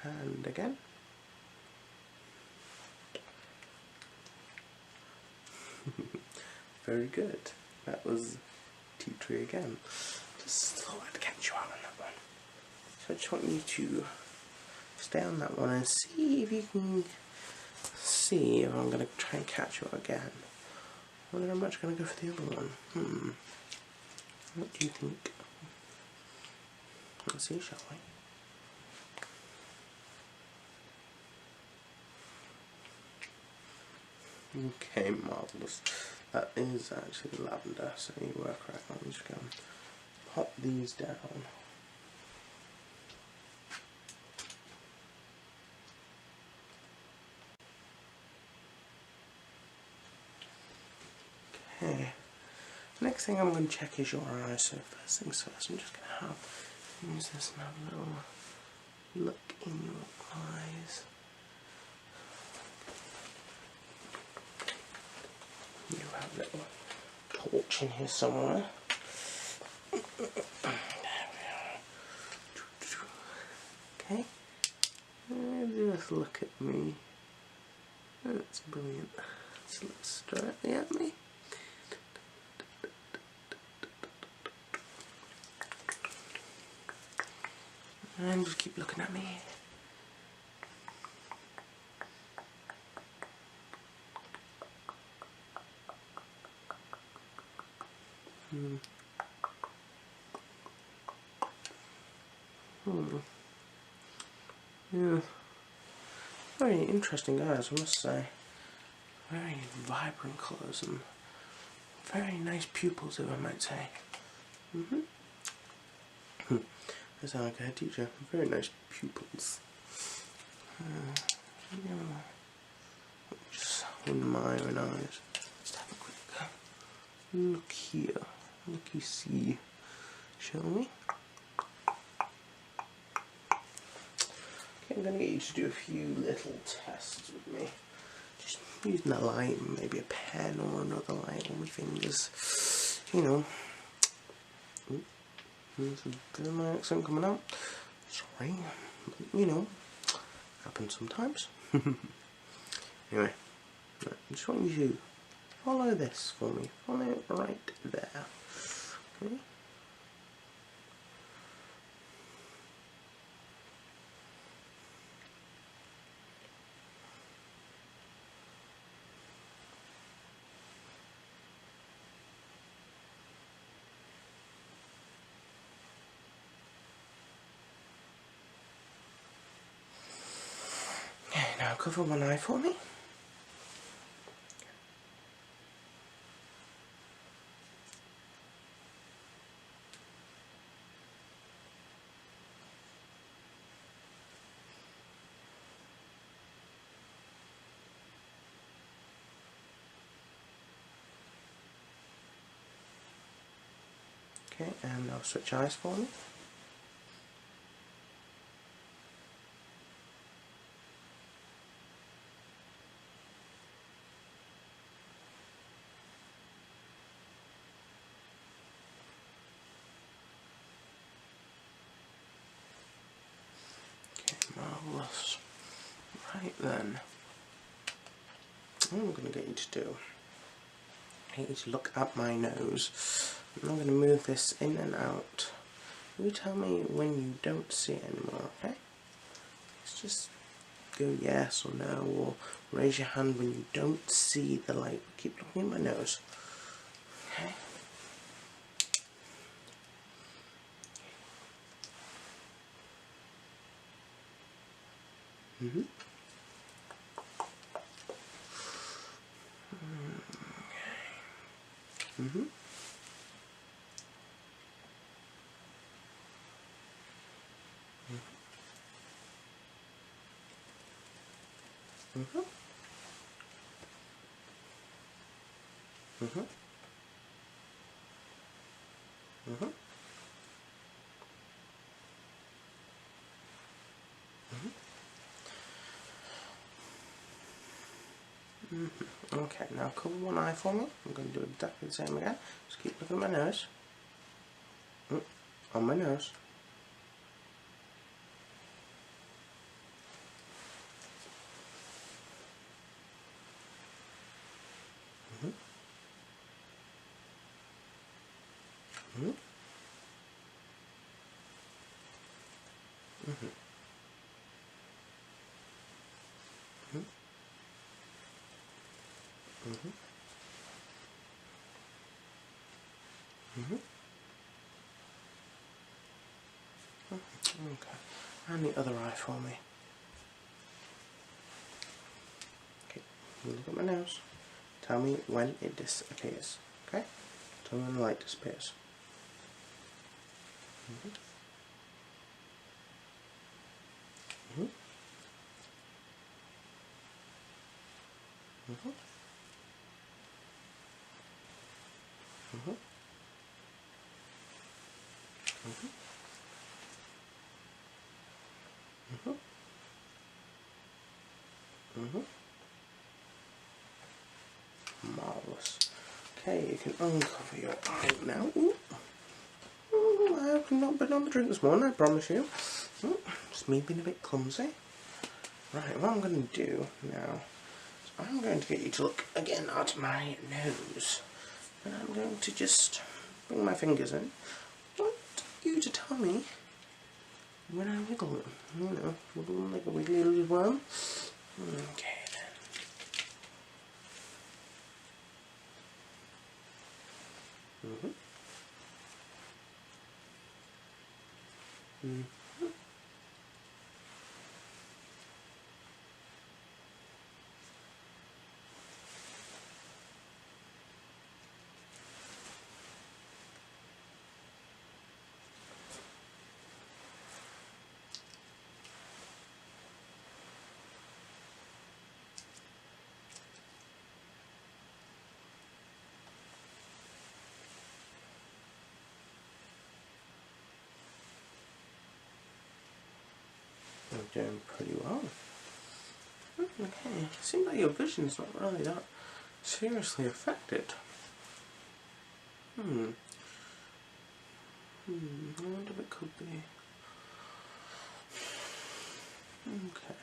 And again. Very good. That was tea tree again. Just thought I'd catch you out on that one. So I just want you to stay on that one and see if you can see if I'm going to try and catch you out again. Whether I'm actually going to go for the other one. What do you think? Let's see, shall we? Okay, marvellous. That is actually lavender, so you were correct. Let me just go and pop these down. Okay. Next thing I'm going to check is your eyes. So first things first, I'm just going to use this and have a little look in your eyes. You have a little torch in here somewhere. There we are. Okay. Just look at me. That's brilliant. Just look straight at me. And just keep looking at me. Yeah. Very interesting eyes, I must say. Very vibrant colours and very nice pupils, if I might say. I sound like a head teacher. Very nice pupils. Yeah. Just with my own eyes. Let's have a quick look here. Looky see. Shall we? Okay, I'm going to get you to do a few little tests with me. Just using a light, maybe a pen or another light on my fingers. You know. There's a bit of my accent coming out. Sorry, but you know, happens sometimes. Anyway, I just want you to follow this for me. Follow it right there. Okay. Okay, now cover one eye for me. Okay, and now switch eyes for me. Okay, marvellous. Right then, what I'm going to get you to do, I need you to look at my nose. I'm going to move this in and out. You tell me when you don't see it anymore, okay? Let's just go yes or no, or raise your hand when you don't see the light. Keep looking at my nose. Okay? Mm-hmm. Mm-hmm. Mm-hmm. Mm-hmm. Mm-hmm. Okay, now cover one eye for me. I'm going to do exactly the same again. Just keep looking at my nose. On my nose. Mm-hmm. Mm-hmm. Mm-hmm. Mm-hmm. Mm-hmm. Okay. And the other eye for me. Okay. You look at my nose. Tell me when it disappears. Okay? Tell me when the light disappears. Mm-hmm. Mm-hmm. Mm-hmm. Mm-hmm. Mm-hmm. Mm-hmm. Mm-hmm. Marvellous. Okay, you can uncover your eye now. Ooh. Ooh, I have not been on the drink this morning, I promise you. Ooh, just me being a bit clumsy. Right, what I'm going to do now is I'm going to get you to look again at my nose. And I'm going to just bring my fingers in. I want you to tell me when I wiggle them. You know, wiggle them like a wiggly little worm. Okay then. Mm-hmm. Mm-hmm. You're doing pretty well. Okay, seems like your vision's not really that seriously affected. I wonder if it could be. Okay.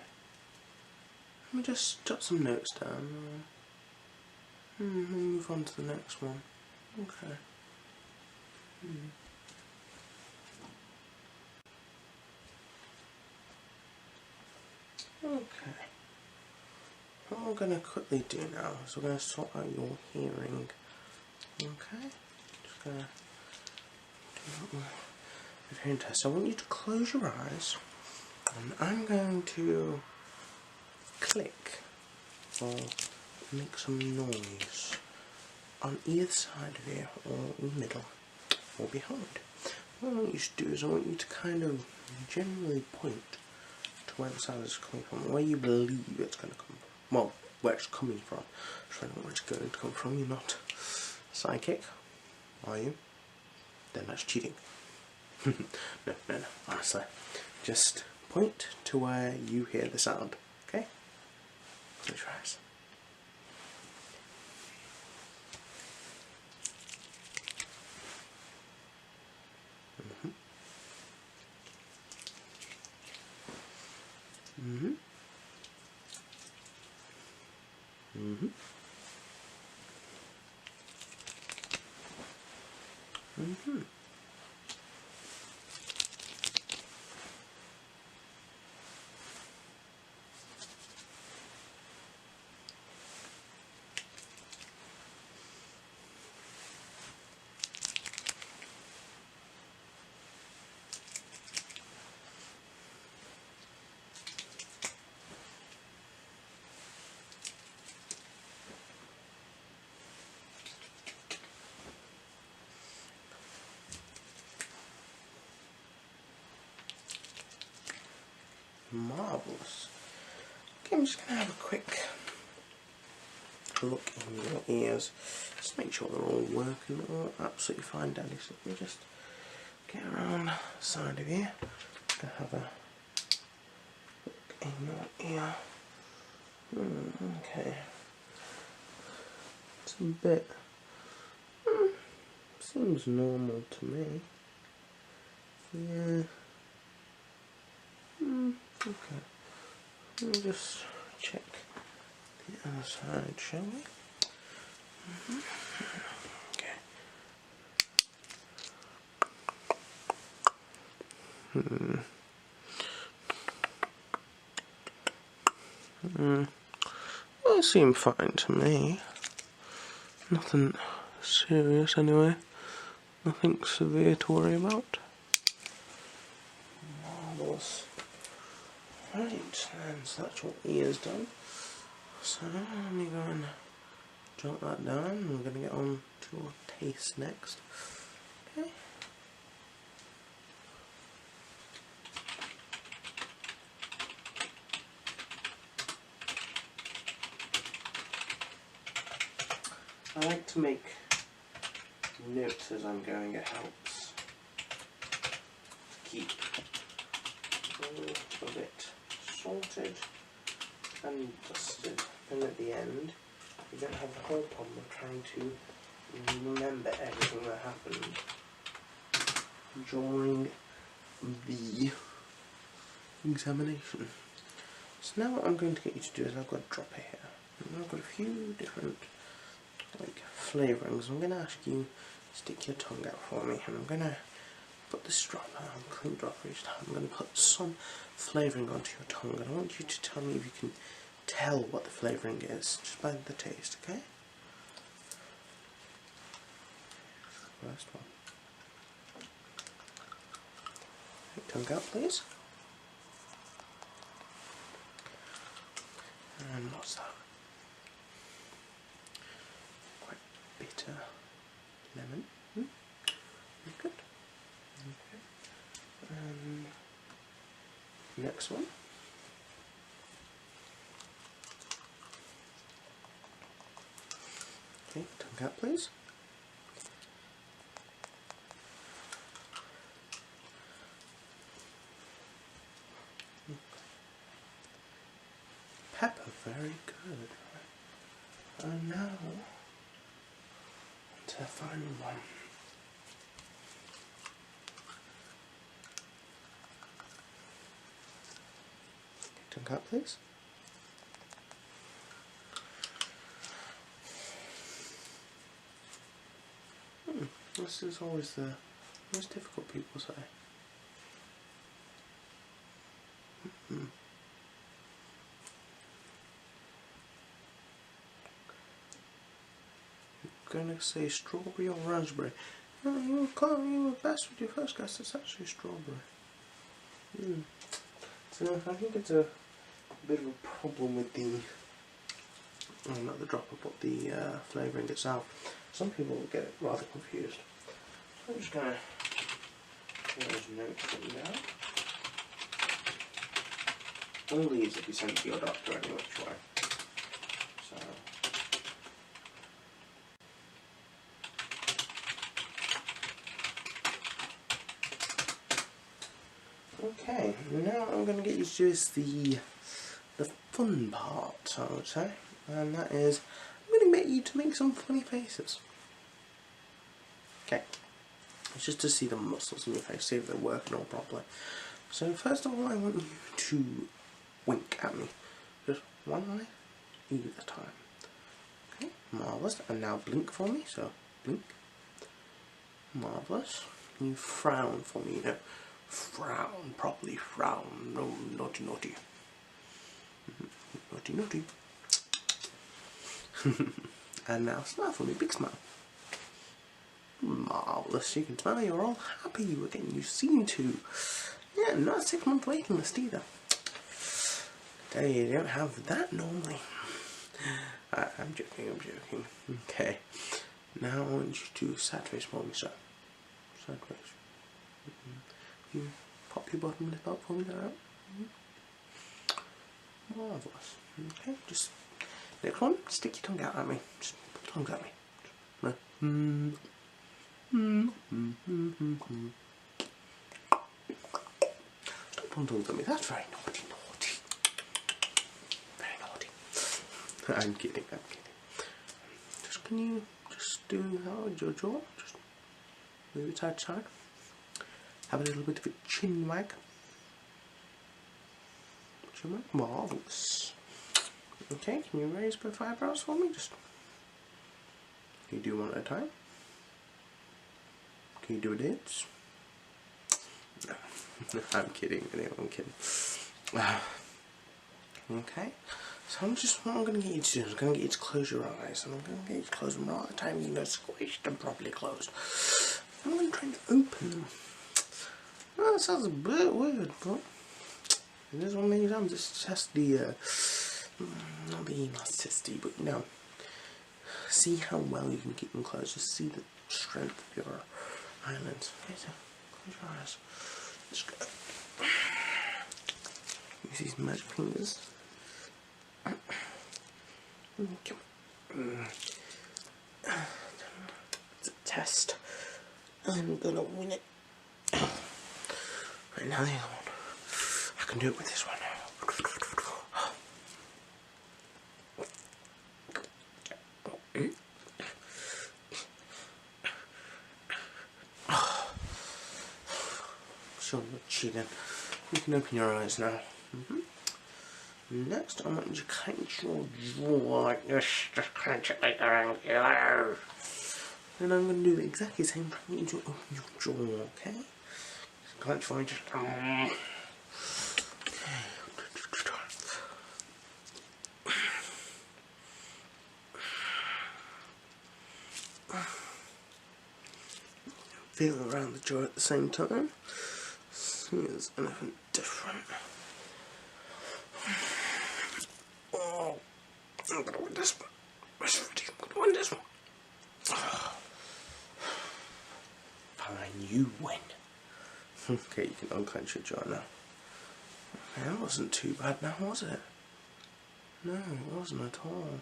Let me just jot some notes down. Move on to the next one. Okay. Okay. What we're going to quickly do now is we're going to sort out your hearing. Okay? Just going to do a hearing test. I want you to close your eyes and I'm going to click or make some noise on either side of you or in the middle or behind. What I want you to do is I want you to kind of generally point to where the sound is coming from, where you believe it's going to come from. Well, where it's coming from. So I know where it's going to come from. You're not psychic, are you? Then that's cheating. No, honestly. Just point to where you hear the sound, okay? Close your eyes. Mm-hmm. Mm-hmm. Mm-hmm. Marvellous. Okay, I'm just going to have a quick look in your ears. Just make sure they're all working, all absolutely fine, Daddy. So let me just get around the side of you. I'm going to have a look in your ear. Okay. It's a bit... seems normal to me. Yeah. Okay. Let me just check the other side, shall we? Okay. Well, it seemed fine to me. Nothing serious anyway. Nothing severe to worry about. Marvellous. Right, and so that's your ears done. So let me go and jot that down. We're going to get on to your taste next. Okay. I like to make notes as I'm going. It helps to keep all of it sorted and dusted, and at the end you don't have the whole problem of trying to remember everything that happened during the examination. So now what I'm going to get you to do is I've got a dropper here, and I've got a few different flavourings. I'm going to ask you to stick your tongue out for me, and I'm going to put this dropper, clean dropper each time. I'm going to put some flavouring onto your tongue, and I want you to tell me if you can tell what the flavouring is, just by the taste, okay? First one. Tongue out, please. And what's that? Quite bitter lemon. Good. Okay. Next one. Okay, tongue out, please. Pepper, very good. And now, to the final one. Tongue out, please. This is always the most difficult, people say. Going to say strawberry or raspberry. Oh, you were best with your first guess. It's actually strawberry. So I think it's a bit of a problem with the, not the dropper, but the flavouring itself. Some people will get rather confused. So I'm just going to get those notes written down. All these will be sent to your doctor any which way. So. Okay, now I'm going to get you to do the fun part, I would say, and that is I'm going to get you to make some funny faces. Okay, it's just to see the muscles in your face, see if they're working all properly. So first of all, I want you to wink at me, just one eye either time. Okay, marvellous. And now blink for me. So blink. Marvellous. You frown for me, you know. Frown, properly frown, no naughty naughty. Naughty naughty. And now smile for me, big smile. Marvellous, you can smile, you're all happy again, you seem to. Yeah, not a 6-month waiting list either. You don't have that normally. I'm joking. Okay, now I want you to sad face for me, sir. Sad face. You pop your bottom lip up for me there. Marvellous. Okay, just next one, stick your tongue out at me. Just put your tongue at me. No. Stop putting tongues at me, that's very naughty, naughty. Very naughty. I'm kidding, I'm kidding. Just can you just do your jaw? Just move it side to side. Have a little bit of a chin wag. Chin wag, marvellous. Okay, can you raise both eyebrows for me? Just can you do one at a time? Can you do a dance? No, I'm kidding. Anyway, I'm kidding. Okay, so what I'm going to get you to do is I'm going to get you to close your eyes, and I'm going to get you to close them right at the time you know squished and properly closed. I'm going to try and open them. Well, that sounds a bit weird, but it is one of the exams. It's just the not the elasticity, but you know, see how well you can keep them closed. Just see the strength of your eyelids. Okay, so close your eyes. Just go. Use these magic fingers. It's a test. I'm gonna win it. Right, now the other one. I can do it with this one. Sure, you're cheating. You can open your eyes now. Next, I want you to clench your jaw like this. Just clench it like that. Then I'm going to do the exactly same thing. I need you to open your jaw, okay? Clench for me, just. Feel around the jaw at the same time. See if there's anything different. Oh, I'm gonna win this one. I'm gonna win this one. Fine, you win. Okay, you can unclench your jaw now. Okay, that wasn't too bad now, was it? No, it wasn't at all.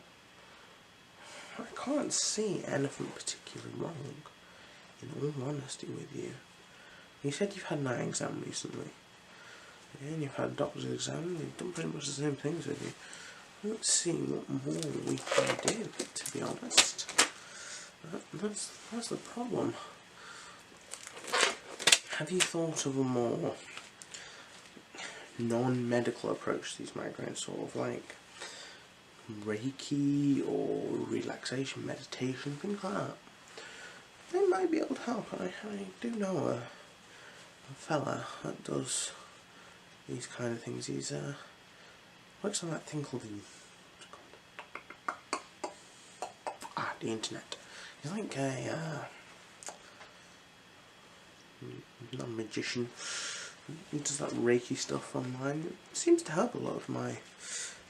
I can't see anything particularly wrong, in all honesty with you. You said you've had an eye exam recently. Yeah, and you've had a doctor's exam, they've done pretty much the same things with you. Let's see what more we can do, to be honest. That's the problem. Have you thought of a more non-medical approach to these migraines, sort of like Reiki or relaxation, meditation, things like that? They might be able to help. I do know a fella that does these kind of things. He's works on that thing called the internet. He's like a not a magician. He does that Reiki stuff online. It seems to help a lot of my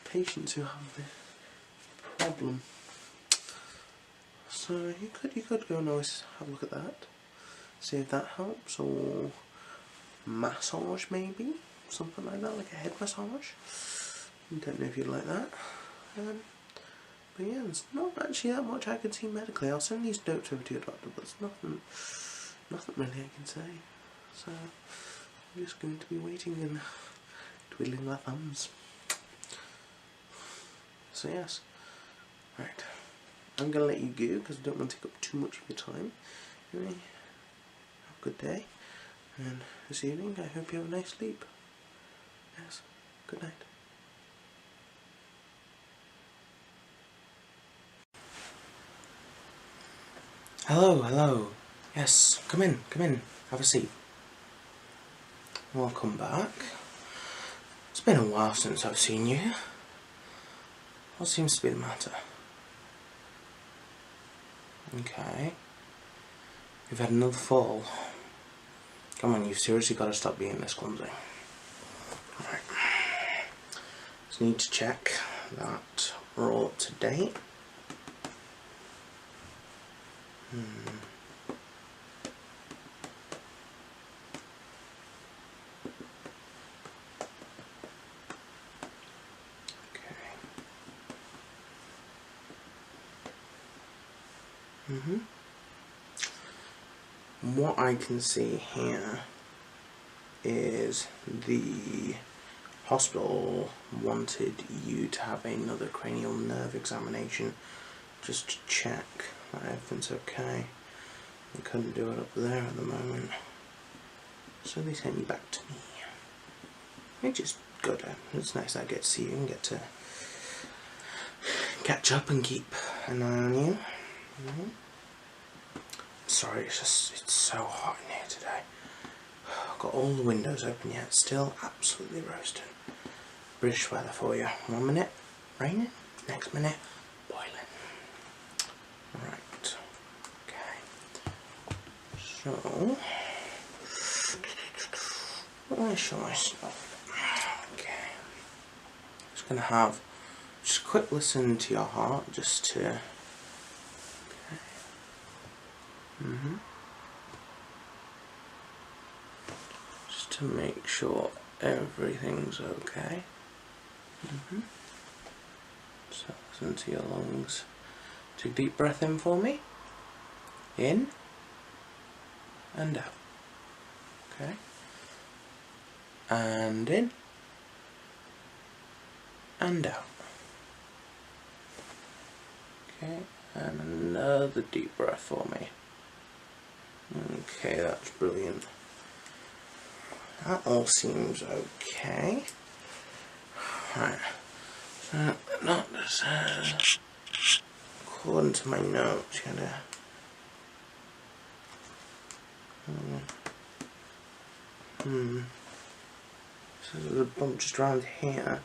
patients who have this problem. So you could go and always have a look at that, see if that helps, or massage maybe, something like that, like a head massage. I don't know if you'd like that. But yeah, there's not actually that much I can see medically. I'll send these notes over to your doctor, but there's nothing really I can say. So I'm just going to be waiting and twiddling my thumbs. So yes, right. I'm going to let you go because I don't want to take up too much of your time. Anyway, have a good day, and this evening I hope you have a nice sleep. Yes, good night. Hello. Yes, come in, have a seat. Welcome back. It's been a while since I've seen you. What seems to be the matter? Okay. You've had another fall. Come on, you've seriously got to stop being this clumsy. Alright. Just need to check that we're all up to date. What I can see here is the hospital wanted you to have another cranial nerve examination just to check that everything's okay. They couldn't do it up there at the moment, so they sent you back to me. Which is good. It's nice that I get to see you and get to catch up and keep an eye on you. Sorry, it's so hot in here today. I've got all the windows open yet, still absolutely roasting. British weather for you. 1 minute raining, next minute boiling. Right, okay. So, where shall I start? Okay. Just gonna have just a quick listen to your heart, just to. Okay. Just to make sure everything's okay. So listen to your lungs. Take a deep breath in for me. In and out. Okay. And in and out. Okay, and another deep breath for me. Okay, that's brilliant. That all seems okay. Right, so the doctor says, according to my notes, you gotta so there's a bump just around here.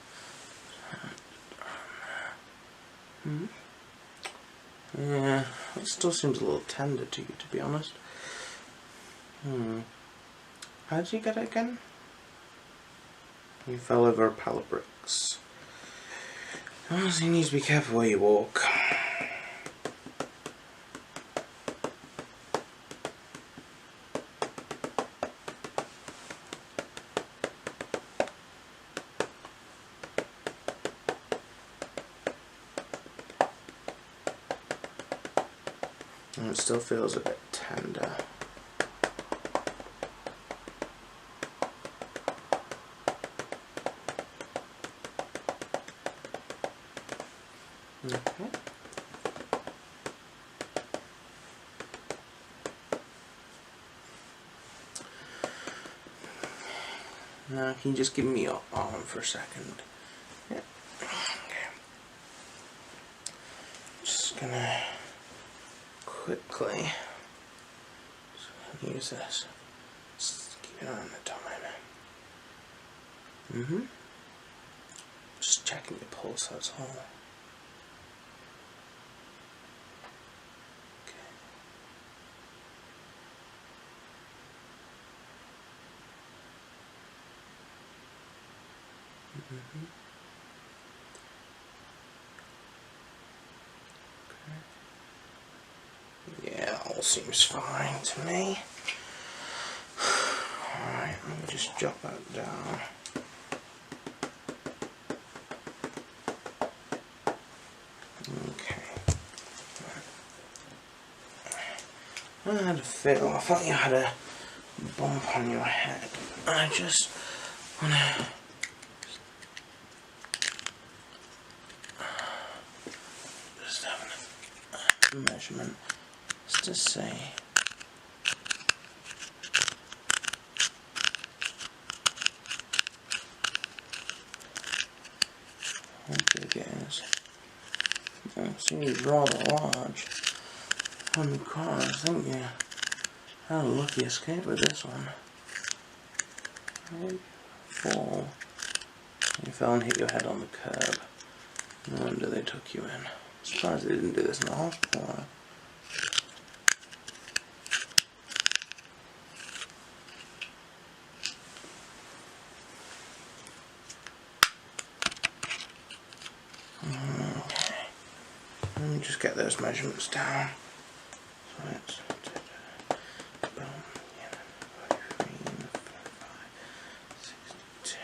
Yeah, it still seems a little tender to you, to be honest. How did you get it again? You fell over a pile of bricks. Oh, so you need to be careful where you walk. And it still feels a bit tender. Okay. Now, can you just give me your arm for a second? Yeah. Okay. Just gonna quickly use this. Just keep it on the time. Just checking your pulse, that's all. Yeah, all seems fine to me. Alright, let me just jot that down. Okay. I had a feel, I thought you had a bump on your head. I just wanna just have a measurement just to say how big it is. It seems rather large on the car. I think you had a lucky escape with this one. 4. You fell and hit your head on the curb. No wonder they took you in. I'm surprised they didn't do this in the hospital. Okay. Let me just get those measurements down. So it's 62.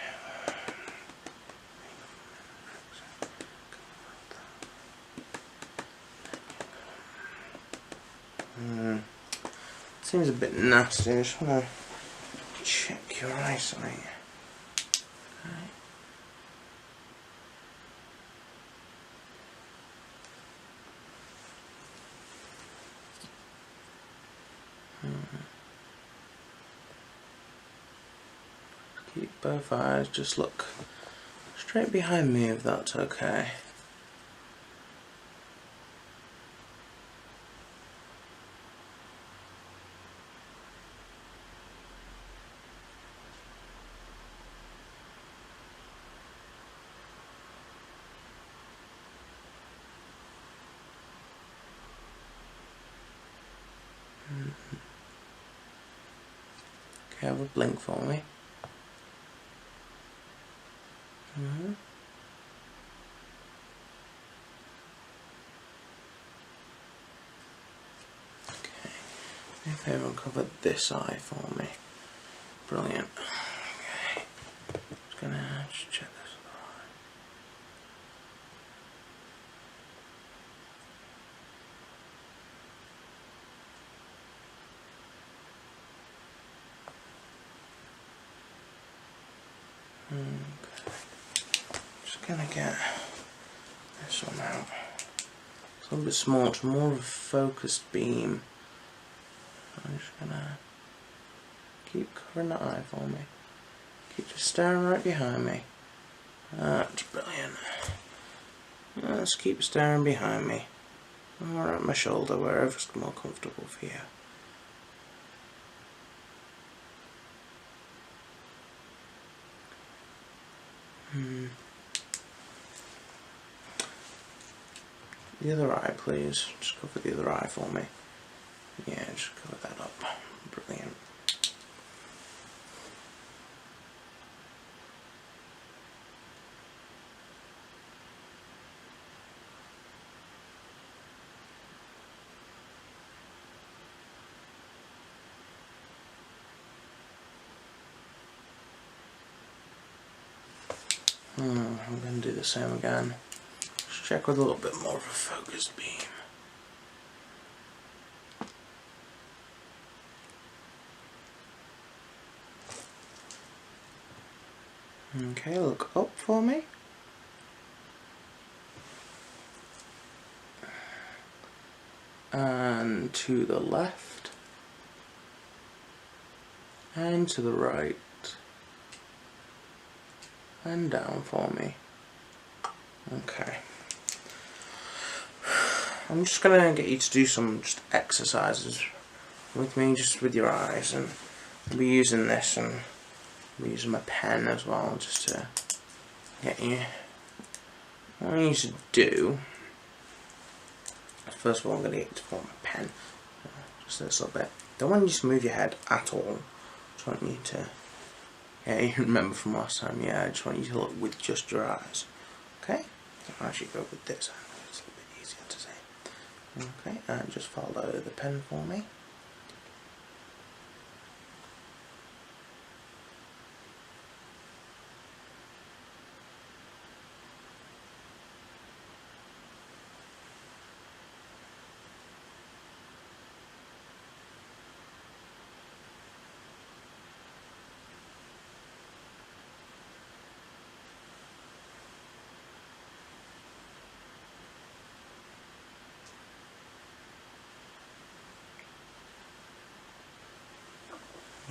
Seems a bit nasty. I just want to check your eyesight. Okay. Keep both eyes, just look straight behind me if that's okay. Okay, have a blink for me. Okay, do me a favour and cover this eye for me. Brilliant. Okay, just gonna check this eye. Okay. Just gonna get this one out. It's a little bit small, it's more of a focused beam. I'm just gonna keep covering that eye for me. Keep just staring right behind me. That's brilliant. Let's keep staring behind me. Or at my shoulder, wherever's more comfortable for you. The other eye, please. Just cover the other eye for me. Yeah, just cover that up. Brilliant. I'm going to do the same again. Just check with a little bit more of a focused beam. Okay, look up for me. And to the left. And to the right. And down for me. Okay. I'm just gonna get you to do some just exercises with me, just with your eyes, and I'll be using this, and I'll be using my pen as well, just to get you. What I need you to do, first of all, I'm gonna get you to form a pen, just this little bit. Don't want you to move your head at all. Just want you to, yeah, you remember from last time, yeah, I just want you to look with just your eyes. Okay? I'll actually go with this, it's a little bit easier to see. Okay, and just follow the pen for me.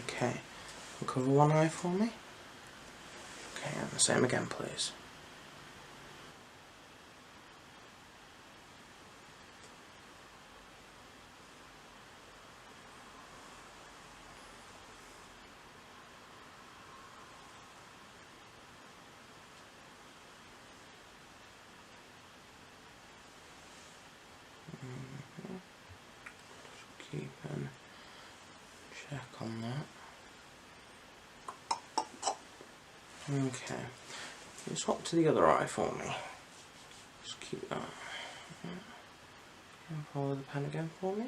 Okay, we'll cover one eye for me. Okay, and the same again, please. Just keep and check on that. Okay, you swap to the other eye for me. Just keep that. And follow the pen again for me.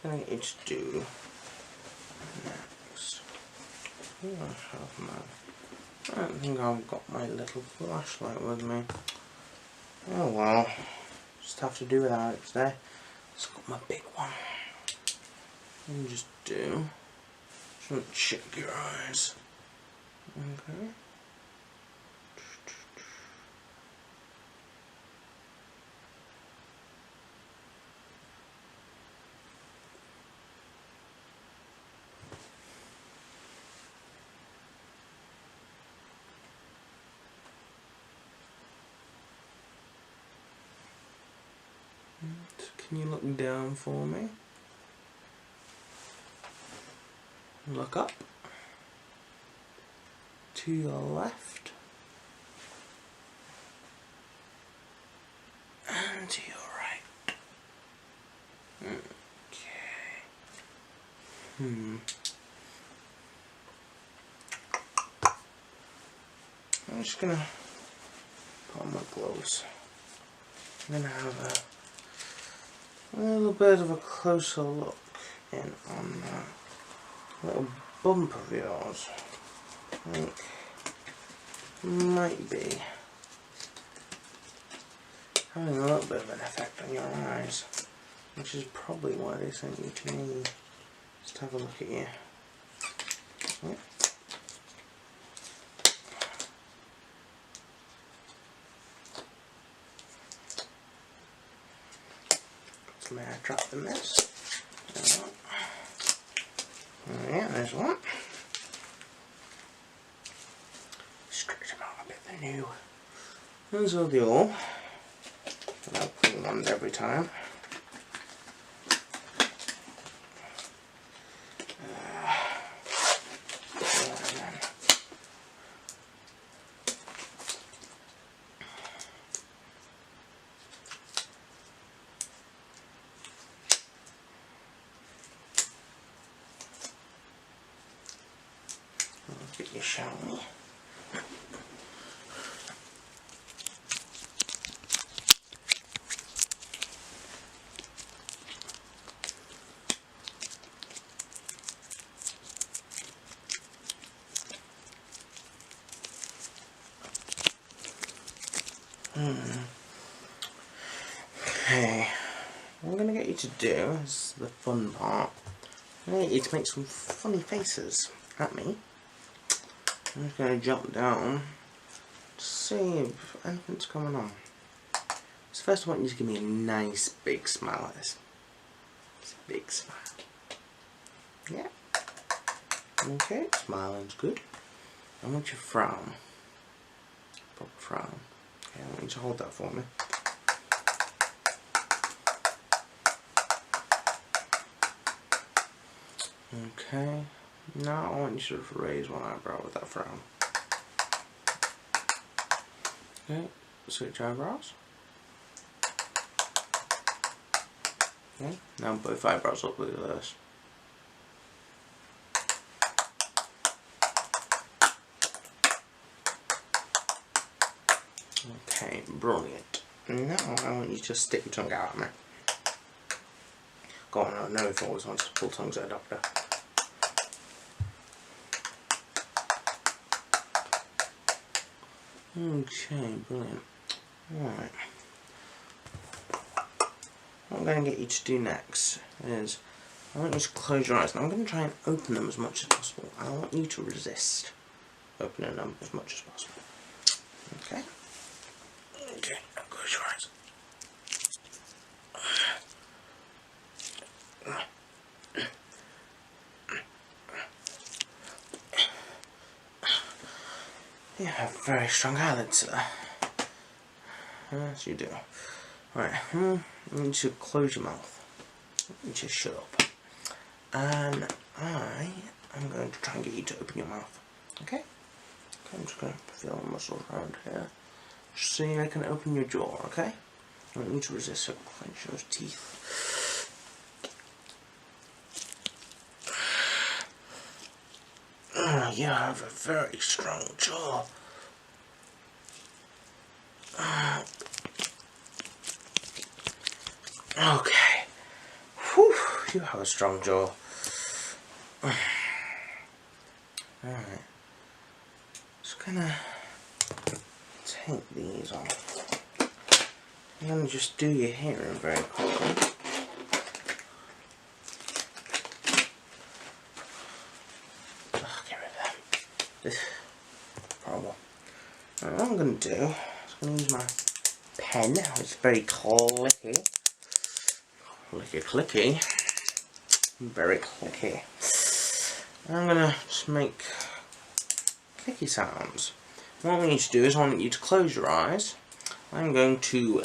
going to get you to do next. I don't think I've got my little flashlight with me. Oh well, just have to do without it today. Just got my big one. And just check your eyes. Okay. Can you look down for me? Look up. To your left. And to your right. Okay. I'm just gonna put on my gloves. I'm gonna have a little bit of a closer look in on that little bump of yours. I think might be having a little bit of an effect on your eyes, which is probably why they sent you to me. Just have a look at you. Yep. May I drop the mess? Yeah, there's one. Stretch them out a bit, they're new. Those are the all. I'll clean ones every time. Look at you, shall we? Okay, what I'm going to get you to do is the fun part. I'm going to get you to make some funny faces at me. I'm just going to jump down to see if anything's going on. So first I want you to give me a nice big smile like this. It's a big smile. Yeah. Okay, smiling's good. I want you to frown. Proper frown. Okay, I want you to hold that for me. Okay, now I want you to sort of raise one eyebrow with that frown. Okay, switch eyebrows. Okay, now both eyebrows up with this. Okay, brilliant. Now I want you to stick your tongue out at me. Go on, I know if I always wants to pull tongues at a doctor. Okay, brilliant. Alright. What I'm going to get you to do next is, I want you to close your eyes. Now I'm going to try and open them as much as possible. And I want you to resist opening them as much as possible. Okay? Okay, now close your eyes. You have very strong eyelids, sir. Yes, you do. Right, I need you to close your mouth. You just shut up. And I am going to try and get you to open your mouth. Okay? Okay, I'm just going to feel the muscles around here. Just so I can open your jaw, okay? I want you to resist, so clench those teeth. You have a very strong jaw. Okay. Whew, do have a strong jaw. Alright. Just gonna take these off. I'm gonna just do your hearing very quickly. Oh, get rid of them. Horrible. What I'm going to do is I'm going to use my pen, which is very clicky. Clicky. Very clicky. And I'm going to just make clicky sounds. What I want you to do is I want you to close your eyes. I'm going to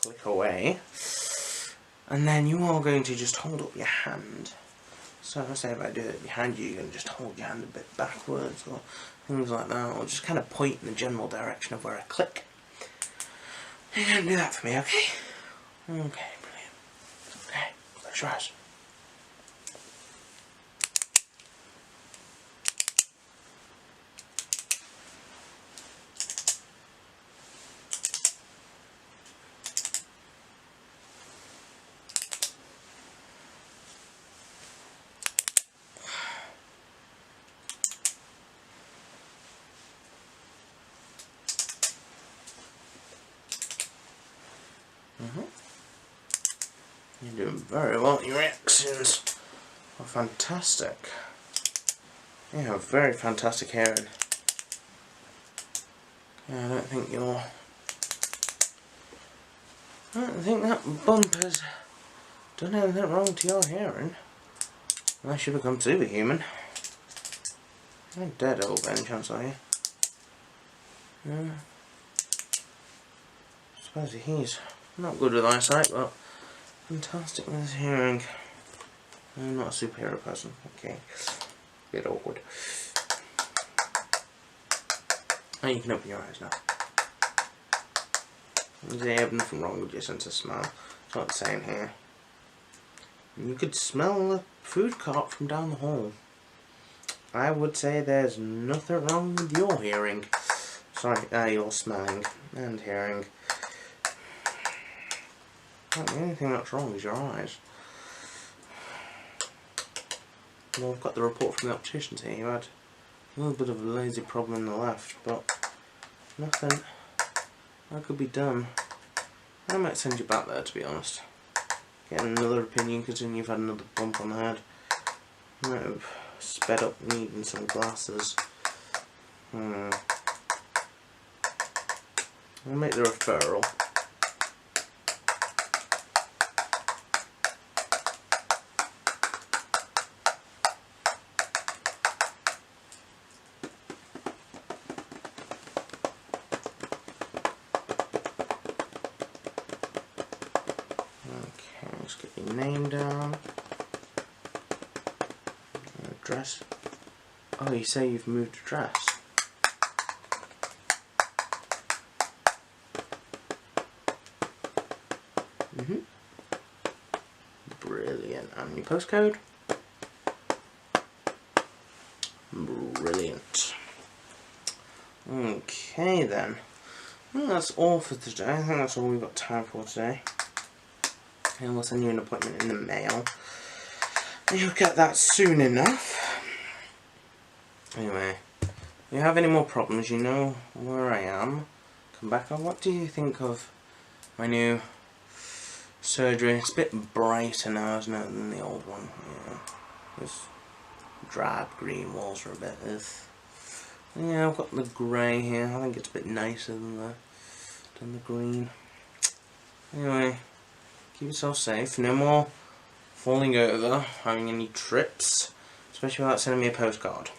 click away. And then you are going to just hold up your hand. So let's say if I do it behind you, you're going to just hold your hand a bit backwards or things like that, or just kind of point in the general direction of where I click. You're going to do that for me, okay? Okay, brilliant. Okay, close your eyes. You're doing very well. Your reactions are fantastic. You have very fantastic hearing. Yeah, I don't think that bump has done anything wrong to your hearing. Unless you become superhuman. You're not dead old by any chance, are you? Yeah. I suppose he's not good with eyesight, but fantastic with his hearing. I'm not a superhero person. Okay. Bit awkward. Oh, you can open your eyes now. You have nothing wrong with your sense of smell. That's what it's saying here. You could smell the food cart from down the hall. I would say there's nothing wrong with your hearing. Sorry, your smelling and hearing. The only thing that's wrong is your eyes. Well, I've got the report from the opticians here. You had a little bit of a lazy problem in the left, but nothing that could be done. I might send you back there, to be honest. Get another opinion, considering you've had another bump on the head. You might have sped up needing some glasses. I'll make the referral. Okay, let's get your name down. Your address. Oh, you say you've moved address. Brilliant. And your postcode? Brilliant. Okay then. Well, that's all for today. I think that's all we've got time for today. And we'll send you an appointment in the mail. And you'll get that soon enough. Anyway, if you have any more problems, you know where I am. Come back on. What do you think of my new surgery? It's a bit brighter now, isn't it, than the old one? Yeah. Those drab green walls are a bit. Yeah, I've got the grey here. I think it's a bit nicer than the green. Anyway, keep yourself safe. No more falling over, having any trips, especially without sending me a postcard.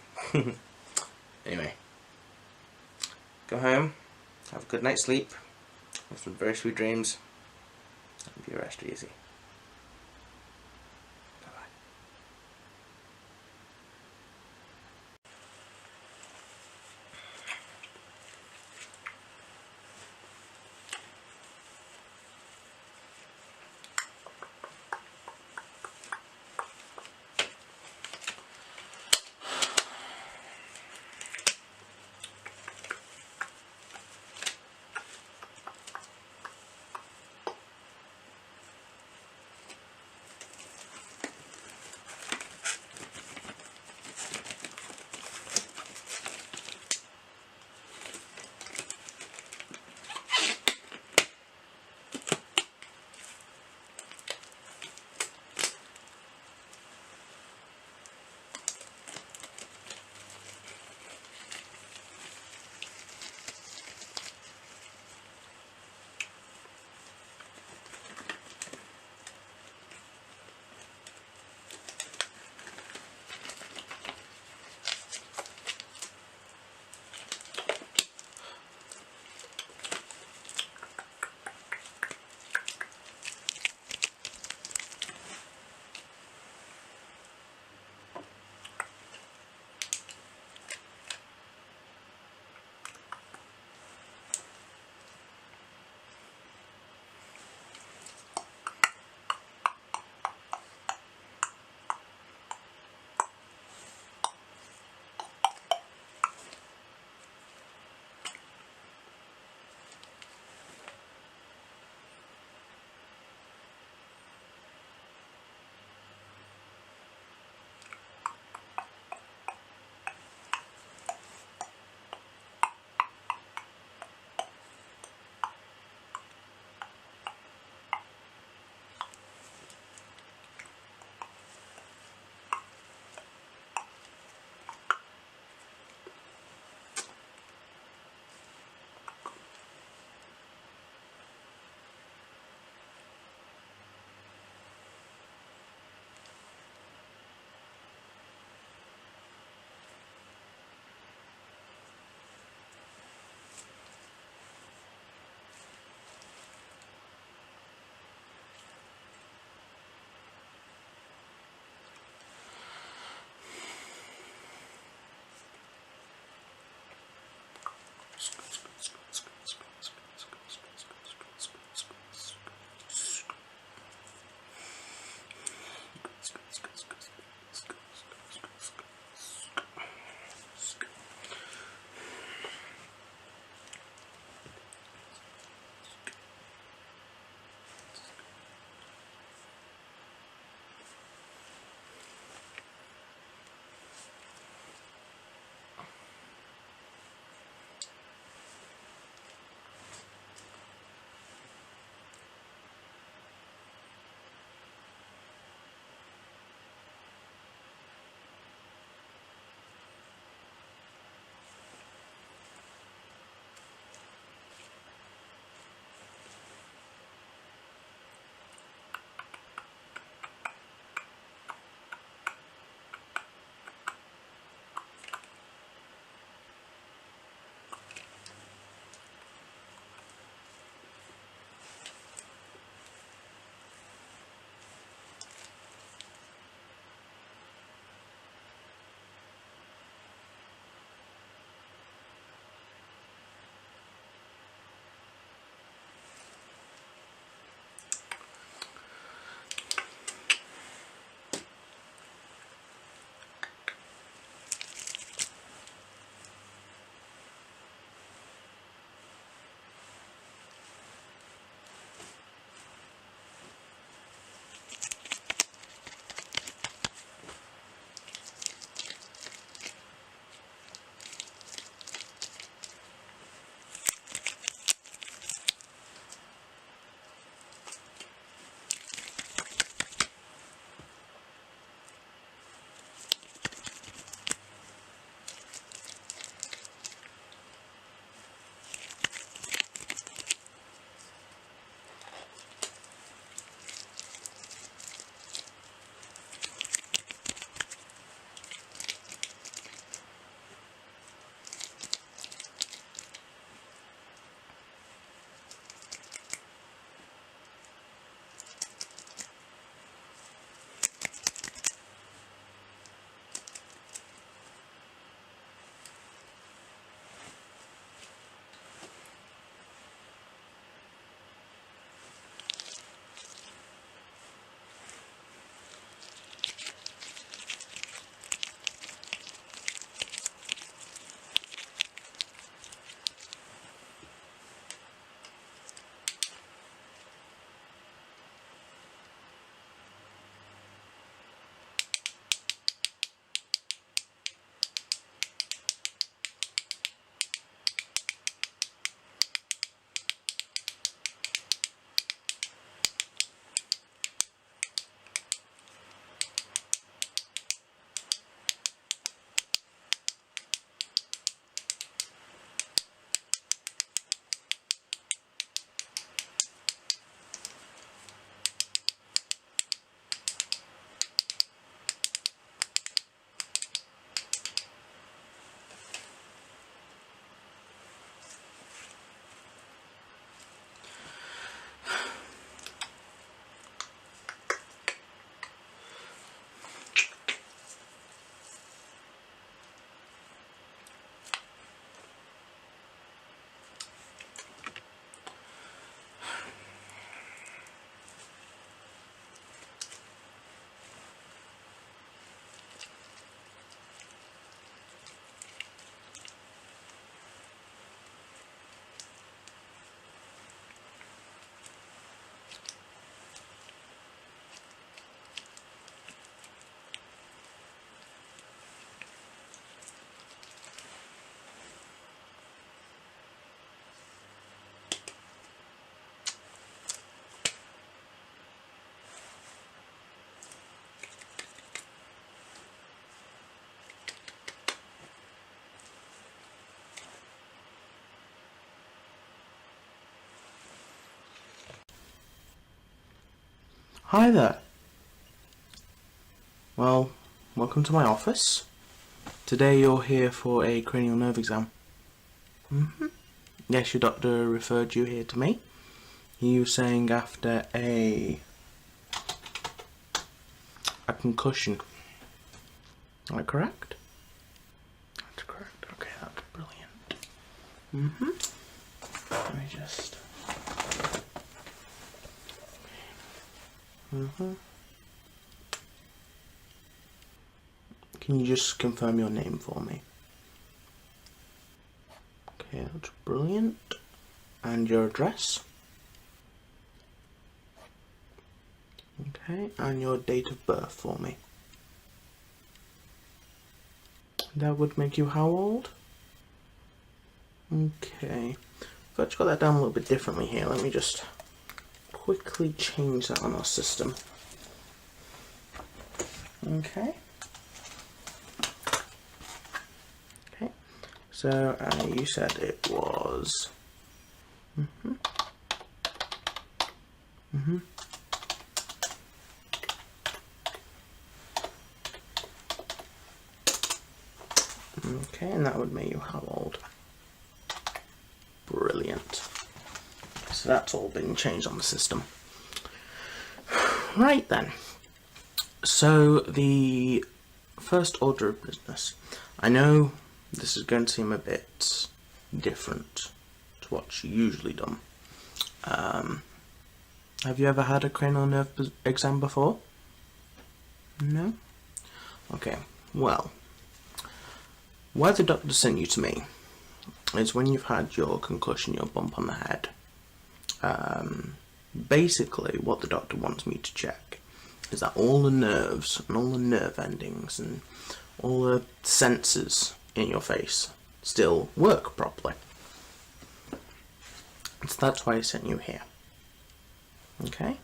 Anyway, go home, have a good night's sleep, have some very sweet dreams, and be rest easy. Hi there. Well, welcome to my office. Today you're here for a cranial nerve exam. Yes, your doctor referred you here to me. He was saying after a concussion. Am I correct? That's correct. Okay, that's brilliant. Let me just... Can you just confirm your name for me? Okay, that's brilliant. And your address? Okay, and your date of birth for me? That would make you how old? Okay, I've actually got that down a little bit differently here. Let me just quickly change that on our system. Okay. Okay, so you said it was... Okay, and that would make you how old? Brilliant. So that's all been changed on the system. Right then. So the first order of business. I know this is going to seem a bit different to what's usually done. Have you ever had a cranial nerve exam before? No? Okay, well, why the doctor sent you to me is when you've had your concussion, your bump on the head. Basically, what the doctor wants me to check is that all the nerves and all the nerve endings and all the sensors in your face still work properly. So that's why I sent you here. Okay,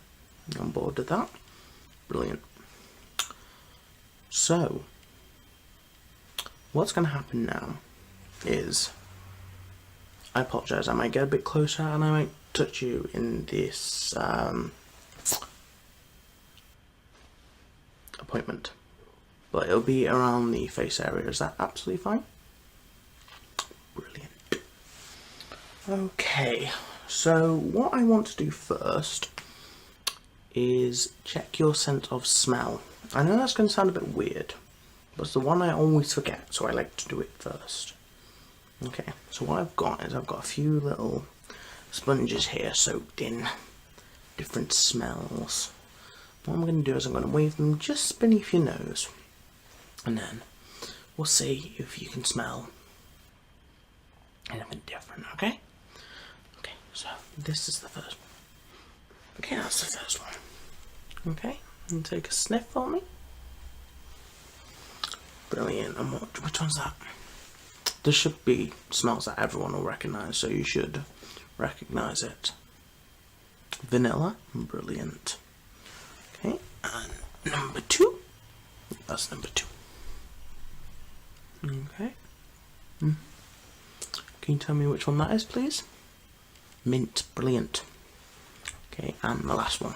you on board with that? Brilliant. So, what's going to happen now is, I apologise, I might get a bit closer and I might touch you in this appointment, but it'll be around the face area. Is that absolutely fine? Brilliant. Okay, so what I want to do first is check your sense of smell. I know that's going to sound a bit weird, but it's the one I always forget, so I like to do it first. Okay, so what I've got is I've got a few little sponges here soaked in different smells. What I'm going to do is I'm going to wave them just beneath your nose, and then we'll see if you can smell anything different, okay? Okay, so this is the first one. Okay, that's the first one. Okay, and take a sniff for me. Brilliant, and which one's that? There should be smells that everyone will recognise, so you should recognise it. Vanilla, brilliant. Okay, and number 2. That's number 2. Okay. Can you tell me which one that is, please? Mint, brilliant. Okay, and the last one.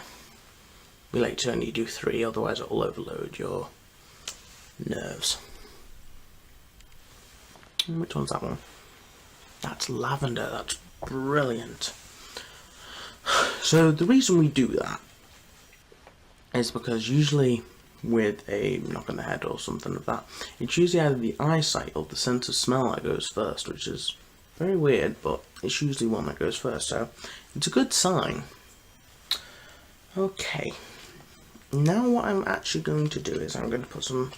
We like to only do 3, otherwise it will overload your nerves. And which one's that one? That's lavender, that's brilliant. So the reason we do that is because usually with a knock on the head or something like that, it's usually either the eyesight or the sense of smell that goes first, which is very weird, but it's usually one that goes first, so it's a good sign. Okay, now what I'm actually going to do is I'm going to put some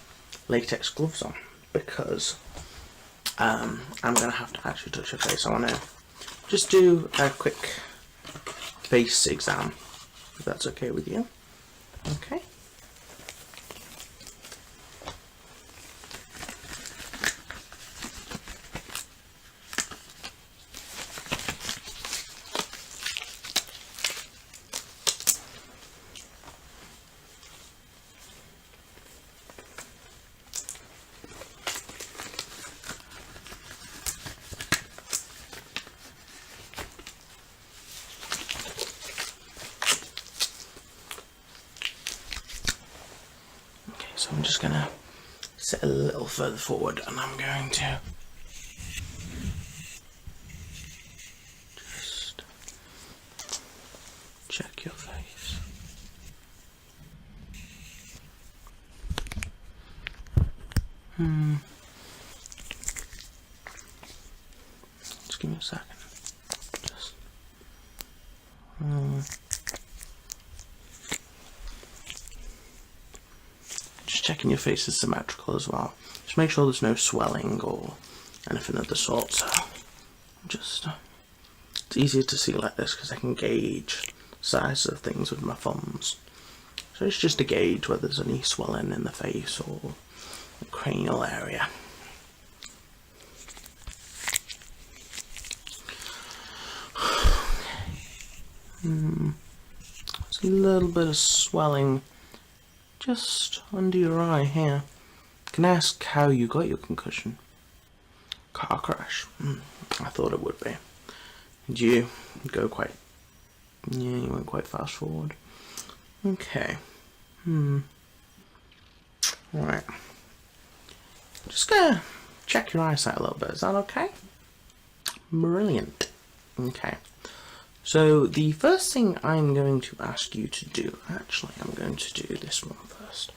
latex gloves on, because I'm going to have to actually touch your face. I want to just do a quick face exam, if that's okay with you. Okay. So I'm just gonna sit a little further forward, and I'm going to just check your face. Just give me a second. Just checking your face is symmetrical as well. Just make sure there's no swelling or anything of the sort. So just it's easier to see like this because I can gauge size of things with my thumbs. So it's just to gauge whether there's any swelling in the face or the cranial area. There's a little bit of swelling just under your eye here. Can I ask how you got your concussion? Car crash. I thought it would be. Did you go quite... Yeah, you went quite fast forward. Okay. Right. Just gonna check your eyesight a little bit. Is that okay? Brilliant. Okay. So the first thing I'm going to ask you to do, actually I'm going to do this one first.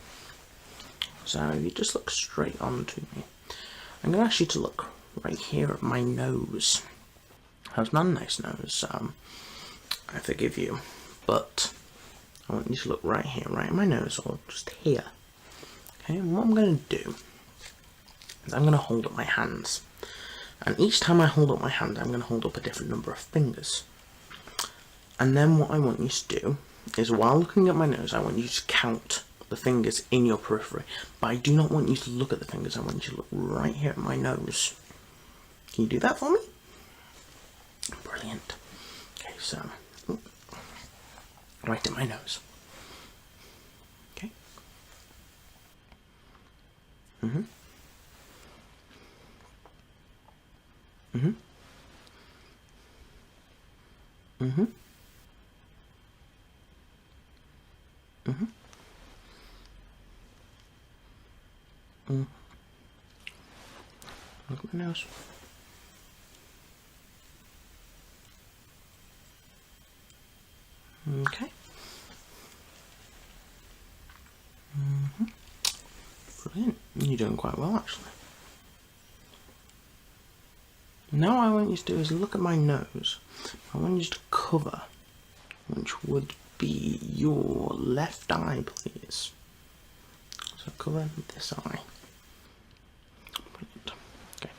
So if you just look straight on to me, I'm going to ask you to look right here at my nose. That's not a nice nose, I forgive you, but I want you to look right here, right at my nose, or just here. Okay, and what I'm going to do is I'm going to hold up my hands. And each time I hold up my hand, I'm going to hold up a different number of fingers. And then what I want you to do is, while looking at my nose, I want you to count the fingers in your periphery. But I do not want you to look at the fingers, I want you to look right here at my nose. Can you do that for me? Brilliant. Okay, so, right at my nose. Okay. Mm-hmm. Look at my nose. Okay. Brilliant. You're doing quite well, actually. Now what I want you to do is look at my nose. I want you to cover, which would be your left eye, please. So cover this eye. Brilliant. Okay.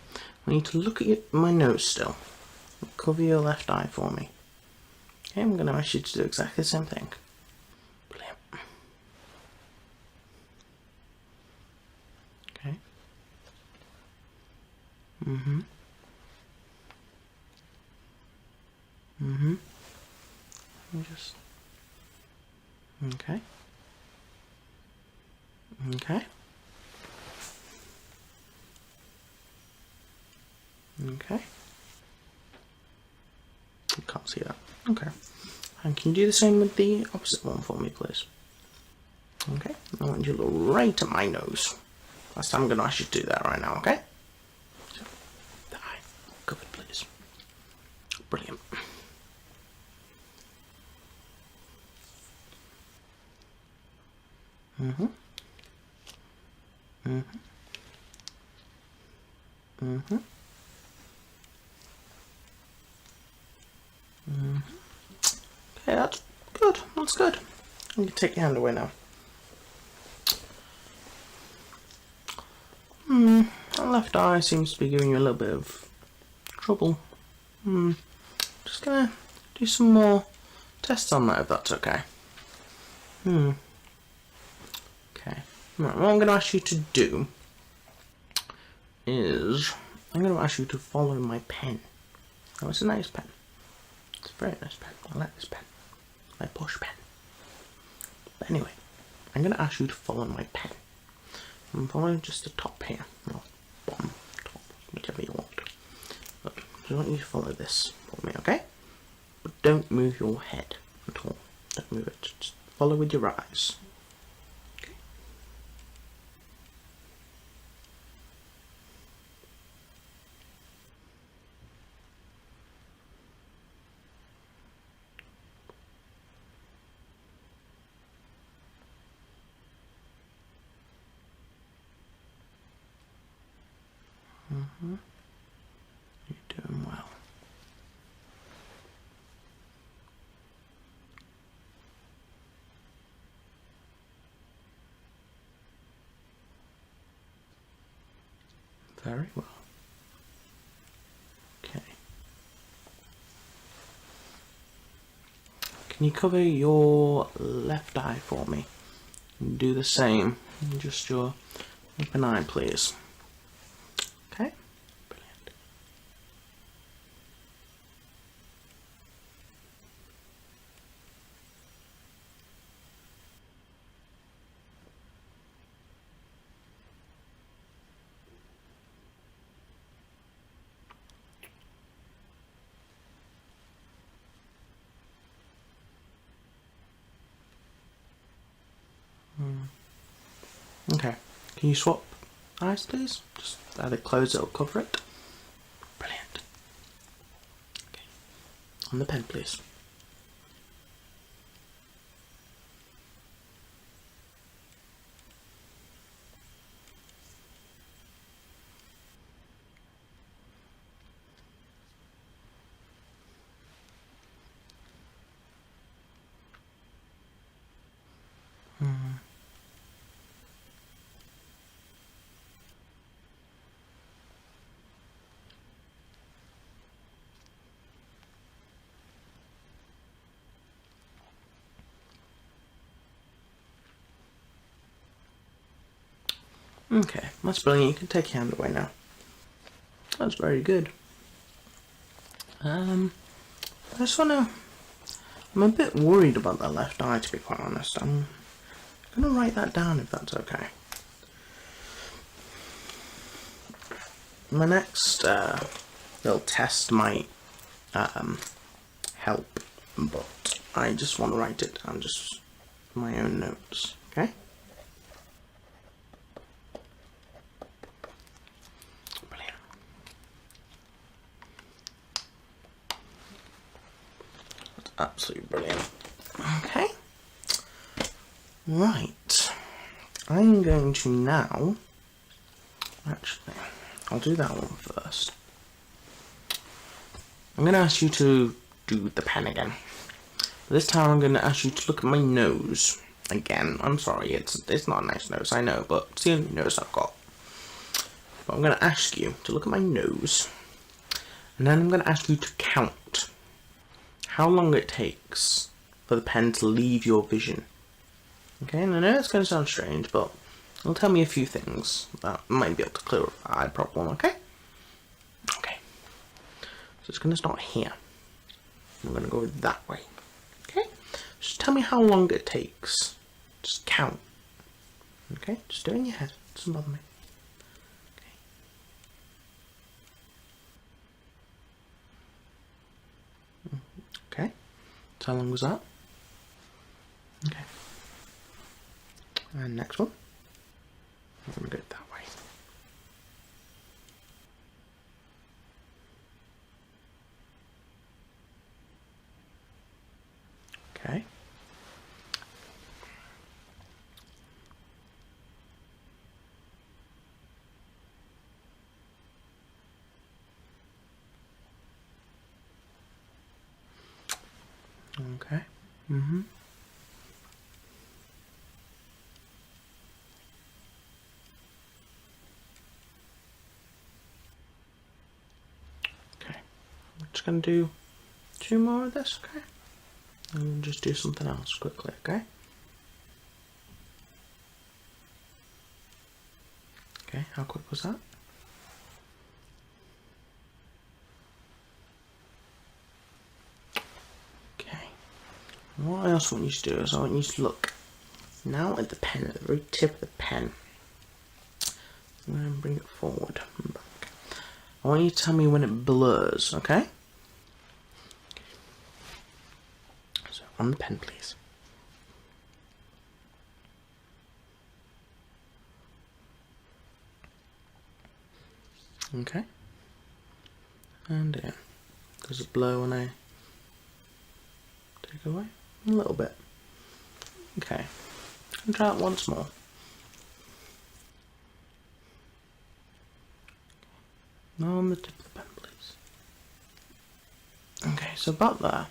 I need to look at my nose still. Cover your left eye for me. Okay, I'm going to ask you to do exactly the same thing. Brilliant. Okay. Just... Okay. Okay. Okay. I can't see that. Okay. And can you do the same with the opposite one for me, please? Okay. I want you to look right at my nose. Last time I'm going to ask you to do that right now, okay? So, the eye covered, please. Brilliant. Okay, that's good. That's good. You can take your hand away now. That left eye seems to be giving you a little bit of trouble. Just gonna do some more tests on that, if that's okay. Okay. Right, what I'm gonna ask you to do is I'm gonna ask you to follow my pen. Oh, it's a nice pen. It's a very nice pen. I like this pen. My push pen. But anyway, I'm going to ask you to follow my pen. I'm following just the top here. Or bottom, top, whichever you want. But I just want you to follow this for me, okay? But don't move your head at all. Don't move it. Just follow with your eyes. Okay. You're doing well. Very well. Okay. Can you cover your left eye for me? And do the same. Just your open eye, please. Okay? Brilliant. Okay. Can you swap eyes, please? Just either close it or cover it. Brilliant. Okay. On the pen, please. Okay, that's brilliant. You can take your hand away now. That's very good. I just wanna... I'm a bit worried about that left eye, to be quite honest. I'm gonna write that down if that's okay. My next little test might help, but I just want to write it down, just my own notes, okay? Brilliant. That's absolutely brilliant. Okay. Right. I'm going to now... Actually, I'll do that one first. I'm going to ask you to do the pen again. This time I'm going to ask you to look at my nose again. I'm sorry, it's not a nice nose, I know, but it's the only nose I've got. But I'm going to ask you to look at my nose, and then I'm going to ask you to count how long it takes for the pen to leave your vision. Okay, and I know it's going to sound strange, but it'll tell me a few things that might be able to clear up the eye problem, okay? Okay. So it's going to start here. I'm going to go that way. Okay? Just tell me how long it takes. Just count. Okay? Just do it in your head. It doesn't bother me. Okay. So how long was that? Okay. And next one. I'm going to go that way. Okay. Okay. Mm-hmm. Okay. I'm just going to do 2 more of this, okay? And just do something else quickly, okay? Okay, how quick was that? Okay. And what I also want you to do is I want you to look now at the pen, at the very tip of the pen. I'm going to bring it forward and back. I want you to tell me when it blurs, okay? So, on the pen, please. Okay. And in. Does it blur when I take it away? A little bit. Okay. And try it once more. On the tip of the pen, please. Okay, so about there.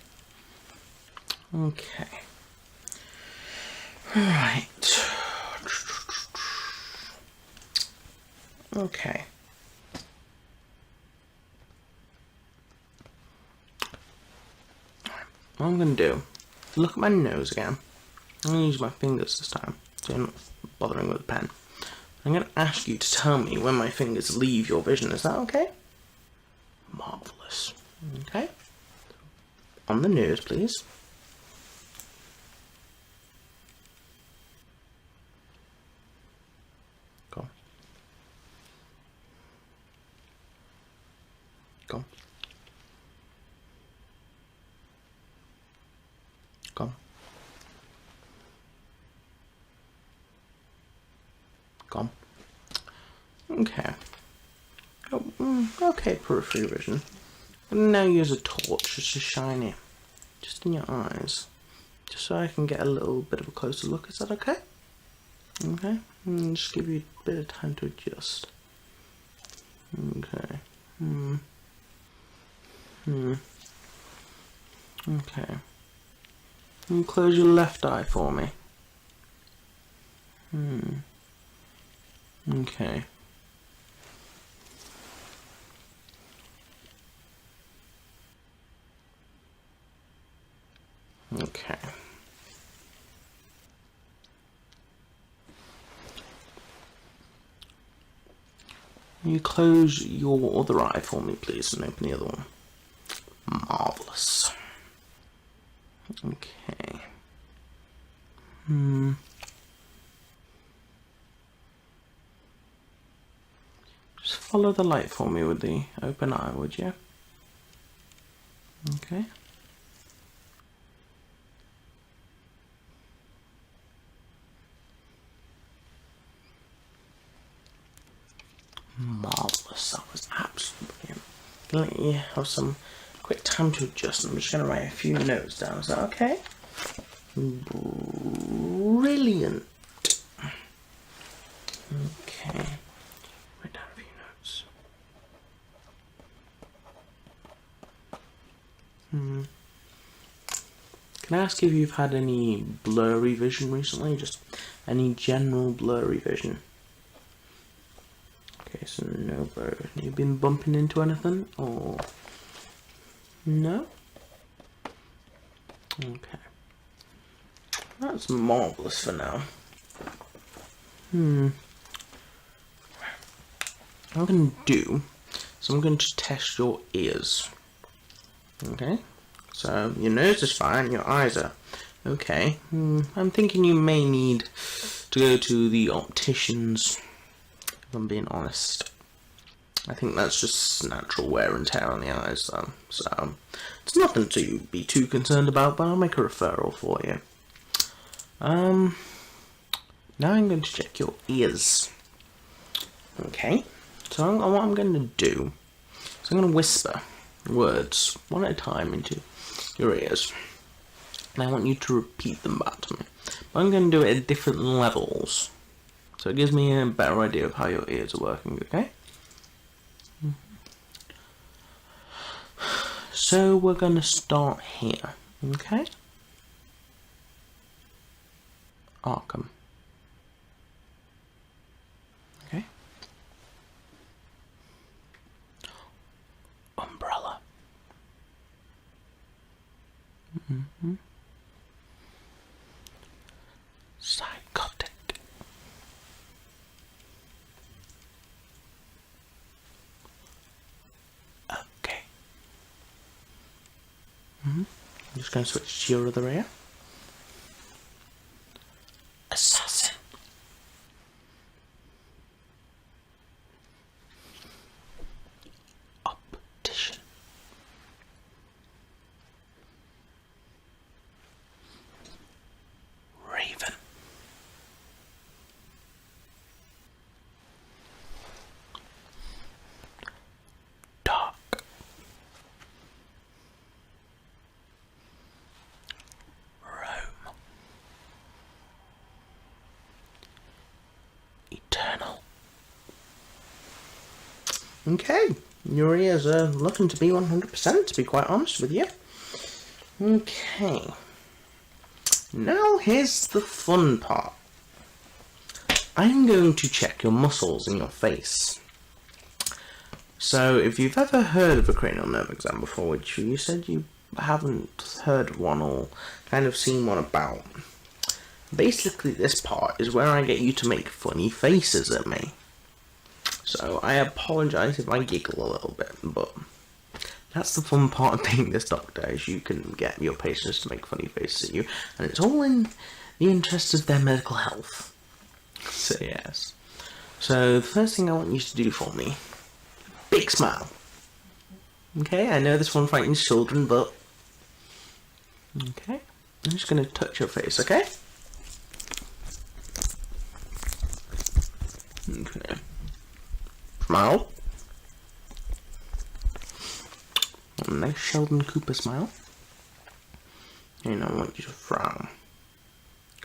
Okay. Right. Okay. What I'm going to do, look at my nose again. I'm going to use my fingers this time, so I'm not bothering with the pen. I'm going to ask you to tell me when my fingers leave your vision. Is that okay? Marvellous. Okay. On the nose, please. Go on. Go on. Go on. Go on. Okay. Okay, periphery vision. And now use a torch just to shine it, just in your eyes, just so I can get a little bit of a closer look. Is that okay? Okay. Just give you a bit of time to adjust. Okay. Okay. And close your left eye for me. Okay. Okay. You close your other eye for me, please, and open the other one. Marvellous. Okay. Just follow the light for me with the open eye, would you? Okay. Marvellous. That was absolutely brilliant. Let you have some quick time to adjust. I'm just going to write a few notes down. Is that okay? Brilliant. Okay. Write down a few notes. Can I ask if you've had any blurry vision recently? Just any general blurry vision? Okay, so no blurry vision. You've been bumping into anything? Or no? Okay. That's marvellous for now. What I'm going to do, so I'm going to test your ears. Okay? So your nose is fine, your eyes are okay. I'm thinking you may need to go to the opticians, if I'm being honest. I think that's just natural wear and tear on the eyes, though. So it's nothing to be too concerned about, but I'll make a referral for you. Now I'm going to check your ears. Okay, so what I'm going to do is I'm going to whisper words one at a time into your ears, and I want you to repeat them back to me. But I'm going to do it at different levels, so it gives me a better idea of how your ears are working, okay? So we're going to start here, okay? Arkham. Okay. Umbrella. Psychotic. Okay. I'm just going to switch to your other ear. Assassin. Optician. Raven. Dark. Rome. Eternal. Okay, Your ears are looking to be 100%, to be quite honest with you. Okay. Now here's the fun part. I'm going to check your muscles in your face. So, if you've ever heard of a cranial nerve exam before, which you said you haven't heard of one or kind of seen one about, basically this part is where I get you to make funny faces at me. So, I apologise if I giggle a little bit, but that's the fun part of being this doctor, is you can get your patients to make funny faces at you, and it's all in the interest of their medical health. So yes. So the first thing I want you to do for me, big smile. Okay, I know this one frightens children, but okay. I'm just going to touch your face, okay? Okay. Smile. A nice Sheldon Cooper smile. And I want you to frown.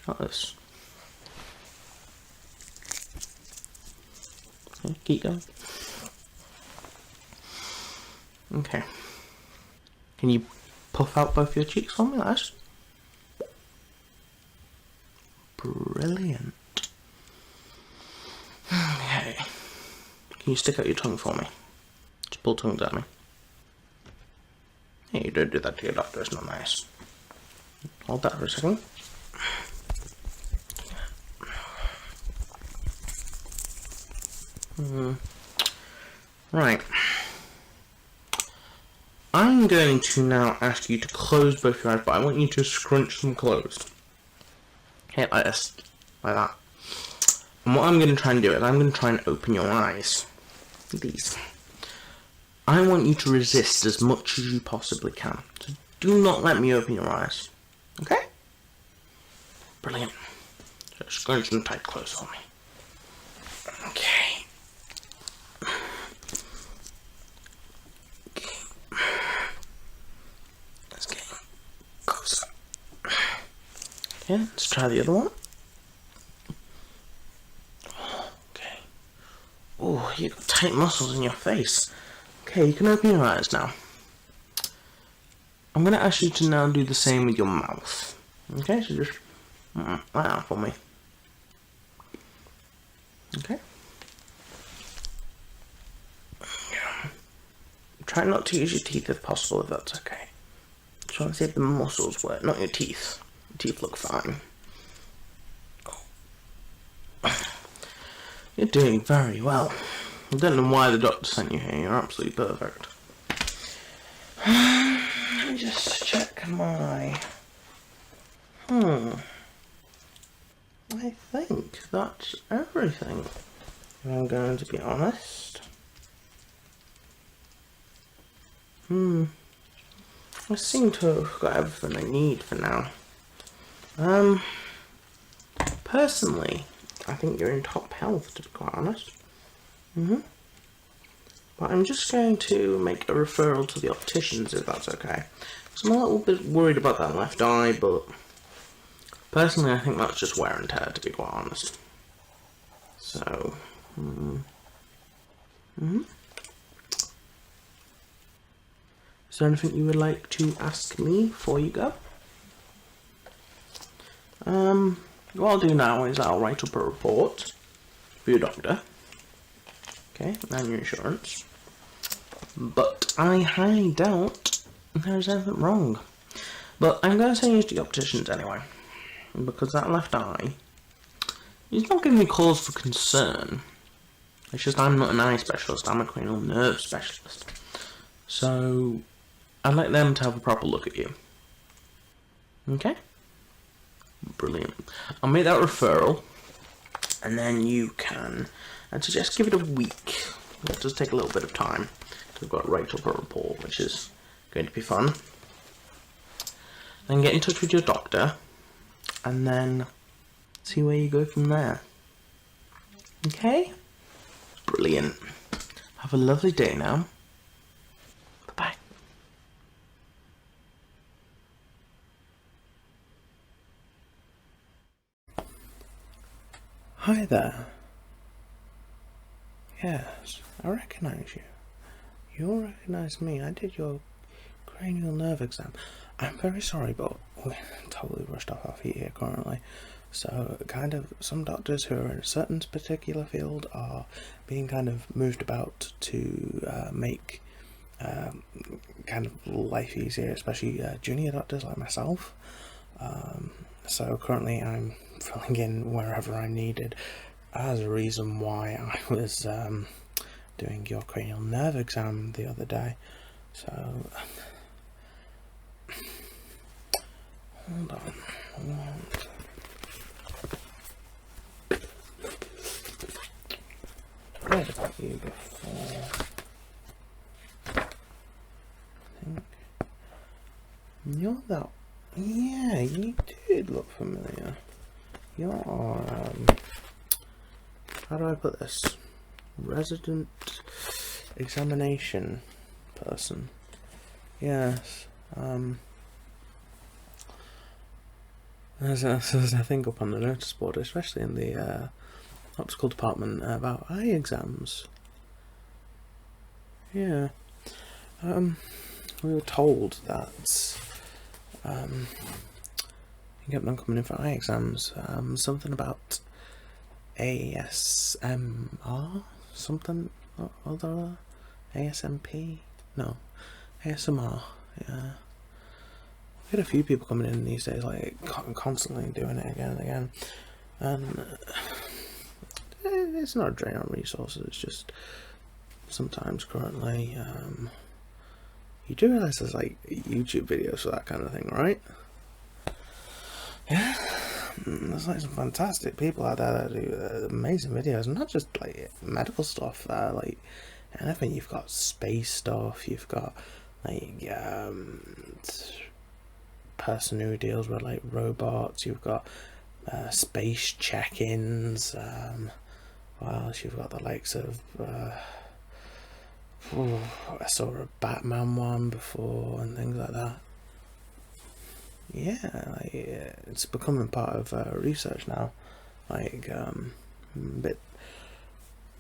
Got this. Okay, keep going. Okay. Can you puff out both your cheeks for me, lads? Brilliant. Okay. Can you stick out your tongue for me? Just pull tongues at me. Hey, you don't do that to your doctor, it's not nice. Hold that for a second. Right. I'm going to now ask you to close both your eyes, but I want you to scrunch them closed. Okay, like this. Like that. And what I'm going to try and do is I'm going to try and open your eyes. These. I want you to resist as much as you possibly can. So do not let me open your eyes. Okay? Brilliant. So scrunch them tight close for me. Okay. Let's get closer. Okay, let's try the other one. Okay. Oh, you've got tight muscles in your face. Okay, you can open your eyes now. I'm going to ask you to now do the same with your mouth. Okay, so just like that for me. Okay. Try not to use your teeth if possible, if that's okay. Try to see if the muscles work, not your teeth. Your teeth look fine. You're doing very well. I don't know why the doctor sent you here. You're absolutely perfect. Let me just check my... I think that's everything, if I'm going to be honest. I seem to have got everything I need for now. Personally, I think you're in top health, to be quite honest. But I'm just going to make a referral to the opticians, if that's okay. So I'm a little bit worried about that left eye, but personally I think that's just wear and tear, to be quite honest. So, Is there anything you would like to ask me before you go? What I'll do now is I'll write up a report for your doctor. Okay, and your insurance. But I highly doubt there's anything wrong. But I'm going to send you to the opticians anyway. Because that left eye is not giving me cause for concern. It's just I'm not an eye specialist, I'm a cranial nerve specialist. So, I'd like them to have a proper look at you. Okay? Brilliant. I'll make that referral, and then you can, I'd suggest give it a week. It does take a little bit of time. So I've got to write up a report, which is going to be fun. Then get in touch with your doctor, and then see where you go from there. Okay? Brilliant. Have a lovely day now. Bye-bye. Hi there. Yes, I recognise you. you'll recognise me. I did your cranial nerve exam. I'm very sorry, but we're totally rushed off our feet here currently. So, kind of, some doctors who are in a certain particular field are being kind of moved about to make kind of life easier, especially junior doctors like myself. So currently I'm filling in wherever I'm needed as a reason why I was doing your cranial nerve exam the other day. So, hold on. Read about you before. I think you're that. Yeah, you did look familiar. You're how do I put this? Resident examination person. Yes. There's a thing up on the notice board, especially in the optical department, about eye exams. Yeah. We were told that you get them coming in for eye exams. Something about ASMR, something other, ASMP, no, ASMR. Yeah, we had a few people coming in these days, like constantly doing it again and again, and it's not a drain on resources. It's just sometimes currently, you do realize there's like YouTube videos for that kind of thing, right? Yeah. There's like some fantastic people out there that do amazing videos, and not just like medical stuff. Like anything, you've got space stuff. You've got like person who deals with like robots. You've got space check-ins. What else? You've got the likes of. I saw a Batman one before and things like that. Yeah, like, it's becoming part of research now. Like, bit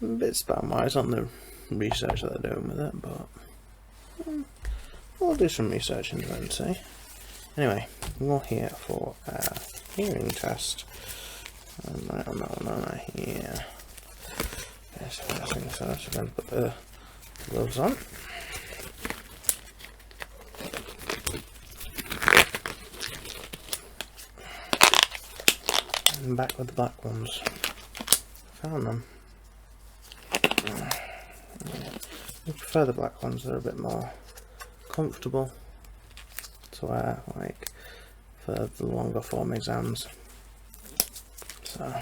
spam-wise on the research that they're doing with it, but we'll do some research into it and see. Anyway, we're here for a hearing test. No, here. Yes, first things first, we're going to put the gloves on. And back with the black ones. Found them. I prefer the black ones, they're a bit more comfortable to wear, like for the longer form exams. So,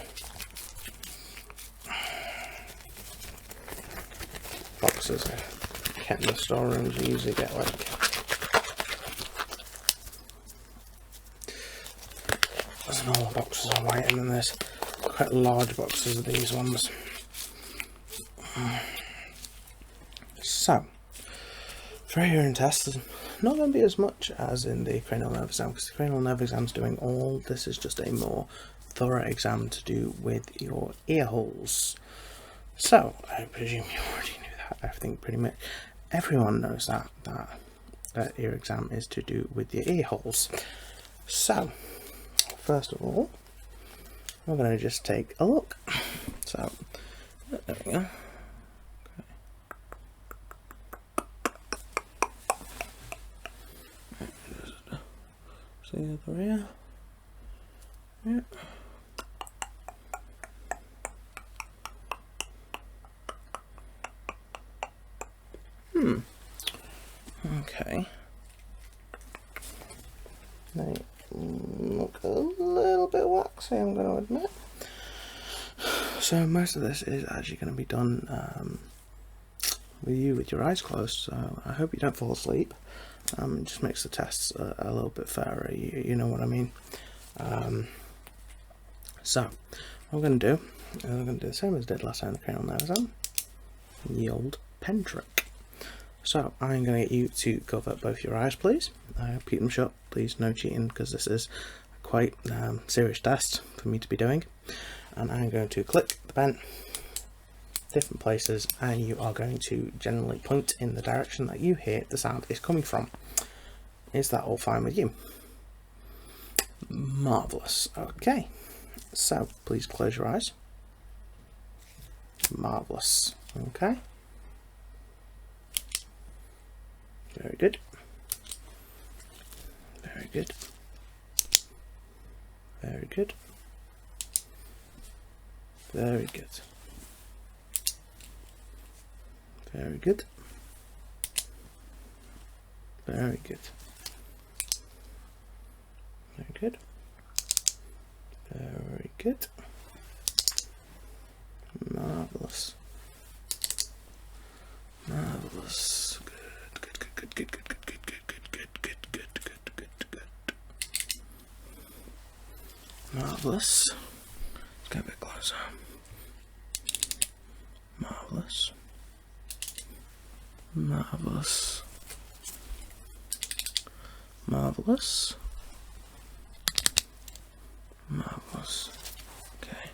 boxes kept in the storerooms, you usually get like there's normal boxes are white, and then there's quite large boxes of these ones. So, for a hearing test, there's not going to be as much as in the cranial nerve exam, because the cranial nerve exam is doing all. This is just a more thorough exam to do with your ear holes. So, I presume you already knew that. I think pretty much everyone knows that ear exam is to do with your ear holes. So, first of all, we're going to just take a look. So, there we go. See the other ear? Yeah. Okay. They look a little bit waxy, I'm going to admit. So most of this is actually going to be done with your eyes closed. So I hope you don't fall asleep. It just makes the tests a little bit fairer. You know what I mean. So what we're going to do is we're going to do the same as I did last time, the cranial nerve exam. The old pen trick. So I'm going to get you to cover both your eyes, please. Keep them shut, please. No cheating, because this is quite serious test for me to be doing. And I'm going to click the pen different places, and you are going to generally point in the direction that you hear the sound is coming from. Is that all fine with you? Marvellous. Okay, so please close your eyes. Marvellous. Okay. Very good. Very good. Very good. Very good. Very good. Very good. Very good. Very good. Marvellous. Marvellous. Good, good, good, good, good, good, good, good, good, good, good, good, good, good, good. Marvellous. Let's get a bit closer. Marvellous. Marvellous. Marvellous. Marvellous. Okay.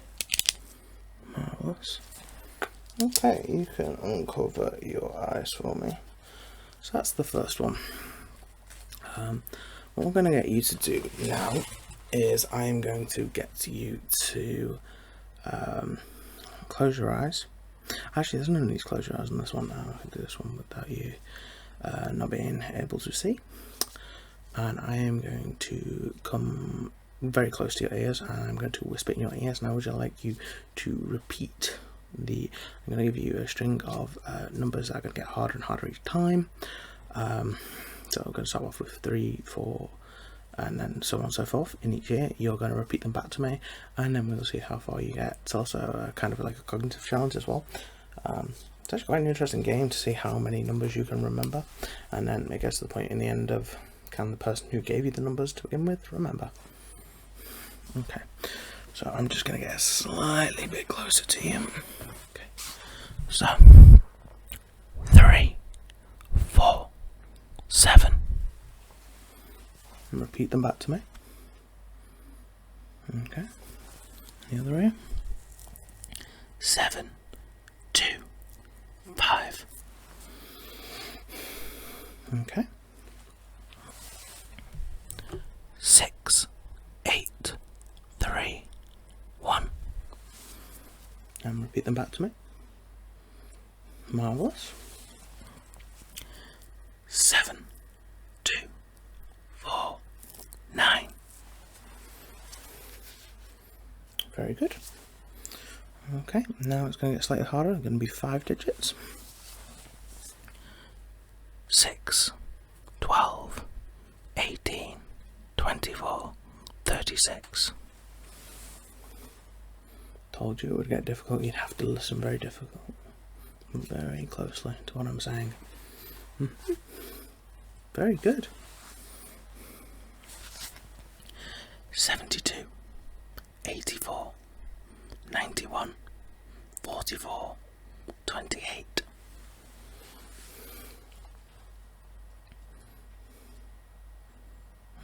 Marvellous. Okay, you can uncover your eyes for me. So that's the first one. What I'm going to get you to do now is I am going to get you to close your eyes. Actually, there's no need to close your eyes on this one now. I can do this one without you not being able to see. And I am going to come very close to your ears, and I'm going to whisper in your ears. Now, would you like you to repeat I'm going to give you a string of numbers that are going to get harder and harder each time. So I'm going to start off with 3, 4, and then so on and so forth. In each ear, you're going to repeat them back to me, and then we'll see how far you get. It's also kind of like a cognitive challenge as well. It's actually quite an interesting game to see how many numbers you can remember, and then it gets to the point in the end of, can the person who gave you the numbers to begin with remember? Okay, so I'm just going to get a slightly bit closer to you. Okay, so 3, 4, 7. And repeat them back to me. Okay, the other ear. 7, 2, 5. Okay. 6, 8, 3, 1. And repeat them back to me. Marvellous. 7, 2, 4, 9. Very good. Okay, now it's going to get slightly harder. It's going to be 5 digits. 6, 12, 18, 24, 36. Told you it would get difficult. You'd have to listen very closely to what I'm saying. Very good. 72, 84, 91, 44, 28.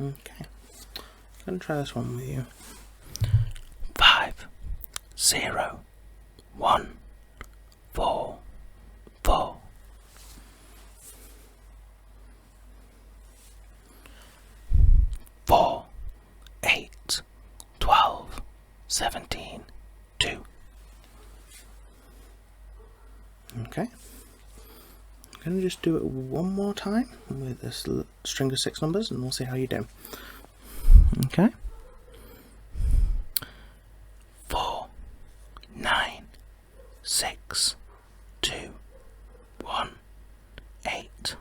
Okay, I'm going to try this one with you. 5, 0, 1, 4, 4. 4, 8, 12, 17, 2. Okay. I'm going to just do it one more time with this string of 6 numbers, and we'll see how you do. Okay. 4, 9, 6, 2, 1, 8.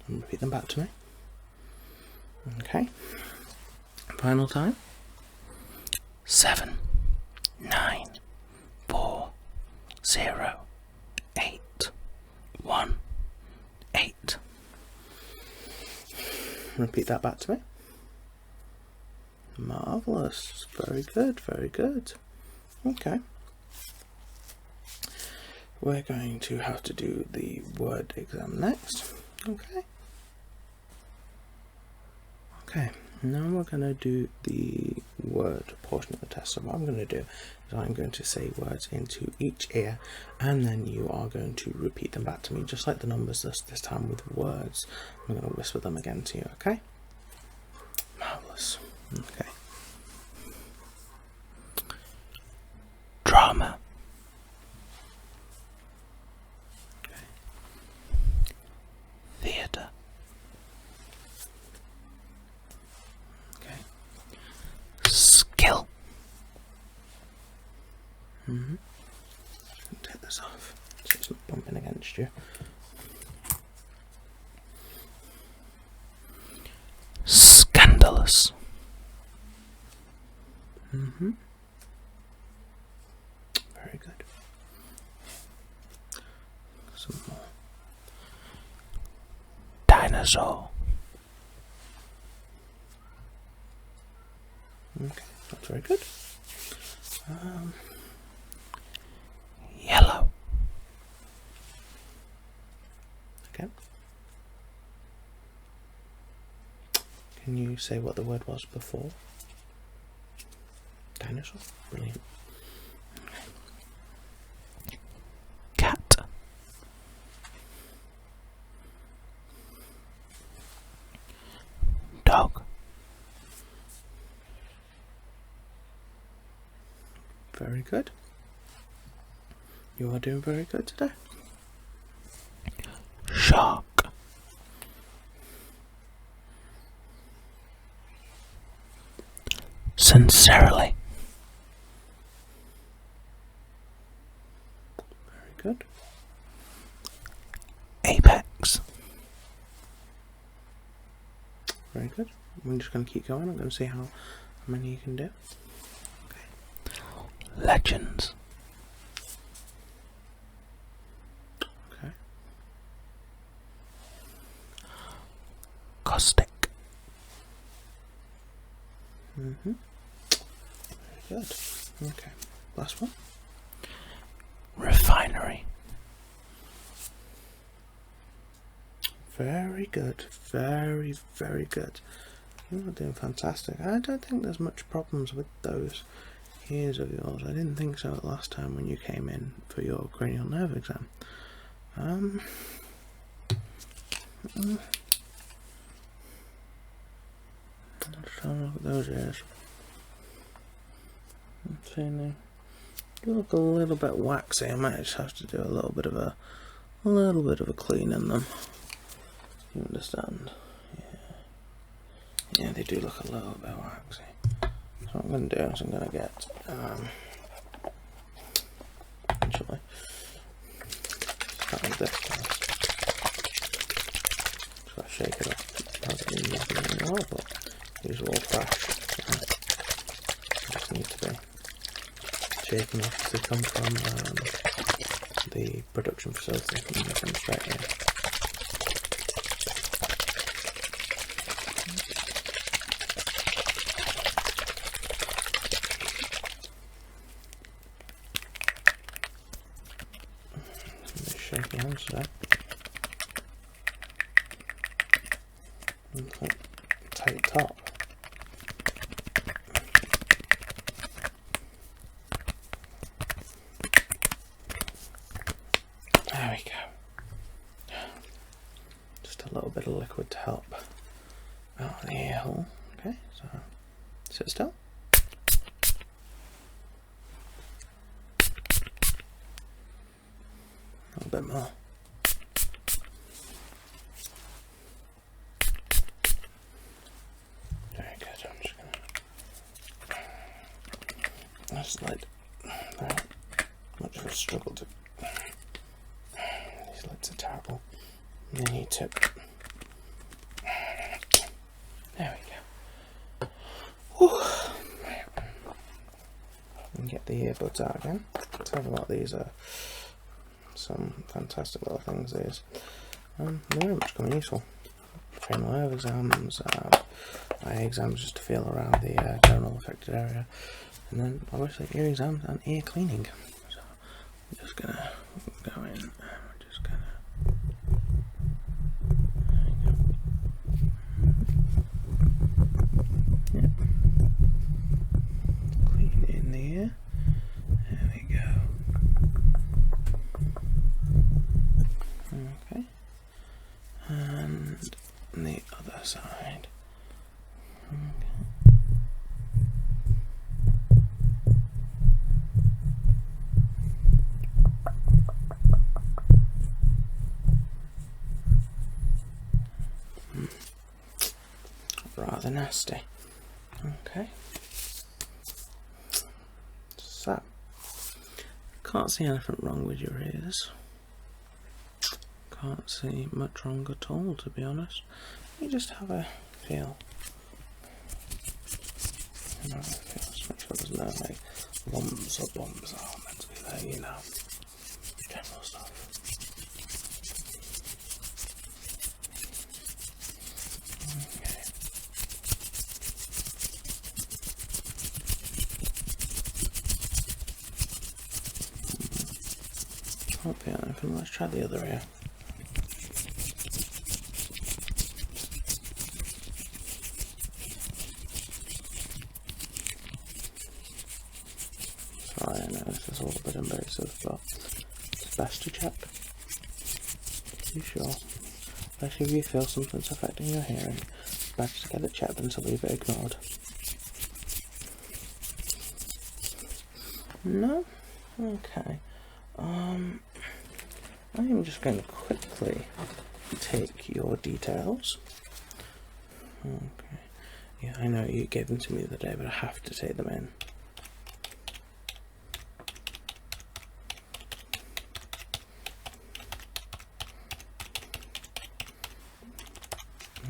And repeat them back to me. Okay. Final time. 7, 9, 4, 0, 8, 1, 8. Repeat that back to me. Marvellous. Very good, very good. Okay. We're going to have to do the word exam next. Okay. Okay, now we're going to do the word portion of the test. So what I'm going to do is I'm going to say words into each ear, and then you are going to repeat them back to me, just like the numbers this time with words. I'm going to whisper them again to you, okay? Marvellous. Okay. Drama. Okay. Theatre. Okay. Skill. Take this off so it's not bumping against you. Scandalous. Very good. Some more. Dinosaur. Okay, that's very good. Yellow. Okay. Can you say what the word was before? Dinosaur? Brilliant. Cat. Dog. Very good. You are doing very good today. Shark. Sincerely. Very good. Apex. Very good. I'm just going to keep going. I'm going to see how many you can do. Okay. Legends. Okay. Caustic. Very good. Okay. Last one. Refinery. Very good. Very, very good. You're doing fantastic. I don't think there's much problems with those ears of yours. I didn't think so last time when you came in for your cranial nerve exam. Let's try and look at those ears. You look a little bit waxy. I might just have to do a little bit of a clean in them. You understand? Yeah, they do look a little bit waxy. So what I'm going to do is I'm going to get actually start with this first. Just got to shake it up. Hasn't been nothing in a while, but these are all fresh. Just need to be shaken off to come from the production facility and make them straight in. Shaky hands today. Okay. Tight top. There we go. Just a little bit of liquid to help out the ear hole. Okay, so sit still. A little bit more. Very good. I'm just gonna. That's like very much of a struggle to. These lids are terrible. They need to. There we go. Whew. And get the earbuds out again. Tell you what, these are some fantastic little things. These they're very much come useful. Cranial nerve exams, eye exams, just to feel around the coronal affected area, and then obviously ear exams and ear cleaning. So I'm just gonna go in. We're just gonna. Yep. Clean in the ear. rather nasty. Okay. So, can't see anything wrong with your ears. Can't see much wrong at all, to be honest. You just have a feel. Just make sure there's no like lumps or bumps that are meant to be there, you know. General stuff. Okay. Can't be anything. Let's try the other ear. Sorry, I know this is a little bit invasive, but it's best to check. You sure? Especially if you feel something's affecting your hearing, it's best to get it checked than to leave it ignored. No? Okay. I'm just going to quickly take your details. Okay. Yeah, I know you gave them to me the other day, but I have to take them in.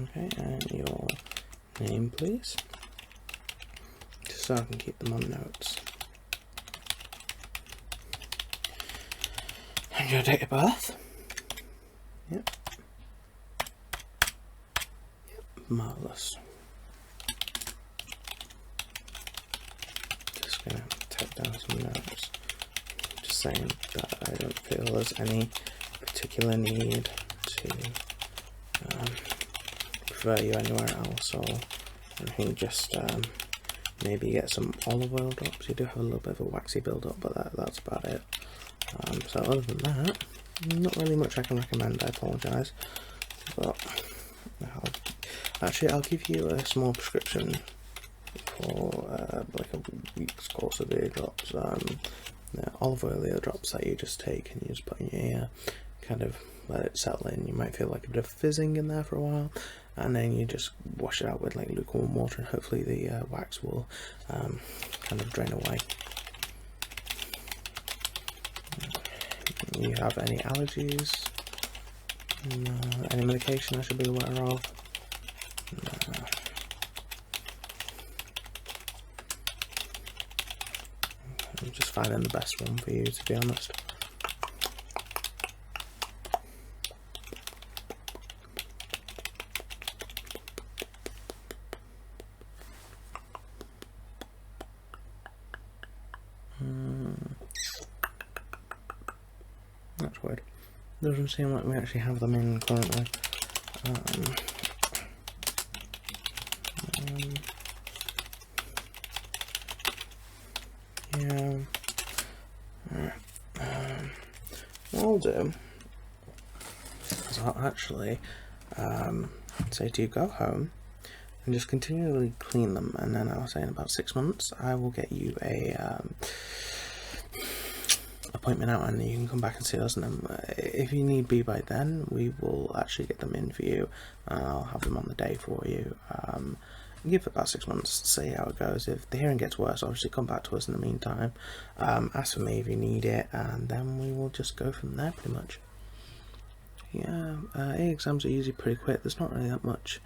Okay, and your name, please, just so I can keep them on notes. And your date of birth. Yep. Marvellous. Just gonna take down some notes. Just saying that I don't feel there's any particular need to refer you anywhere else, or anything. Just maybe get some olive oil drops. You do have a little bit of a waxy build up, but that's about it. So other than that, not really much I can recommend. I apologise, but I'll give you a small prescription for like a week's course of ear drops. Olive oil ear drops that you just take and you just put in your ear, kind of let it settle in. You might feel like a bit of fizzing in there for a while, and then you just wash it out with like lukewarm water, and hopefully the wax will kind of drain away. You have any allergies? No. Any medication I should be aware of? No. I'm just finding the best one for you, to be honest. That's weird. Doesn't seem like we actually have them in currently. Yeah. What I'll do is I'll actually say to you, go home and just continually clean them, and then I'll say in about 6 months I will get you a appointment out, and you can come back and see us, and then if you need be by then, we will actually get them in for you, and I'll have them on the day for you. Give it about 6 months to see how it goes. If the hearing gets worse, obviously come back to us in the meantime. Ask for me if you need it, and then we will just go from there pretty much. Yeah, ear exams are usually pretty quick. There's not really that much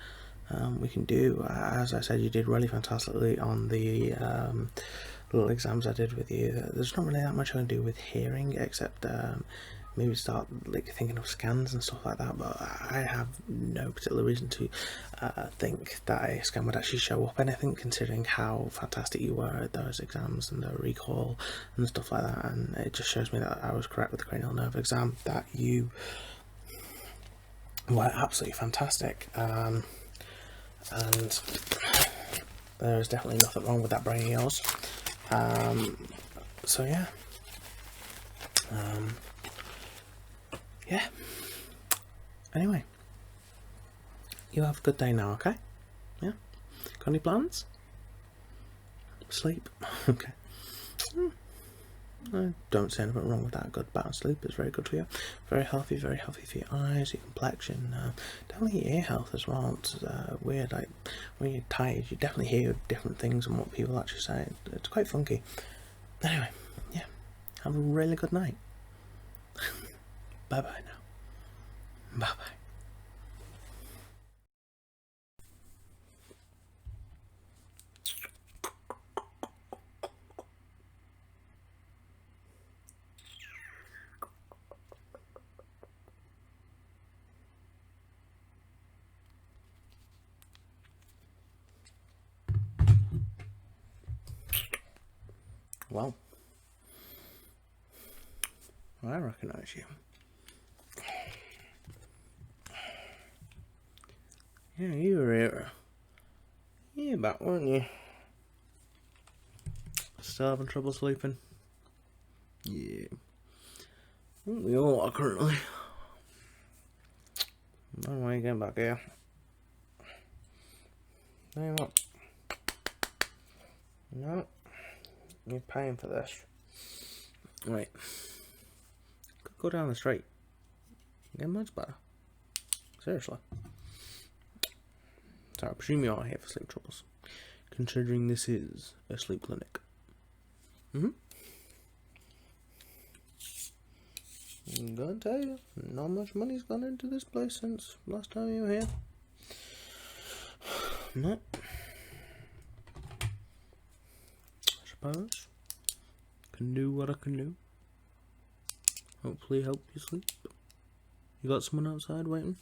we can do. As I said, you did really fantastically on the little exams I did with you. There's not really that much I can do with hearing, except maybe start like thinking of scans and stuff like that, but I have no particular reason to think that a scan would actually show up anything, considering how fantastic you were at those exams and the recall and stuff like that. And it just shows me that I was correct with the cranial nerve exam, that you were absolutely fantastic, and there is definitely nothing wrong with that brain of yours. So yeah, yeah. Anyway, you have a good day now, okay? Yeah. Got any plans? Sleep. Okay. I don't see anything wrong with that. Good balanced sleep is very good for you. Very healthy for your eyes, your complexion. Definitely your ear health as well. It's weird, like when you're tired, you definitely hear different things and what people actually say. It's quite funky. Anyway, yeah, have a really good night. Bye bye now. Bye bye. Well, I recognise you. Yeah, you were here. Yeah, back, weren't you? Still having trouble sleeping? Yeah. We all are currently. I don't know why you getting back here. Tell you what. No. You're paying for this. Wait. Go down the street. Get much better. Seriously. So I presume you are here for sleep troubles, considering this is a sleep clinic. I'm gonna tell you, not much money's gone into this place since last time you were here. No. I suppose. Can do what I can do. Hopefully help you sleep. You got someone outside waiting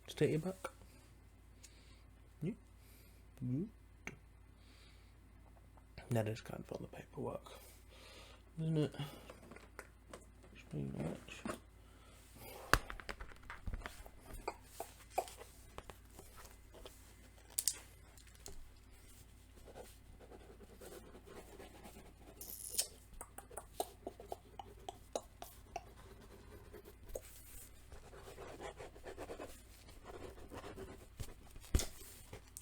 to take you back? Yeah. Good. That is kind of all the paperwork, isn't it? It's pretty much.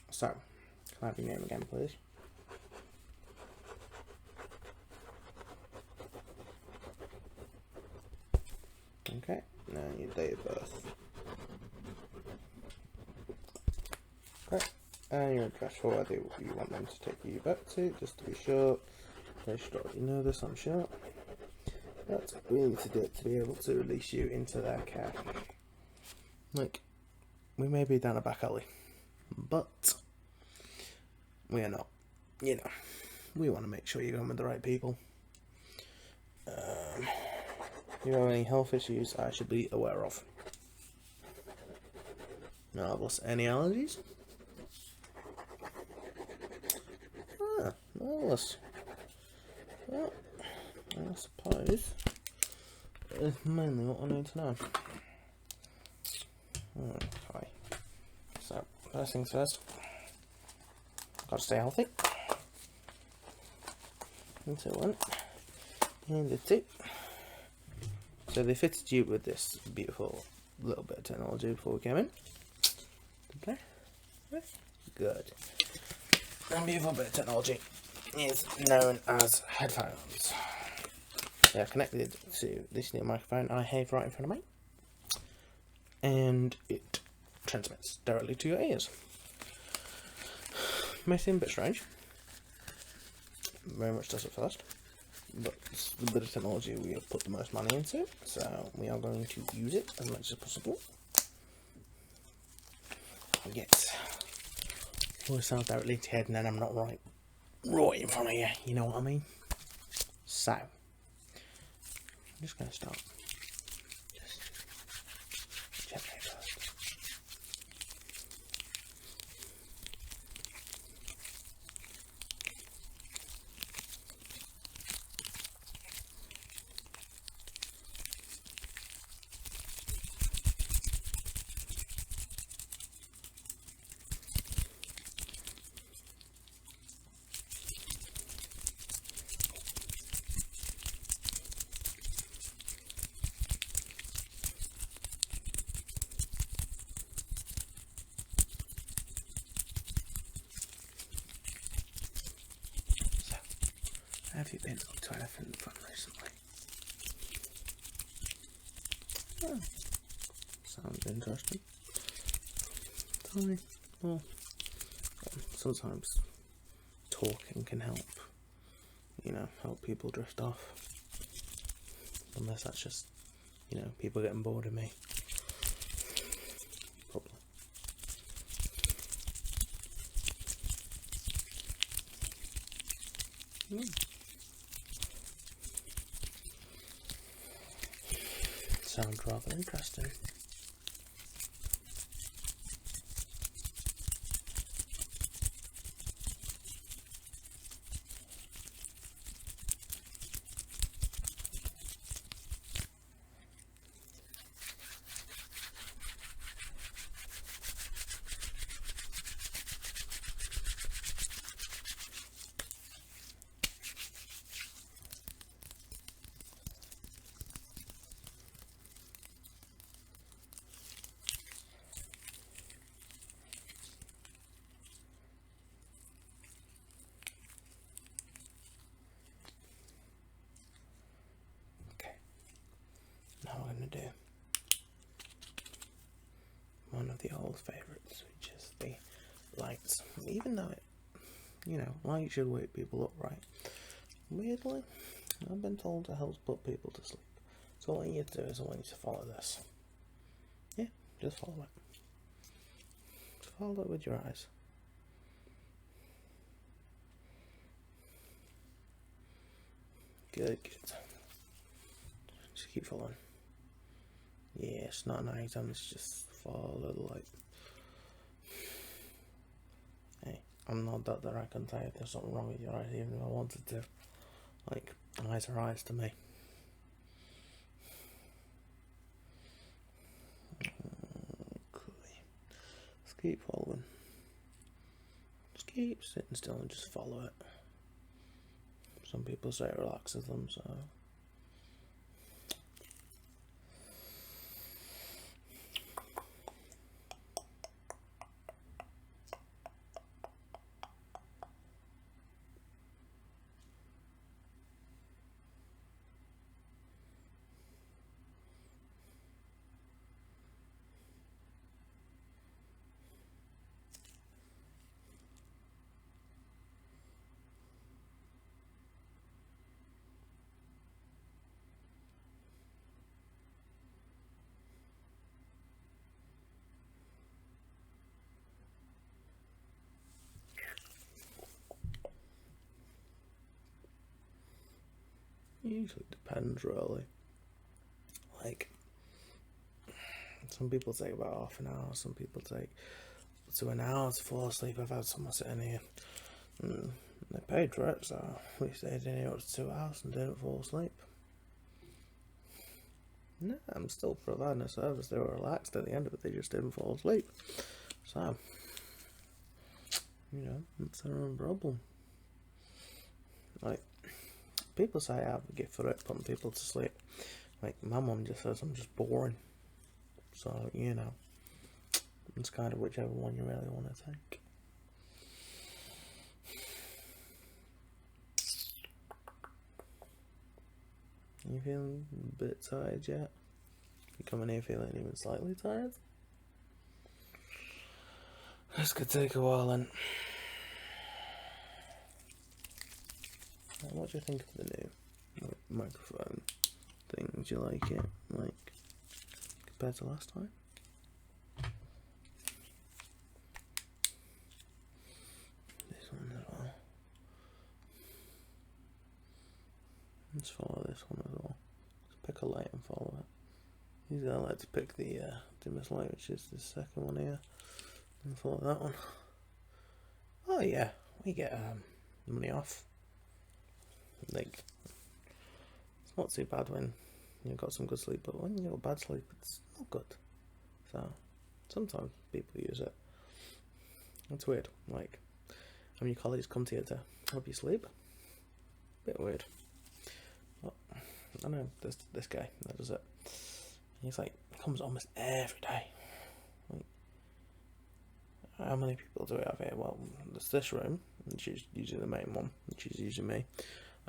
So, can I have your name again, please? Okay, now your date of birth. Okay, and your address for whether you want them to take you back to, just to be sure. They should already know this, I'm sure. That's what we need to do to be able to release you into their care. Look, we may be down a back alley, but we are not. You know, we want to make sure you're going with the right people. Do you have any health issues I should be aware of? Marvellous. Any allergies? Ah, marvellous. Well, I suppose that's mainly what I need to know. Okay. So, first things first. Gotta stay healthy. Into one. And the two. So they fitted you with this beautiful little bit of technology before we came in. Okay. Good. And beautiful bit of technology is known as headphones. They are connected to this new microphone I have right in front of me. And it transmits directly to your ears. May seem a bit strange. Very much does at first. But it's the bit of technology we have put the most money into, so we are going to use it as much as possible. Get voice sound directly to your head, and then I'm not right in front of you, you know what I mean? So, I'm just going to start just gently first. Have you been up to anything fun recently? Oh, sounds interesting. Tell me. Well, sometimes talking can help, help people drift off. Unless that's just, people getting bored of me. Probably. Sounds rather interesting. Now we're going to do one of the old favourites, which is the lights. Even though it, light should wake people up, right? Weirdly, I've been told it helps put people to sleep. So all you need to do is I want you to follow this. Yeah, just follow it. Just follow it with your eyes. Good, good. Just keep following. Yeah, it's not an item, it's just follow the light. Hey, I'm not that I can tell if there's something wrong with your eyes, even if I wanted to. Like, eyes are eyes to me. Okay. Just keep following. Just keep sitting still and just follow it. Some people say it relaxes them, so... It usually depends, really. Like, some people take about half an hour, some people take up to an hour to fall asleep. I've had someone sitting here, and they paid for it, so we stayed in here up to 2 hours and didn't fall asleep. No, I'm still providing a service. They were relaxed at the end of it, they just didn't fall asleep. So, it's their own problem. Like, people say I have a gift for it, putting people to sleep. Like, my mum just says I'm just boring. So, it's kind of whichever one you really want to take. You feeling a bit tired yet? You coming here feeling even slightly tired? This could take a while then. What do you think of the new microphone thing? Do you like it? Like, compared to last time? This one as well. Let's follow this one as well. Just pick a light and follow it. Usually I like to pick the dimmest light, which is the second one here, and follow that one. Oh yeah, we get money off. Like, it's not too bad when you've got some good sleep, but when you've got bad sleep, it's not good. So, sometimes people use it. It's weird. Like, when your colleagues come to you to help you sleep, bit weird. But, I know this guy that does it. He's like, he comes almost every day. Like, how many people do we have here? Well, there's this room, which is usually the main one, which is usually me.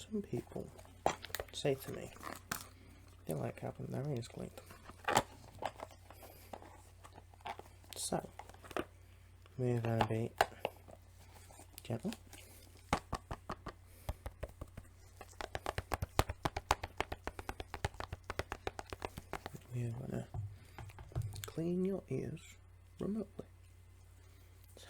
some people say to me they like having their ears cleaned. So, we're going to be gentle. We're going to clean your ears remotely. So,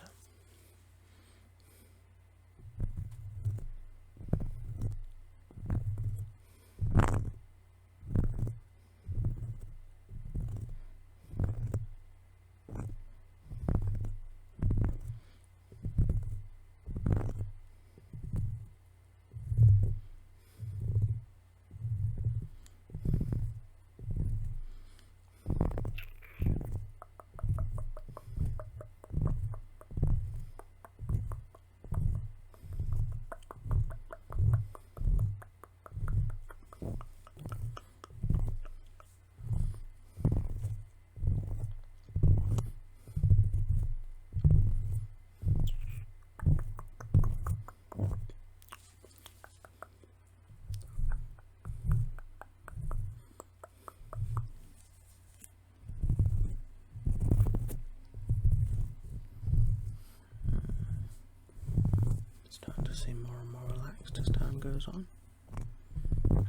starting to seem more and more relaxed as time goes on.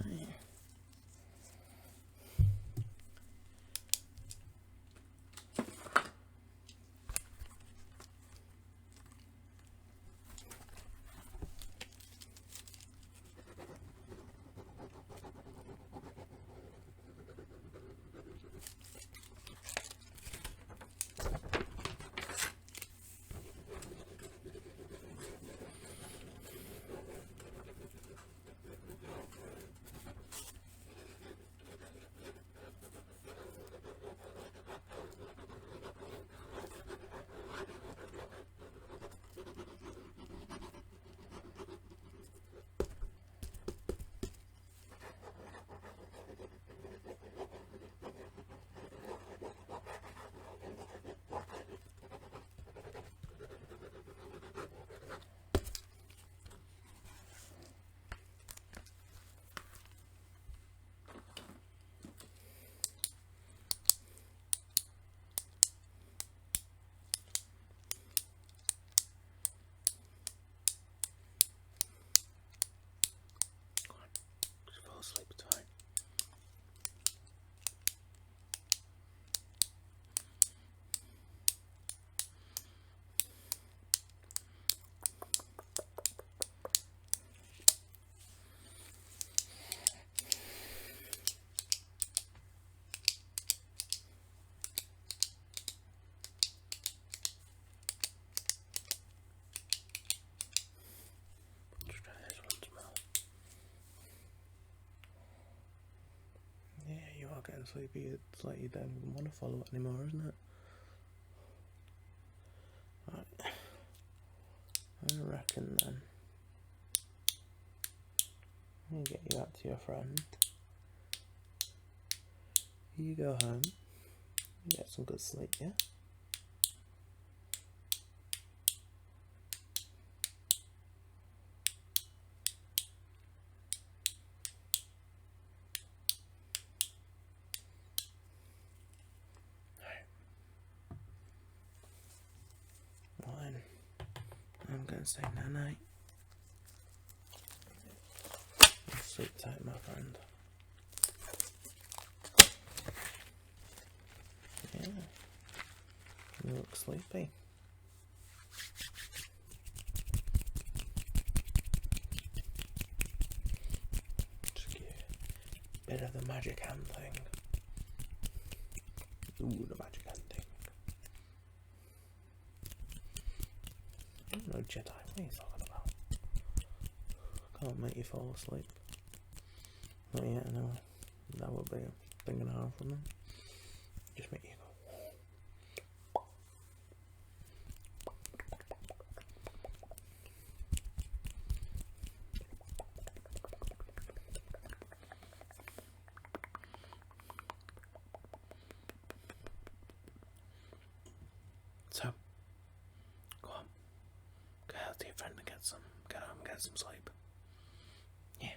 Hey. Just fall asleep tight. Let's try this once more. Yeah, you are getting sleepy. It's like you don't even want to follow it anymore, isn't it? Right. I reckon then I'll get you out to your friend. You go home. You get some good sleep, yeah? Well then, I'm going to say night-night. Sleep tight, my friend. Yeah, you look sleepy. Just give a bit of the magic hand thing. Ooh, the magic hand thing. I don't know, Jedi, what are you talking about? Can't make you fall asleep. Not yet, anyway. That would be a thing and a half from them. Just make you go. So, go on. Go out to your friend and get home and get some sleep. Yeah.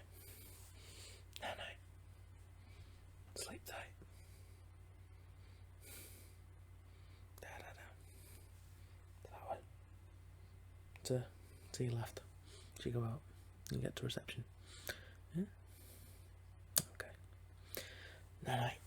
to your left. As you go out and get to reception. Yeah? Okay. Night night.